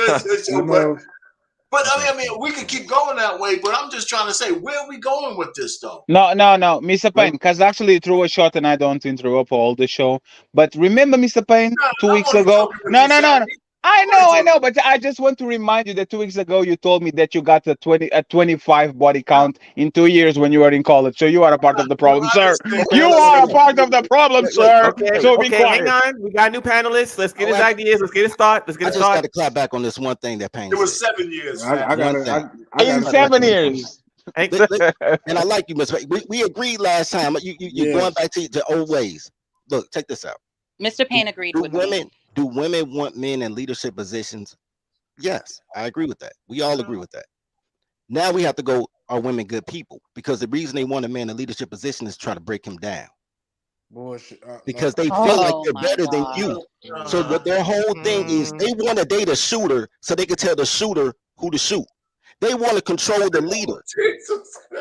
I mean, we could keep going that way. But I'm just trying to say, where are we going with this, though? No, Mr. Payne, because actually threw a shot and I don't interrupt all the show. But remember, Mr. Payne, 2 weeks ago. No. I know, but I just want to remind you that 2 weeks ago you told me that you got a 25 body count in 2 years when you were in college. So you are a part of the problem, sir. You are a part of the problem, sir. Okay, So be okay, hang quiet. on. We got a new panelist. Let's get his Oh, ideas. Let's get his thought. Let's get I his just got thought. to clap back on this one thing that Payne It was said. 7 years. I Fat. got One thing. I In got 7 years. And I like you, Miss. We agreed last time. You're going back to old ways. Look, check this out. Mr. Payne agreed with me. Do women want men in leadership positions? Yes, I agree with that. We all agree with that. Now we have to go, are women good people? Because the reason they want a man in leadership position is to try to break him down. Bullshit. Because they feel like Oh they're my better than God. you. So what their whole thing is, they want to date a shooter so they can tell the shooter who to shoot. They want to control the leader.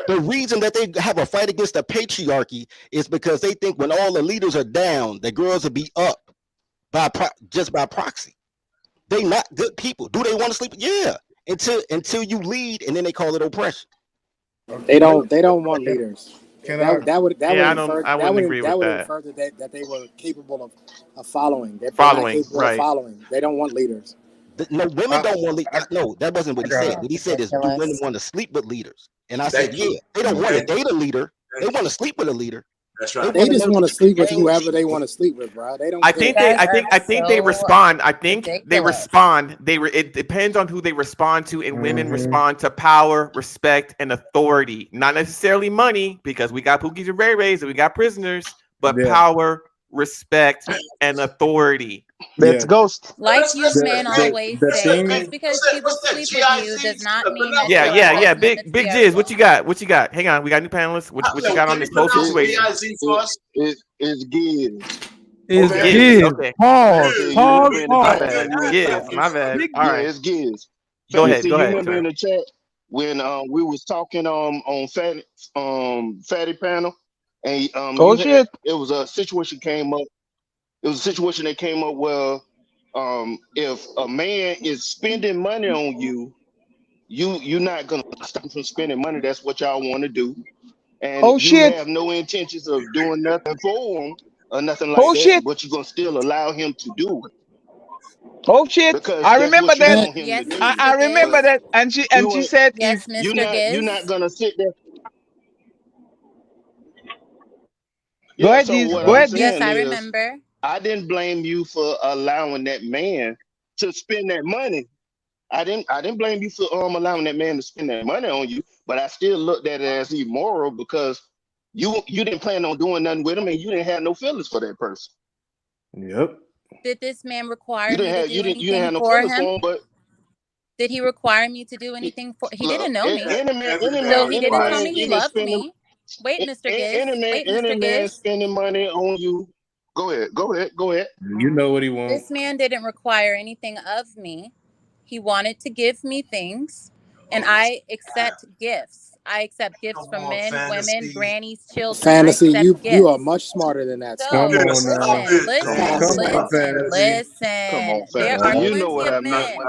The reason that they have a fight against the patriarchy is because they think when all the leaders are down, the girls will be up just by proxy. They not good people. Do they want to sleep? Yeah. Until you lead, and then they call it oppression. They don't want leaders. I wouldn't agree with that. Infer that they were capable of following. They're not Following, capable right. of following. They don't want leaders. No, women don't want leaders. No, that wasn't what he said. What he said is, do women want to sleep with leaders? And I said, yeah. They don't want to date a leader. They want to sleep with a leader. That's right. They just want to sleep with whoever they want to sleep with, bro. They don't. I think they respond. I think they respond. It depends on who they respond to, and women respond to power, respect, and authority. Not necessarily money, because we got Pookies and Ray Rays and we got prisoners, but power, respect, and authority. Let's ghost. Like you men always say, just because people sleep with you does not mean that Yeah. Big Jizz, what you got? What you got? Hang on, we got a new panelists. What you got on this whole situation? It's Giz. It's Okay. Giz. Okay. Pause. Giz, my bad. All right. It's Giz. Go ahead. You remember in the chat when we was talking on Fatty panel, and shit. it was a situation came up. It was a situation that came up where if a man is spending money on you, you're not gonna stop him from spending money. That's what y'all want to do, and you have no intentions of doing nothing for him or nothing like that. But you're gonna still allow him to do it. Oh shit! Because I remember that. Yes, I remember that, and she said, "Yes, Mr. Giz." You're not gonna sit there. Go ahead, so Giz. what Go I'm ahead, saying Yes, I is, remember. I didn't blame you for allowing that man to spend that money. I didn't blame you for allowing that man to spend that money on you, but I still looked at it as immoral because you didn't plan on doing nothing with him and you didn't have no feelings for that person. Yep. Did this man require You me didn't to have do you didn't anything have no for feelings him? for him, but Did he require me to do anything for? He didn't know me, any man so he didn't tell me he even loved spending me. Wait, Mr. Giz. Wait, any Mr. man Giz. spending money on you. Go ahead. You know what he wants. This man didn't require anything of me. He wanted to give me things, and I accept gifts. I accept gifts from men, women, grannies, children. Fantasy, I accept you are gifts. much smarter than that. So Come on now. Come on, There Fantasy. are You know what plenty of I'm not. men.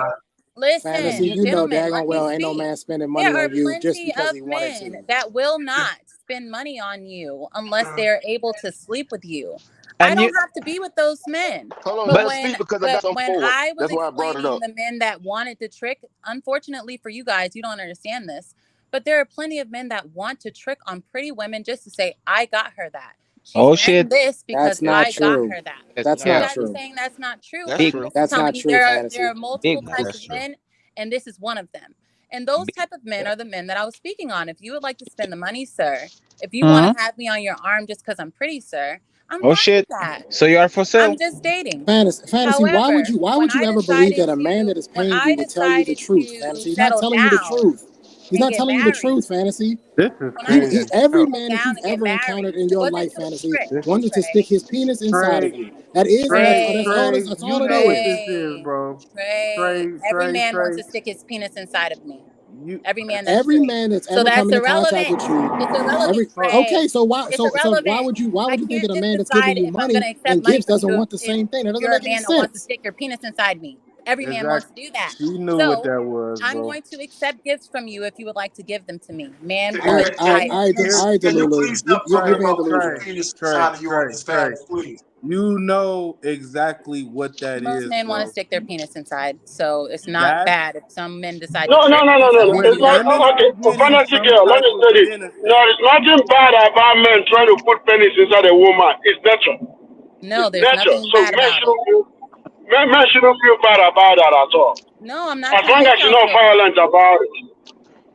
Listen, Fantasy, you know gentlemen, let daggone me well ain't no speak. man spending money There are on you just plenty because of he wanted men to. that will not spend money on you unless they're able to sleep with you. I don't have to be with those men. Hold on, But let us speak because I got something when forward. I was That's why I brought it explaining up. the men that wanted to trick, unfortunately for you guys, you don't understand this. But there are plenty of men that want to trick on pretty women just to say, I got her that. She's wearing this because I got her that. That's You not guys true. are saying that's not true. That's true. Just That's telling not you true, Fantasy. there are multiple types That's of true. men, and this is one of them. And those type of men are the men that I was speaking on. If you would like to spend the money, sir, if you want to have me on your arm just because I'm pretty, sir, I'm fine with that. So you are for sale. I'm just dating. Fantasy, why would However, you ever believe that a man that is paying you would tell you the truth, Fantasy? He's not settle telling you the down truth. He's and not get telling you the married, truth, Fantasy. This is when I crazy. Every settle man that down you've and get ever encountered married, in it your wasn't life, for the Fantasy, trick, wanted to Trey. stick his penis inside of you. That's all. Trey, That's you all it know what is. this is, bro. Trey. Every man wants to stick his penis inside of me. You Every man that's Every straight. man that's So ever come that's into contact irrelevant. with you, It's irrelevant, Trey. okay. So why? It's So why irrelevant. would you I think can't that a just man that's giving decide you if I'm going money to accept and money gifts from doesn't you want the if same thing? That doesn't you're a make any man that wants to sense. stick your penis inside me. Every man wants to do that. She knew what So that was, I'm bro. going to accept gifts from you if you would like to give them to me. Man, All right, woman, all right, I. all right, all right, Can you Delulu. please stop You're talking being about putting delusional. the penis inside of you on this panel, please? You know exactly what that Most is, men want to bro. stick their penis inside, so it's not That's bad if some men decide to No, no, trick no, and no, no. some men It's do when not not. women okay. are getting Fantasy some girl, let type me of say this. No, benefit. it's nothing bad about men trying to put penis inside a woman. It's nature. No, It's there's nature. nothing So bad men about it. shouldn't feel bad about that at all. No, I'm not As trying to long make as you're y'all not feel bad. violent about it.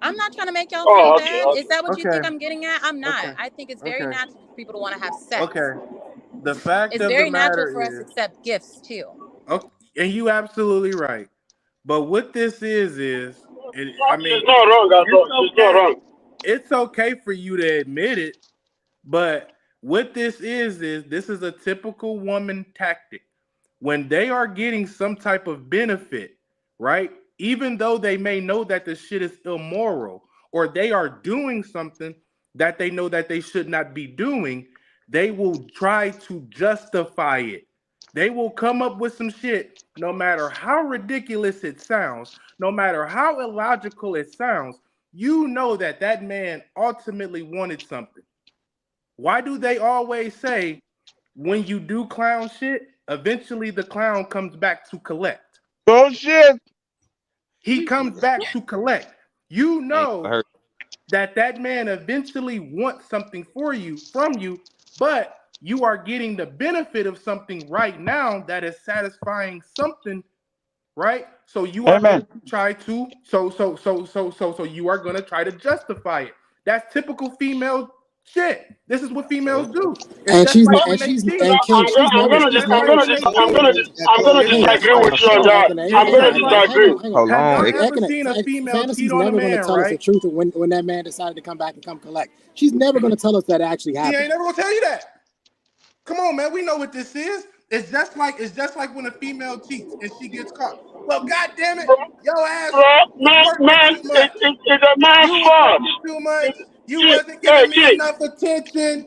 I'm not trying to make y'all feel Oh, okay, bad. Is okay. that what you think Okay. I'm getting at? I'm not. Okay. I think it's very Okay. natural for people to want to have sex. Okay. The fact It's of the very natural matter for us to is, accept gifts too. okay, and you absolutely right. But what this is, I mean, She's not wrong at it's all. She's not okay. wrong. It's okay for you to admit it, but what this is this is a typical woman tactic. When they are getting some type of benefit, right? Even though they may know that the shit is immoral or they are doing something that they know that they should not be doing, they will try to justify it. They will come up with some shit, no matter how ridiculous it sounds, no matter how illogical it sounds. You know that that man ultimately wanted something. Why do they always say when you do clown shit, eventually the clown comes back to collect? Bullshit. He comes back to collect. You Ain't know hurt. that man eventually wants something from you, but you are getting the benefit of something right now that is satisfying something, right? So you are going Amen. to try to so you are going to try to justify it. That's typical female shit. This is what females do. It's And just she's like when and they she's cheat. and King, It's just like when they cheat. I'm gonna King, disagree with you on hold on, that. Ekene, I'm Have gonna y'all ever disagree. hang on. Hold have on. y'all ever Ekene, seen a female Fantasy's cheat on a never going to man, tell us the right? truth of when that man decided to come back and come collect. She's never going to tell us that actually She happened. ain't never gonna tell you that. Come on, man. We know what this is. It's just like when a female cheats and she gets caught. Well, god damn it, your ass was working Man, too much. it's a man's You was fault. working too much. You King, wasn't hey, giving me King, enough attention.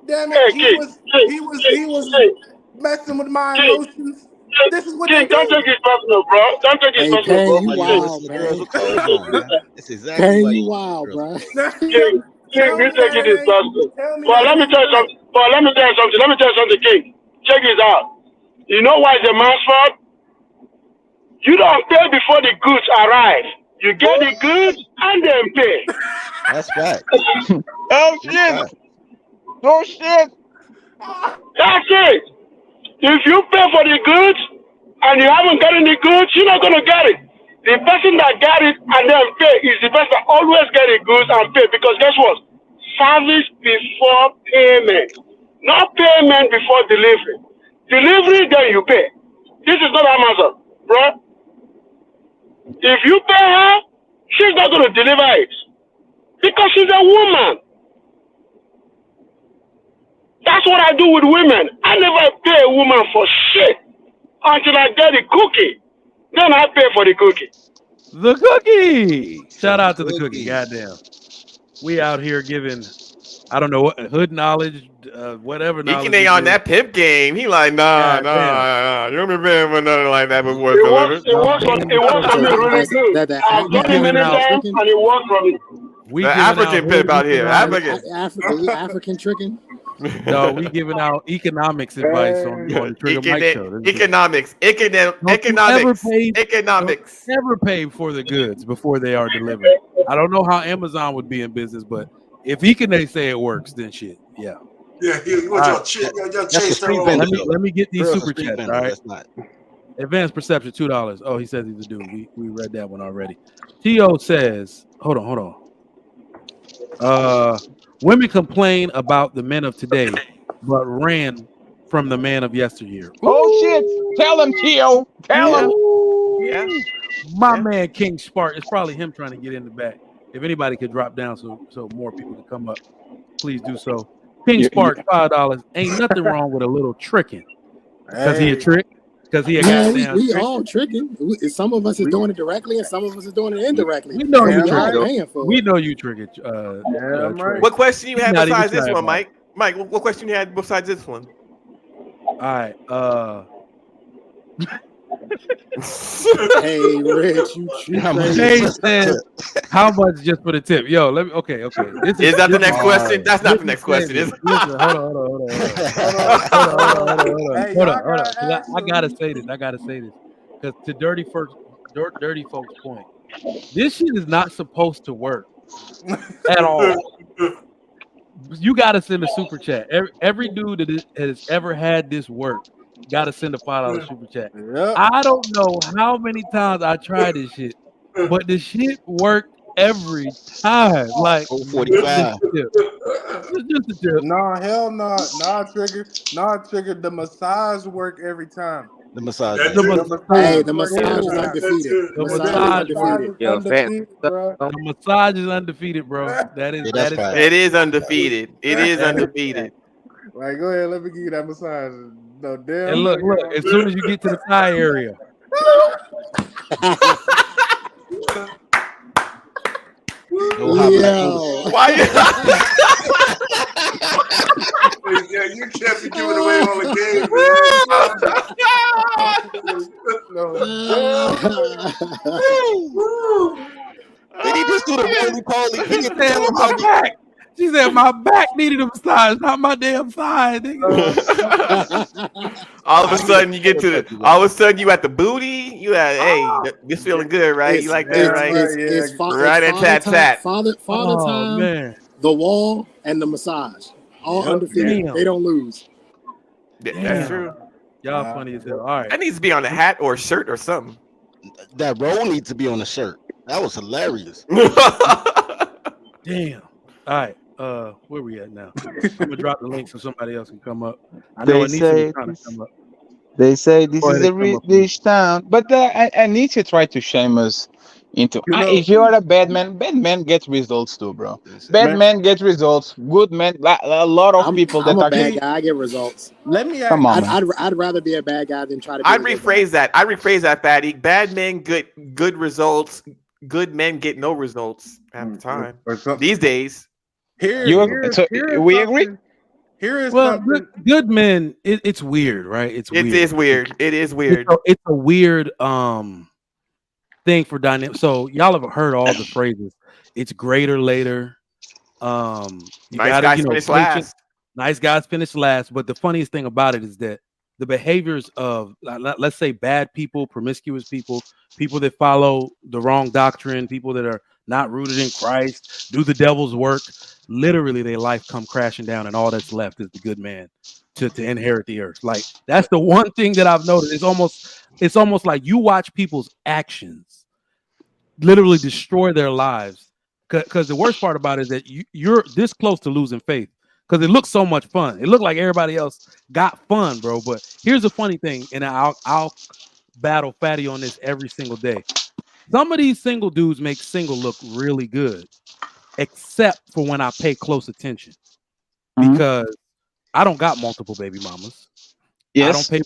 Damn it. hey, King, King, He was King, messing with my King, emotions. This is what they King, don't do. take it personal, bro. Don't take it Hey, personal, Kane, bro. you Why you don't wild, listen to girls man. with clothes on, man? That's exactly Kane, why you you listen to wild, girls. bro. King, King, Tell we me take that it it is ain't. personal. Tell me But that let it me ain't tell you right. something. But let me tell you something. Let me tell you something, King. Check this out. You know why it's a man's fault? You don't pay before the goods arrive. You get the goods and then pay. That's fact. Oh That's shit. fact. Oh shit. That's it. If you pay for the goods and you haven't gotten the goods, you're not gonna get it. The person that got it and then pay is the person that always get the goods and pay because guess what? Service before payment, not payment before delivery. Delivery then you pay. This is not Amazon, bro. If you pay her, she's not gonna deliver it because she's a woman. That's what I do with women. I never pay a woman for shit until I get the cookie. Then I pay for the cookie. The cookie. Shout out to the cookie. Cookie. Goddamn. We out here giving, I don't know what hood knowledge, whatever knowledge we Ikene on give. that pimp game. He like, nah. Goddamn. You don't be paying for nothing like that before it's It works. delivered. It No, works. I mean, It works for me really That's good. I've we done it giving many out, times, tricking. and it works for me. we The giving out African hood pimp out here. economics. African. African tricking. No, we giving out economics advice on the Trigger Mike show. Economics. Don't you ever Economics. pay? Don't Economics. you ever pay for the goods before they are delivered? I don't know how Amazon would be in business, but if they say it works, then shit, yeah. Yeah, you All want right. your That's for chase street her vendors, over. though. Let me get these Girls are super street chats. All vendors. right. That's not. Advanced perception, $2. Oh, he says he's a dude. We read that one already. T.O. says, hold on. Women complain about the men of today, but ran from the man of yesteryear. Oh shit. Tell him, Tio. Tell him. Yeah. My man King Spark. It's probably him trying to get in the back. If anybody could drop down so more people could come up, please do so. King Spark, $5. Ain't nothing wrong with a little tricking. Because he a trick. Because he a Man, goddamn we trick. all tricking. Some of us is doing it directly, and some of us is doing it indirectly. We know And you we all tricking. paying for We it. know you tricking. Trey. What question you He's had not even besides this shy one, about it. Mike? What question you had besides this one? All right. Hey, Rich, you How much crazy. Jay says, "How much just for the tip?" Yo, let me. Okay. Is that the next is question? That's not this the is next question, is crazy. it? Listen, hold on. Hey, Hold y'all on. gotta 'Cause ask I gotta him. say this. Because to dirty folks' point, this shit is not supposed to work at all. You gotta send a super chat. Every dude that has ever had this work gotta send a $5 super chat. Yep. I don't know how many times I tried this shit, but the shit worked every time. Like just a 445. tip. Just a tip. No, hell no. Trigger. Trigger. The massage work every time. The massage. That The too. Hey, massage. the work every massage is time. undefeated. The Massage is massage work. undefeated. Yo, fat. Undefeated, bro. The massage is undefeated, bro. That is Yeah, that's fact. fact. It is undefeated. It is That is undefeated. Like, go ahead, let me give you that massage. No damn. And look, as soon as you get to the thigh area, No hot black woman. Yo. Why you? Yeah, you can't be giving away all the Did he just do the roly poly? He she didn't said tell him my how to. back. She said my back needed a massage, not my damn thigh, nigga. All of a sudden you get to all of a sudden you at the booty. You at this feeling good, right? You like that, right? Right at tat. Father Oh time, man, the wall, and the massage. All undefeated. Damn. They don't lose. That's true. Y'all funny as hell. All right. That needs to be on a hat or a shirt or something. That roll needs to be on the shirt. That was hilarious. Damn. All right. Where we at now? I'm gonna drop the link so somebody else can come up. I They know Anisha say was trying to come up. They say this Go is ahead a and come up. rich town, but I need to try to shame us into. You know- if you are a bad man get results too, bro. Bad Man. men get results. Good men, a lot of people I'm that a are. bad guy. I get results. Let me ask. Come on, man. I'd rather be a bad guy than try to be I'd a good rephrase that. Fatty. Bad men get good results. Good men get no results at the time. These days. We agree. Here is Well, something. good men. It's weird, right? It's weird. It is weird. It is weird. It's a weird thing for dynamic. So y'all have heard all the phrases. It's greater later. You Nice gotta, guys finish last. Nice guys finish last. But the funniest thing about it is that the behaviors of, let's say, bad people, promiscuous people, people that follow the wrong doctrine, people that are not rooted in Christ, do the devil's work. Literally, their life come crashing down, and all that's left is the good man to inherit the earth. Like that's the one thing that I've noticed. It's almost like you watch people's actions literally destroy their lives. Because the worst part about it is that you're this close to losing faith. Because it looks so much fun. It looked like everybody else got fun, bro. But here's the funny thing, and I'll battle Fatty on this every single day. Some of these single dudes make single look really good, except for when I pay close attention. Because I don't got multiple baby mamas. Yes. I don't pay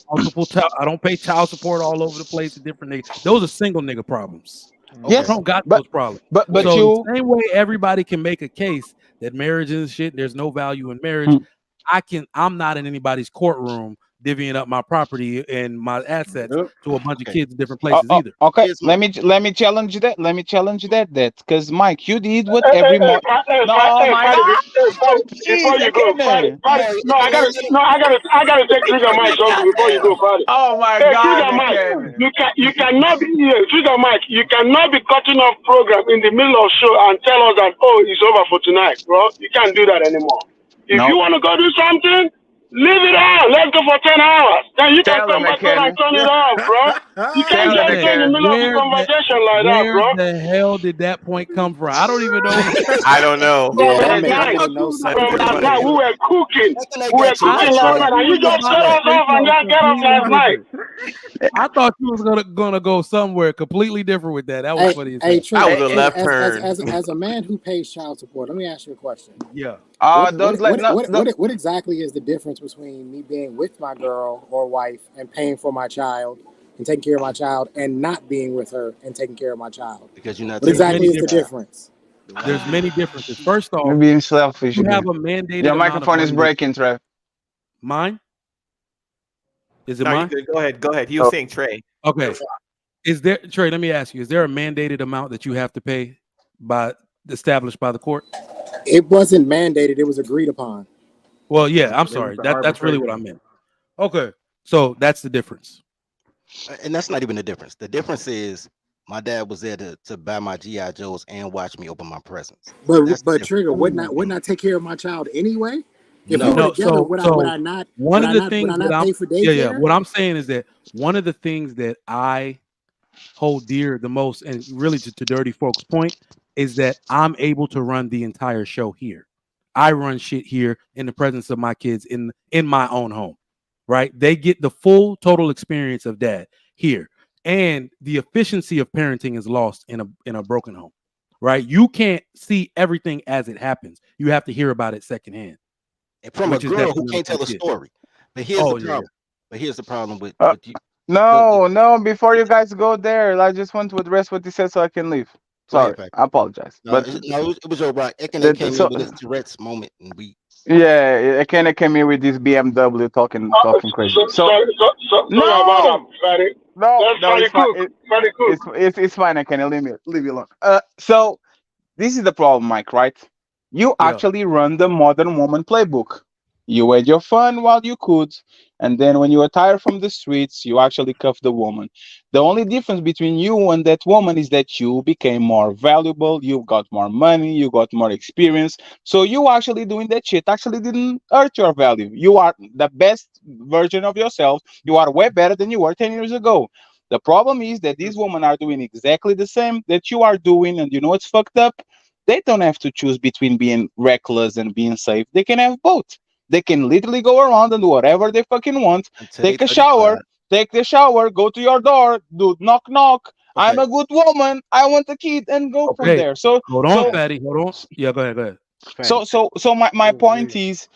I don't pay child support all over the place to different niggas. Those are single nigga problems. Yes, I don't got those problems. But so you the same way everybody can make a case that marriage is shit, there's no value in marriage. I'm not in anybody's courtroom divvying up my property and my assets to a bunch of kids in different places either. Okay, let me challenge that. Let me challenge that because Mike, you did what every month. Before you go, Fatty, no, I gotta take Trigger Mike something before you go, Fatty. Oh my Hey, God, Trigger Mike, you cannot be here. Trigger Mike, you cannot be cutting off program in the middle of show and tell us that it's over for tonight, bro. You can't do that anymore. If you want to go do something, leave it on. Let's go for 10 hours. Then you can come back and turn it off, bro. You can't just go in the middle of the conversation like that, bro. Where the hell did that point come from? I don't even know. I don't know. Yeah, that made no sense. Last night we were cooking. We were cooking last night, and you just shut us off and just get off last night. I thought you was gonna go somewhere completely different with that. That was funny as hell. Hey, Trey, That was a left turn. As a man who pays child support, let me ask you a question. Yeah. What exactly is the difference between me being with my girl or wife and paying for my child and taking care of my child and not being with her and taking care of my child? Because you're not. What exactly is the difference? There's many differences. First off, You're being selfish. you have a mandated. Your microphone is breaking, Trev. Mine? Is it No, mine? you good. Go ahead. He was saying Trey. Okay. Is there, Trey? Let me ask you: is there a mandated amount that you have to pay established by the court? It wasn't mandated; it was agreed upon. Well, yeah. I'm It was sorry. the That's really what I arbitration. meant. Okay. So that's the difference. And that's not even the difference. The difference is my dad was there to buy my GI Joes and watch me open my presents. That's the But difference. Trigger, wouldn't I take care of my child anyway? If we were No. No. together, So one of the would things I that not I'm pay for yeah. daycare? What I'm saying is that one of the things that I hold dear the most, and really to Dirty Folks' point, is that I'm able to run the entire show here. I run shit here in the presence of my kids in my own home, right? They get the full total experience of dad here, and the efficiency of parenting is lost in a broken home, right? You can't see everything as it happens. You have to hear about it secondhand, From a which is girl who detrimental can't to the tell a kid. story. But here's the Oh yeah, problem. But here's the problem with you. No, before you guys go there, I just want to address what you said so I can leave. Go ahead, Sorry, Patrick. I apologize. No, But it was your right. Ekene came in so with his Tourette's moment, and we. yeah, I kind of came here with this BMW talking crazy. Sorry about that, No, Fatty. That's no, Fatty it's fine. Cook. Fatty Cook. It's fine. I can leave you alone. So this is the problem, Mike, right? You yeah. actually run the modern woman playbook. You had your fun while you could, and then when you were tired from the streets, you actually cuffed the woman. The only difference between you and that woman is that you became more valuable, you got more money, you got more experience. So you actually doing that shit actually didn't hurt your value. You are the best version of yourself. You are way better than you were 10 years ago. The problem is that these women are doing exactly the same that you are doing, and you know it's fucked up. They don't have to choose between being reckless and being safe. They can have both. They can literally go around and do whatever they fucking want. Until they Take a shower, 35. take the shower, go to your door, do knock knock. I'm Okay. a good woman. I want a kid, and go from Okay. there. So Hold on, so Fatty. Hold on. Yeah. Go ahead. Go ahead. Fatty. so my point is,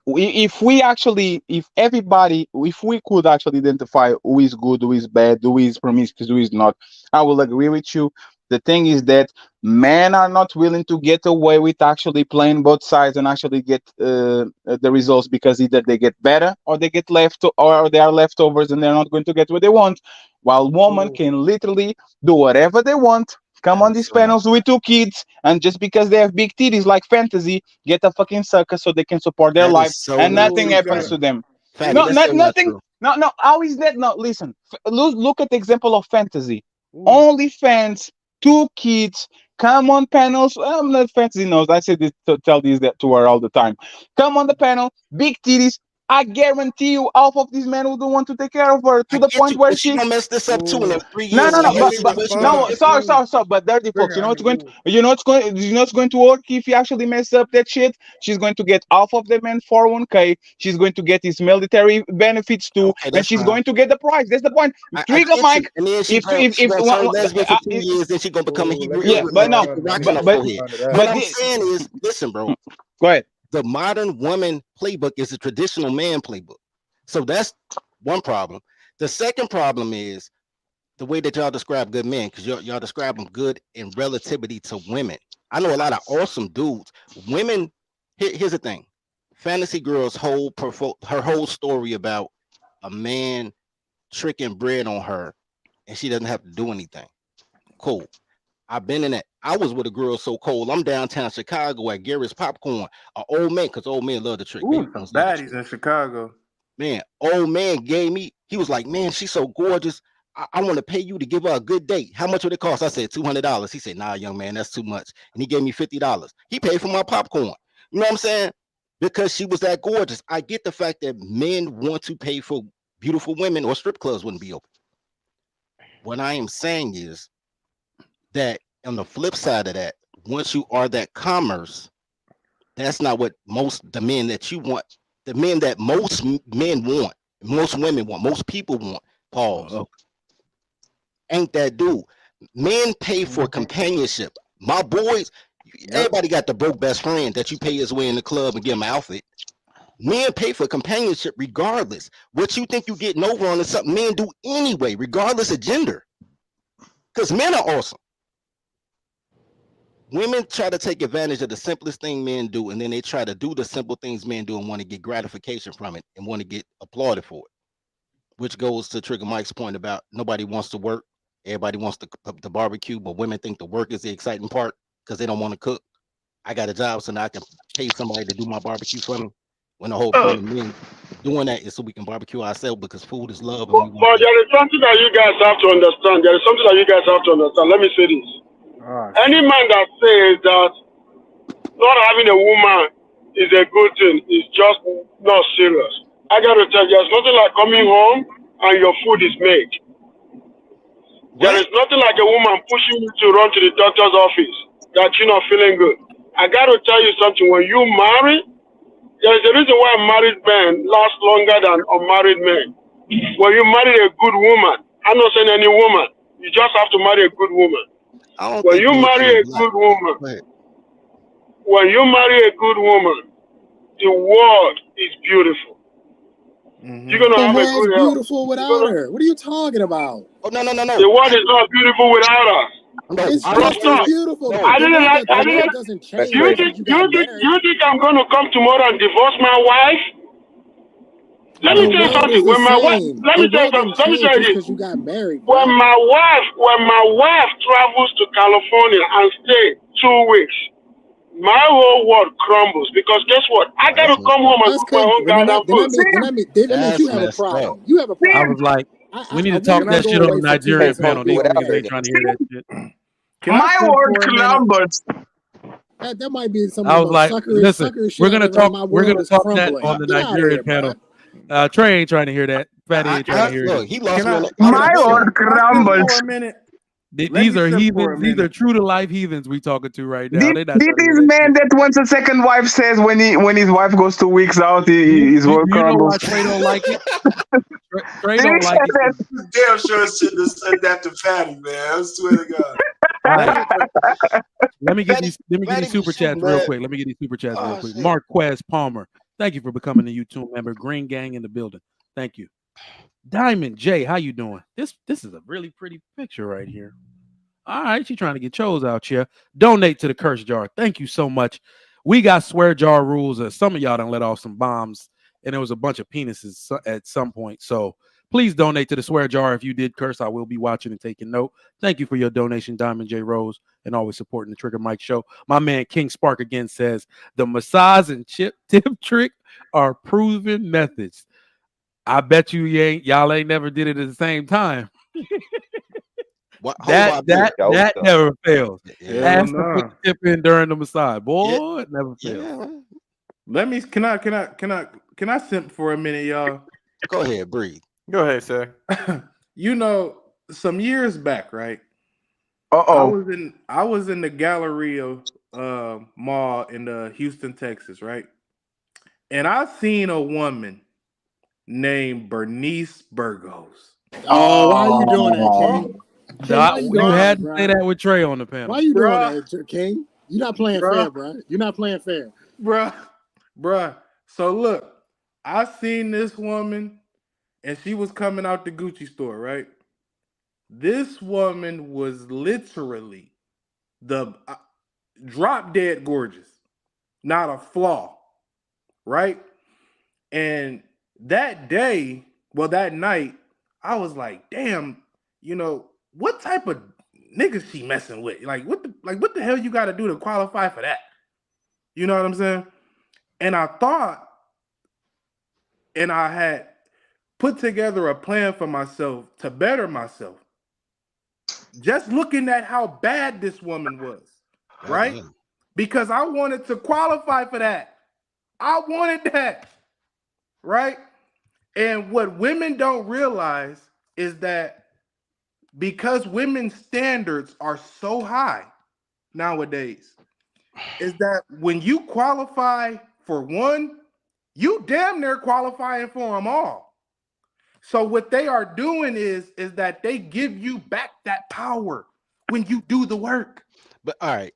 if everybody, if we could actually identify who is good, who is bad, who is promiscuous, who is not, I will agree with you. The thing is that men are not willing to get away with actually playing both sides and actually get the results, because either they get better or they get left, or they are leftovers and they're not going to get what they want, while women can literally do whatever they want, come That on is these so not panels with two kids, and just because they have big titties like fantasy, get a fucking sucker so they can support their That life, is so and not nothing true, happens Fatty. to them. Fatty, No, that's so not nothing. true. No, how is that? No, listen. Look at the example of fantasy. Only fans, two kids. Come on panels. I'm not fantasy knows. I say this to tell this that to her all the time. Come on the panel, big titties. I guarantee you, half of these men would want to take care of her to I the get point you, where but she she. gonna mess this up too in them No, 3 years no, of no, the Let but me house but situation. no, respond. sorry, but dirty folks. You know what's going to work if you actually mess up that shit. She's going to get half of the man 401k. She's going to get his military benefits too, Okay, and that's she's fine. going to get the prize. That's the point. I Trigger get you. Mike. And then she If gonna turn lesbian for 2 years, then she gonna become a Let me Hebrew yeah, Israelite but and no, keep the rocks in but her but forehead. What but I'm the, saying is, listen, bro, go ahead. the modern woman playbook is a traditional man playbook. So that's one problem. The second problem is the way that y'all describe good men, because y'all describe them good in relativity to women. I know a lot of awesome dudes. Women, here's the thing. Fantasy Girl's her whole story about a man tricking bread on her and she doesn't have to do anything. Cool. I've been in that. I was with a girl so cold. I'm downtown Chicago at Garrett's Popcorn. An old man, because old men love to trick. Baby Ooh, some girls love to baddies trick. in Chicago. Man, old man gave me, he was like, man, she's so gorgeous. I want to pay you to give her a good date. How much would it cost? I said $200. He said, nah, young man, that's too much. And he gave me $50. He paid for my popcorn. You know what I'm saying? Because she was that gorgeous. I get the fact that men want to pay for beautiful women, or strip clubs wouldn't be open. What I am saying is that on the flip side of that, once you are that commerce, that's not what the men that you want, the men that most men want, most women want, most people want. Pause. Ain't that dude? Men pay for companionship. My boys, everybody got the broke best friend that you pay his way in the club and get him an outfit. Men pay for companionship regardless. What you think you getting over on is something men do anyway, regardless of gender. Because men are awesome. Women try to take advantage of the simplest thing men do, and then they try to do the simple things men do and want to get gratification from it and want to get applauded for it, which goes to Trigger Mike's point about nobody wants to work. Everybody wants to barbecue, but women think the work is the exciting part because they don't want to cook. I got a job, so now I can pay somebody to do my barbecue for me. When the whole point of me doing that is so we can barbecue ourselves because food is love and we want But there is something that you guys have to understand. There is something that you guys have to understand. Let me say this. Any man that says that not having a woman is a good thing is just not serious. I got to tell you, there's nothing like coming home and your food is made. There is nothing like a woman pushing you to run to the doctor's office that you're not feeling good. I got to tell you something. When you marry, there is a reason why married men last longer than unmarried men. When you marry a good woman, I'm not saying any woman, you just have to marry a good woman. When you marry a good woman, the world is beautiful. You're gonna The have a world's good health. beautiful without her. What are you talking about? Oh no. The world is not beautiful without us. It's Trust just as us. beautiful. I didn't like. The world doesn't change. You think I'm gonna come tomorrow and divorce my wife? Let me tell you something. When my wife, let me tell you something. Let me tell you this. You got married. When my wife travels to California and stay 2 weeks, my whole world crumbles because guess what? I gotta come home and cook my own goddamn food. That means you have a problem. You have a problem. I was like, we need to talk that shit on the Nigerian panel. These niggas ain't trying to hear that shit. My word crumbles. That might be some I of was the like, suckerish listen, shit. we're gonna talk that crumbling. on the Get outta Nigerian here, panel. bro. Trey ain't trying to hear that. Fatty ain't trying to hear Look, it. he lost me on that. My word For crumbles. a minute. These are heathens. These are true to life heathens we talking to right now. They not Did trying to hear this that man shit. that once a second wife says when his wife goes 2 weeks out, his world You know why crumbles? Trey don't like it? Trey Did he don't like say it. that? Damn sure shouldn't have said that to Fatty, man. I swear to God. Let me get these super chats real quick. Marquez Palmer, thank you for becoming a YouTube member. Green Gang in the building. Thank you. Diamond J, how you doing? This is a really pretty picture right here. All right, she's trying to get chose out here. Donate to the curse jar. Thank you so much. We got swear jar rules. Some of y'all done let off some bombs, and there was a bunch of penises at some point. So please donate to the swear jar. If you did curse, I will be watching and taking note. Thank you for your donation, Diamond J Rose, and always supporting the Trigger Mike show. My man King Spark again says the massage and tip trick are proven methods. I bet y'all ain't never did it at the same time. That never fails. Ask to put the tip in during the massage. Boy, it never fails. Let me can I simp for a minute, y'all? Go ahead, breathe. Go ahead, sir. You know, some years back, right? Uh-oh. I was in the Galleria mall in Houston, Texas, right? And I seen a woman named Bernice Burgos. Oh, why are you doing that, King? You had to say that with Trey on the panel. Why are you doing that, King? You're not playing fair, bro. You're not playing fair. Bruh. So look, I seen this woman and she was coming out the Gucci store, right? This woman was literally the drop dead gorgeous, not a flaw, right? And that night, I was like, damn, what type of niggas she messing with? What the hell you got to do to qualify for that? You know what I'm saying? And I thought, and I had put together a plan for myself to better myself. Just looking at how bad this woman was, right? Because I wanted to qualify for that. I wanted that, right? And what women don't realize is that because women's standards are so high nowadays, is that when you qualify for one, you damn near qualifying for them all. So what they are doing is that they give you back that power when you do the work. But all right,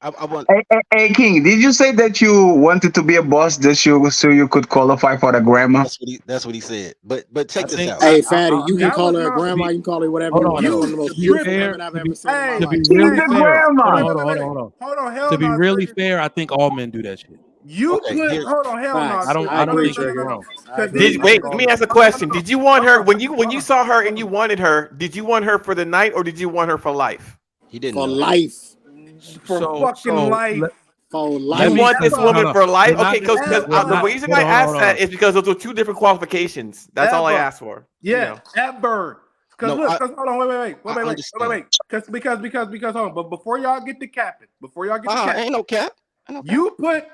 I want. Hey, King, did you say that you wanted to be a boss so you could qualify for the grandma? That's what he said. But check this out. Hey, Fatty, you can call her a grandma. You can call her whatever you want. That's one of the most beautiful women I've ever seen in my life. To be really fair, hold on. Hell To be no, really fair, I think all men do that shit. You Okay, put here. hold on, hell no. Facts. I don't I think agree, he's Trigger. wrong. I agree. Wait, let me ask a question. Did you want her when you saw her and you wanted her? Did you want her for the night or did you want her for life? He didn't For know. life. For So fucking life. For You life. want this no, woman no. for life? We're not Okay, because we're the not reason hold I on, asked hold on. that is because those were two different qualifications. That's all I Ever. asked for. Yeah, ever. Because No, look, because hold on, wait. I understand. Because hold on. But before y'all get to capping, Ain't no cap. You put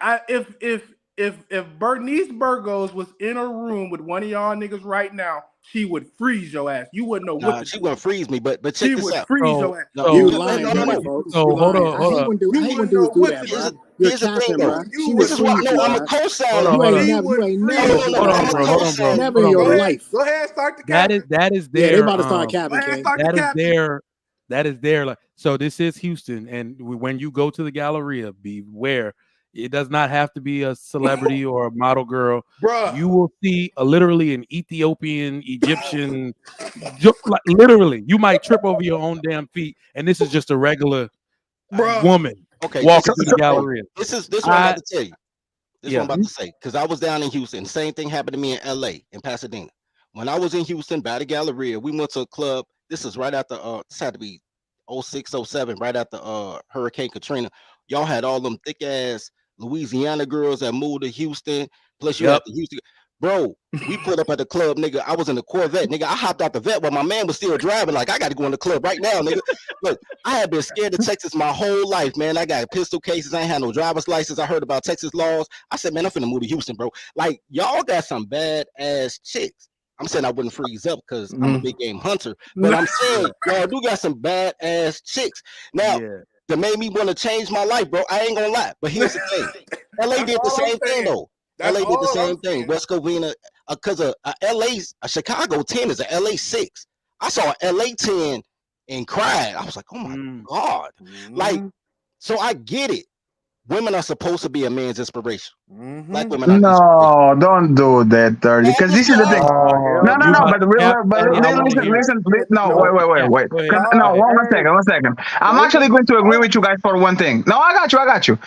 if Bernice Burgos was in a room with one of y'all niggas right now, she would freeze your ass. You wouldn't know what to She do. wouldn't freeze me, but check She this would out. freeze your ass. No, You no, lying, no, no, dirty no. folks. So You hold lying. on, I hate when dudes do that, bro. You're Here's the thing, capping, though. bro. She This would is why. freeze No, you, I'm a bro. co-signer. You hold ain't on. never No, freeze Hold I'm on, a bro. Hold on, bro. co-signer. never in your life. Go ahead, start the That capping. is Yeah, they their about to start capping, Go ahead, King. start the that is capping. their like. So this is Houston, and when you go to the Galleria, beware. It does not have to be a celebrity or a model girl. Bruh. You will see literally an Ethiopian, Egyptian, like literally. You might trip over your own damn feet, and this is just a regular woman Okay, walking through the Galleria. This is what I'm about to tell you. This is what I'm Yeah. about to say. Because I was down in Houston. Same thing happened to me in LA, in Pasadena. When I was in Houston by the Galleria, we went to a club. This is right after this had to be 06, 07, right after Hurricane Katrina. Y'all had all them thick ass Louisiana girls that moved to Houston. Plus you had the Houston. Bro, we put up at the club, nigga. I was in the Corvette, nigga. I hopped out the vet while my man was still driving. Like, I got to go in the club right now, nigga. Look, I had been scared of Texas my whole life, man. I got pistol cases. I ain't had no driver's license. I heard about Texas laws. I said, man, I'm finna move to Houston, bro. Like, y'all got some bad ass chicks. I'm saying I wouldn't freeze up because I'm a big game hunter, but I'm saying y'all do got some bad ass chicks. Now, that made me want to change my life, bro. I ain't gonna lie. But here's the thing. LA did the same thing, though. LA did the same thing. West Covina, because a Chicago 10 is a LA 6. I saw a LA 10 and cried. I was like, oh my God. Like, so I get it. Women are supposed to be a man's inspiration. Black women are No, don't do that, dirty. Because this is the thing. No, no, You no. about But to cap, Patty? I want to listen, hear it. listen. No, No, wait. go ahead. No, Go ahead. one second. I'm actually going to agree with you guys for one thing. No, I got you.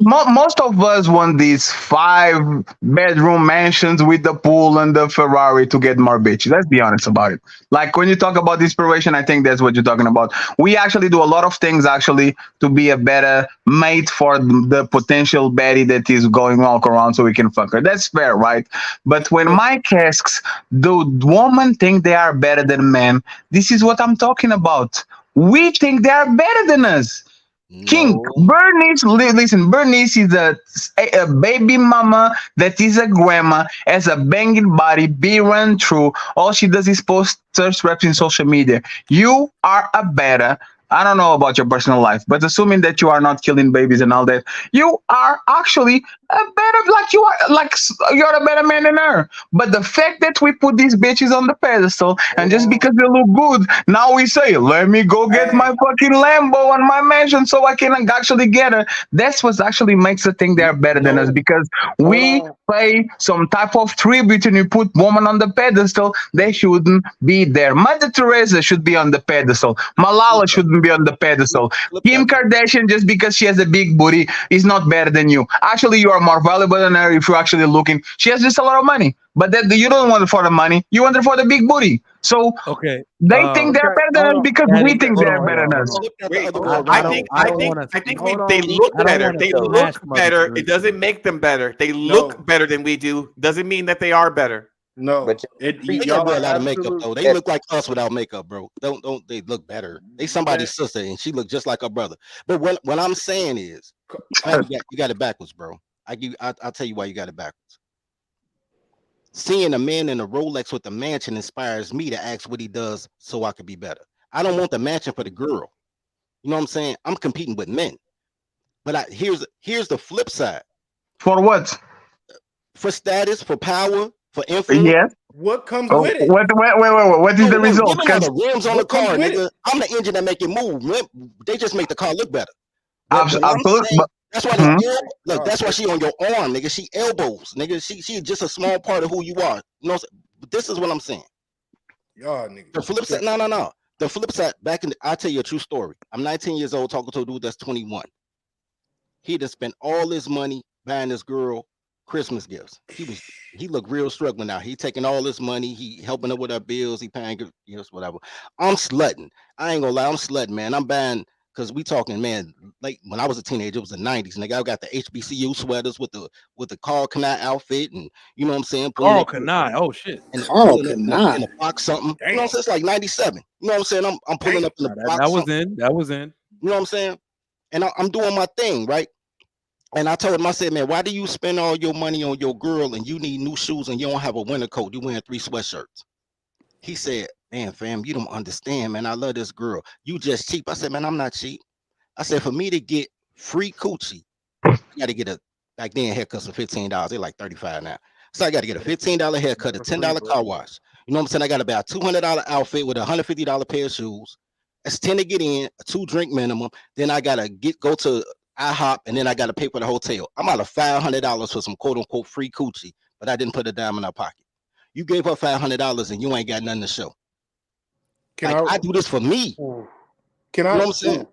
Most of us want these 5-bedroom mansions with the pool and the Ferrari to get more bitches. Let's be honest about it. Like when you talk about inspiration, I think that's what you're talking about. We actually do a lot of things actually to be a better mate for the potential Betty that is going walk around so we can fuck her. That's fair, right? But when Mike asks, do women think they are better than men? This is what I'm talking about. We think they are better than us. King Bernice, listen, Bernice is a baby mama that is a grandma, has a banging body, be run through. All she does is post thirst raps in social media. You are a better. I don't know about your personal life, but assuming that you are not killing babies and all that, you are actually a better, you're a better man than her. But the fact that we put these bitches on the pedestal, and just because they look good, now we say, let me go get my fucking Lambo and my mansion so I can actually get her. That's what actually makes us think they're better than us, because we pay some type of tribute and we put woman on the pedestal. They shouldn't be there. Mother Teresa should be on the pedestal. Malala shouldn't be on the pedestal. Kim Kardashian, just because she has a big booty, is not better than you. Actually, you are more valuable than her if you're actually looking. She has just a lot of money, but that you don't want it for the money. You want it for the big booty. So they think they're better than us because we think they're better than us. Wait, I think they look better. They look better. It doesn't make them better. They look better than we do. Doesn't mean that they are better. No, but they got a lot of makeup though. They look like us without makeup, bro. Don't they look better? They somebody's sister, and she look just like her brother. But what I'm saying is, you got it backwards, bro. I'll tell you why you got it backwards. Seeing a man in a Rolex with a mansion inspires me to ask what he does so I could be better. I don't want the mansion for the girl. You know what I'm saying? I'm competing with men. But here's the flip side. For what? For status, for power, for influence. Yes. What comes with it? Wait. What is the result? Women are the rims on the car, nigga. I'm the engine that make it move. They just make the car look better. Absolutely. That's why that's why she on your arm, nigga. She elbows, nigga. She just a small part of who you are. You know, but this is what I'm saying. Y'all niggas. The flip side, no. The flip side, I'll tell you a true story. I'm 19 years old talking to a dude that's 21. He just spent all his money buying this girl Christmas gifts. He looked real struggling now. He taking all this money, he helping her with her bills, he paying gifts, whatever. I'm slutting. I ain't gonna lie, I'm slutting, man. I'm buying because we talking, man, like when I was a teenager, it was the 90s. Nigga, I got the HBCU sweaters with the Carl Kanai outfit, and you know what I'm saying? Carl Kanai, oh shit. And Carl pulling up in Kanai. a box something. Damn. You know what I'm saying? It's like 97. You know what I'm saying? I'm pulling up in the box. That was in. That was in. You know what I'm saying? And I'm doing my thing, right? And I told him, I said, man, why do you spend all your money on your girl and you need new shoes and you don't have a winter coat? You wearing 3 sweatshirts. He said, man, fam, you don't understand, man. I love this girl. You just cheap. I said, man, I'm not cheap. I said, for me to get free coochie, I got to get a, back then haircuts for $15. They're like $35 now. So I got to get a $15 haircut, a $10 car wash. You know what I'm saying? I got to buy a $200 outfit with a $150 pair of shoes. That's 10 to get in, a 2 drink minimum. Then I got to go to IHOP, and then I got to pay for the hotel. I'm out of $500 for some quote unquote free coochie, but I didn't put a dime in her pocket. You gave her $500 and you ain't got nothing to show. I do this for me. Can you know I? what I'm saying?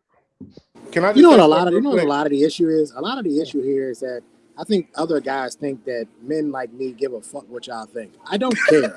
Can I? You know what say a lot of something real quick? a lot of the issue is. A lot of the issue here is that I think other guys think that men like me give a fuck what y'all think. I don't care.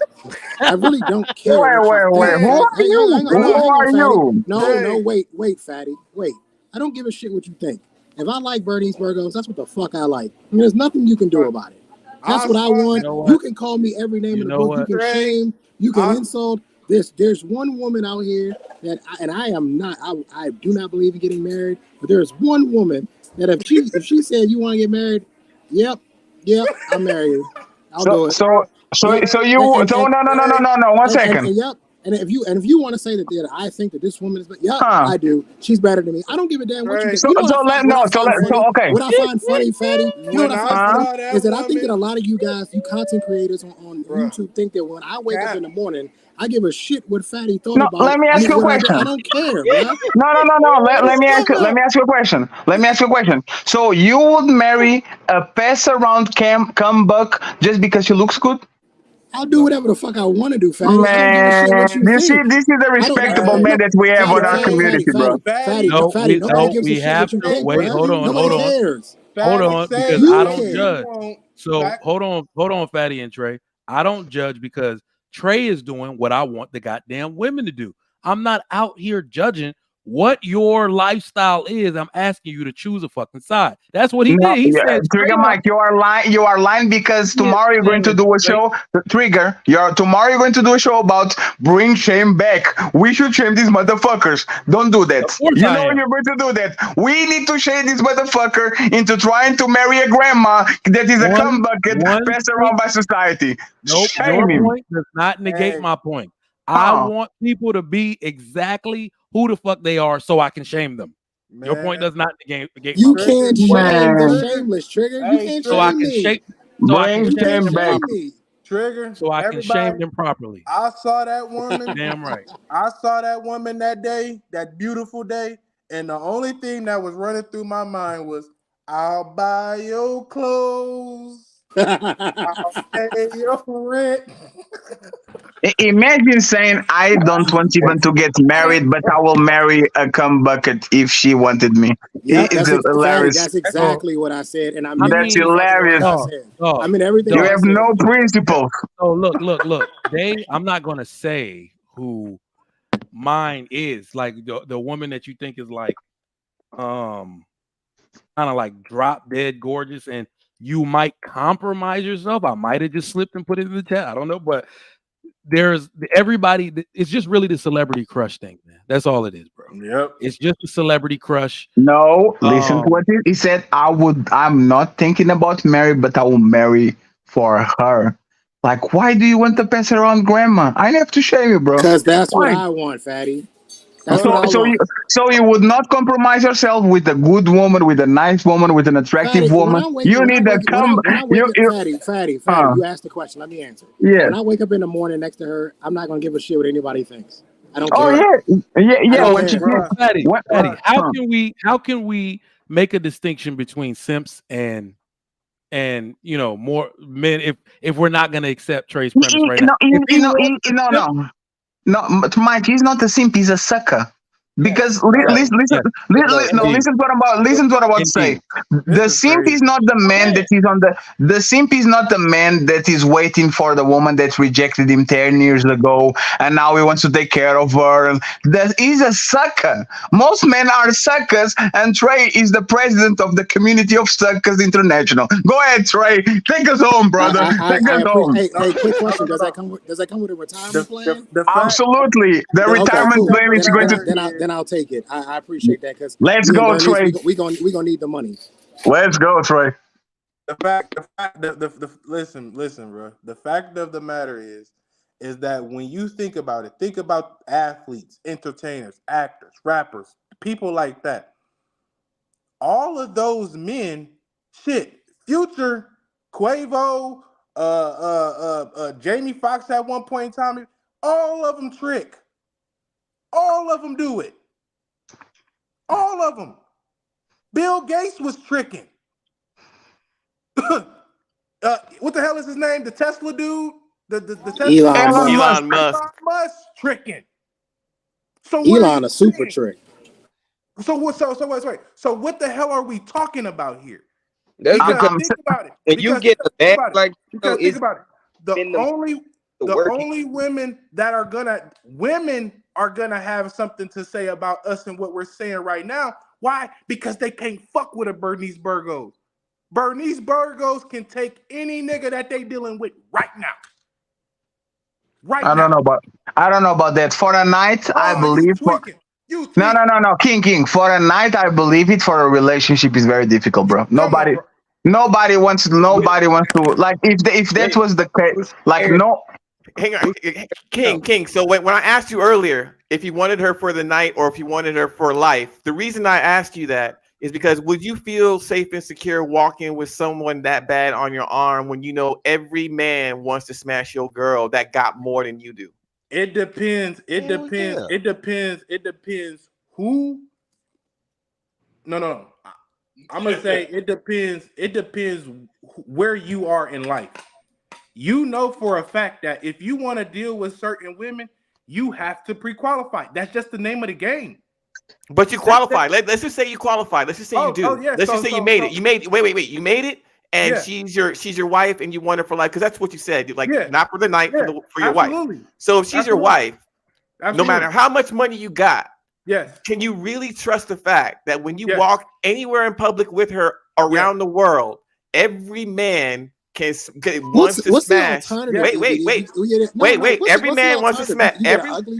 I really don't care. Wait. Who are you? Who are you? No, wait, fatty, wait. I don't give a shit what you think. If I like Bernie's Burgos, that's what the fuck I like. And there's nothing you can do about it. That's what I want. You can call me every name in the book. You can shame. You can insult. There's one woman out here that, I do not believe in getting married. But there's one woman that if she said you want to get married, yep, I'll marry you. I'll do it. No. 1 second. Yep. And if you want to say that I think that this woman is, I do. She's better than me. I don't give a damn what you think. What I find funny, fatty. You know what I find funny is that I think that a lot of you guys, you content creators on YouTube, think that when I wake up in the morning, I give a shit what fatty thought about. Let me ask you a question. I don't care, bro. No. Let me ask you a question. So you would marry a pass around buck just because she looks good? I'll do whatever the fuck I want to do, fatty. I don't give a shit what you think. This is the respectable man that we have on our community, bro. Fatty, nobody gives a shit what you think, wait, bro. hold on, Nobody cares. Hold on, because you I don't care. judge. So hold on, Fatty and Trey. I don't judge because Trey is doing what I want the goddamn women to do. I'm not out here judging what your lifestyle is. I'm asking you to choose a fucking side. That's what he did. He said, Trigger Mike, you are lying because tomorrow you're going to do a show. Trigger, tomorrow you're going to do a show about bring shame back. We should shame these motherfuckers. Don't do that. You know you're going to do that. We need to shame this motherfucker into trying to marry a grandma that is a cum bucket passed around by society. Nope, Shame your him. point does not negate my point. I want people to be exactly who the fuck they are so I can shame them. Your point does not negate You my can't point. shame the shameless, Trigger. You can't So I shame can me. shame back. Trigger. So I can shame them properly. I saw that woman. Damn right. I saw that woman that day, that beautiful day, and the only thing that was running through my mind was, I'll buy your clothes. I'll pay your rent. Imagine saying, I don't want even to get married, but I will marry a cum bucket if she wanted me. Yeah, It's hilarious. That's exactly what I said, and I mean That's hilarious. I mean everything. You have no principle. Oh, look. I'm not gonna say who mine is. Like the woman that you think is like, kind of like drop dead gorgeous, and you might compromise yourself. I might have just slipped and put it in the chat. I don't know, but there's everybody. It's just really the celebrity crush thing, man. That's all it is, bro. Yep. It's just a celebrity crush. No, listen to what he said. I'm not thinking about marry, but I will marry for her. Like, why do you want to pass around grandma? I have to shame you, bro. Because that's why? what I want, fatty. That's what I want. So you would not compromise yourself with a good woman, with a nice woman, with an attractive woman. You need to come. Fatty. You asked the question. Let me answer. Yeah. When I wake up in the morning next to her, I'm not gonna give a shit what anybody thinks. I don't care. Fatty, how can we make a distinction between simps and more men if we're not gonna accept Trey's premise right now? No, Mike, he's not a simp, he's a sucker. Because Yes. listen, Yes. no, King. listen to what I'm about to say. King. The simp is not the man that is on the simp is not the man that is waiting for the woman that rejected him 10 years ago and now he wants to take care of her. That is a sucker. Most men are suckers, and Trey is the president of the community of suckers international. Go ahead, Trey. Take us home, brother. Take I us home. appreciate. Hey, quick question: Does that come with a retirement plan? The fact, Absolutely. The Okay, retirement cool. plan is going to Then I'll take it. I appreciate that because let's me and go, Bernice, Trey. we gonna need the money. Let's go, Trey. listen, bro. The fact of the matter is that when you think about athletes, entertainers, actors, rappers, people like that. All of those men, Future, Quavo, Jamie Foxx at one point in time, all of them trick. All of them do it. All of them. Bill Gates was tricking. What the hell is his name? The Tesla dude? The Tesla Elon Musk. Elon Musk tricking. So Elon a super trick. So what the hell are we talking about here? That's Because because think about it. when you get a bag like Because think about it. The only working. women are gonna have something to say about us and what we're saying right now. Why? Because they can't fuck with a Bernice Burgos. Bernice Burgos can take any nigga that they dealing with right now. I don't know about that. For a night, I believe. No. King. For a night, I believe it. For a relationship, is very difficult, bro. Nobody wants to. Like if that was the case, like no. Hang on, King. So when I asked you earlier if you wanted her for the night or if you wanted her for life, the reason I asked you that is because would you feel safe and secure walking with someone that bad on your arm when you know every man wants to smash your girl that got more than you do? It depends. It depends who. No. I'm gonna say it depends. It depends where you are in life. You know for a fact that if you want to deal with certain women, you have to pre-qualify. That's just the name of the game. But you qualified. Let's just say you qualified. Let's just say you do. Let's just say you made it. You made it. Wait. You made it, and she's your wife, and you want her for life because that's what you said. Not for the night, for your wife. So if she's your wife, no matter how much money you got, can you really trust the fact that when you walk anywhere in public with her around the world, every man wants to smash? Wait. Every man wants to smash.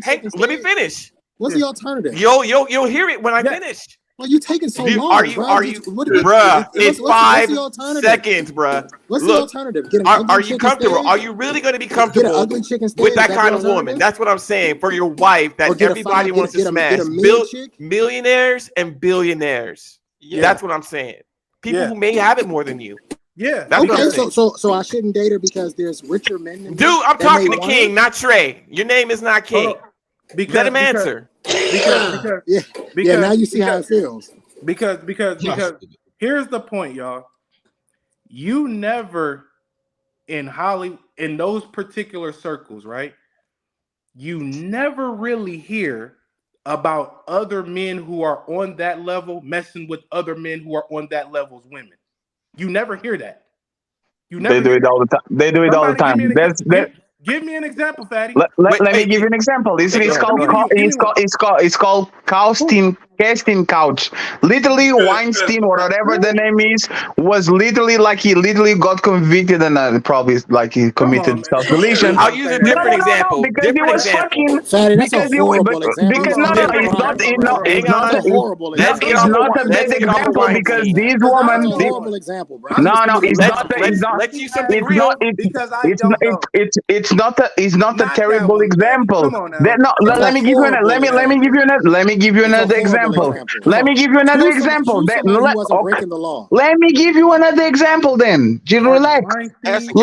Hey, let me finish. What's the alternative? You'll hear it when I finish. Well, you taking so long. Are you, bruh? It's 5 seconds, bruh. What's the alternative? Are you comfortable? Are you really going to be comfortable with that kind of woman? That's what I'm saying. For your wife, that everybody wants to smash. Millionaires and billionaires. That's what I'm saying. People who may have it more than you. Yeah. That's what I'm saying. So I shouldn't date her because there's richer men than me. Dude, I'm talking to King, not Trey. Your name is not King. Let him answer. Because now you see how it feels. Because here's the point, y'all. You never in Hollywood, in those particular circles, right? You never really hear about other men who are on that level messing with other men who are on that level's women. You never hear that. They do it all the time. They do it all the time. Give me an example, Fatty. Let me give you an example. It's called casting couch. Literally, Weinstein or whatever the name is was literally like he literally got convicted and probably like he committed self-deletion. I'll use a different example. Because he was fucking. Fatty, that's a horrible example. Because it's not a bad example because these women. That's a horrible example, bro. No, it's not. Let's use something real. It's not a terrible example. Let me give you another example. Let me give you another example. Let me give you another example. Then just relax.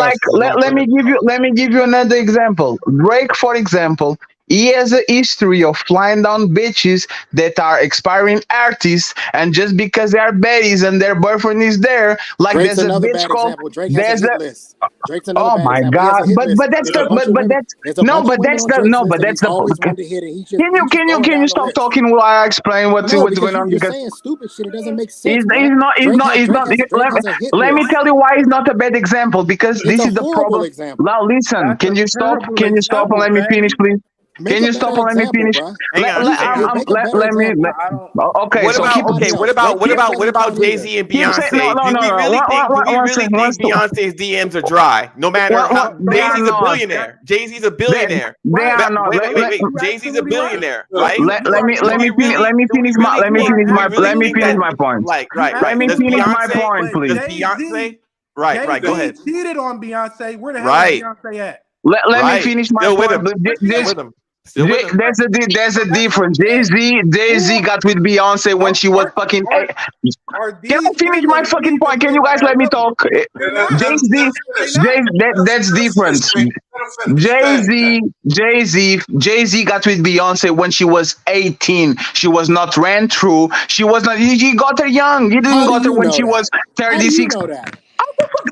Like let me give you another example. Drake, for example, He has a history of flying down bitches that are expiring artists, and just because they are baddies and their boyfriend is there, like Drake's there's a another bitch bad called example. Drake has a there's hit a list. Drake's another oh bad my example. He has god, a hit list. but that's There's a the bunch of but women. that's There's a no, bunch of but women that's on the Drake's no, list but that that's he's the always wanted to hit, and he's just going can down you the stop list. talking while I explain No, what's because going on? you're Because saying stupid shit. It doesn't make he's, sense, bro. he's not Drake has a hit let me list. tell you why he's not a bad example, because It's this a is the horrible problem. example. Now listen, That's a terrible can you stop and example, let me finish, Fatty. please? Make Can a you stop better and let me example, finish? bro. Hang on, hang on. Make a better example. Okay, What so about keep what Drake about doesn't count Jay either. Z and keep saying no, Beyonce? no, Do no, we no. really think One second, Beyonce's DMs are dry? No matter how they Jay are Z's a not. billionaire. Jay Z's a They, billionaire. they are not. Wait. Jay Z's a billionaire, right? Let me finish. Let me finish my point. Let me Does finish my Beyonce? point, please. Does Jay-Z, Beyonce? Right. Go Jay-Z ahead. cheated on Beyonce. Where the hell is Right. Beyonce at? Let me finish my Still with point. him. Still with him. Still with him. There's a difference. Jay-Z got with Beyonce when she was fucking. Are Can I these finish my women fucking even point? Can good you guys bad let me women? talk? They're not. That's different. Jay-Z got with Beyonce when she was 18. She was not ran through. She was not. He got her young. He didn't How do got her you when know she that? was How do you 36. know that?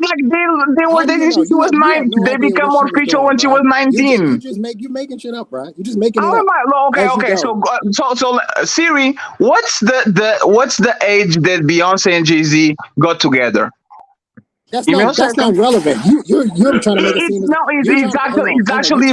Like they were How do you dating know? since she was You have 9. no They idea become what she was official doing, when she bro. was 19. You're making shit up, bro. You're just making How it up am I? as you Okay. go. So Siri, what's the age that Beyonce and Jay-Z got together? That's Give me a not second. relevant. You're trying to make it seem as you're trying. Hang on. It's actually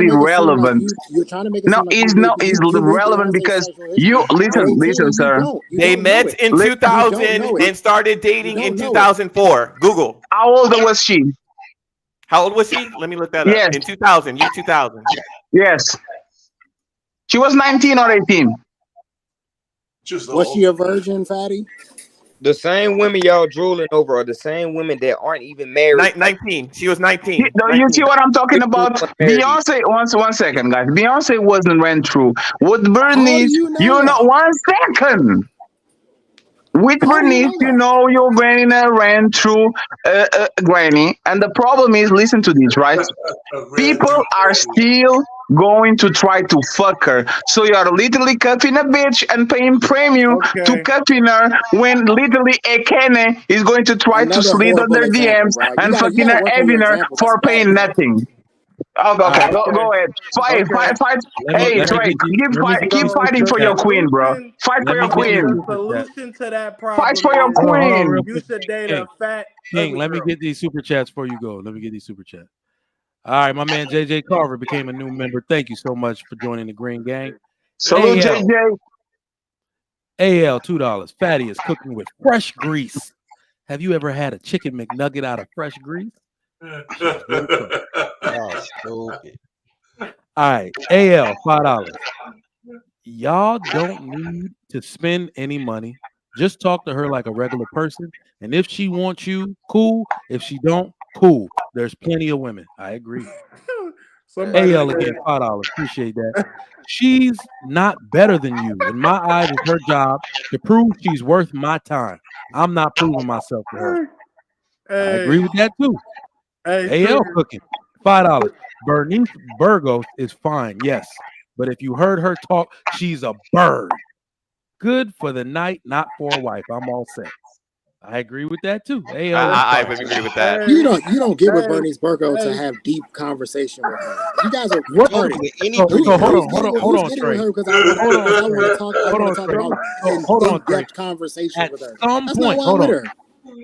relevant. You're trying to make it No, seem like you knew relevant Beyonce's because sexual you history at 18. listen, You sir. don't. You They don't know met it. in You don't 2000 know it. and started dating You in don't know it. 2004. Google. How old was she? How old was she? Let me look that Yes. up. In 2000, year 2000. Yes. She was 19 or 18. Was she a virgin, Fatty? The same women y'all drooling over are the same women that aren't even married. 19. She was 19. You see what I'm talking about? Beyonce, one second, guys. Beyonce wasn't ran through. With Bernice, you know 1 second. With Bernice, your granny ran through granny. And the problem is, listen to this, right? People are still going to try to fuck her. So you are literally cuffing a bitch and paying premium to cuffing her when literally a Kene is going to try to slid on their DMs and fucking her, having her for paying nothing. Okay, go ahead. Fight. Hey, Trey, keep fighting for your queen, bro. Fight for your queen. The solution to that problem Fight for your is queen. you should date a fat King, ugly let me girl. get these super chats before you go. Let me get these super chats. All right, my man JJ Carver became a new member. Thank you so much for joining the Green Gang. Salute, JJ. AL $2. Fatty is cooking with fresh grease. Have you ever had a chicken McNugget out of fresh grease? Y'all stupid. All right, AL $5. Y'all don't need to spend any money. Just talk to her like a regular person. And if she wants you, cool. If she don't, cool. There's plenty of women. I agree. AL again, $5. Appreciate that. She's not better than you. In my eyes, it's her job to prove she's worth my time. I'm not proving myself to her. I agree with that too. AL cooking, $5. Bernice Burgos is fine, yes. But if you heard her talk, she's a bird. Good for the night, not for a wife. I'm all set. I agree with that too. I agree with that. You don't get with Bernice Burgo to have deep conversation with her. You guys are retarded. Hold on, Trey. Because I want to talk about in-depth conversations with her. That's not why I'm with her.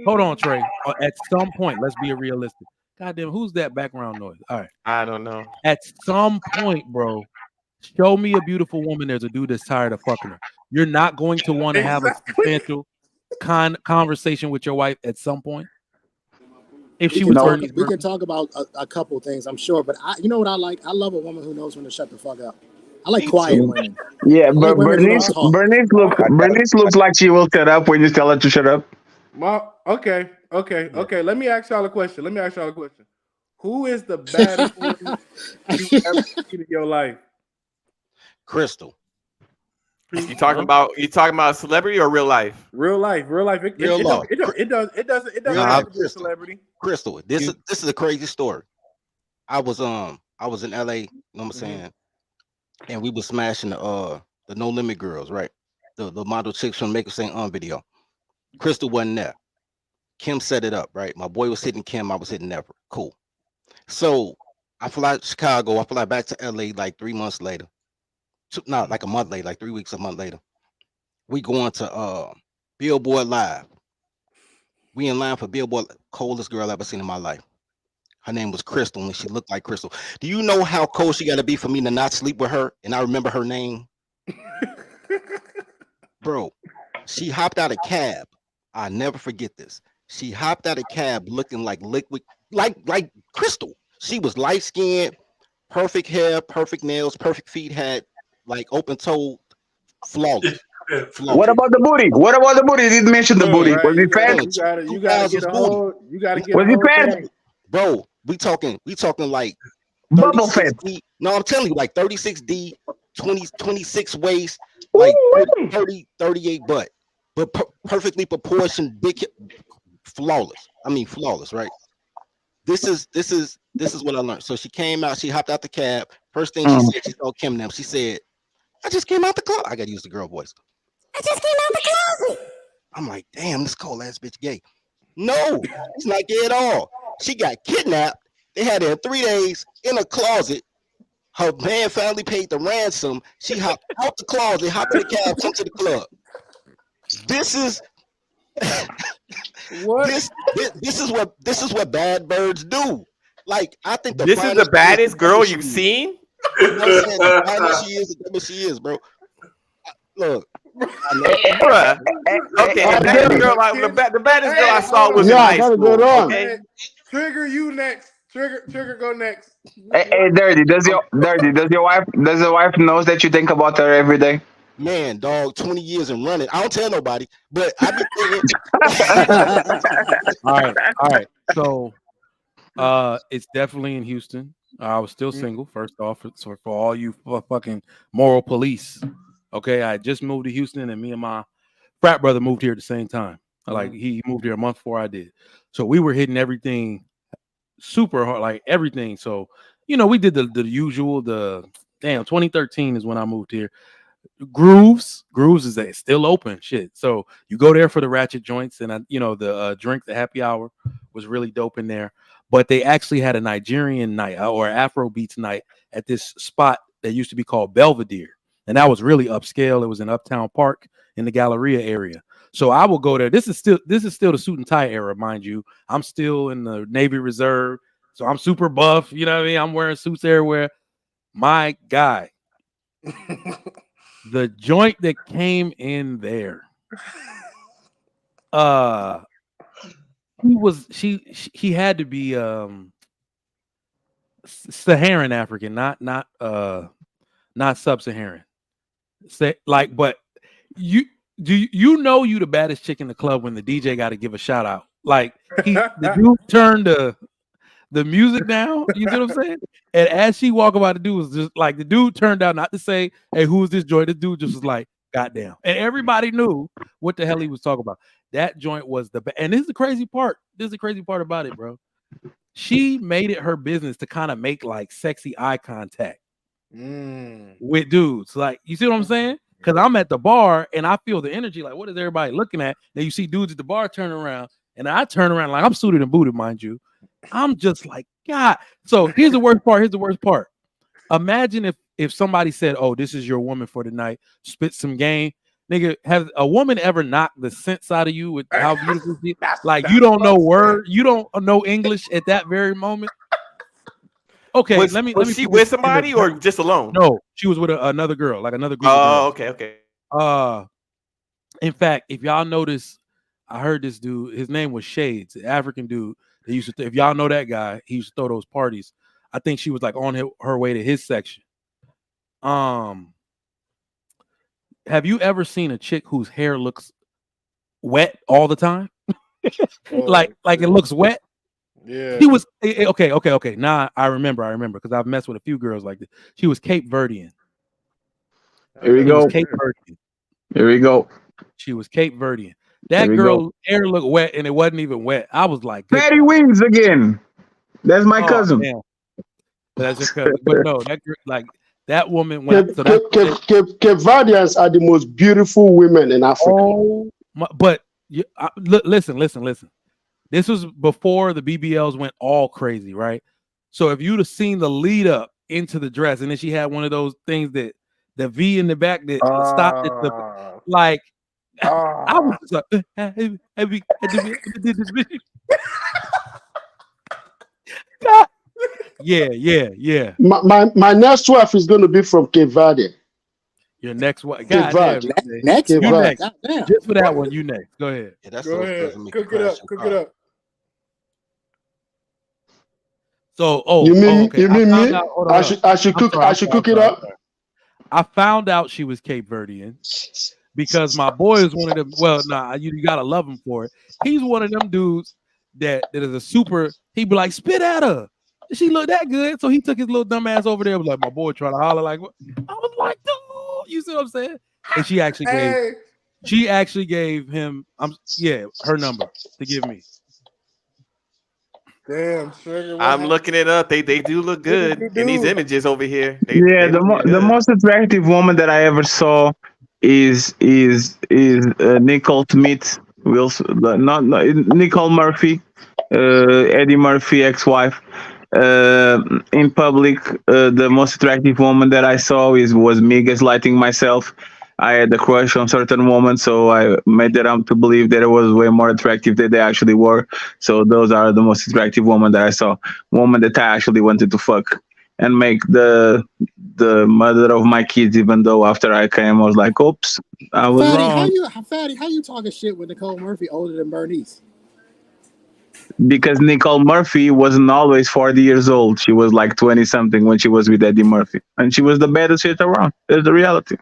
Hold on, Trey. At some point, let's be realistic. Goddamn, who's that background noise? All right. I don't know. At some point, bro, show me a beautiful woman. There's a dude that's tired of fucking her. You're not going to want to have a substantial conversation with your wife at some point. If she was we can talk about a couple things, I'm sure. But you know what I like? I love a woman who knows when to shut the fuck up. I like quiet women. Yeah, but Bernice looks like she will shut up when you tell her to shut up. Okay. Let me ask y'all a question. Who is the baddest woman you've ever seen in your life? Crystal. You talking about a celebrity or real life? Real life. It doesn't have to be a celebrity. Crystal. This is a crazy story. I was I was in LA, you know what I'm saying? And we were smashing the No Limit girls, right? The model chicks from Make Us Sing video. Crystal wasn't there. Kim set it up, right? My boy was hitting Kim, I was hitting Never. Cool. So I fly to Chicago, I fly back to LA like 3 months later. Not like a month later, like 3 weeks, a month later. We going to Billboard Live. We in line for Billboard, coldest girl I ever seen in my life. Her name was Crystal, and she looked like Crystal. Do you know how cold she got to be for me to not sleep with her? And I remember her name, bro. She hopped out of cab. I never forget this. She hopped out of cab looking like liquid, like Crystal. She was light skinned, perfect hair, perfect nails, perfect feet, had like open toe, flawless. What about the booty? What about the booty? You didn't mention the booty. Right, Was he fat? you gotta get a whole. You gotta get Was a he whole fat? thing. Bro, we talking like Bubble fat. 36D. No, I'm telling you, like 36D, 26 waist, like 30, 38 butt, but perfectly proportioned, big, flawless. I mean, flawless, right? This is what I learned. So she came out, she hopped out the cab. First thing she said, she told Kim them. She said, "I just came out the closet." I gotta use the girl voice. "I just came out the closet." I'm like, damn, this cold ass bitch gay. No, it's not gay at all. She got kidnapped. They had her in 3 days in a closet. Her man finally paid the ransom. She hopped out the closet, hopped in the cab, come to the club. This is what? This is what bad birds do. Like, I think this is the baddest girl you've seen. You know what I'm saying? The baddest she is, the dumbest she is, bro. Look. Bruh. Okay, the baddest girl I saw was in high school. Okay. Trigger, you next. Trigger, go next. Hey, Dirty. Does your wife knows that you think about her every day? Man, dog, 20 years and running. I don't tell nobody, but I be thinking. All right. So, it's definitely in Houston. I was still single. First off, so for all you fucking moral police, okay, I just moved to Houston, and me and my frat brother moved here at the same time. Like, he moved here a month before I did, so we were hitting everything super hard, like everything. So, you know, we did the usual. 2013 is when I moved here. Grooves is still open. Shit. So you go there for the ratchet joints, and the drink, the happy hour was really dope in there. But they actually had a Nigerian night or Afro beats night at this spot that used to be called Belvedere, and that was really upscale. It was in Uptown Park in the Galleria area. So I will go there. This is still the suit and tie era, mind you. I'm still in the Navy Reserve, so I'm super buff. You know what I mean? I'm wearing suits everywhere. My guy. The joint that came in there, he had to be Saharan African, not sub-Saharan. But you the baddest chick in the club when the DJ got to give a shout out. Like, the dude turned the music down, you know what I'm saying? And as she walked about, the dude was just like, the dude turned out not to say, "Hey, who is this joint?" The dude just was like, "Goddamn!" And everybody knew what the hell he was talking about. That joint was and this is the crazy part. This is the crazy part about it, bro. She made it her business to kind of make like sexy eye contact with dudes. Like, you see what I'm saying? Because I'm at the bar and I feel the energy. Like, what is everybody looking at? Then you see dudes at the bar turn around, and I turn around like I'm suited and booted, mind you. I'm just like, God. So here's the worst part. Imagine if somebody said, "Oh, this is your woman for the night. Spit some game." Nigga, has a woman ever knocked the sense out of you with how beautiful she is? Like, you don't know word, you don't know English at that very moment. Okay, was she with somebody or just alone? No, she was with another girl, like another group of girls. Okay. In fact, if y'all notice, I heard this dude, his name was Shades, an African dude. They used to, if y'all know that guy, he used to throw those parties. I think she was like on her way to his section. Have you ever seen a chick whose hair looks wet all the time? like it looks wet? Yeah. He was okay. Nah, I remember because I've messed with a few girls like this. She was Cape Verdean. Here we go. Here we go. She was Cape Verdean. That girl's hair looked wet, and it wasn't even wet. I was like, Patty Wings again. That's my cousin. Man. That's just cause, but no, like that woman went. So that's Cape Verdeans are the most beautiful women in Africa. Oh, but listen. This was before the BBLs went all crazy, right? So if you'd have seen the lead up into the dress, and then she had one of those things that the V in the back that stopped at the like. I was just like, yeah. My next wife is going to be from Cape Verde. Your next one, Cape Verde. Next, Cape you Verde. next. Just for that one, you next. Go ahead. Yeah, that's Go ahead. Cook it up. So, you mean okay. you mean me? I should cook it up. I found out she was Cape Verdean because my boy is one of them. Well, you gotta love him for it. He's one of them dudes that is a super. He be like, spit at her. She looked that good, so he took his little dumb ass over there. Was like, my boy trying to holler like, I was like, dude, you see what I'm saying? And she actually gave him, her number to give me. Damn, sugar. I'm looking it up. They do look good in these images over here. The most attractive woman that I ever saw is Nicole Smith Wilson, not Nicole Murphy, Eddie Murphy ex-wife. In public, the most attractive woman that I saw was me gaslighting myself. I had a crush on certain women, so I made it up to believe that it was way more attractive than they actually were. So those are the most attractive women that I saw. Woman that I actually wanted to fuck and make the mother of my kids, even though after I came, I was like, oops, I was wrong. How you talking shit with Nicole Murphy older than Bernice? Because Nicole Murphy wasn't always 40 years old. She was like 20 something when she was with Eddie Murphy. And she was the baddest shit around. That's the reality.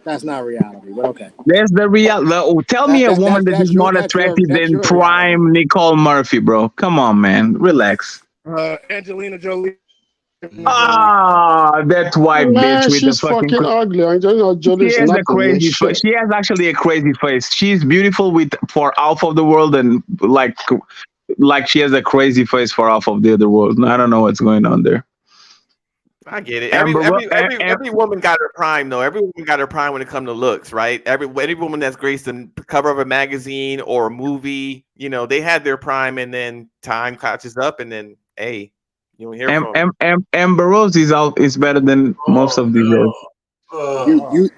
That's not reality, but okay. That's the reality. Tell me a woman that is more attractive than prime Nicole Murphy, bro. Come on, man. Relax. Angelina Jolie. That white bitch with she's the fucking ugly. Angelina Jolie she has a crazy face. She has actually a crazy face. She's beautiful for half of the world, and like she has a crazy face for half of the other world. I don't know what's going on there. I get it. Every woman got her prime, though. Every woman got her prime when it comes to looks, right? Every woman that's graced the cover of a magazine or a movie, they had their prime, and then time catches up, and then you don't hear from them. Amber Rose is better than most of these guys.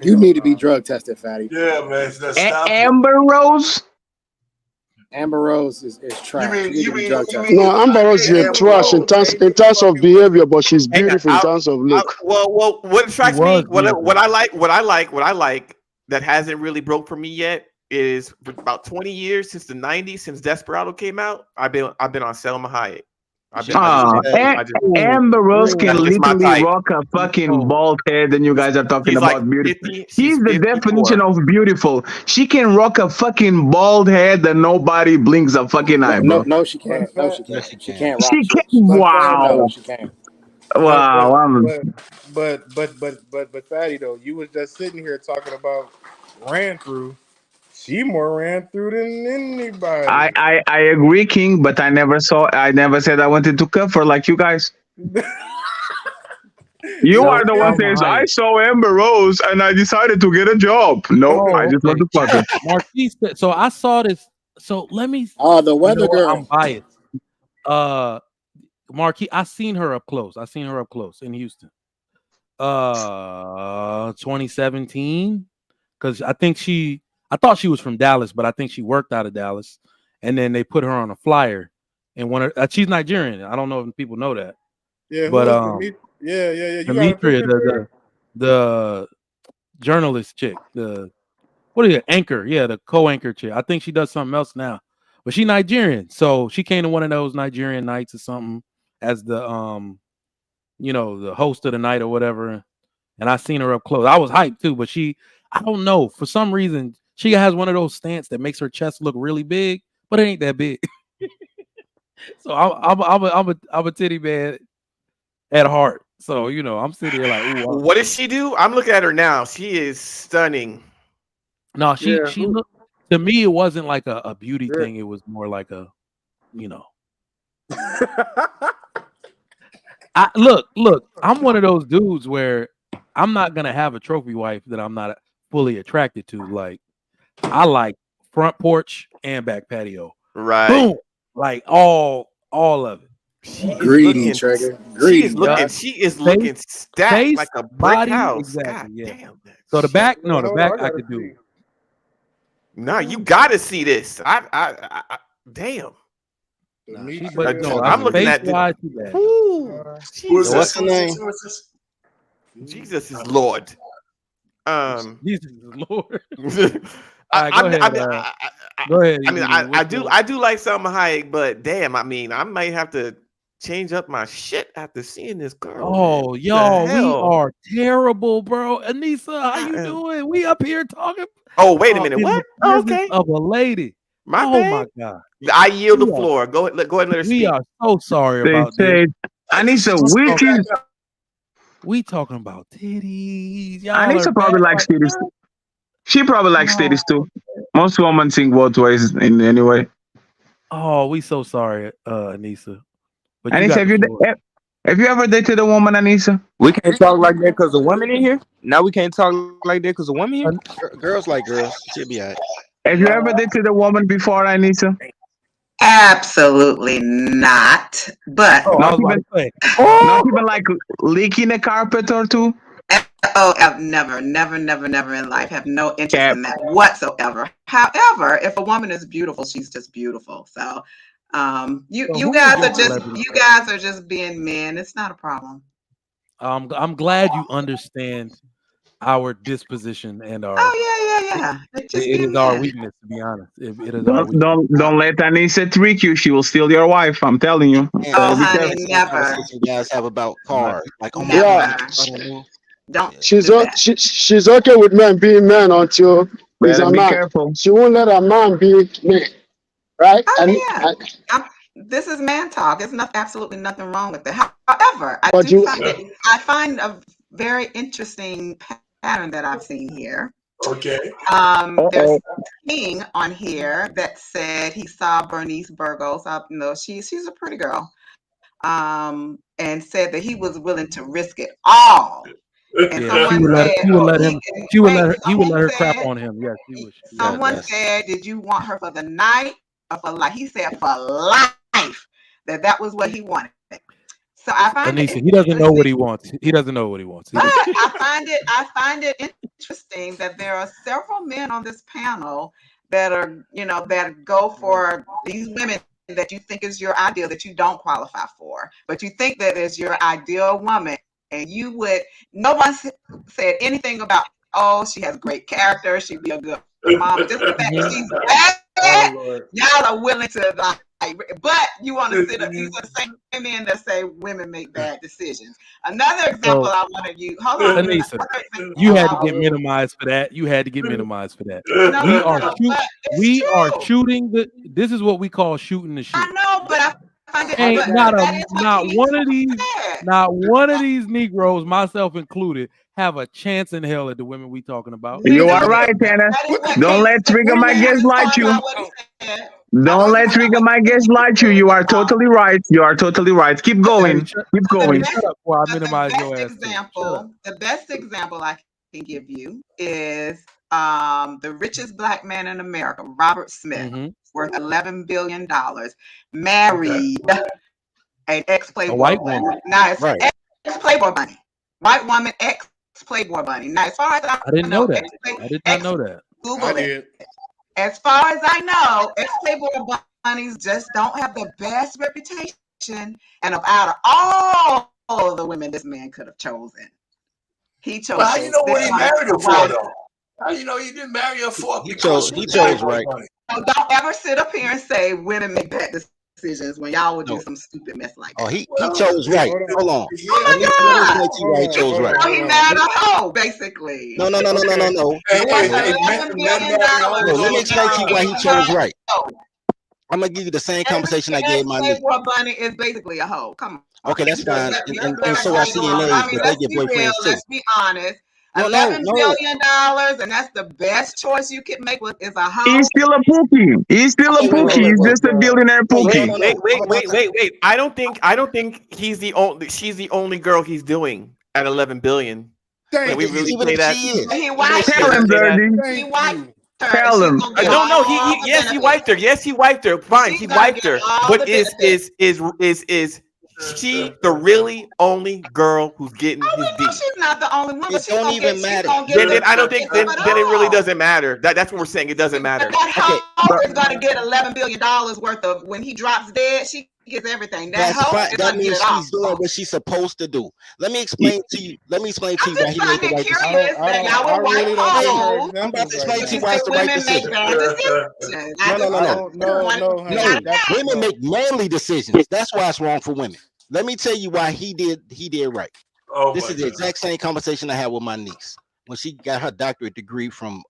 You need to be drug tested, fatty. Yeah, man. Amber Rose. Amber Rose is trash. No, Amber Rose is trash in terms of behavior, but she's beautiful in terms of look. Well, what attracts me, what I like that hasn't really broke for me yet is about 20 years since the 90s, since Desperado came out. I've been on Selma Hayek. Amber Rose can literally rock a fucking bald head, and you guys are talking about beautiful. She's the definition of beautiful. She can rock a fucking bald head and nobody blinks a fucking eye, bro. No, she can't. No, she can't. She can't rock. She can. Wow. No, she can't. Wow. But fatty though, you was just sitting here talking about ran through. She more ran through than anybody. I agree, King, but I never said I wanted to cover like you guys. You are the one saying I saw Amber Rose and I decided to get a job. No, I just want to fuck her. Marquise, so I saw this. So let me. The weather girl. I'm biased. Marquise, I seen her up close. In Houston. 2017, because I thought she was from Dallas, but I think she worked out of Dallas, and then they put her on a flyer. And she's Nigerian. I don't know if people know that. Yeah, but yeah. Demetria, the journalist chick, anchor? Yeah, the co-anchor chick. I think she does something else now, but she's Nigerian, so she came to one of those Nigerian nights or something as the the host of the night or whatever. And I seen her up close. I was hyped too, but I don't know, for some reason. She has one of those stance that makes her chest look really big, but it ain't that big. So I'm a titty man at heart. So I'm sitting here like, ooh. What does she do? I'm looking at her now. She is stunning. No, she looked, to me. It wasn't like a beauty thing. It was more like a, Look. I'm one of those dudes where I'm not gonna have a trophy wife that I'm not fully attracted to. Like, I like front porch and back patio. Right. Boom. Like all of it. She is Greedy, looking. Trigger. She is Greedy. looking. Yup. She is Face, looking stacked like a brick body, house. exactly. God Yeah. damn. That So the shit. back, Hold the on, back I I gotta could do. see. Nah, you gotta see this. I damn. Nah, she, Denisha. but no, I'm looking face at the. wise, too bad. Ooh, Who is Yo, what's this? Jesus. the name? Who is this? Jesus is Lord. Jesus is Lord. I, All right, go I, ahead. I mean, I, Go ahead. I mean, Emilio. I do like Salma Hayek, but damn, I mean, I might have to change up my shit after seeing this girl. Oh, man. y'all, The we hell? are terrible, bro. Anissa, how you I am- doing? We up here talking Oh, wait a minute. in What? the Oh, presence okay. of a lady. My Oh bad. my God. I yield the We are, floor. Go ahead and let her we speak. are so sorry They about this. said, Anissa, which is We talking about titties. Y'all are Anissa bad probably likes right titties. now. She probably likes Oh, titties too. Most women think both ways in any way. oh, we so sorry, Anissa. But you Anissa, got the floor. have you ever dated a woman, Anissa? We can't talk like that because of women in here. Now we can't talk like that because of women here. Girls like girls. She'll be all right. Have you ever dated a woman before, Anissa? Absolutely not. But Oh, I Not was about even, to say. not even like licking a carpet or two. I've never in life have no interest Cap. in that whatsoever. However, if a woman is beautiful, she's just beautiful. So you So you who is guys your are just celebrity? being men. It's not a problem. I'm glad you understand our disposition and our. Oh yeah. Just It being is our men. weakness, to be honest. It is our Don't weakness. don't let Anissa trick you. She will steal your wife. I'm telling you. And Oh Be that's honey, careful. the same never. conversation guys have about cars. Like, oh my Never. God, Yeah, I don't know. Don't she's do that. she's okay with men being men until he's Better a be man. careful. She won't let a man be man, right? Oh yeah. This is man talk. There's absolutely nothing wrong with it. However, but you I find a very interesting pattern that I've seen here. Okay. There's a king on here that said he saw Bernice Burgos. She's a pretty girl. And said that he was willing to risk it all. And Yeah, someone said, he would let him. He would someone let her crap said, on him. Yes, he would. someone said, did you want her for the night or for life? He said for life. That was what he wanted. So I find it Anissa, he doesn't know what he wants. He doesn't know what he wants. But I find it interesting that there are several men on this panel that are, that go for these women that you think is your ideal that you don't qualify for, but you think that is your ideal woman, and no one said anything about, oh, she has great character, she'd be a good mom. Just the fact that she's bad, y'all are willing to but you want to sit up. These are the same men that say women make bad decisions. Another example I want to use. Hold on, Anissa, you had to get minimized for that. You had to get minimized for that. We are shooting the. This is what we call shooting the shit. I know, but I find it. Ain't not one of these Negroes, myself included, have a chance in hell at the women we talking about. You are right, Tanner. Don't let Trigger my guest lie to you. Don't let Trigger my guest lie to you. You are totally right. You are totally right. Keep going. Keep going. Shut up before I minimize your ass. The best example I can give you is the richest black man in America, Robert Smith, worth $11 billion, married an ex-Playboy white woman. woman. Now it's ex-Playboy bunny. White woman, ex-Playboy bunny. Now, as far as I didn't know that. I did not know that. Google it. As far as I know, ex-Playboy bunnies just don't have the best reputation. And out of all of the women this man could have chosen, he chose. Well, how you know what he married her for, though? How you know he didn't marry her for? He chose right. So don't ever sit up here and say women make bad decisions when y'all would do some stupid mess like that. Oh, he chose right. Hold on. Oh my God. He chose right. So he married a hoe, basically. No. No, let me explain to you why he chose right. I'm gonna give you the same conversation I gave my niece. Playboy bunny is basically a hoe. Come on. Okay, that's fine. And so are CNAs, but they get boyfriends too. Let's be honest. $11 billion, and that's the best choice you can make with is a hoe. He's still a pookie. He's still a pookie. He's just a billionaire pookie. Wait. I don't think he's the only. She's the only girl he's doing at 11 billion. Can we really say that? He wiped Tell him, Dirty. He wiped her. Tell him. No. Yes, he wiped her. Yes, he wiped her. Fine, he wiped her. But is she the really only girl who's getting his D? She's not the only one. It don't even matter. Then I don't think then it really doesn't matter. That's what we're saying. It doesn't matter. That hoe is going to get $11 billion worth of when he drops dead. She gets everything. That means she's doing what she's supposed to do. Let me explain to you. Why he made the right decision. I'm about to explain to you why it's the right decision. No. Women make manly decisions. That's why it's wrong for women. Let me tell you why he did right. This is the exact same conversation I had with my niece when she got her doctorate degree from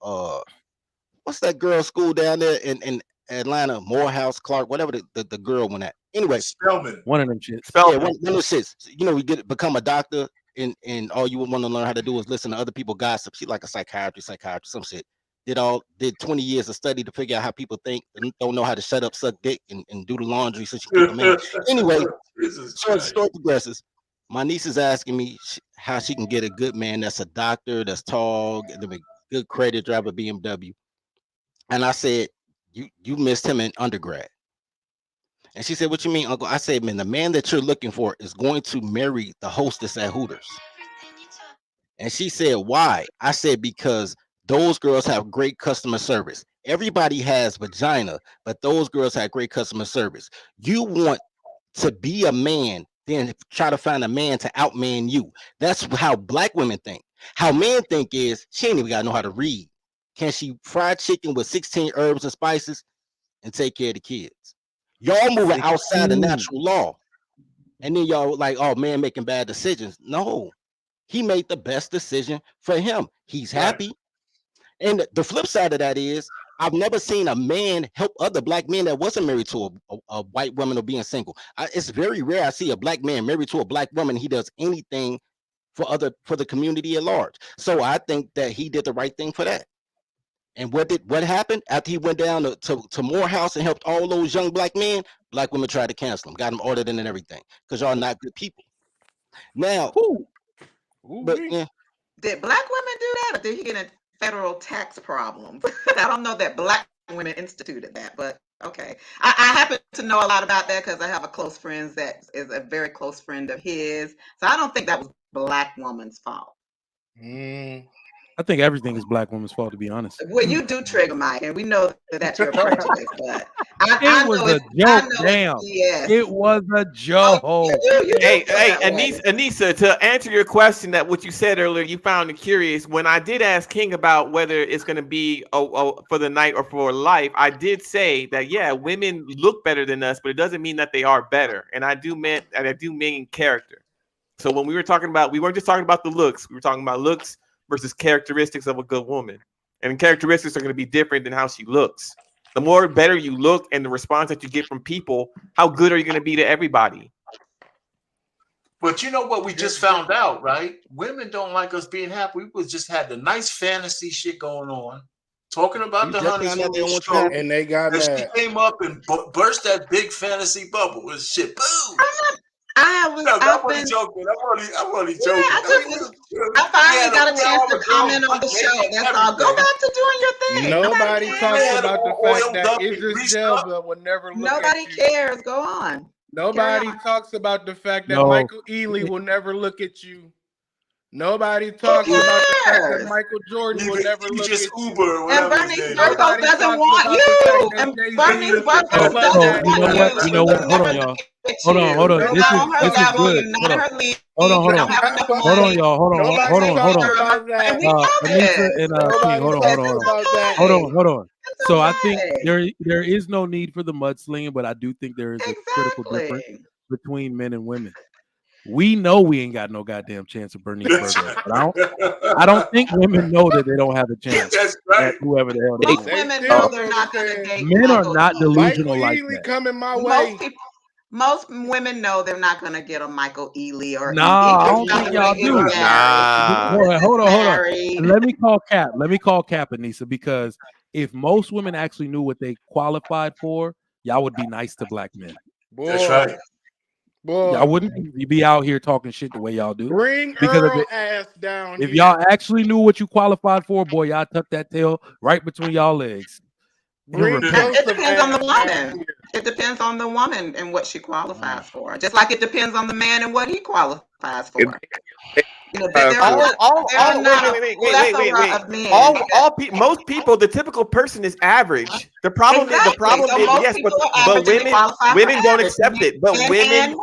what's that girl school down there in Atlanta, Morehouse, Clark, whatever the girl went at. Anyway, Spelman. One of them shits. Yeah, one of those shits. You know, we become a doctor, and all you want to learn how to do is listen to other people gossip. She's like a psychiatrist, some shit. Did 20 years of study to figure out how people think and don't know how to shut up, suck dick, and do the laundry so she can keep a man. Anyway, so the story progresses. My niece is asking me how she can get a good man that's a doctor, that's tall, good credit, drive a BMW. And I said, you missed him in undergrad. And she said, what you mean, Uncle? I said, man, the man that you're looking for is going to marry the hostess at Hooters. And she said, why? I said, because those girls have great customer service. Everybody has vagina, but those girls have great customer service. You want to be a man, then try to find a man to outman you. That's how black women think. How men think is, she ain't even got to know how to read. Can she fry chicken with 16 herbs and spices and take care of the kids? Y'all moving outside the natural law. And then y'all like, oh, man making bad decisions. No, he made the best decision for him. He's happy. And the flip side of that is, I've never seen a man help other black men that wasn't married to a white woman or being single. It's very rare I see a black man married to a black woman. He does anything for the community at large. So I think that he did the right thing for that. And what happened after he went down to Morehouse and helped all those young black men? Black women tried to cancel him, got him ordered in and everything, because y'all not good people. Now, but yeah. Did black women do that, or did he get in federal tax problems? I don't know that black women instituted that, but okay. I happen to know a lot about that because I have a close friend that is a very close friend of his. So I don't think that was black woman's fault. I think everything is black woman's fault, to be honest. Well, you do trigger Mike, and we know that that's your prejudice, but it was a joke. Damn, it was a joke. Hey, Anissa, to answer your question, that what you said earlier, you found it curious. When I did ask King about whether it's going to be for the night or for life, I did say that women look better than us, but it doesn't mean that they are better. And I do mean character. So when we were talking about, we weren't just talking about the looks. We were talking about looks versus characteristics of a good woman. And characteristics are going to be different than how she looks. The more better you look and the response that you get from people, how good are you going to be to everybody? But you know what we just found out, right? Women don't like us being happy. We just had the nice fantasy shit going on, talking about the honeymoon stroke, and they got and mad. she came up and burst that big fantasy bubble with shit. Boom! I'm only joking. I finally got a chance to comment on the show. That's all. Go back to doing your thing. Nobody talks about the fact that Idris Elba would never look Nobody at you. cares. Go on. Nobody talks about the fact that Michael Ealy will never look at you. Nobody talks about the fact that Michael Jordan will never look at you. And Bernie Burgos doesn't want you. And Bernie Burgos doesn't want you. You know what? Hold on, y'all. Hold on. This is good. Hold on, y'all. Hold on. Anissa and King, hold on. So I think there is no need for the mudslinging, but I do think there is a critical difference between men and women. We know we ain't got no goddamn chance of Bernice Burgos. But I don't think women know that they don't have a chance. That's right. At whoever the hell they Most women know they're not going to date. Men are not delusional like that. Coming my way. Most women know they're not going to get a Michael Ealy or Nah, I even don't think Dr. y'all Ray is do. married. Hold on, This is hold on, hold on. married. Let me call Cap. Let me call Cap, Anissa, because if most women actually knew what they qualified for, y'all would be nice to black men. That's right. Y'all wouldn't be out here talking shit the way y'all do. Bring Because Earl ass down if here. y'all actually knew what you qualified for, boy, y'all tuck that tail right between y'all legs. Bring It depends on the ass down woman. here. It depends on the woman and what she qualifies for. Just like it depends on the man and what he qualifies for. You know, there are not a plethora of men. Most people, the typical person is average. The problem is, So most yes, people are but average and they qualify for women don't average, accept it. But men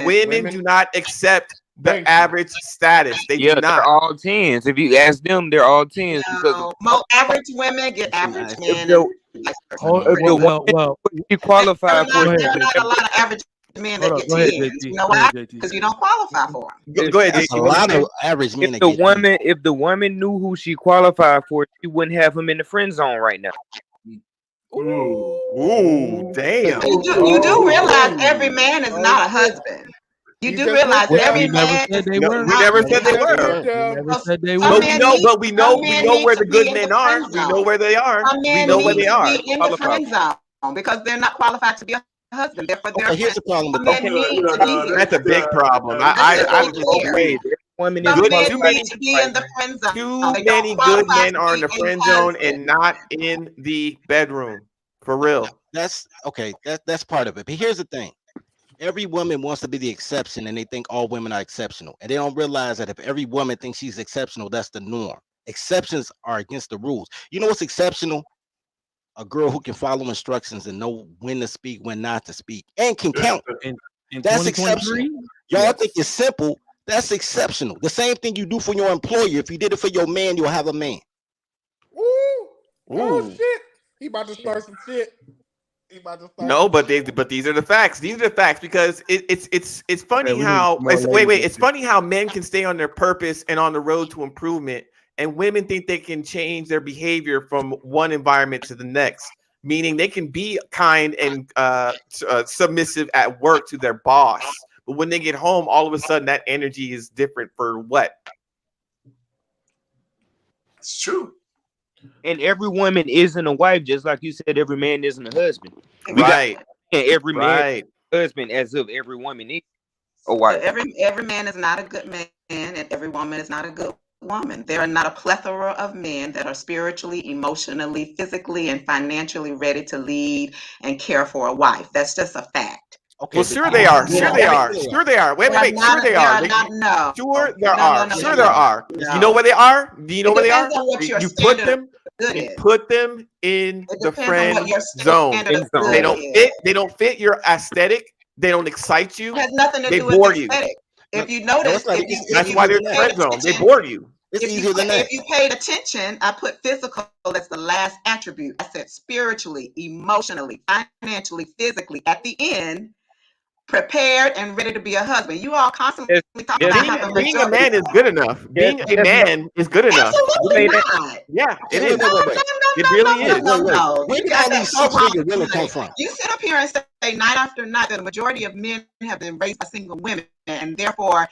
women do not accept the average status. They do They're not. all 10s. If you ask them, they're all 10s because most average women get average if men. the, And vice versa. if the woman you qualify for, There are not a lot of average men that get 10s. You know why? Because you don't qualify for them. Go ahead, That's a lot of average men that get if the woman knew who she qualified for, she wouldn't have him in the friend zone right now. Ooh, damn. You do realize every man is not a husband. You do realize every man is We not never said they a were. husband. Never said they Some were. men But we know where the to be good in men the are. friend We know zone. where they are. Some We men know where need they to are. be in the friend zone because they're not qualified to be a husband. Therefore, they're here's the problem with some that. men need to be here. That's a big problem. I Here. Women Some is men qualified. need to be in the friend zone. Too They don't many good qualify men to are be in the a friend zone husband. and not in the bedroom. For real. That's okay. That's part of it. But here's the thing. Every woman wants to be the exception, and they think all women are exceptional. And they don't realize that if every woman thinks she's exceptional, that's the norm. Exceptions are against the rules. You know what's exceptional? A girl who can follow instructions and know when to speak, when not to speak, and can count. In That's exceptional. 2023? Y'all think it's simple. That's exceptional. The same thing you do for your employer. If you did it for your man, you'll have a man. Ooh. Oh shit. He about to start some shit. He about to start. No, but these are the facts. These are the facts because it's funny we need how more ladies it's funny how men can stay on their purpose and on the road to improvement, and women think they can change their behavior from one environment to the next. Meaning they can be kind and submissive at work to their boss, but when they get home, all of a sudden that energy is different. For what? It's true. And every woman isn't a wife, just like you said, every man isn't a husband. We Right. got every man Right. husband as if every woman is a wife. Every man is not a good man, and every woman is not a good woman. There are not a plethora of men that are spiritually, emotionally, physically, and financially ready to lead and care for a wife. That's just a fact. Okay, well, sure they are. Sure they are. Sure they are. Wait. Sure they are. No. Sure there No, are. no, no, Sure no, there no. are. No. You know where they are? Do you know where they are? Depends on what your You put standard them. of good You is. put them in It the depends on what friend your zone. standard of They good don't is. fit. They don't fit your aesthetic. They don't excite you. It has nothing to They do with bore you. aesthetic. If you No, notice, it's not. if you That's why they're in the paid friend zone. They attention, bore you. It's easier than that. if you paid attention, I put physical as the last attribute. I said spiritually, emotionally, financially, physically. At the end, prepared and ready to be a husband. You all constantly talk about how the Being a majority. man is good enough. Being a man is good enough. Absolutely not. Yeah, it Wait, is. wait. It really is. No. Where You did got all that these so six-figure wrong. women come from? You sit up here and say night after night that the majority of men have been raised by single women, and therefore,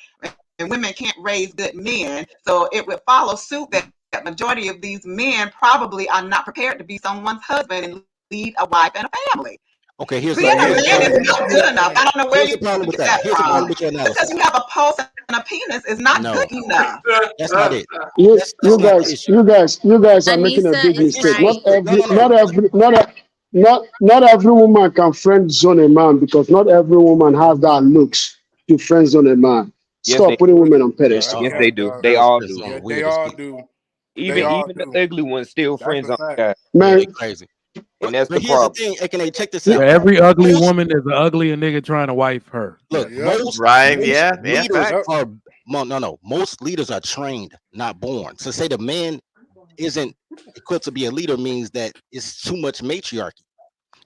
and women can't raise good men. So it would follow suit that the majority of these men probably are not prepared to be someone's husband and lead a wife and a family. Okay, here's Being a man the is not good enough. I don't know where Here's you the problem with get that. that Here's the problem from. with your analysis. Because you have a pulse and a penis is not No. good enough. That's not it. You, That's you not the guys, issue. you guys are making a Anissa big is mistake. right. Not every woman can friend zone a man because not every woman has that looks to friend zone a man. Yes, Stop putting women on pedestal. Yes, they do. They all do. Yeah, they all do. Even the ugly ones still friends on guys. Man, they crazy. And that's But the here's the problem. thing, Ekene, check this For out. every ugly woman, there's an ugly nigga trying to wife her. Look, most leaders are most leaders are trained, not born. So say the man isn't equipped to be a leader means that it's too much matriarchy.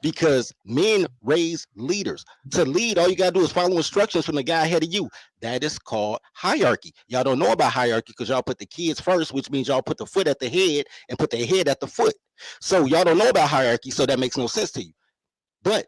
Because men raise leaders. To lead, all you gotta do is follow instructions from the guy ahead of you. That is called hierarchy. Y'all don't know about hierarchy because y'all put the kids first, which means y'all put the foot at the head and put the head at the foot. So y'all don't know about hierarchy, so that makes no sense to you. But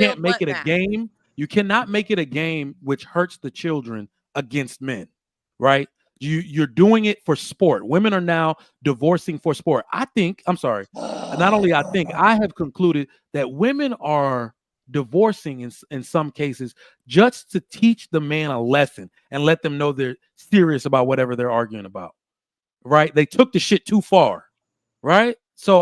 can't make what it a back? game. You cannot make it a game which hurts the children against men, right? You're doing it for sport. Women are now divorcing for sport. Not only I think, I have concluded that women are divorcing in some cases just to teach the man a lesson and let them know they're serious about whatever they're arguing about, right? They took the shit too far, right? So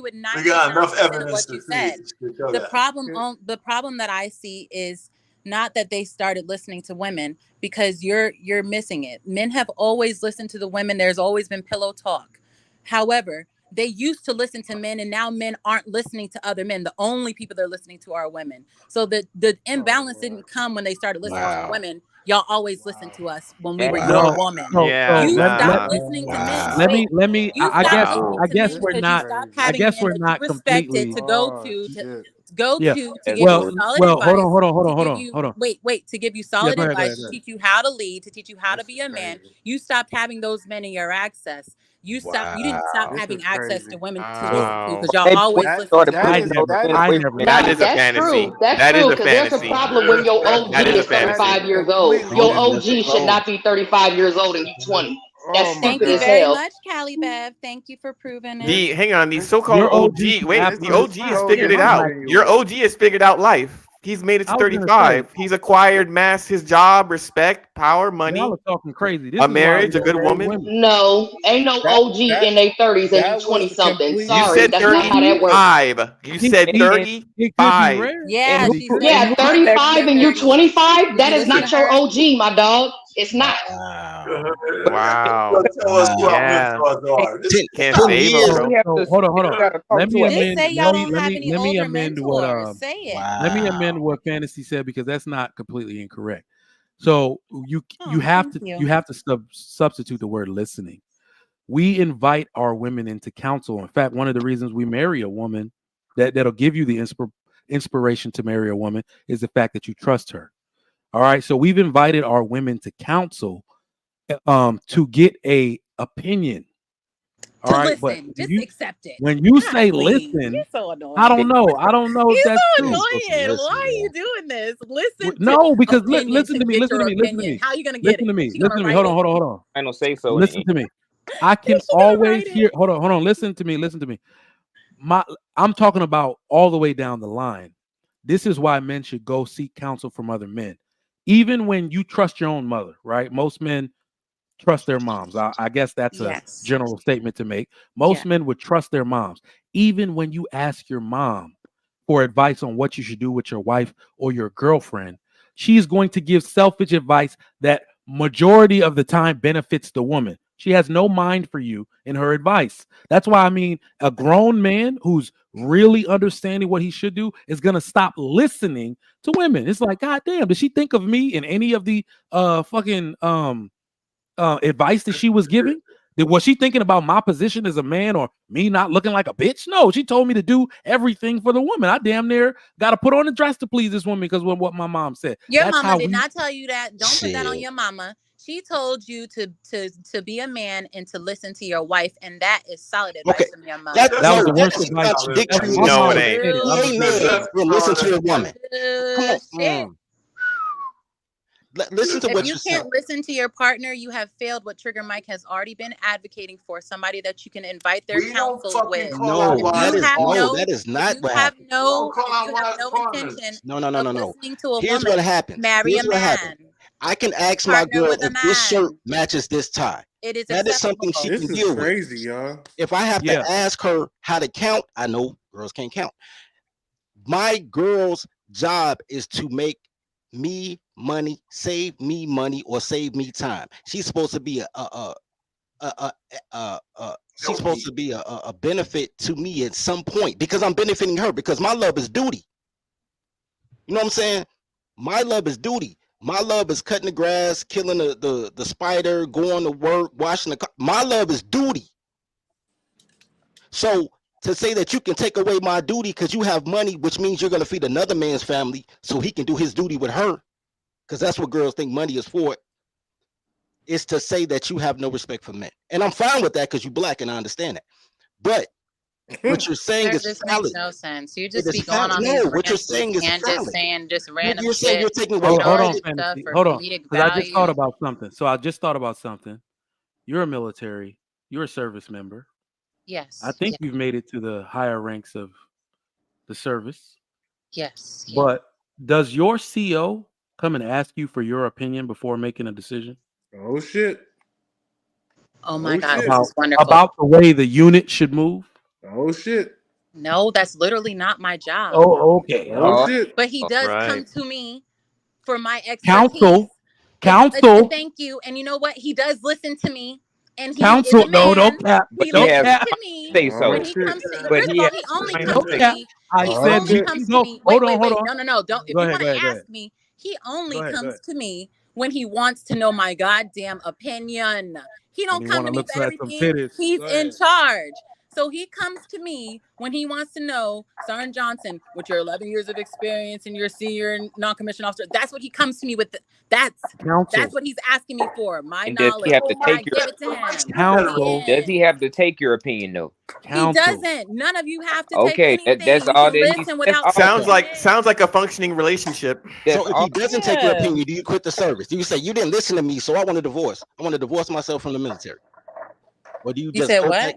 with We got 99% enough of evidence what to you said. show The that. problem that I see is not that they started listening to women, because you're missing it. Men have always listened to the women. There's always been pillow talk. However, they used to listen to men, and now men aren't listening to other men. The only people they're listening to are women. So the imbalance didn't come when they started listening to women. Y'all always listened to us when we were your woman. You stopped listening to men. Let me. You I stopped guess. listening I to guess men we're because you not. stopped I having guess men we're that you not respected completely. to go to Yeah. give Well, you solid well. advice. Hold on. To give you wait to give you solid Go ahead. advice, to teach you how to lead, to teach you how to be a man. You stopped having those men in your access. You didn't stop having access to women to listen to, because y'all always listened to I women. never. Nah, That is a that's fantasy. true. That's That is true, a because there's a fantasy. problem when your OG That is a is 35 fantasy. years old. Your OG should not be 35 years old and you 20. That's Thank stupid you as very hell. much, Callie Bev. Thank you for proving it. Hang on, the so-called Your OG OG. should Wait, the OG has absolutely. figured it out. Your OG has figured out life. He's made it to I was gonna say, 35. He's acquired his job, respect, power, money, y'all are talking crazy. This a is why we marriage, a don't good marry woman. women. No, ain't no OG in their 30s and you 20 something. You Sorry, said that's not how that works. 35. You said It could be 35. rare. Yeah, she said Yeah, you in your 35 and you're 30s. 25. Did That you is listen to not your her? OG, my dog. It's not. Wow. Tell us what our Yeah. mentors are. Can't 10 save him, years. bro. So hold on. Let me Just amend. say y'all don't have any Let me older amend what mentors. Say it. let me amend what Fantasy said, because that's not completely incorrect. So you have thank to you. substitute the word listening. We invite our women into counsel. In fact, one of the reasons we marry a woman that'll give you the inspiration to marry a woman is the fact that you trust her. All right. So we've invited our women to counsel to get a opinion. All To right. listen, But just accept it. when you say Golly, listen, you're so annoying. I don't know if You're that's so true. annoying. Why are you doing this? Listen to No, because opinion listen to to me. get Listen your to me. Listen to opinion. me. How are you gonna get Listen it? to me. She Listen gonna to me. write Hold it? on. I don't say so. Listen to me. I can She gonna always write it? hear. Hold on. Listen to me. I'm talking about all the way down the line. This is why men should go seek counsel from other men, even when you trust your own mother. Right? Most men trust their moms. I guess that's a Yes. general statement to make. Most men would trust their moms, even when you ask your mom for advice on what you should do with your wife or your girlfriend. She's going to give selfish advice that majority of the time benefits the woman. She has no mind for you in her advice. That's why I mean a grown man who's really understanding what he should do is going to stop listening to women. It's like, God damn, did she think of me in any of the fucking advice that she was giving? Was she thinking about my position as a man or me not looking like a bitch? No, she told me to do everything for the woman. I damn near got to put on a dress to please this woman because of what my mom said. Your That's mama how did we. not tell you that. Don't put that on your mama. She told you to be a man and to listen to your wife, and that is solid advice from your mother. That was the worst That's advice. contradictory. My No, mom it said ain't. it. I'm Ain't just man saying. will listen to a woman. Come on. Shit. Listen to If what you you're saying. can't listen to your partner, you have failed what Trigger Mike has already been advocating for. Somebody that you can invite their We don't counsel fucking with. call our If wives you have partners. no, that is if not you what have happened. We don't no, call if our you have wives no intention partners. No. of listening to a Here's woman, what happens. marry a man. I can ask my Partner girl with a if this shirt man. matches this tie. It is That is something she acceptable. can This is deal with. crazy, y'all. If I have to ask her how to count, I know girls can't count. My girl's job is to make me money, save me money, or save me time. She's supposed to be she's supposed to be a benefit to me at some point because I'm benefiting her because my love is duty. You know what I'm saying? My love is duty. My love is cutting the grass, killing the spider, going to work, washing the car. My love is duty. So to say that you can take away my duty because you have money, which means you're going to feed another man's family so he can do his duty with her, because that's what girls think money is for, is to say that you have no respect for men. And I'm fine with that because you're black and I understand that. But what you're saying is This valid. makes no sense. You It just is be going valid. on No, these what you're rants, these saying is tangents, valid. saying just random You're saying you're shit. taking away Hold my on, right. Stuff Fantasy. for Hold on, comedic because I just thought value. about something. So I just thought about something. You're a military. You're a service member. Yes. I think you've made it to the higher ranks of the service. Yes. Yeah. But does your CO come and ask you for your opinion before making a decision? Oh shit. Oh my Oh, God, shit. this is wonderful. About the way the unit should move? Oh shit. No, that's literally not my job. Oh, okay. Oh shit. But he does Right. come to me for my expertise. Counsel. Thank you. And you know what? He does listen to me. And he Counsel. is a man. No, don't cap. He Don't listens cap. to me Say so. when he comes to. But First of he all, has he only to comes to say. me. I He said only you comes can to go. me. Hold Wait. on. No. Don't. If Go you ahead, want to go ask ahead. me, he only Go ahead. comes to me when he wants to know my goddamn opinion. He When don't you come want to to me look for at some everything. titties. He's Go in ahead. charge. So he comes to me when he wants to know, Sergeant Johnson, with your 11 years of experience and your senior non-commissioned officer. That's what he comes to me with. That's what he's asking me for. My And does he knowledge. have to I take your give it to him. Counsel? Does he have to take your opinion though? He doesn't. None of you have to take Okay, anything. that's You all can that he. listen That's without all. Sounds taking like a functioning relationship. So if he doesn't take your Yeah. opinion, do you quit the service? Do you say you didn't listen to me, so I want a divorce? I want to divorce myself from the military, or do you You just said go what? back?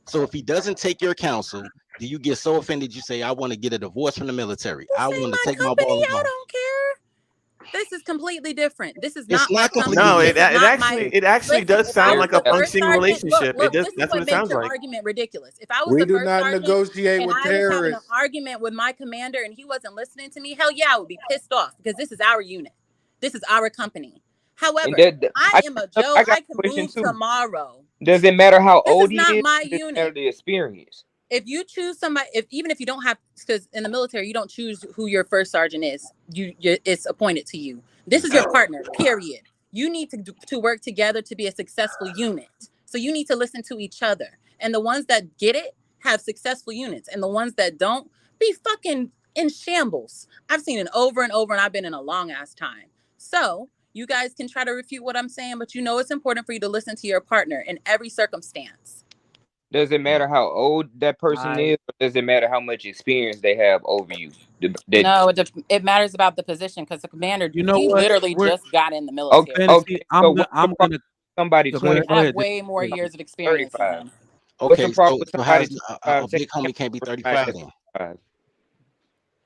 So if he doesn't take your counsel, do you get so offended you say I want to get a divorce from the military? I want to take my ball and go I home. don't care. This is completely different. This is It's not my not company. completely No, This different. is not my. it actually Listen, does if I sound was like a the first functioning sergeant, relationship. look, This this is that's what what it makes sounds your like. argument ridiculous. If I was We the do first not sergeant negotiate and with I was having an terrorists. argument with my commander and he wasn't listening to me, hell yeah, I would be pissed off because this is our unit. This is our company. However, I am a Joe. I got I a can question move too. tomorrow. Does it matter how This old is he not is? my Does it unit. matter the experience? If you choose somebody, even if you don't have, because in the military you don't choose who your first sergeant is. It's appointed to you. This is your partner. Period. You need to work together to be a successful unit. So you need to listen to each other. And the ones that get it have successful units, and the ones that don't be fucking in shambles. I've seen it over and over, and I've been in a long ass time. So you guys can try to refute what I'm saying, but you know it's important for you to listen to your partner in every circumstance. Does it matter how old that person is, or does it matter how much experience they have over you? No, it matters about the position because the commander, You know he what? literally We're just got in the military. Okay. I'm gonna somebody go ahead. 25 Go I have ahead. way more years of experience than 35. him. What's the Okay, problem with so how somebody does a 25 big taking homie can't be counsel for somebody 35 that's then? 25?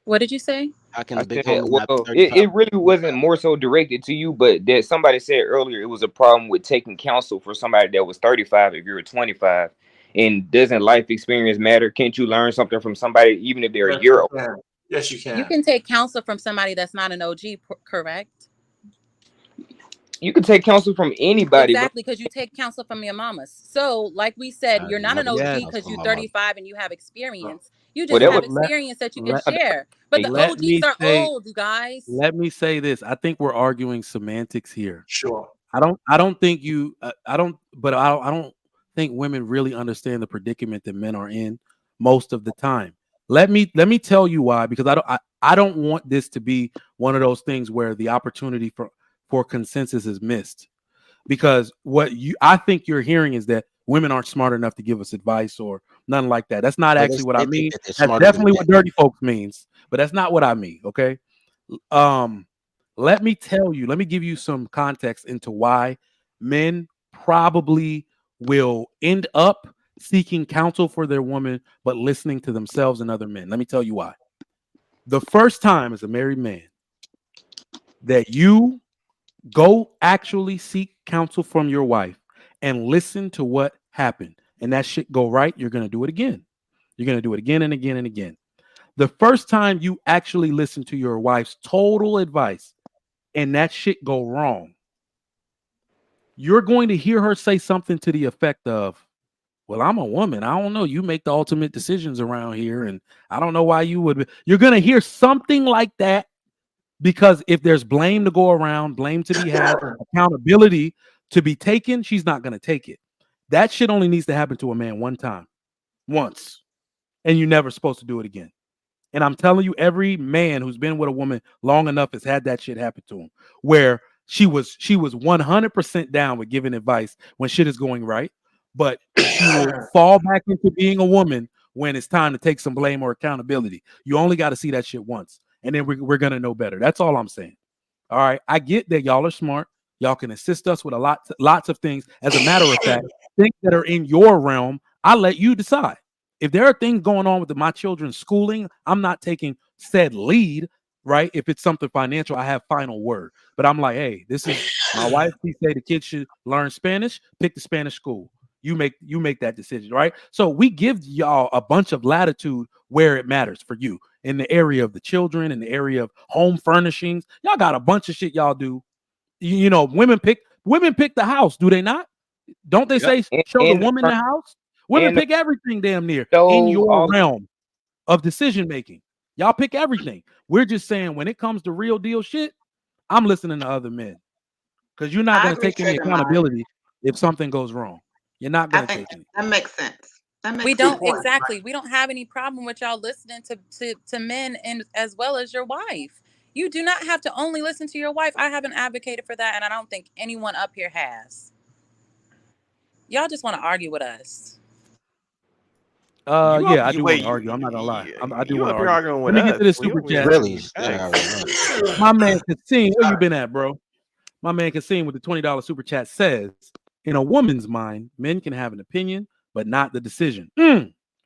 What did you say? How can I a big said, homie not be well, 35? it really wasn't more so directed to you, but that somebody said earlier it was a problem with taking counsel for somebody that was 35 if you're 25. And doesn't life experience matter? Can't you learn something from somebody even if they're a year old? Yes, you can. You can take counsel from somebody that's not an OG, correct? You can take counsel from anybody, Exactly, because you take counsel from your mamas. So, like we said, you're not an OG because you're 35 and you have experience. You just have experience that you can share. But the OGs are old, you guys. Let me say this. I think we're arguing semantics here. Sure. I don't think I don't think women really understand the predicament that men are in most of the time. Let me tell you why, because I don't want this to be one of those things where the opportunity for consensus is missed. Because I think you're hearing is that women aren't smart enough to give us advice or nothing like that. That's not actually what I mean. That's definitely what dirty folks means, but that's not what I mean. Okay. Let me give you some context into why men probably will end up seeking counsel for their woman, but listening to themselves and other men. Let me tell you why. The first time as a married man that you go actually seek counsel from your wife and listen to what happened, and that shit go right, you're going to do it again. You're going to do it again and again and again. The first time you actually listen to your wife's total advice and that shit go wrong, you're going to hear her say something to the effect of, well, I'm a woman. I don't know. You make the ultimate decisions around here, and I don't know why you would. You're going to hear something like that, because if there's blame to go around, blame to be had, accountability to be taken, she's not going to take it. That shit only needs to happen to a man one time, once, and you're never supposed to do it again. And I'm telling you, every man who's been with a woman long enough has had that shit happen to him, where she was 100% down with giving advice when shit is going right, but she will fall back into being a woman when it's time to take some blame or accountability. You only got to see that shit once, and then we're gonna know better. That's all I'm saying. All right, I get that y'all are smart. Y'all can assist us with lots of things. As a matter of fact, things that are in your realm, I let you decide. If there are things going on with my children's schooling, I'm not taking said lead, right? If it's something financial, I have final word. But I'm like, hey, this is my wife. She say the kids should learn Spanish. Pick the Spanish school. You make that decision, right? So we give y'all a bunch of latitude where it matters for you. in the area of the children, in the area of home furnishings. Y'all got a bunch of shit y'all do. You know, women pick the house, do they not? Don't they say show the woman the house? Women pick everything damn near in your realm of decision making. Y'all pick everything. We're just saying when it comes to real deal shit, I'm listening to other men. Because you're not going to take any accountability if something goes wrong. You're not going to take any. That makes sense. We don't exactly. We don't have any problem with y'all listening to men and as well as your wife. You do not have to only listen to your wife. I haven't advocated for that, and I don't think anyone up here has. Y'all just want to argue with us. Yeah, I do want to argue. I'm not gonna lie. I do want to argue. Let me get to this super chat. Really? My man Kasim, where you been at, bro? My man Kasim with the $20 super chat says, in a woman's mind, men can have an opinion, but not the decision.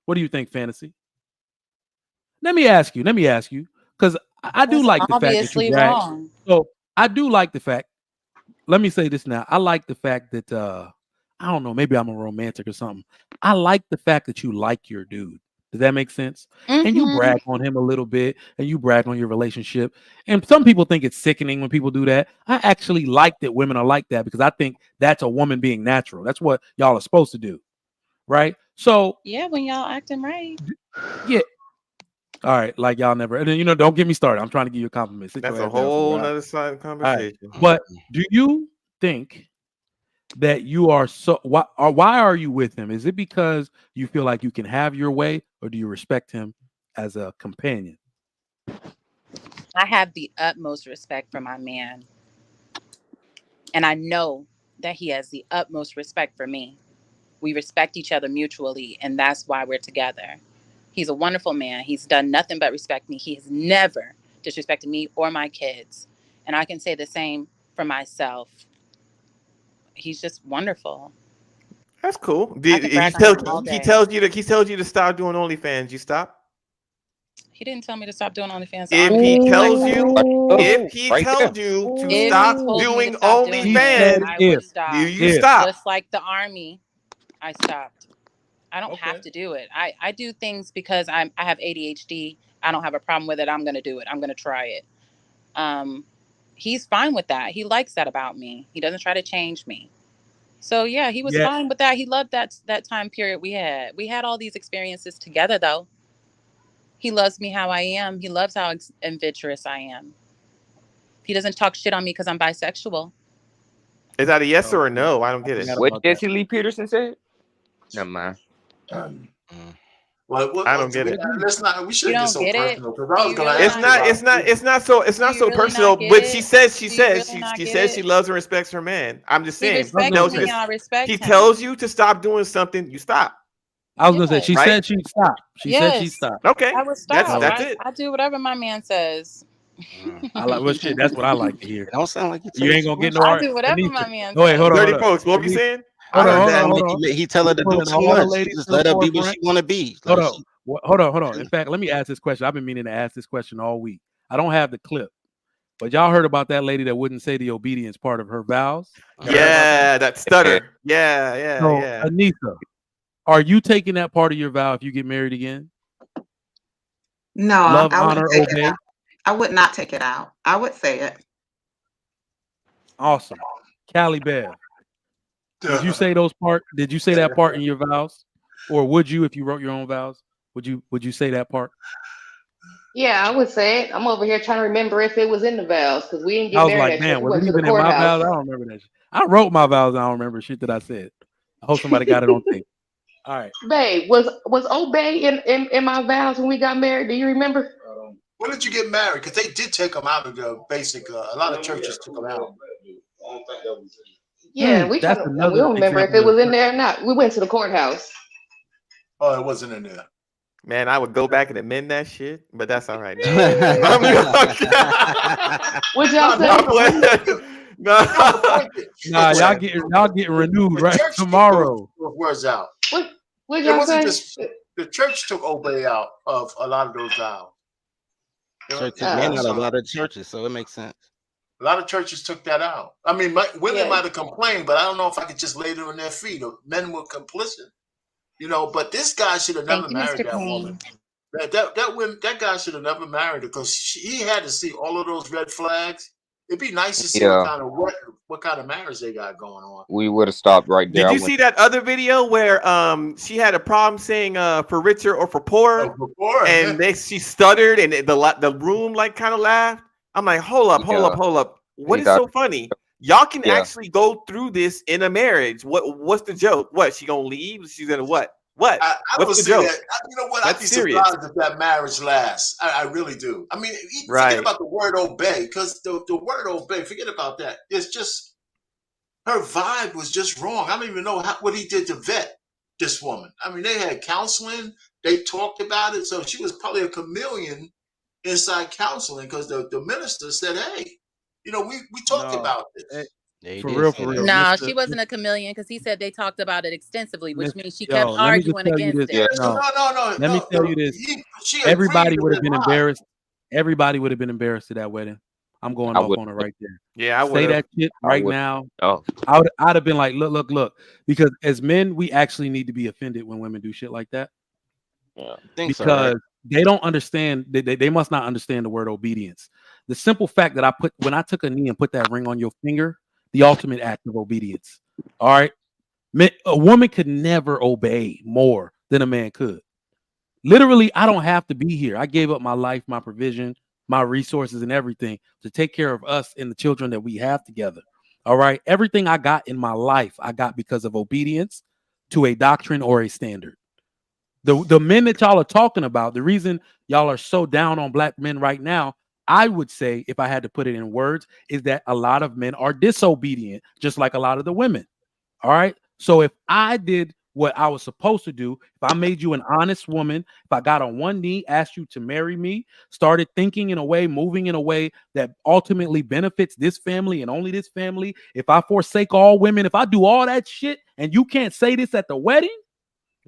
What do you think, Fantasy? Let me ask you, because I do like the fact that you brag. Wrong. So I do like the fact. Let me say this now. I like the fact that I don't know, maybe I'm a romantic or something. I like the fact that you like your dude. Does that make sense? And you brag on him a little bit, and you brag on your relationship. And some people think it's sickening when people do that. I actually like that women are like that because I think that's a woman being natural. That's what y'all are supposed to do, right? So yeah, when y'all acting right. Yeah. All right, like y'all never. And then, don't get me started. I'm trying to give you a compliment. That's a whole other side of the conversation. Right. But do you think that you are why are you with him? Is it because you feel like you can have your way, or do you respect him as a companion? I have the utmost respect for my man, and I know that he has the utmost respect for me. We respect each other mutually, and that's why we're together. He's a wonderful man. He's done nothing but respect me. He has never disrespected me or my kids, and I can say the same for myself. He's just wonderful. That's cool. I could brag on him all day. He tells you to stop doing OnlyFans. You stop? He didn't tell me to stop doing OnlyFans. If he tells you to stop doing OnlyFans, I would stop. You stop. Just like the army, I stopped. I don't have to do it. I do things because I have ADHD. I don't have a problem with it. I'm going to do it. I'm going to try it. He's fine with that. He likes that about me. He doesn't try to change me. So yeah, he was fine with that. He loved that time period we had. We had all these experiences together, though. He loves me how I am. He loves how adventurous I am. He doesn't talk shit on me because I'm bisexual. Is that a yes or a no? I don't get it. What Jesse Lee Peterson said? Never mind. I don't get it. Let's not. We shouldn't get so personal. It's not so personal. But she says she loves and respects her man. I'm just saying. He tells you to stop doing something. You stop. I was gonna say she said she'd stop. She said she'd stop. Okay, I would stop. That's it. I do whatever my man says. I like well, shit. That's what I like to hear. Don't sound like you ain't gonna get no. I do whatever my man says. Go ahead, hold on. Dirty folks. What we saying? Hold on. He tell her to do too much. Just let her be what she want to be. Hold on. In fact, let me ask this question. I've been meaning to ask this question all week. I don't have the clip, but y'all heard about that lady that wouldn't say the obedience part of her vows? That stutter. Yeah. Anissa, are you taking that part of your vow if you get married again? No, Love, I honor, wouldn't take obey. it out. I would not take it out. I would say it. Awesome. Callie Bev. Did you say that part in your vows? Or would you if you wrote your own vows? Would you say that part? Yeah, I would say it. I'm over here trying to remember if it was in the vows because we didn't get married. I was like, man, was it even in my vows? I don't remember that shit. I wrote my vows. I don't remember shit that I said. I hope somebody got it on tape. All right. Babe, was Obey in my vows when we got married? Do you remember? When did you get married? Because they did take them out of the basic. A lot of churches took them out. Yeah, we don't remember if it was in there or not. We went to the courthouse. Oh, it wasn't in there. Man, I would go back and amend that shit, but that's all right. What y'all say? Nah, y'all getting renewed right tomorrow. Words out. What y'all say? The church took Obey out of a lot of those vows. Churches, not a lot of churches, so it makes sense. A lot of churches took that out. I mean, women might have complained, but I don't know if I could just lay it on their feet. Men were complicit, but this guy should have never married that woman. That guy should have never married her because he had to see all of those red flags. It'd be nice to see Yeah, what kind of marriage they got going on. we would have stopped right there. Did I you went. see that other video where she had a problem saying for richer or for poorer, and she stuttered and the room like kind of laughed? I'm like, hold up. Yeah, What they is thought. so funny? Y'all can Yeah, actually go through this in a marriage. What's the joke? What, she gonna leave? She's gonna what? What? I What's don't the see joke? that. You know what? I'd That's be serious, surprised if that marriage lasts. I really do. I mean, forget right? about the word obey, because the word obey, forget about that. It's just her vibe was just wrong. I don't even know what he did to vet this woman. I mean, they had counseling, they talked about it, so she was probably a chameleon inside counseling because the minister said, "Hey, we talked about this." They For did real, say for that. real. No, she wasn't a chameleon because he said they talked about it extensively, which means she kept Let me just arguing tell you against this. it. So No, no. let me tell you this. She agreed Everybody to would have his been lie. embarrassed. Everybody would have been embarrassed at that wedding. I'm going I off would. on it right there. Yeah, I would Say have. that shit I right would. now. Oh, I'd have been like, look, because as men, we actually need to be offended when women do shit like that yeah. I think so, right? because they don't understand. They must not understand the word obedience. The simple fact that when I took a knee and put that ring on your finger, the ultimate act of obedience. All right, a woman could never obey more than a man could. Literally, I don't have to be here. I gave up my life, my provision, my resources, and everything to take care of us and the children that we have together. All right. Everything I got in my life, I got because of obedience to a doctrine or a standard. The men that y'all are talking about, the reason y'all are so down on black men right now, I would say, if I had to put it in words, is that a lot of men are disobedient, just like a lot of the women. All right. So if I did what I was supposed to do, if I made you an honest woman, if I got on one knee, asked you to marry me, started thinking in a way, moving in a way that ultimately benefits this family and only this family, if I forsake all women, if I do all that shit and you can't say this at the wedding,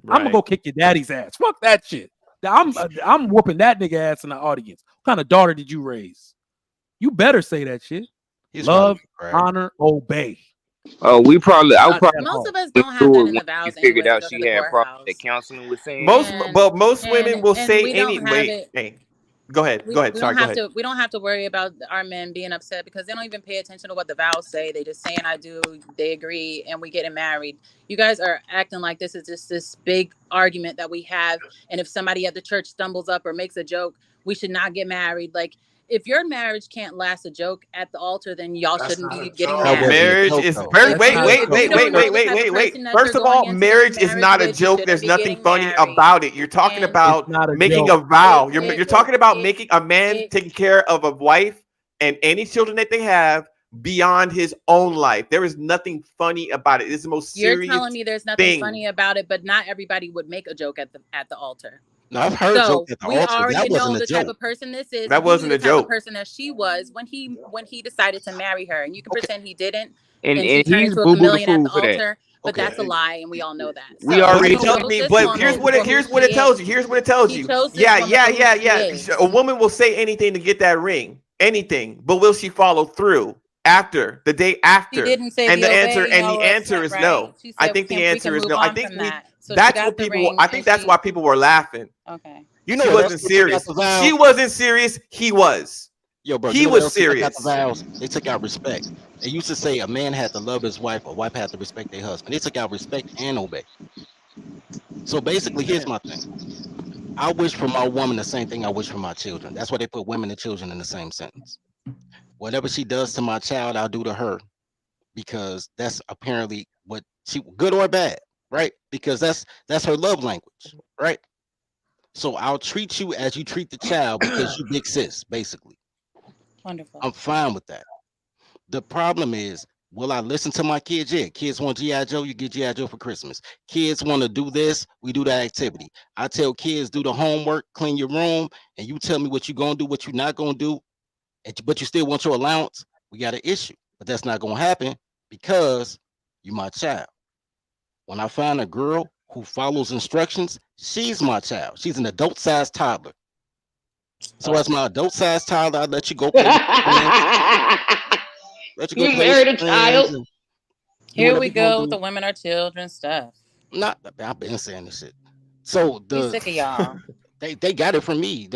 I'm gonna Right. go kick your daddy's ass. Fuck that shit. I'm whooping that nigga ass in the audience. What kind of daughter did you raise? You better say that shit. He's right Love, about right. honor, obey. Oh, I Not probably that Most hard. of us went don't have through that it in when the we vows figured anyway. We out go to she the had problems that courthouse, counseling was saying. Most women will and say we don't any. have Wait, it. hey, go ahead. We, Go ahead. we Sorry, don't go have ahead. to we don't have to worry about our men being upset because they don't even pay attention to what the vows say. They just saying I do, they agree, and we getting married. You guys are acting like this is just this big argument that we have, and if somebody at the church stumbles up or makes a joke, we should not get married. Like if your marriage can't last a joke at the altar, then y'all That's shouldn't not a be getting joke. That wasn't married. a Marriage joke is though. first. If That's Wait, not you a wait, if joke. you wait, That's wait, don't fake. know wait, the wait, type of wait, wait. person that you're First of going all, into this marriage is marriage not a with, you joke. shouldn't There's be nothing getting funny married. about it. You're talking And It's about not a making joke. a vow. it You're it talking about it making a man it taking care of a wife and any children that they have beyond his own life. There is nothing funny about it. It's the most you're serious telling me there's nothing thing. funny about it, but not everybody would make a joke at the altar. No, I've heard So jokes at the we altar. already That know wasn't a the type joke. of person this is. That You knew wasn't the a type of joke. person that she was when he decided to marry her, and you can Okay, pretend he didn't, And and she turned he's into a boo boo the chameleon at fool the for that. altar. But okay. that's a lie, and we all know that. We So But already it he know. tells chose me. this But woman for here's who what she it tells you. is. Here's what it tells He you. chose this Yeah, woman yeah, for who yeah, she yeah. A is. woman will say anything to get that ring, anything. But will she follow through after the day She after? didn't say And be the answer obeyed, and y'all the were answer upset, is right? no. She I said think the we can answer is move no. I on think from we. that. So she That's got what the people. ring, I and think that's why she people were laughing. okay. You know She what else wasn't they took out serious. the She vows? wasn't serious. He was. Yo, bro, you He know what was else they took out the serious. vows? They took out respect. They used to say a man had to love his wife, a wife had to respect their husband. They took out respect and obey. So basically, here's my thing. I wish for my woman the same thing I wish for my children. That's why they put women and children in the same sentence. Whatever she does to my child, I'll do to her because that's apparently what she good or bad, right? Because that's her love language, right? So I'll treat you as you treat the child because you big sis, basically. Wonderful. I'm fine with that. The problem is, will I listen to my kids? Yeah, kids want G.I. Joe, you get G.I. Joe for Christmas. Kids want to do this, we do that activity. I tell kids, do the homework, clean your room, and you tell me what you're going to do, what you're not going to do, but you still want your allowance. We got an issue. But that's not going to happen because you're my child. When I find a girl who follows instructions, she's my child. She's an adult-sized toddler. So as my adult-sized toddler, I let you go play with your friends. Let you go You play with married a your friends child. and do Here whatever we you're gonna go with do. the women are children stuff. Not I've been saying this shit. So We sick of y'all. They got it from me.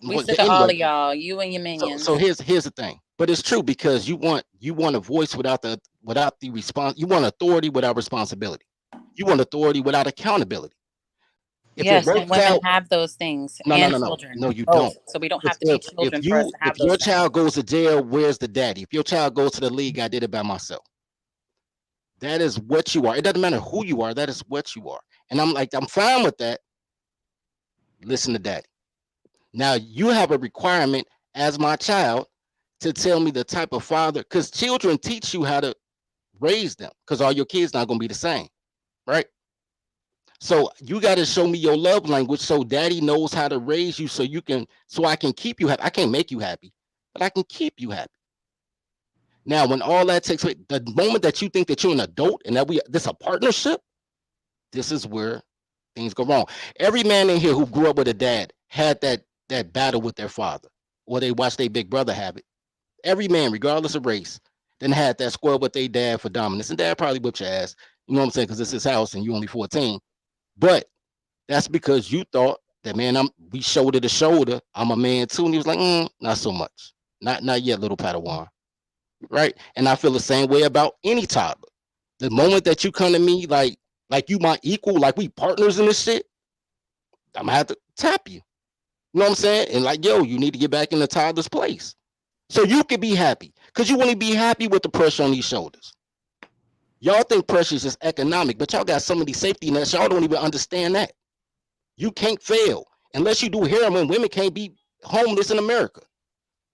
We sick of all of y'all, you and your minions. So here's the thing, but it's true because you want a voice without the response. You want authority without responsibility. You want authority without accountability. If yes, and women have those things and no, children. no, you both. don't. So we don't have to be children for us to have if your those child goes to jail, where's the daddy? If your child goes to the league, I did it by myself. That is what you are. It doesn't matter who you are. That is what you are. And I'm fine with that. Listen to daddy. Now you have a requirement as my child to tell me the type of father, because children teach you how to raise them, because all your kids not going to be the same, right? So you got to show me your love language so daddy knows how to raise you so I can keep you happy. I can't make you happy, but I can keep you happy. Now, when all that takes place, the moment that you think that you're an adult and that this a partnership, this is where things go wrong. Every man in here who grew up with a dad had that battle with their father, or they watched their big brother have it. Every man, regardless of race, then had that square with their dad for dominance. And dad probably whipped your ass, you know what I'm saying, because it's his house and you only 14. But that's because you thought that, man, we shoulder to shoulder. I'm a man too. And he was like, not so much. Not yet, little Padawan. Right? And I feel the same way about any toddler. The moment that you come to me like you my equal, like we partners in this shit, I'm gonna have to tap you. You know what I'm saying? And like, yo, you need to get back in the toddler's place. So you can be happy. Because you want to be happy with the pressure on these shoulders. Y'all think pressure is just economic, but y'all got some of these safety nets. Y'all don't even understand that. You can't fail. Unless you do heroin, women can't be homeless in America.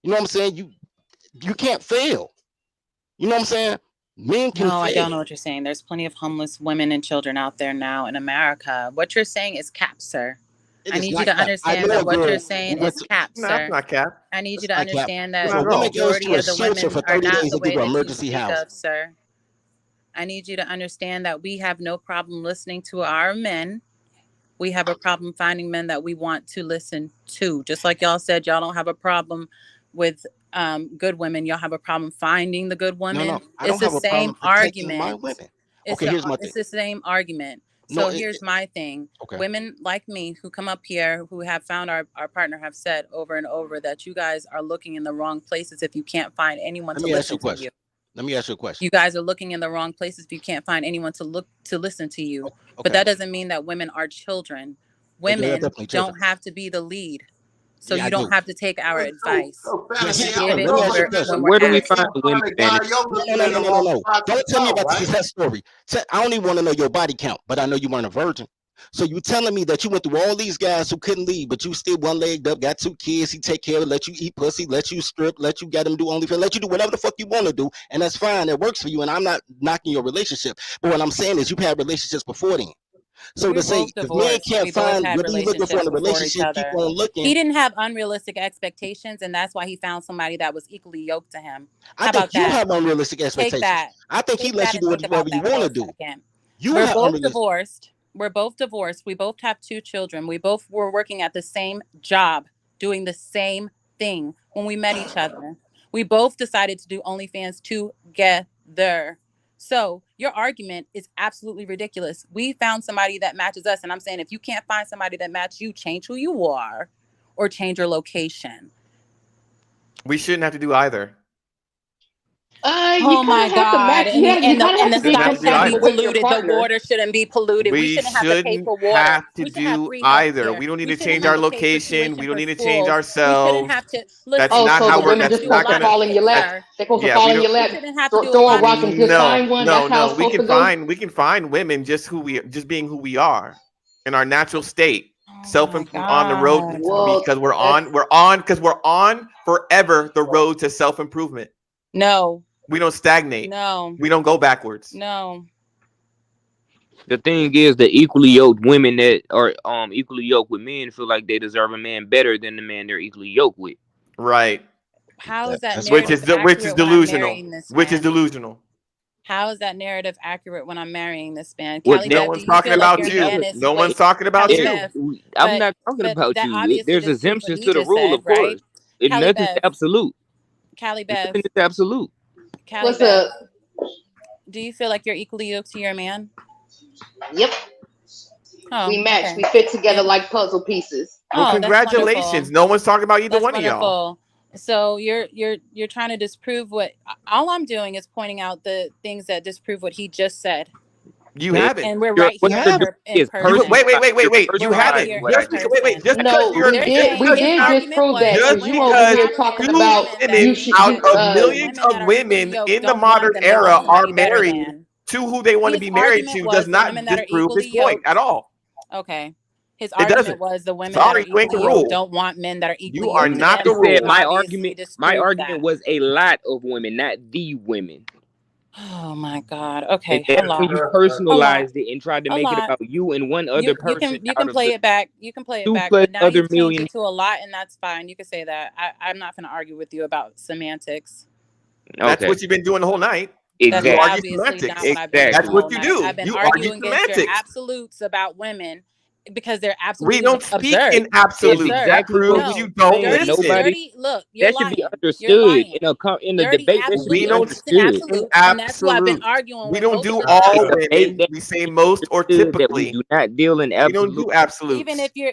You know what I'm saying? You can't fail. You know what I'm saying? Men can fail. I don't know what you're saying. There's plenty of homeless women and children out there now in America. What you're saying is cap, sir. I need you to understand that what you're saying is cap, sir. No, it's not cap. I need you to understand that the majority of the women for 30 are not days the to way give her that you emergency speak housing. of, sir. I need you to understand that we have no problem listening to our men. We have a problem finding men that we want to listen to. Just like y'all said, y'all don't have a problem with good women. Y'all have a problem finding the good women. No, I don't have a problem protecting my women. Okay, here's my thing. It's the same argument. So here's my thing. Okay. Women like me who come up here, who have found our partner, have said over and over that you guys are looking in the wrong places if you can't find anyone to listen to you. Let me ask you a question. You guys are looking in the wrong places if you can't find anyone to listen to you. Okay. But that doesn't mean that women are children. Women don't have to be the lead. So you don't have to take our advice. Where do we find the women? No. Don't tell me about the success story. I don't even want to know your body count, but I know you weren't a virgin. So you telling me that you went through all these guys who couldn't leave, but you still one-legged up, got 2 kids, he take care of, let you eat pussy, let you strip, let you get him do OnlyFans, let you do whatever the fuck you want to do, and that's fine. It works for you, and I'm not knocking your relationship. But what I'm saying is you've had relationships before then. So to say if men can't find what you're looking for in a relationship, keep on looking. He didn't have unrealistic expectations, and that's why he found somebody that was equally yoked to him. I think you have unrealistic expectations. I think he lets you do whatever you want to do. We're both divorced. We're both divorced. We both have 2 children. We both were working at the same job, doing the same thing when we met each other. We both decided to do OnlyFans together. So your argument is absolutely ridiculous. We found somebody that matches us. And I'm saying, if you can't find somebody that matches you, change who you are or change your location. We shouldn't have to do either. Oh my God. And the sky shouldn't be polluted. The water shouldn't be polluted. We shouldn't have to pay for water. Have to do either. We don't need to change our location. We don't need to change ourselves. We shouldn't have to. That's not how we're. That's not gonna fall in your lap. They're supposed to fall in your lap. Throw a rock and just find one. That's how it's supposed to go. We can find women just being who we are in our natural state. Self-improvement on the road because we're on forever the road to self-improvement. No. We don't stagnate. No. We don't go backwards. No. The thing is, the equally yoked women that are equally yoked with men feel like they deserve a man better than the man they're equally yoked with. Right. How is that which is delusional? Which is delusional. How is that narrative accurate when I'm marrying this man? No one's talking about you. No one's talking about you. I'm not talking about you. There's exemptions to the rule, of course. Nothing's absolute. Callie Beth. Nothing is absolute. What's up? Do you feel like you're equally yoked to your man? Yep. We match. We fit together like puzzle pieces. Well, Oh, that's congratulations. wonderful. No one's talking about either That's one of y'all. wonderful. So you're trying to disprove what all I'm doing is pointing out the things that disprove what he just said. You haven't. And we're right What here you're doing in is person. Wait. We're You right haven't. here what I Just in did. because, wait. person. Just because No, you're They're saying we just his did because just argument prove was that the just because you women over in because here empowerment talking are the two about women that you women should out you equally of the millions women of that are equally women yoked in the don't want modern them. They era want are somebody better married than. to who they want to His be married argument to does was the not women that are disprove his equally point at yoked. all. Okay. His It argument doesn't. was the women that are Sorry, you ain't the equally yoked rule. don't want men that are You equally are yoked to not them. the He said rule. my Obviously disproved that. was a lot of women, not the women. Oh my God. And Okay, a that's when lot. you A lot. personalized it and tried to A make it lot. about you and one other person You out can of play the it back. You can play it two back, plus but now other you've changed million. it to a lot, and that's fine. You can say that. I'm not going to argue with you about semantics. That's Okay. what you've been doing the whole night. That's You Exactly. argue obviously not semantics. what I've been doing That's the Exactly. what whole you night. do. I've been You argue arguing against your semantics. absolutes about women because they're We absolutely don't speak absurd. in That's absolutes. Absurd. That exactly what proves we No, you don't saying. listen. look, you're That should be lying. You're understood lying. in a Dirty debate. That should We be absolutely don't speaks in speak understood. in absolutes. And that's who I've been absolutes. arguing We with don't most of do the A all time. debate women. that We say most or understood that we typically. do not deal in We don't absolute. do absolutes.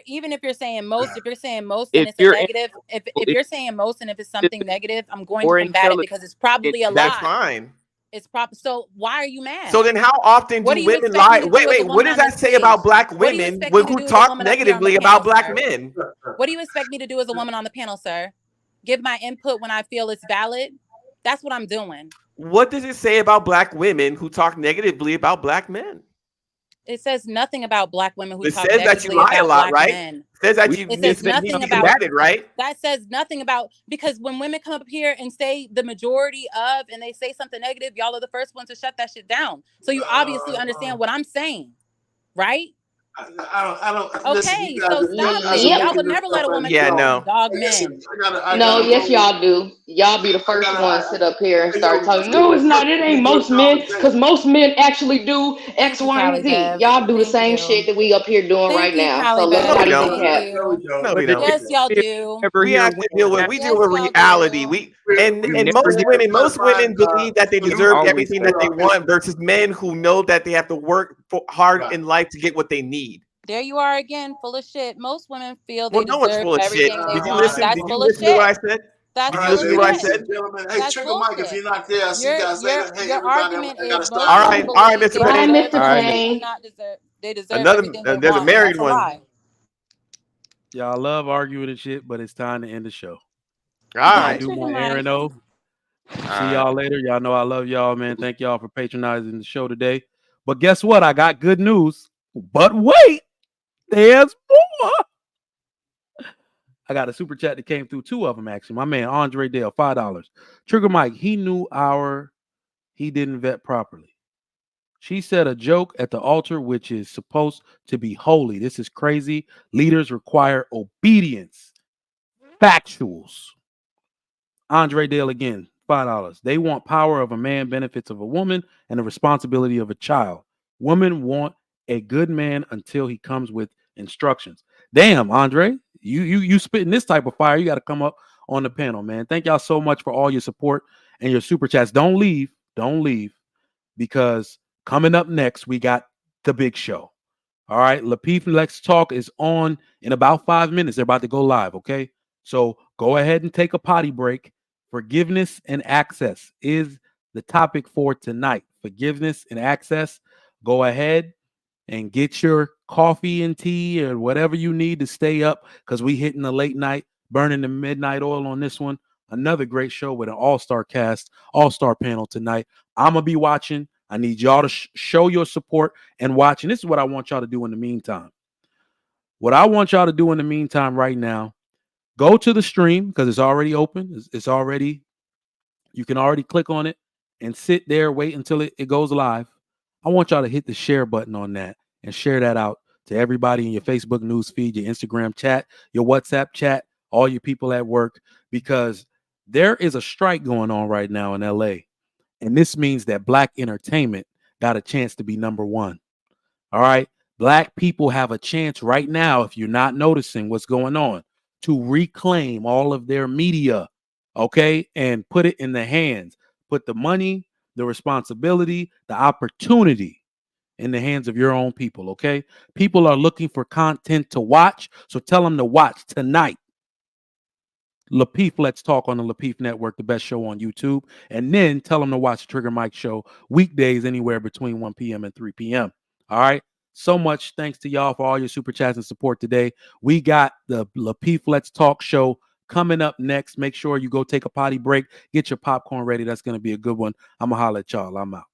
Even if you're saying most, if you're saying most and If it's a you're in, negative, if if you're saying most and if it's something negative, I'm going to more combat it intelligent, because it's probably a That's lie. fine. It's So why are you So mad? then how often What do do you women expect me lie? to do as a What woman does on that this say stage? about black What do you women expect me to who do as a talk woman up here on the negatively panel, about black sir? men? What do you expect me to do as a woman on the panel, sir? Give my input when I feel it's valid? That's what I'm doing. What does it say about black women who talk negatively about black men? It says nothing about black women who It talk says that you negatively lie a about lot, black right? men. It says that we It it says needs to nothing be about combated, right? that says nothing about because when women come up here and say the majority of and they say something negative, y'all are the first ones to shut that shit down. So you obviously understand what I'm saying, right? I don't listen. Okay, You guys, so you stop guys it. are Yep. Y'all making would this never stuff let a as woman Yeah, come up y'all. and no. dog Listen, men. I No, gotta yes, go. y'all do. Y'all be the first ones sit up here and start talking. No, it's not. It ain't Finish what most y'all men, were because saying. most men actually do X, Thank you, Y, and Callie Z. Bev. Y'all do the Thank same you. shit that we up here doing Thank right you, now. Callie So let's No, Bev. not we even don't. Thank cap. you. No, but we the don't. Yes, y'all difference is do. never We hear have to deal one. with Yes, y'all reality. do. We You and never most hear women, one. most women believe that they Women deserve always everything say that they want versus men who know that they have to work hard Right. in life to get what they need. There you are again, full of shit. Most women feel Well, they no one's deserve full of shit. everything they Did you want. listen? That's Did you full of listen to what shit. I said? That's Did you full listen of to what I shit. Ladies said? and gentlemen, hey, That's Trigger Mike, if bullshit. you're not there, I see you guys later. Hey, Your everybody, argument I gotta is start most All going. men right, all right, believe Mr. they Bye, Panelist. deserve Mr. All right, everything they Kane. not deserve. They deserve another. everything they There's a want, and married that's a one. lie. Y'all love arguing and shit, but it's time to end the show. All I'm gonna Bye, right. do Trigger my Mike. Aaron O. See y'all later. Y'all know I love y'all, man. Thank y'all for patronizing the show today. But guess what? I got good news. But wait, there's more. I got a super chat that came through, two of them actually. My man Andre Dale, $5. Trigger Mike, he didn't vet properly. She said a joke at the altar, which is supposed to be holy. This is crazy. Leaders require obedience. Factuals. Andre Dale again, $5. They want power of a man, benefits of a woman, and the responsibility of a child. Women want a good man until he comes with instructions. Damn, Andre, you spitting this type of fire. You got to come up on the panel, man. Thank y'all so much for all your support and your super chats. Don't leave, because coming up next we got the big show. All right, Lapeef Let's Talk is on in about 5 minutes. They're about to go live, okay? So go ahead and take a potty break. Forgiveness and access is the topic for tonight. Forgiveness and access. Go ahead and get your coffee and tea or whatever you need to stay up because we hitting the late night, burning the midnight oil on this one. Another great show with an all-star cast, all-star panel tonight. I'm going to be watching. I need y'all to show your support and watch. And this is what I want y'all to do in the meantime. What I want y'all to do in the meantime right now, go to the stream because it's already open. It's already, you can already click on it and sit there, wait until it goes live. I want y'all to hit the share button on that and share that out to everybody in your Facebook news feed, your Instagram chat, your WhatsApp chat, all your people at work, because there is a strike going on right now in LA. And this means that Black entertainment got a chance to be number one. All right. Black people have a chance right now, if you're not noticing what's going on, to reclaim all of their media, okay, and put it in the hands, put the money, the responsibility, the opportunity in the hands of your own people, okay? People are looking for content to watch, so tell them to watch tonight. Lapeef Let's Talk on the Lapeef Network, the best show on YouTube. And then tell them to watch the Trigger Mike Show weekdays anywhere between 1 p.m. and 3 p.m. All right? So much thanks to y'all for all your super chats and support today. We got the Lapeef Let's Talk show coming up next. Make sure you go take a potty break. Get your popcorn ready. That's going to be a good one. I'm going to holler at y'all. I'm out.